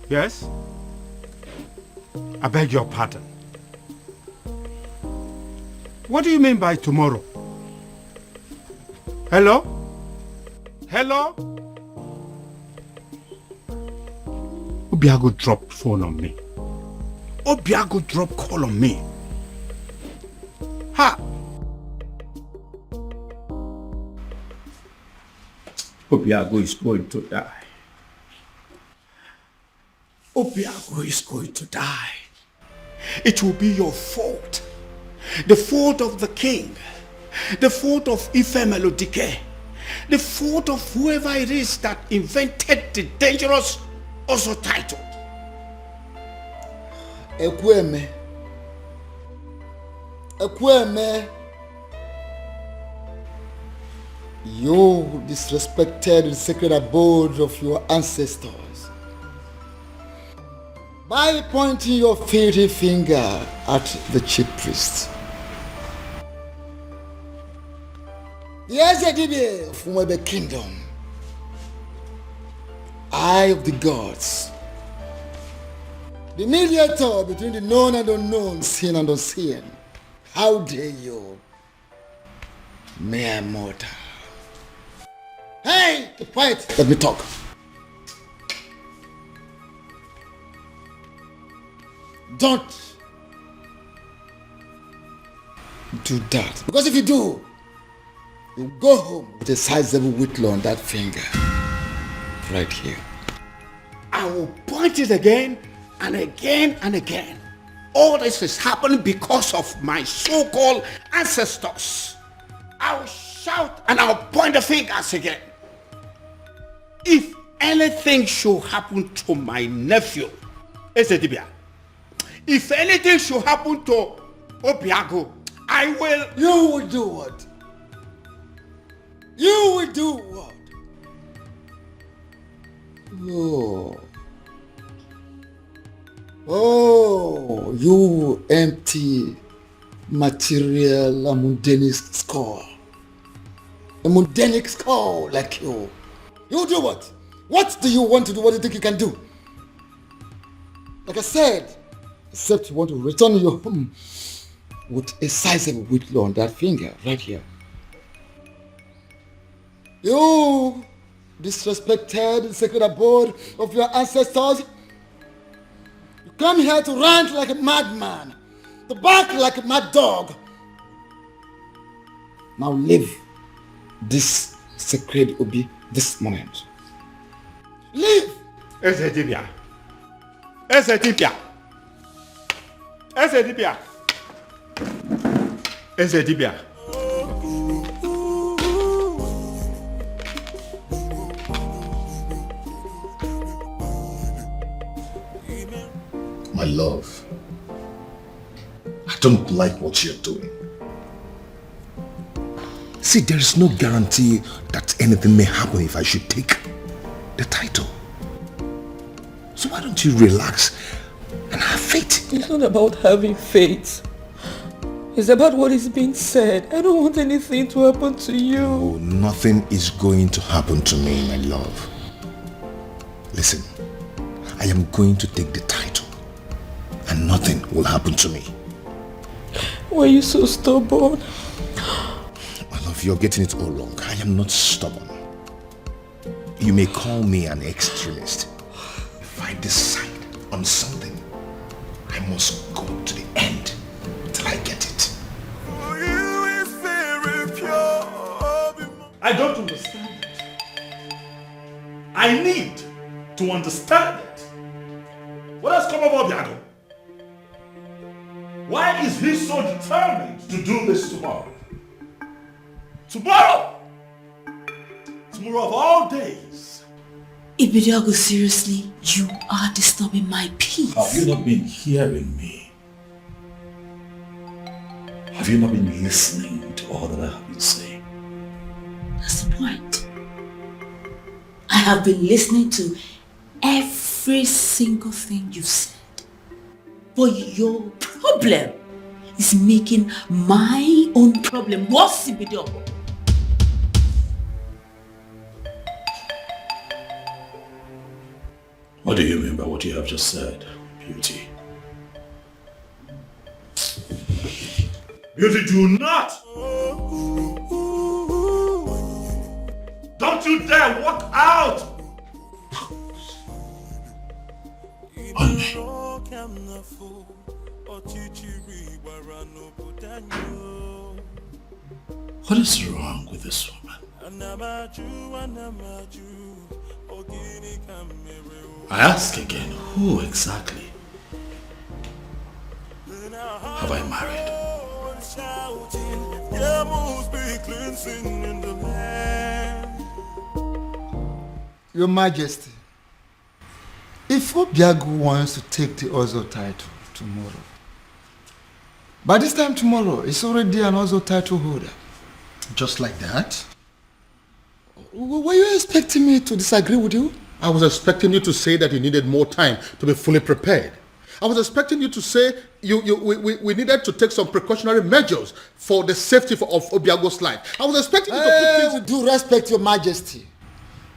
Yes? I beg your pardon. What do you mean by tomorrow? Hello? Hello? Obiago dropped phone on me. Obiago dropped call on me. Ha! Obiago is going to die. Obiago is going to die. It will be your fault. The fault of the king. The fault of Ife Melodike. The fault of whoever it is that invented the dangerous Ozo title. Ekweme. Ekweme. You disrespected the sacred abode of your ancestors by pointing your filthy finger at the chief priest. The Ezedibe of Umwebe Kingdom, eye of the gods, the mediator between the known and unknown, seen and unseen. How dare you, mere mortal? Hey, keep quiet. Let me talk. Don't do that. Because if you do, you go home with a sizable whitlow on that finger. Right here. I will point it again and again and again. All this is happening because of my so-called ancestors. I'll shout and I'll point the fingers again. if anything should happen to my nephew, Esedibia, if anything should happen to Obiago, I will... You will do what? You will do what? Oh, you empty material, a mundane skull. A mundane skull like you. You do what? What do you want to do? What do you think you can do? Like I said, except you want to return your home with a sizable whitlow on that finger right here. You disrespected the sacred abode of your ancestors. You come here to rant like a madman, to bark like a mad dog. Now leave this sacred Obi this moment. Leave! Esedibia. Esedibia. Esedibia. Esedibia. My love, I don't like what you're doing. See, there is no guarantee that anything may happen if I should take the title. So why don't you relax and have faith? It's not about having faith. It's about what is being said. I don't want anything to happen to you. Oh, nothing is going to happen to me, my love. Listen, I am going to take the title and nothing will happen to me. Why are you so stubborn? My love, you're getting it all wrong. I am not stubborn. You may call me an extremist. If I decide on something, I must go to the end till I get it. I don't understand it. I need to understand it. What has come over Biago? Why is he so determined to do this tomorrow? Tomorrow! Tomorrow of all days. Ibidiago, seriously, you are disturbing my peace. Have you not been hearing me? Have you not been listening to all that I have been saying? That's the point. I have been listening to every single thing you said. But your problem is making my own problem worse, Ibidiago. What do you mean by what you have just said, Beauty? Beauty, do not! Don't you dare walk out! What is wrong with this woman? I ask again, who exactly have I married? Your Majesty, if Obiago wants to take the Ozo title tomorrow, by this time tomorrow, it's already an Ozo title holder. Just like that? Were you expecting me to disagree with you? I was expecting you to say that you needed more time to be fully prepared. I was expecting you to say we needed to take some precautionary measures for the safety of Obiago's life. I was expecting you to put things... With due respect, Your Majesty,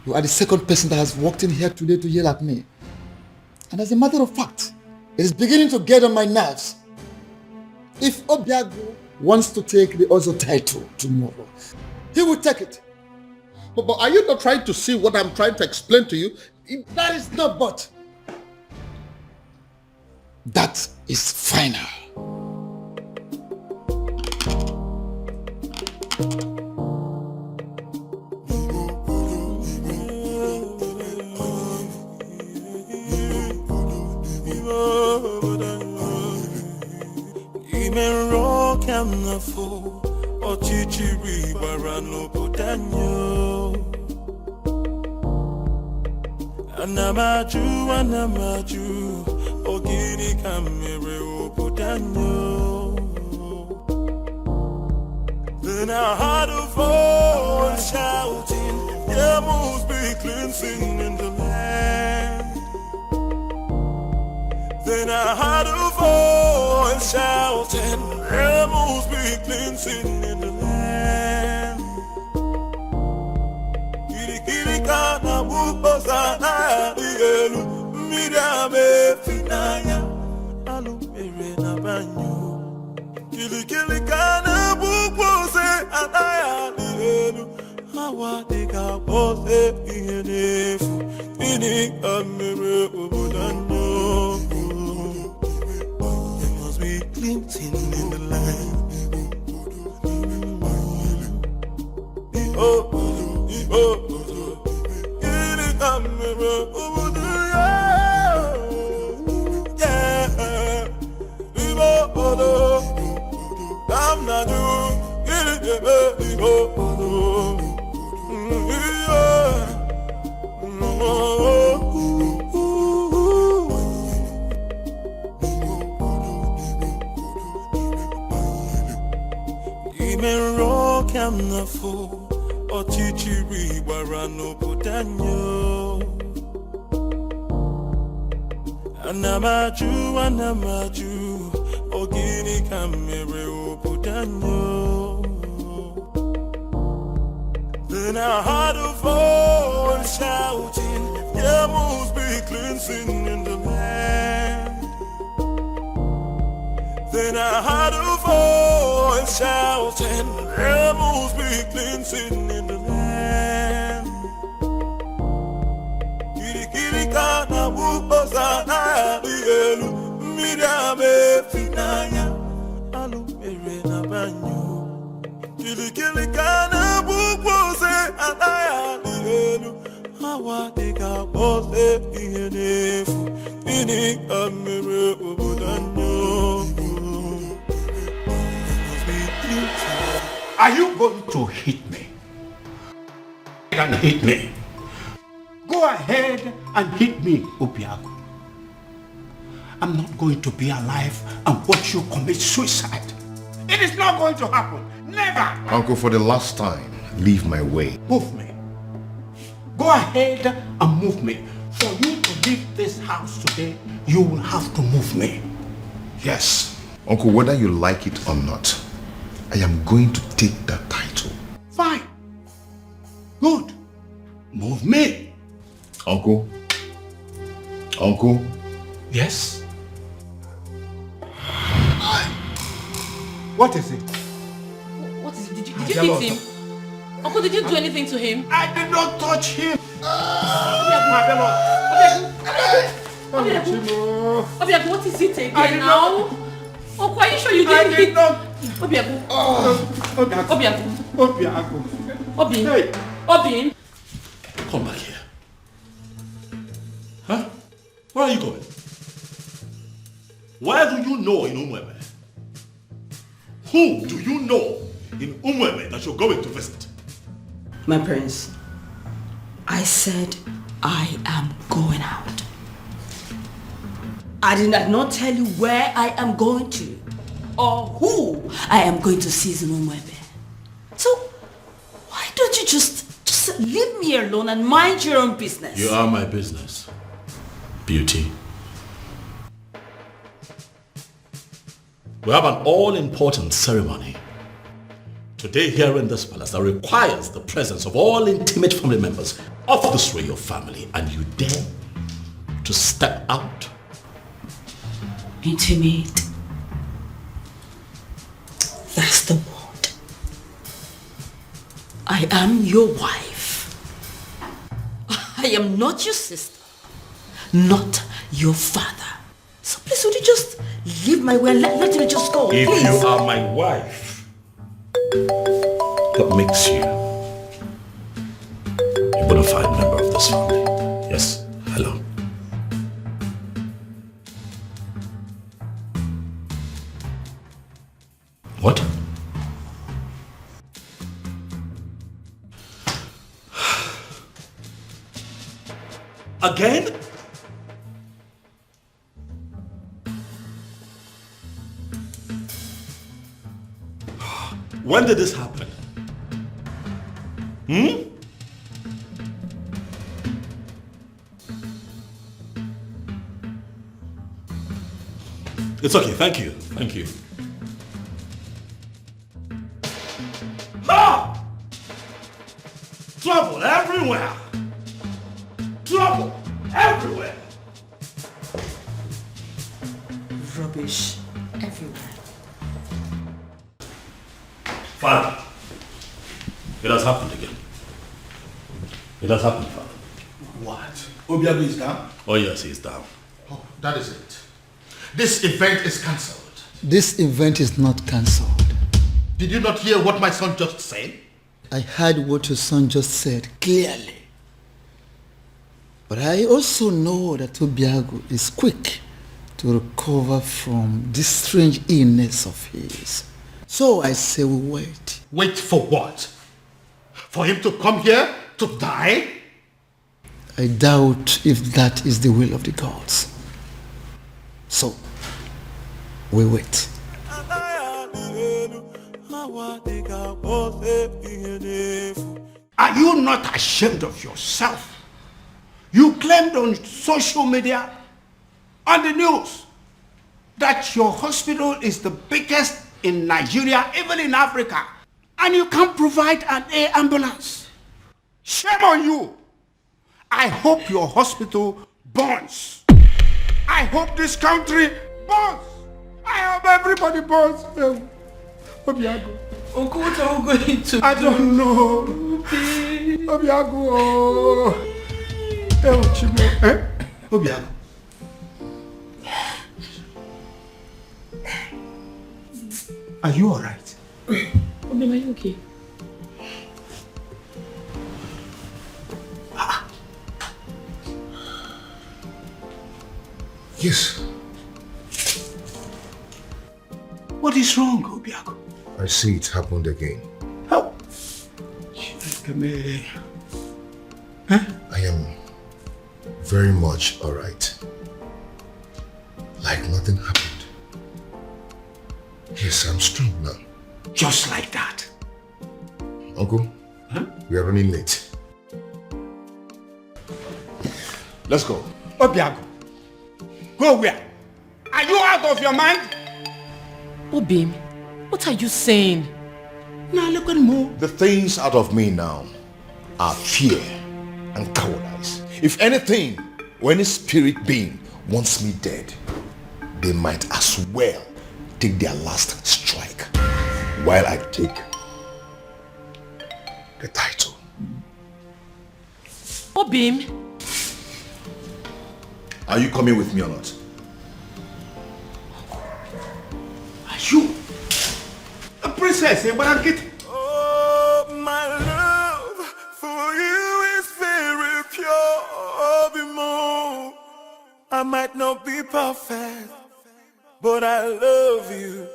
you are the second person that has walked in here today to yell at me. And as a matter of fact, it is beginning to get on my nerves. If Obiago wants to take the Ozo title tomorrow, he will take it. But are you not trying to see what I'm trying to explain to you? That is not but. That is final. Anamaju, ogini kamere obudanyo. Then I heard a voice shouting, there must be cleansing in the land. Then I heard a voice shouting, there must be cleansing in the land. Kirikana bukosana dielu, midame finaya, alumere na banyo. Kirikana bukose anaya dielu, hawa deka pose ihenefu, ini kamere obudanyo. There must be cleansing in the land. Ochichiri warano budanyo. Anamaju, ogini kamere obudanyo. Then I heard a voice shouting, there must be cleansing in the land. Then I heard a voice shouting, there must be cleansing in the land. Kirikana bukosana dielu, midame finaya, alumere na banyo. Kirikana bukose anaya dielu, hawa deka pose ihenefu, ini kamere obudanyo. Are you going to hit me? And hit me. Go ahead and hit me, Obiago. I'm not going to be alive and watch you commit suicide. It is not going to happen. Never. Uncle, for the last time, leave my way. Move me. Go ahead and move me. For you to leave this house today, you will have to move me. Yes. Uncle, whether you like it or not, I am going to take that title. Fine. Good. Move me. Uncle? Uncle? Yes? What is it? What is it? Did you hit him? Uncle, did you do anything to him? I did not touch him. Obiago, what is it again now? Uncle, are you sure you didn't hit? Obiago. Obiago. Obin. Come back here. Huh? Where are you going? Where do you know in Umweme? Who do you know in Umweme that you're going to visit? My prince, I said I am going out. I did not tell you where I am going to or who I am going to see in Umweme. So why don't you just leave me alone and mind your own business? You are my business, Beauty. We have an all-important ceremony today here in this palace that requires the presence of all intimate family members of this royal family, and you dare to step out? Intimate. That's the word. I am your wife. I am not your sister, not your father. So please, would you just leave my way and let me just go, If please? you are my wife, that makes you a bona fide member of this family. Yes, hello. What? Again? When did this happen? It's okay, thank you. Thank you. Ah! Trouble everywhere! Trouble everywhere! Rubbish everywhere. Father, it has happened again. It has happened, Father. What? Obiago is down? Oh yes, he's down. Oh, that is it. This event is cancelled. This event is not cancelled. Did you not hear what my son just said? I heard what your son just said clearly. But I also know that Obiago is quick to recover from this strange illness of his. So I say we wait. Wait for what? For him to come here to die? I doubt if that is the will of the gods. So, we wait. Are you not ashamed of yourself? You claimed on social media, on the news, that your hospital is the biggest in Nigeria, even in Africa, and you can't provide an air ambulance. Shame on you. I hope your hospital burns. I hope this country burns. I hope everybody burns. Obiago. Uncle, what are we going to I don't know. Obiago. Obiago. Are you alright? Obi, are you okay? Yes. What is wrong, Obiago? I see it happened again. How? I am very much alright. Like nothing happened. Yes, I'm strong now. Just like that. Uncle, we are running late. Let's go. Obiago. Go where? Are you out of your mind? Obim, what are you saying? Now look at me. The things out of me now are fear and cowardice. If anything, or any spirit being wants me dead, they might as well take their last strike while I take the title. Obim. Are you coming with me or not? Are you a princess, eh? But get. Oh, my love for you is very pure. More. I might not be perfect, but I love you.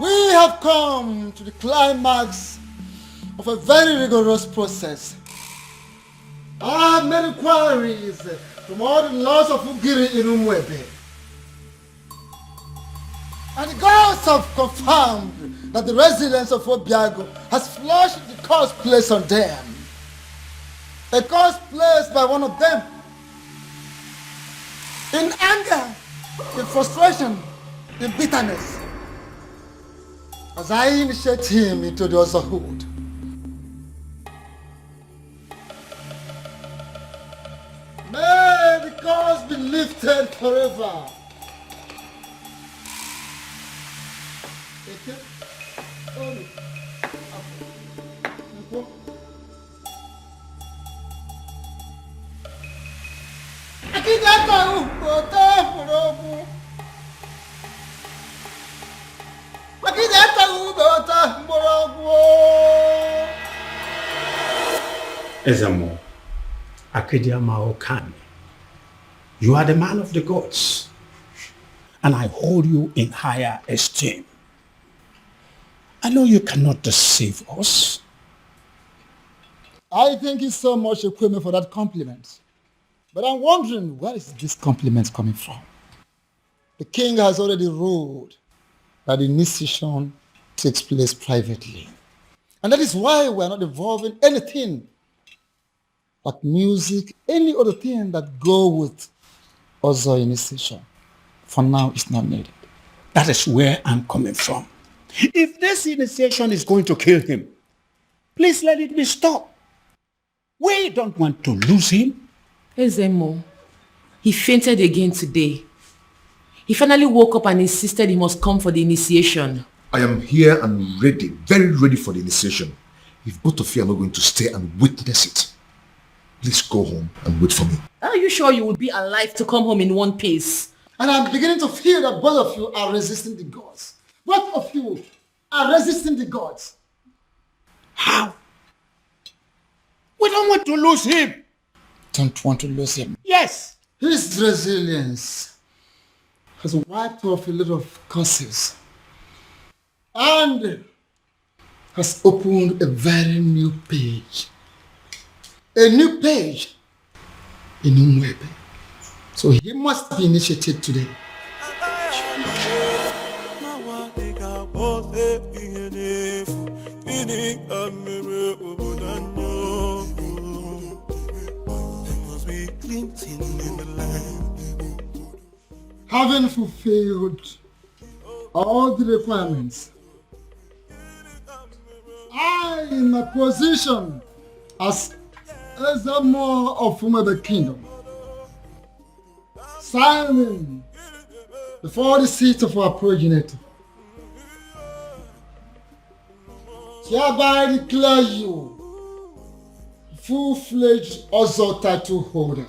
We have come to the climax of a very rigorous process. I have made inquiries from all the laws of Ugiri in Umwebe. And the gods have confirmed that the residents of Obiago has flushed the curse placed on them. A curse placed by one of them. In anger, in frustration, in bitterness. As I initiate him into the otherhood. May the curse be lifted forever. Ezamo, Akedia Maokani, you are the man of the gods, and I hold you in higher esteem. I know you cannot deceive us. I thank you so much, Ekweme, for that compliment. But I'm wondering, where is this compliment coming from? The king has already ruled that the initiation takes place privately. And that is why we are not involving anything but music, any other thing that go with other initiation. For now, it's not needed. That is where I'm coming from. If this initiation is going to kill him, please let it be stopped. We don't want to lose him. Ezemo, he fainted again today. He finally woke up and insisted he must come for the initiation. I am here and ready, very ready for the initiation. If both of you are not going to stay and witness it, please go home and wait for me. Are you sure you will be alive to come home in one piece? And I'm beginning to feel that both of you are resisting the gods. Both of you are resisting the gods. How? We don't want to lose him. Don't want to lose him. Yes. His resilience has wiped off a lot of curses and has opened a very new page. A new page in Umwebe. So he must be initiated today. Having fulfilled all the requirements, I, in my position as Ezemo of Umwebe Kingdom, signing before the seat of our progenitor, hereby declare you full-fledged Ozo title holder.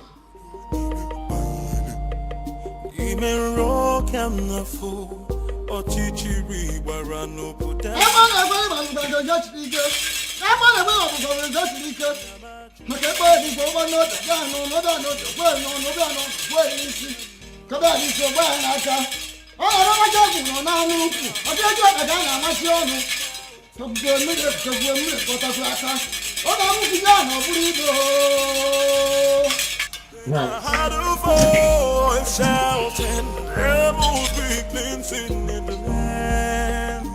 Had a voice shouting, rebels be cleansing in the land.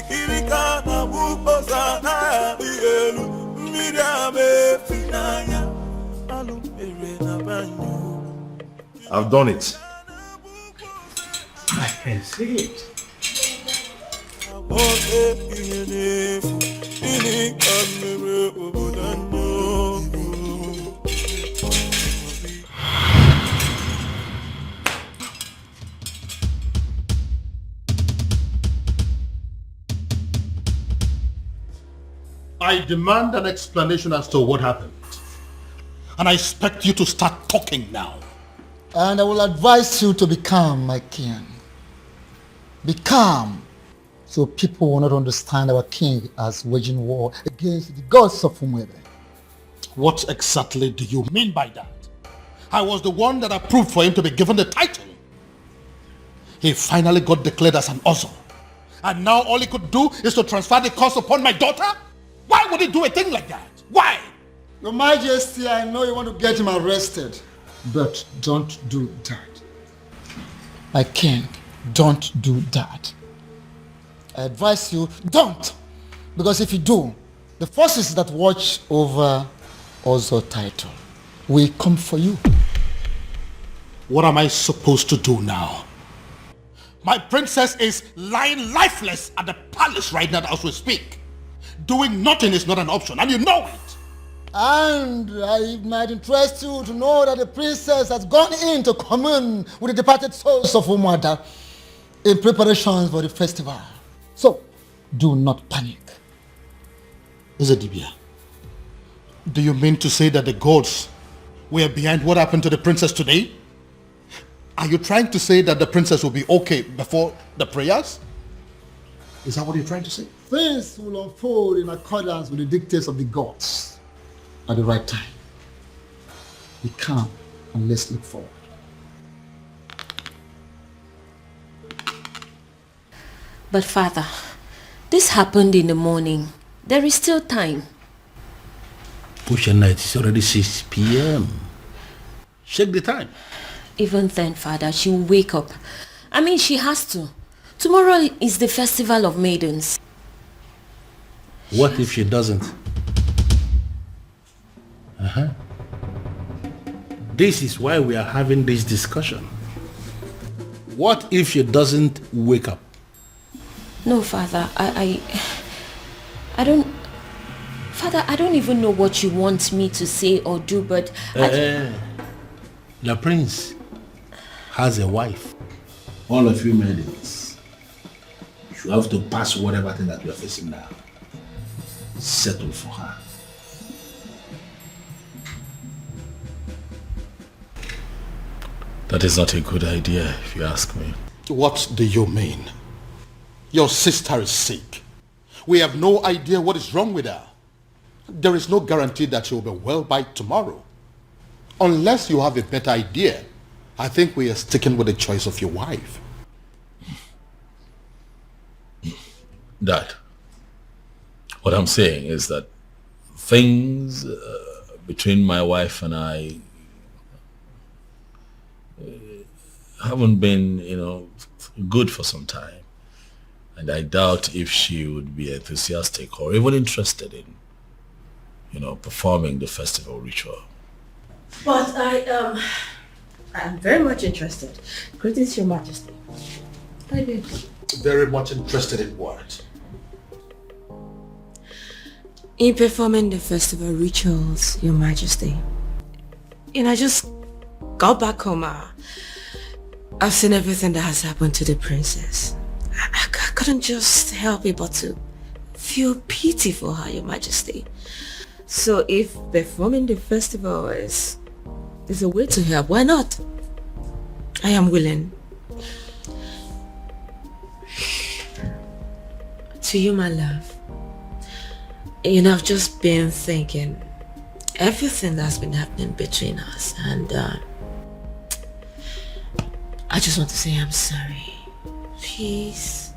Kirikana bukosa na dielu, midame finaya, alumere na banyo. I've done it. I can see it. I demand an explanation as to what happened. And I expect you to start talking now. And I will advise you to be calm, my king. Be calm, so people will not understand our king as waging war against the gods of Umwebe. What exactly do you mean by that? I was the one that approved for him to be given the title. He finally got declared as an Ozo. And now all he could do is to transfer the curse upon my daughter? Why would he do a thing like that? Why? Your Majesty, I know you want to get him arrested, but don't do that. My king, don't do that. I advise you, don't. Because if you do, the forces that watch over Ozo title will come for you. What am I supposed to do now? My princess is lying lifeless at the palace right now as we speak. Doing nothing is not an option, and you know it. And it might interest you to know that the princess has gone in to commune with the departed souls of Umwada in preparations for the festival. So, do not panic. Ezedibia, do you mean to say that the gods were behind what happened to the princess today? Are you trying to say that the princess will be okay before the prayers? Is that what you're trying to say? things will unfold in accordance with the dictates of the gods at the right time. Be calm and let's look forward. But Father, this happened in the morning. There is still time. Push night, it's already 6 p.m. Check the time. Even then, Father, she will wake up. I mean, she has to. Tomorrow is the festival of maidens. What if she doesn't? This is why we are having this discussion. What if she doesn't wake up? No, Father, I don't... Father, I don't even know what you want me to say or do, but... The prince has a wife. All of you maidens, you have to pass whatever thing that you are facing now. Settle for her. That is not a good idea, if you ask me. What do you mean? Your sister is sick. We have no idea what is wrong with her. There is no guarantee that she will be well by tomorrow. Unless you have a better idea, I think we are sticking with the choice of your wife. Dad, what I'm saying is that things between my wife and I haven't been, good for some time. And I doubt if she would be enthusiastic or even interested in, performing the festival ritual. But I'm very much interested. Greetings, Your Majesty. I did. Very much interested in what? In performing the festival rituals, Your Majesty. I just got back home. I've seen everything that has happened to the princess. I couldn't just help it but to feel pity for her, Your Majesty. So if performing the festival is a way to help, why not? I am willing. To you, my love. I've just been thinking everything that's been happening between us, and I just want to say I'm sorry. Please,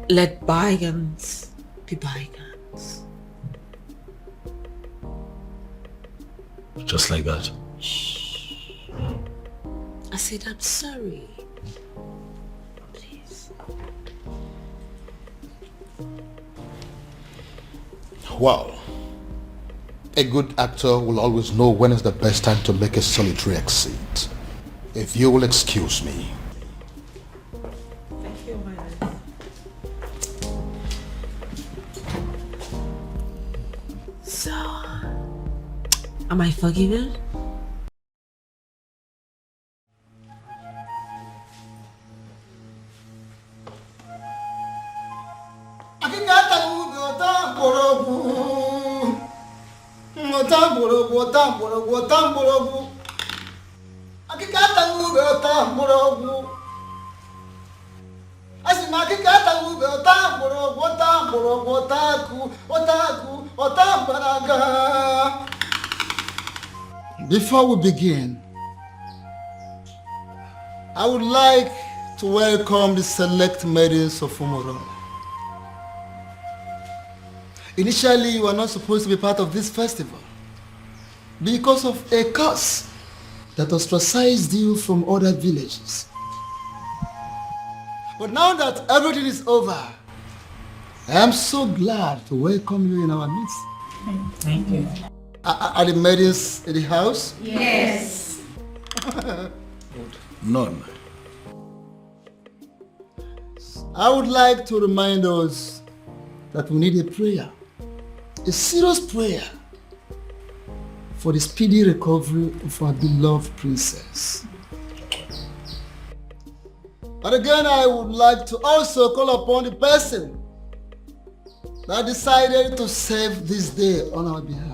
let bygones be bygones. Just like that. I said I'm sorry. Please. Well, a good actor will always know when is the best time to make a solitary exit. If you will excuse me. Thank you, my love. So, am I forgiven? Before we begin, I would like to welcome the select maidens of Umoro. Initially, you were not supposed to be part of this festival because of a curse that ostracized you from other villages. But now that everything is over, I am so glad to welcome you in our midst. Thank you. Are the maidens in the house? Yes. None. I would like to remind us that we need a prayer, a serious prayer for the speedy recovery of our beloved princess. And again, I would like to also call upon the person that decided to save this day on our behalf.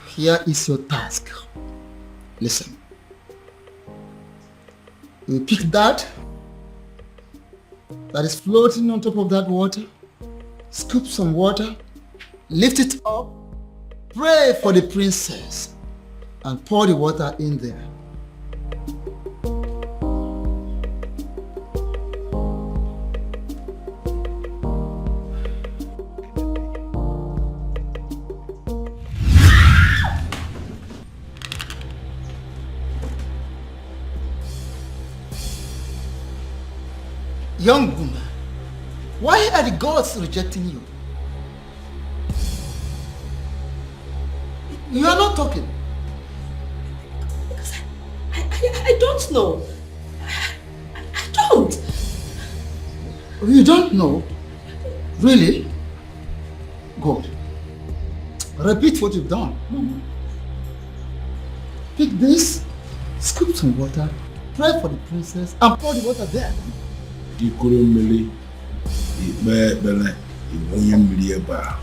Here is your task. Listen. You pick that is floating on top of that water, scoop some water, lift it up, pray for the princess, and pour the water in there. Young woman, why are the gods rejecting you? You are not talking. Because I don't know. I don't. You don't know? Really? Good. Repeat what you've done. Pick this, scoop some water, pray for the princess, and pour the water there. Ikurumili, Ibele, Ibonyamilieba,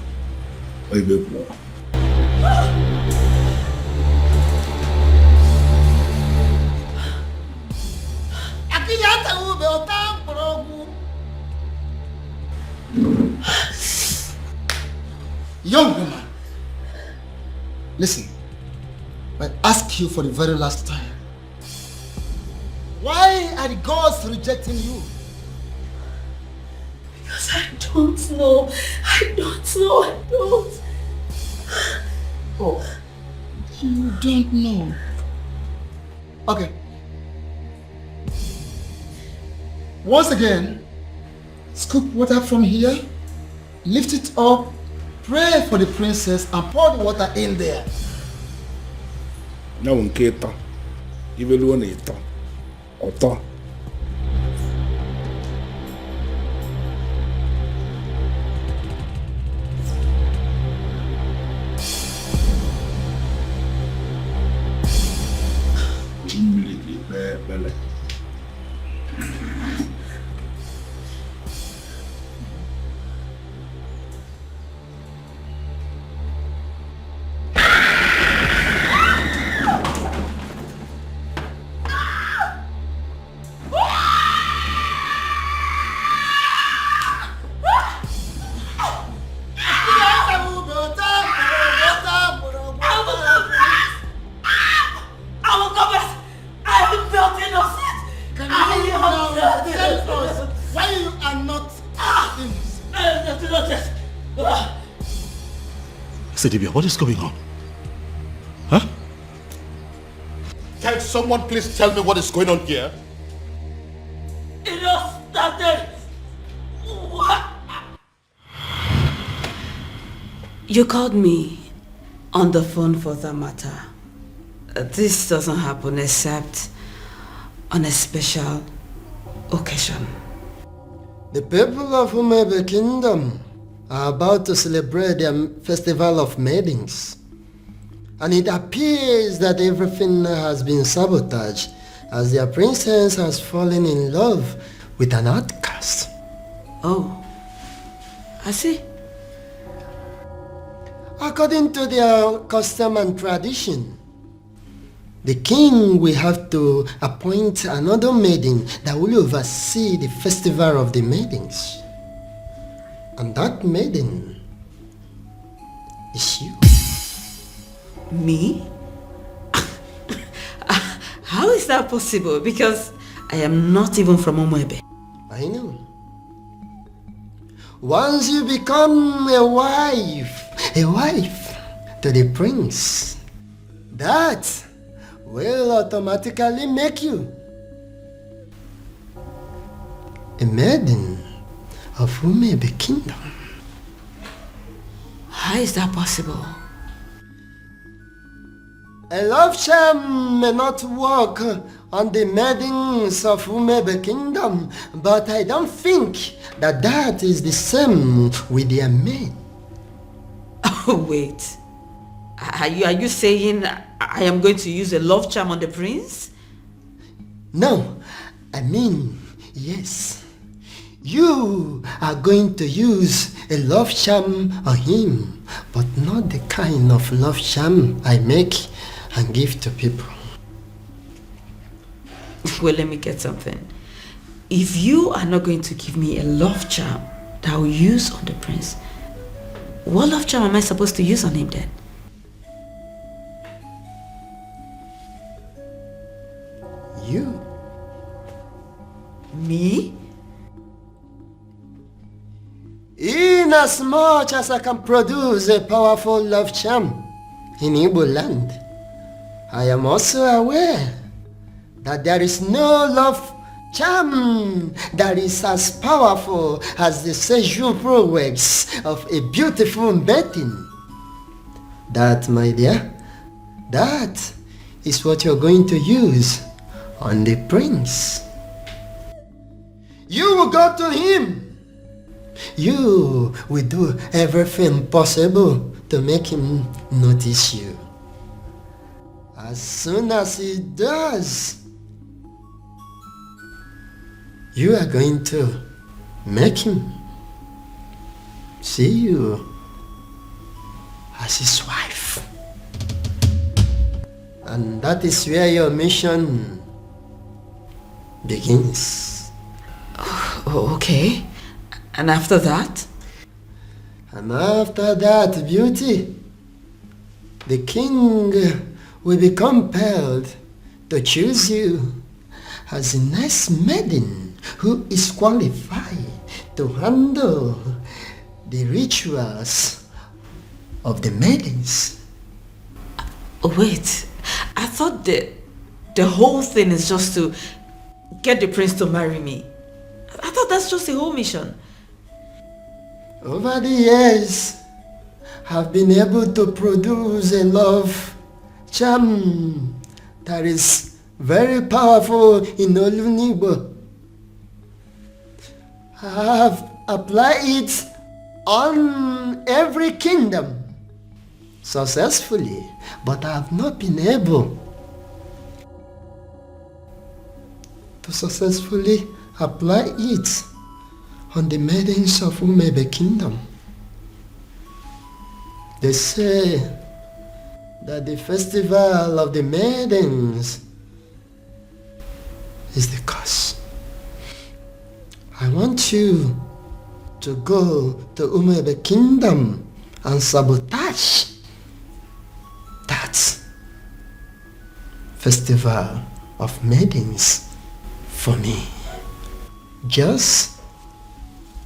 Oibepo. Young woman, listen. I ask you for the very last time. Why are the gods rejecting you? Because I don't know. I don't. Oh, you don't know. Okay. Once again, scoop water from here, lift it up, pray for the princess, and pour the water in there. Now on Keto, even one eater, or Sedibia, what is going on? Huh? Can someone please tell me what is going on here? It all started. What? You called me on the phone for that matter. This doesn't happen except on a special occasion. The people of Umebe Kingdom are about to celebrate their festival of maidens. And it appears that everything has been sabotaged as their princess has fallen in love with an outcast. Oh, I see. According to their custom and tradition, the king will have to appoint another maiden that will oversee the festival of the maidens. And that maiden is you. Me? How is that possible? Because I am not even from Umebe. I know. Once you become a wife to the prince, that will automatically make you a maiden of Umebe Kingdom. How is that possible? A love charm may not work on the maidens of Umebe Kingdom, but I don't think that is the same with their maid. Oh, wait. Are you saying I am going to use a love charm on the prince? No, I mean, yes. You are going to use a love charm on him, but not the kind of love charm I make and give to people. Well, let me get something. If you are not going to give me a love charm that I will use on the prince, what love charm am I supposed to use on him then? You? Me? Inasmuch as I can produce a powerful love charm in Igbo land, I am also aware that there is no love charm that is as powerful as the sexual prowess of a beautiful maiden. That, my dear, that is what you're going to use on the prince. You will go to him. You will do everything possible to make him notice you. As soon as he does, you are going to make him see you as his wife. And that is where your mission begins. Oh, okay. And after that? And after that, beauty, the king will be compelled to choose you as the next maiden who is qualified to handle the rituals of the maidens. Wait, I thought the whole thing is just to get the prince to marry me. I thought that's just the whole mission. Over the years, I've been able to produce a love charm that is very powerful in Nollywood. I have applied it on every kingdom successfully, but I have not been able to successfully apply it on the maidens of Umebe Kingdom. They say that the festival of the maidens is the curse. I want you to go to Umebe Kingdom and sabotage that festival of maidens for me. Just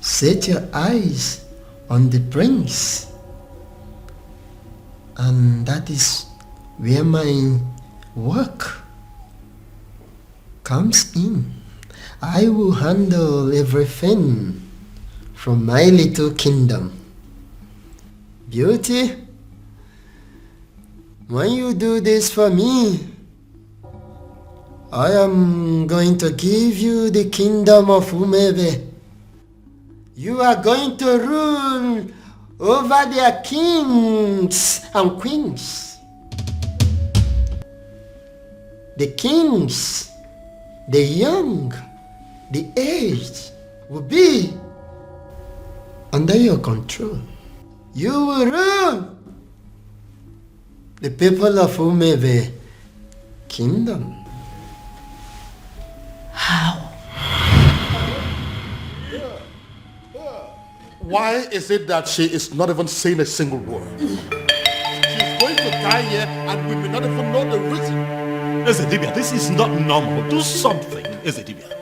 set your eyes on the prince, and that is where my work comes in. I will handle everything from my little kingdom. Beauty, when you do this for me, I am going to give you the kingdom of Umebe. You are going to rule over their kings and queens. The kings, the young, the aged will be under your control. You will rule the people of Umebe Kingdom. How? Why is it that she is not even saying a single word? She's going to die here and we may not even know the reason. Ezedibia, this is not normal. Do something, Ezedibia.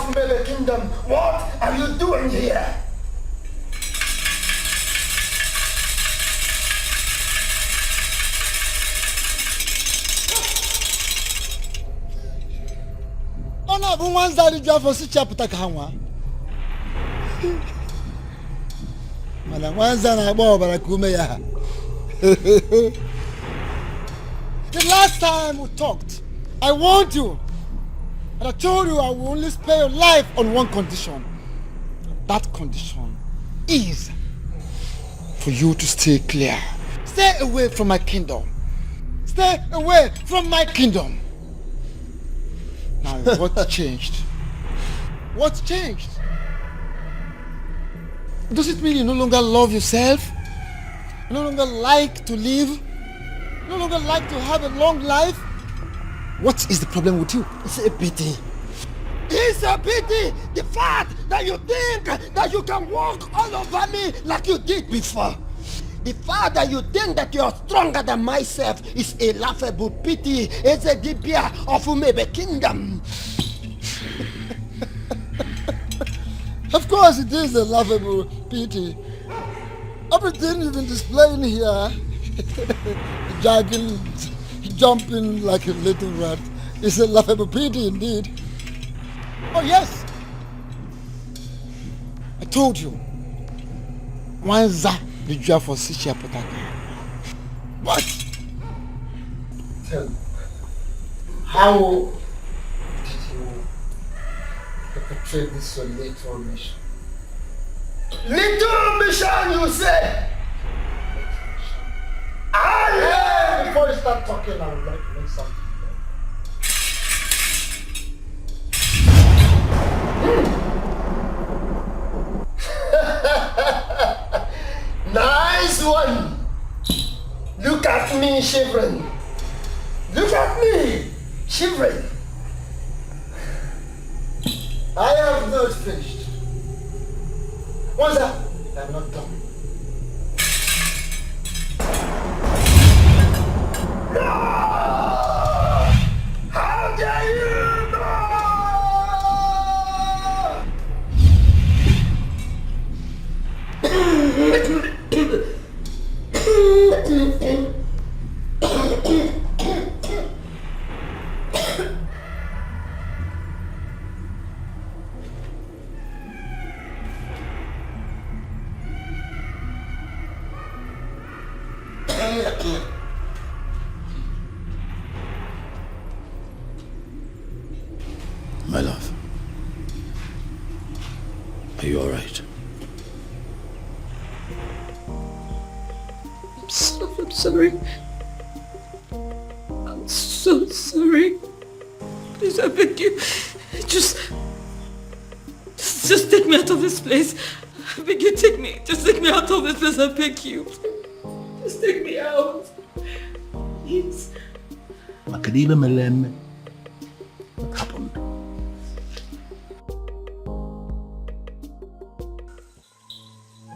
of Mele Kingdom, what are you doing here? Ona bụ nwa nzari ji afọ si chapụta ka ha nwa. Mana nwa nza na-agba ọbara ka ume ya. The last time we talked, I warned you. And I told you I will only spare your life on one condition. That condition is for you to stay clear. Stay away from my kingdom. Stay away from my kingdom. Now, what changed? What changed? Does it mean you no longer love yourself? You no longer like to live? You no longer like to have a long life? What is the problem with you? It's a pity. It's a pity! The fact that you think that you can walk all over me like you did before. The fact that you think that you are stronger than myself is a laughable pity. It's a dibia of Umebe Kingdom. Of course it is a laughable pity. Everything you've been displaying here, jogging, jumping like a little rat, is a laughable pity indeed. Oh yes! I told you. Wanza the job for Sicha Potaka. What? Tell me, how did you perpetrate this your little mission? Little mission, you say? Before you start talking, I would like to make something. Nice one! Look at me shivering. Look at me shivering. I have not finished. What's that? I'm not done. No! How dare you! No! My love, are you all right? I'm sorry. I'm so sorry. Please, I beg you. Just take me out of this place. I beg you, just take me out of this place, I beg you. Just take me out. Please. Makadila Melem, what happened?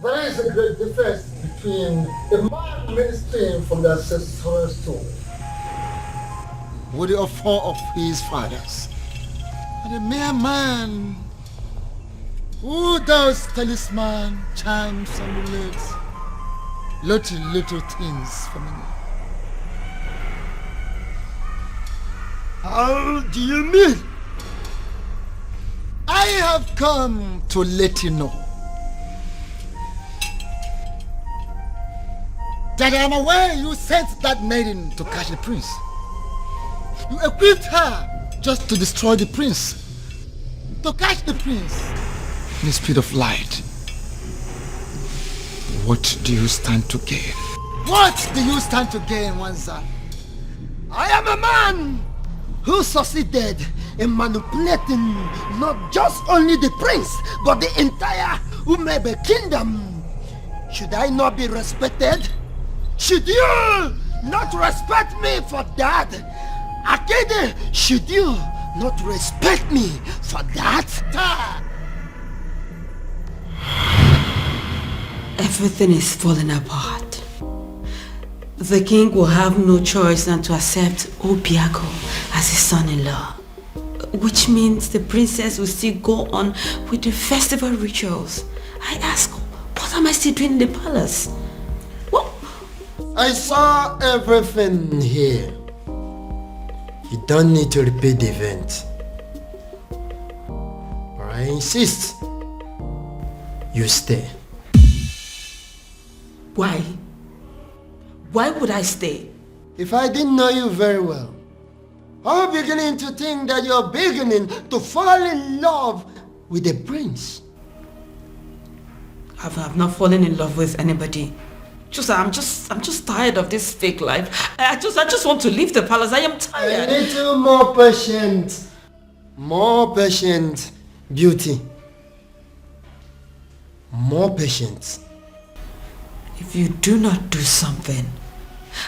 There is a great difference between a man ministering from the ancestral stone with the offer of his fathers, and a mere man who does talisman, charms, and amulets, little things for me. How do you mean? I have come to let you know that I am aware you sent that maiden to catch the prince. You equipped her just to destroy the prince, to catch the prince in the speed of light. What do you stand to gain? What do you stand to gain, Wanza? I am a man who succeeded in manipulating not just only the prince, but the entire Umebe Kingdom. Should I not be respected? Should you not respect me for that? Akede, should you not respect me for that? Everything is falling apart. The king will have no choice than to accept Obiago as his son-in-law. which means the princess will still go on with the festival rituals. I ask, what am I still doing in the palace? What? I saw everything here. You don't need to repeat the event. But I insist you stay. Why? Why would I stay? If I didn't know you very well, I'm beginning to think that you're beginning to fall in love with the prince. I've not fallen in love with anybody. I'm just tired of this fake life. I just want to leave the palace. I am tired. A little more patient. More patient, beauty. More patience. If you do not do something,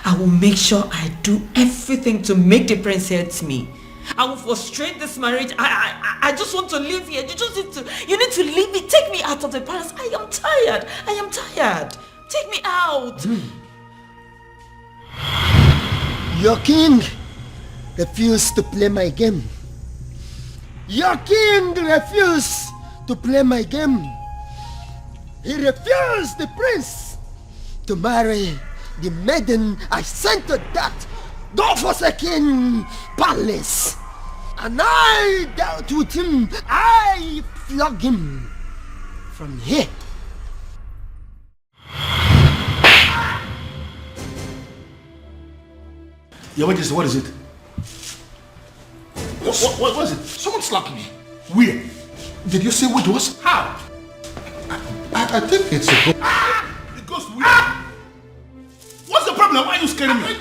I will make sure I do everything to make the prince hate me. I will frustrate this marriage. I just want to live here. You need to leave me. Take me out of the palace. I am tired. I am tired. Take me out. Your king refused to play my game. Your king refused to play my game. He refused the prince to marry the maiden I sent to that God-forsaken palace. And I dealt with him. I flogged him from here. Your Majesty, what is it? What was it? Someone slapped me. Where? Did you say what it was? How? I think it's a ghost. It goes where? What's the problem? Why are you scaring me?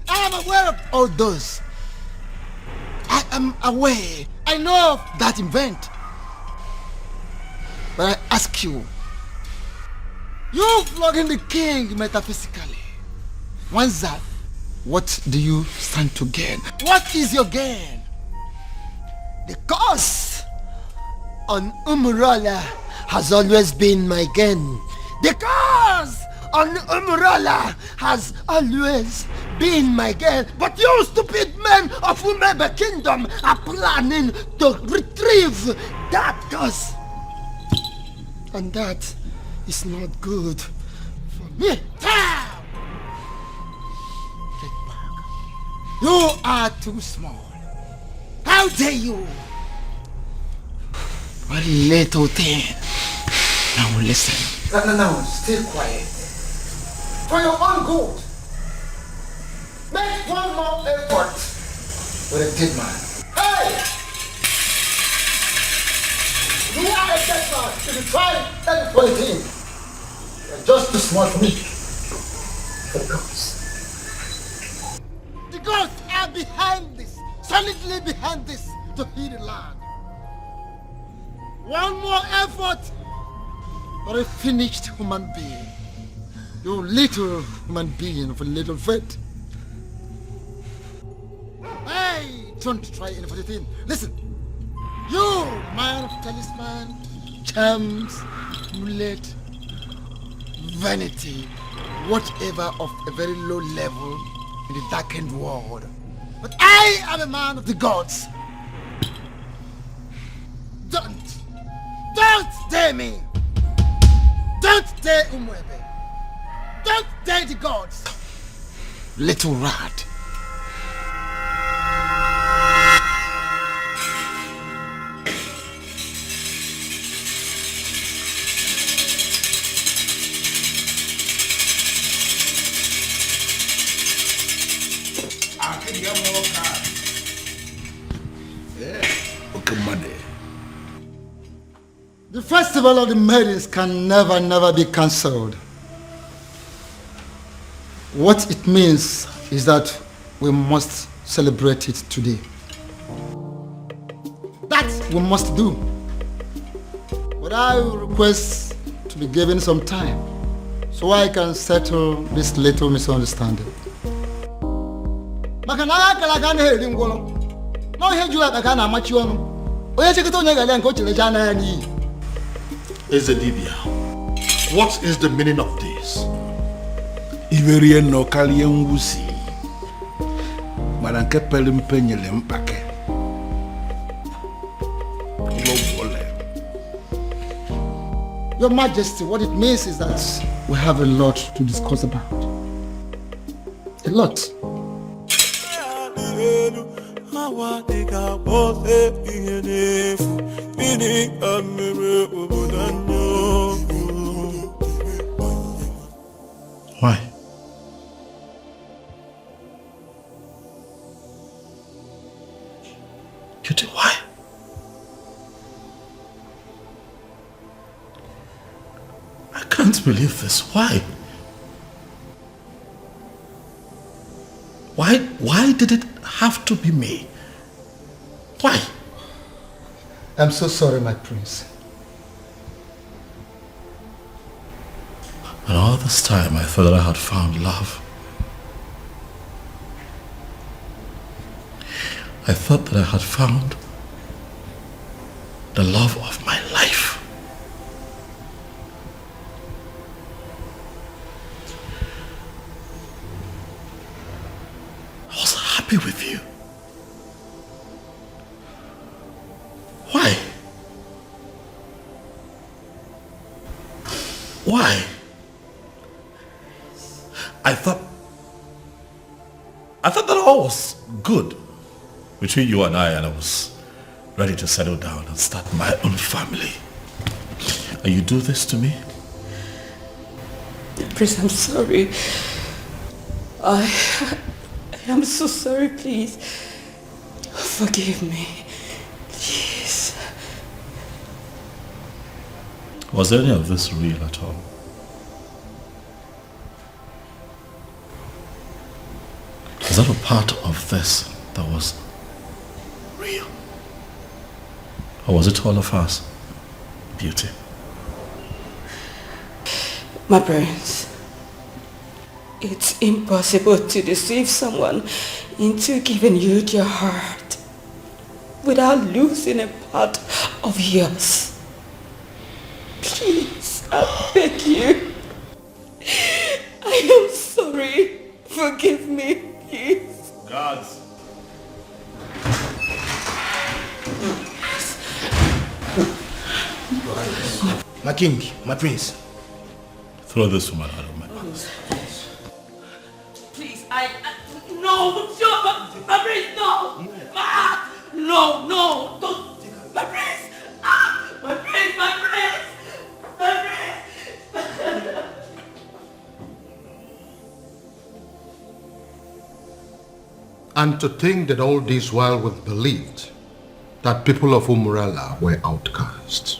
I am aware of all those. I am aware. I know of that event. But I ask you, you flogging the king metaphysically. Wanza, what do you stand to gain? What is your gain? The curse on Umurala has always been my gain. The curse on Umurala has always been my gain. But you stupid men of Umebe Kingdom are planning to retrieve that curse. And that is not good for me. Get back. You are too small. How dare you? What little thing. Now listen. No, stay quiet. For your own good. Make one more effort with a dead man. Hey! You are a dead man. If you try anything, you're just too smart for me. The gods. The gods are behind this, solidly behind this, to heal the land. One more effort for a finished human being. You little human being of a little faith. Hey, don't try anything. Listen, you man of talisman, charms, amulet, vanity, whatever of a very low level in the darkened world. But I am a man of the gods. Don't dare me. Don't dare Umwebe. Don't dare the gods. Little rat. The festival of the maidens can never be cancelled. What it means is that we must celebrate it today. That we must do. But I will request to be be given some time so I can settle this little misunderstanding. Maka na akala ka na eri ngwolo. Na ihe juru aka na amachi onu. Onye cheketa onye gale nke o chilecha na ya ni. Ezedibia, what is the meaning of this? Iverie no kalie nwusi. Mana nke pere mpe nyere mpake. Your Majesty, what it means is that we have a lot to discuss about. A lot. Why? Cutie, why? I can't believe this. Why? Why did it have to be me? Why? I'm so sorry, my prince. And all this time I thought that I had found love. I thought that I had found the love of my life. I was happy with you. Why? Why? I thought that all was good between you and I was ready to settle down and start my own family. And you do this to me? Prince, I'm sorry. I am so sorry, please. Forgive me. Please. Was any of this real at all? Is that a part of this that was real? Or was it all of us? Beauty. My prince, it's impossible to deceive someone into giving you their heart without losing a part of yours. Please, I beg you. I am sorry. Forgive me, please. Guards. My king, my prince. Throw this woman out of my palace. Please, no, my prince, no. No, don't. My prince, my prince, my prince. And to think that all this while we believed that people of Umbrella were outcasts.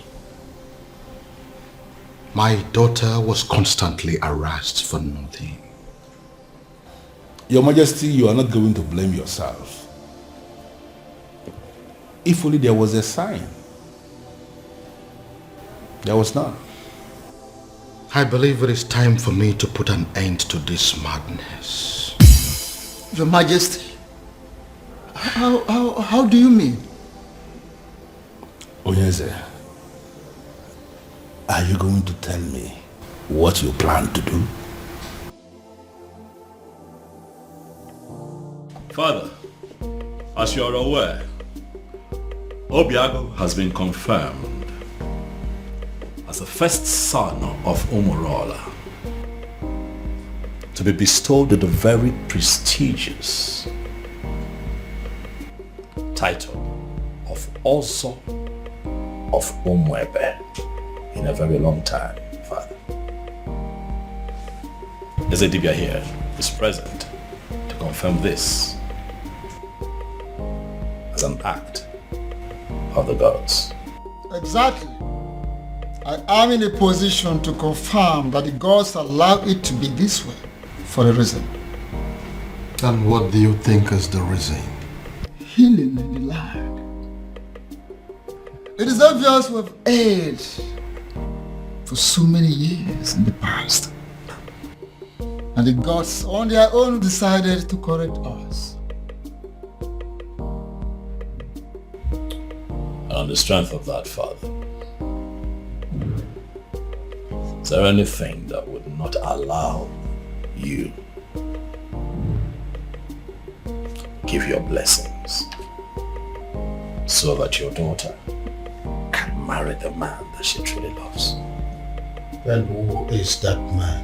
My daughter was constantly harassed for nothing. Your Majesty, you are not going to blame yourself. If only there was a sign. There was none. I believe it is time for me to put an end to this madness. Your Majesty, how do you mean? Onyeze, are you going to tell me what you plan to do? Father, as you are aware, Obiago has been confirmed as the first son of Umurola to be bestowed with the very prestigious title of Ozo of Umwebe in a very long time, Father. Ezedibia here is present to confirm this as an act of the gods. Exactly. I am in a position to confirm that the gods allow it to be this way for a reason. And what do you think is the reason? Healing in the land. It is obvious with age for so many years in the past. And the gods on their own decided to correct us. And on the strength of that, Father, is there anything that would not allow you give your blessings so that your daughter can marry the man that she truly loves? Then who is that man?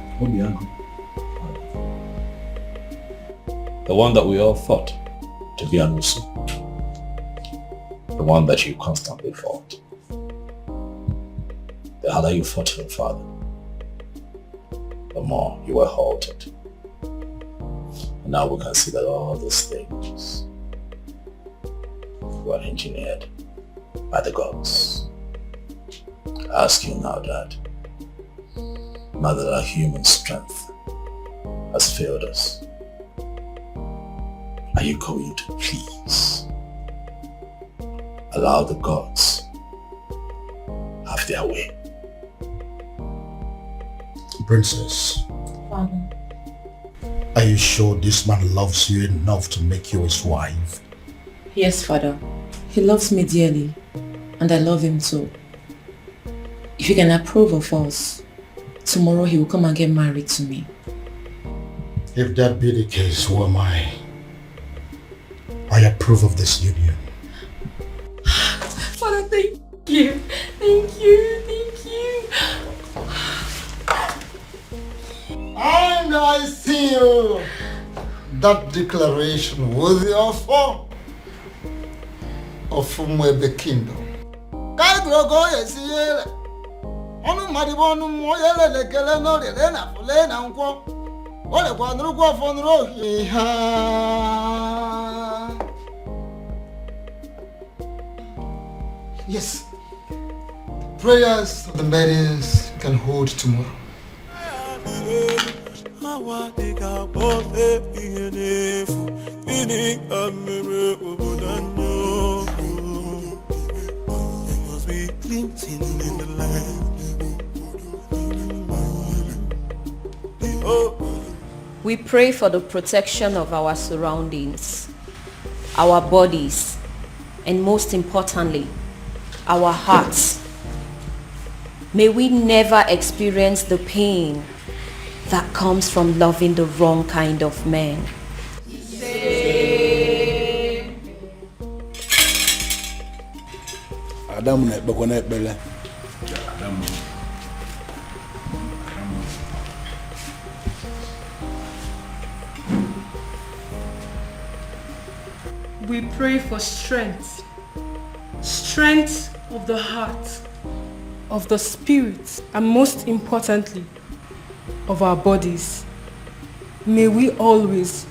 The one that we all thought to be Anusu. The one that you constantly fought. The harder you fought him, Father, the more you were halted. And now we can see that all these things were engineered by the gods. I ask you now, Dad, now that our human strength has failed us, are you going to please allow the gods have their way? Princess, Father. Are you sure this man loves you enough to make you his wife? Yes, Father. He loves me dearly, and I love him too. If you can approve of us, tomorrow he will come and get married to me. If that be the case, who am I? I approve of this union. Father, thank you. Thank you. Thank you. And I seal that declaration with the offer of the kingdom. Yes, prayers of the maidens can hold tomorrow. We pray for the protection of our surroundings, our bodies, and most importantly, our hearts. May we never experience the pain that comes from loving the wrong kind of man. We pray for strength. Strength of the heart, of the spirit, and most importantly, of our bodies. May we always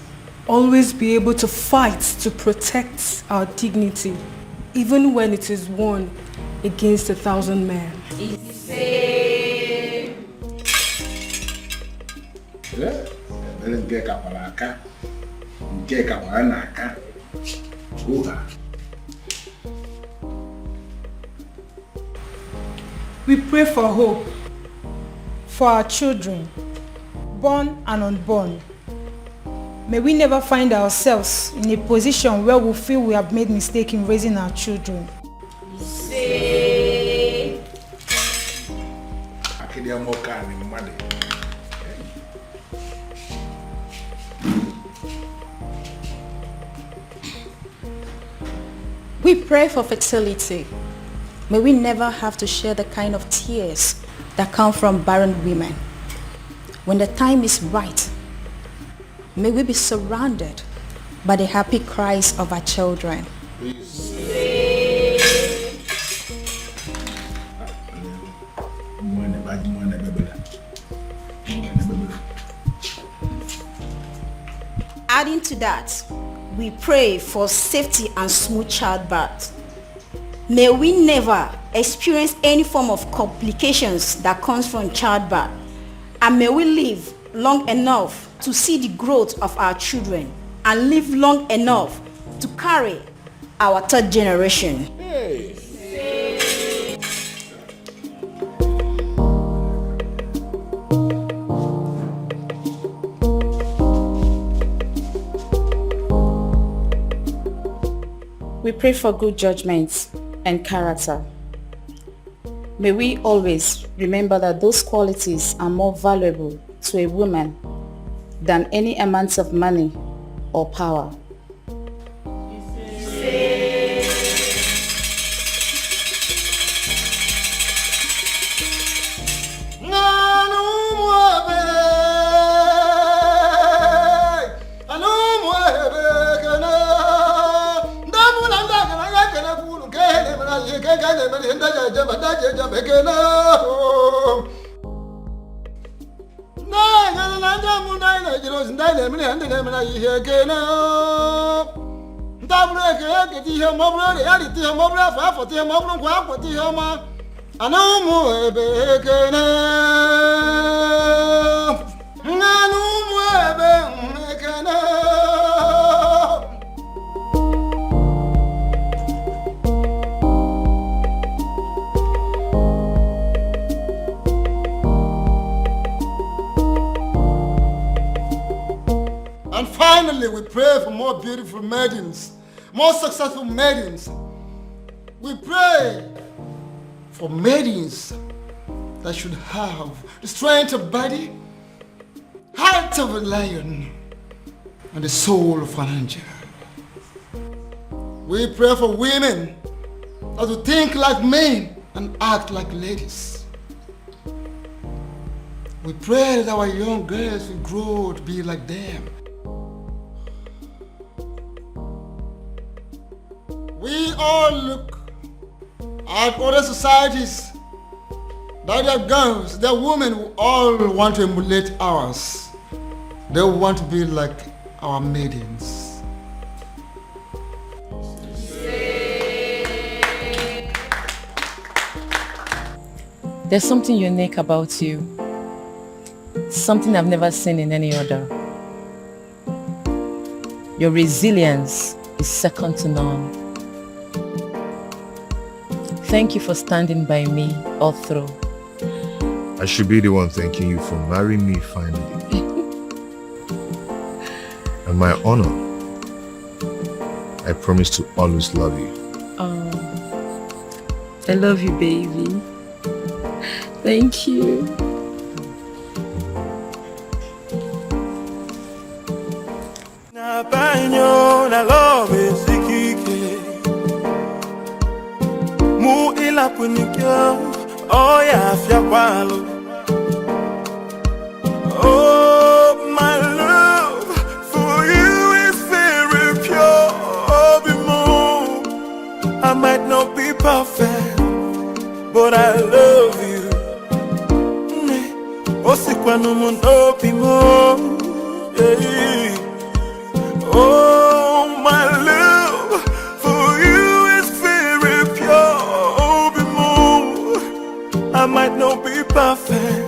be able to fight to protect our dignity, even when it is won against 1,000 men. We pray for hope for our children, born and unborn. May we never find ourselves in a position where we feel we have made mistake in raising our children. We pray for fertility. May we never have to share the kind of tears that come from barren women. When the time is right, may we be surrounded by the happy cries of our children. Adding to that, we pray for safety and smooth childbirth. May we never experience any form of complications that comes from childbirth, and may we live long enough to see the growth of our children and live long enough to carry our third generation. We pray for good judgment and character. May we always remember that those qualities are more valuable to a woman than any amount of money or power. And finally, we pray for more beautiful maidens, more successful maidens. We pray for maidens that should have the strength of body, heart of a lion, and the soul of an angel. We pray for women that will think like men and act like ladies. We pray that our young girls will grow to be like them. We all look at other societies that their girls, their women who all want to emulate ours. They want to be like our maidens. There's something unique about you. Something I've never seen in any other. Your resilience is second to none. Thank you for standing by me all through. I should be the one thanking you for marrying me finally. And my honor, I promise to always love you. Oh, I love you, baby. Thank you. Na love is Mu ila punikyo, oh yeah, fiakwalo. Oh, my love for you is very pure. Oh, be more. I might not be perfect, but I love you. Oh, si kwanu mundo be more. Yeah. Oh, my love for you is very pure. Oh, be more. I might not be perfect,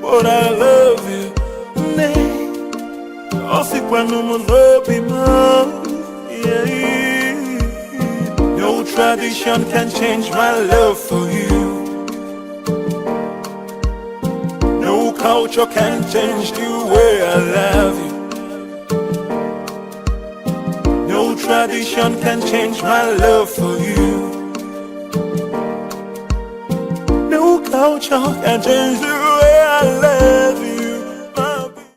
but I love you. Oh, si kwanu mundo be more. Yeah. No tradition can change my love for you. No culture can change the way I love you. No tradition can change my love for you. No culture can change the way I love you.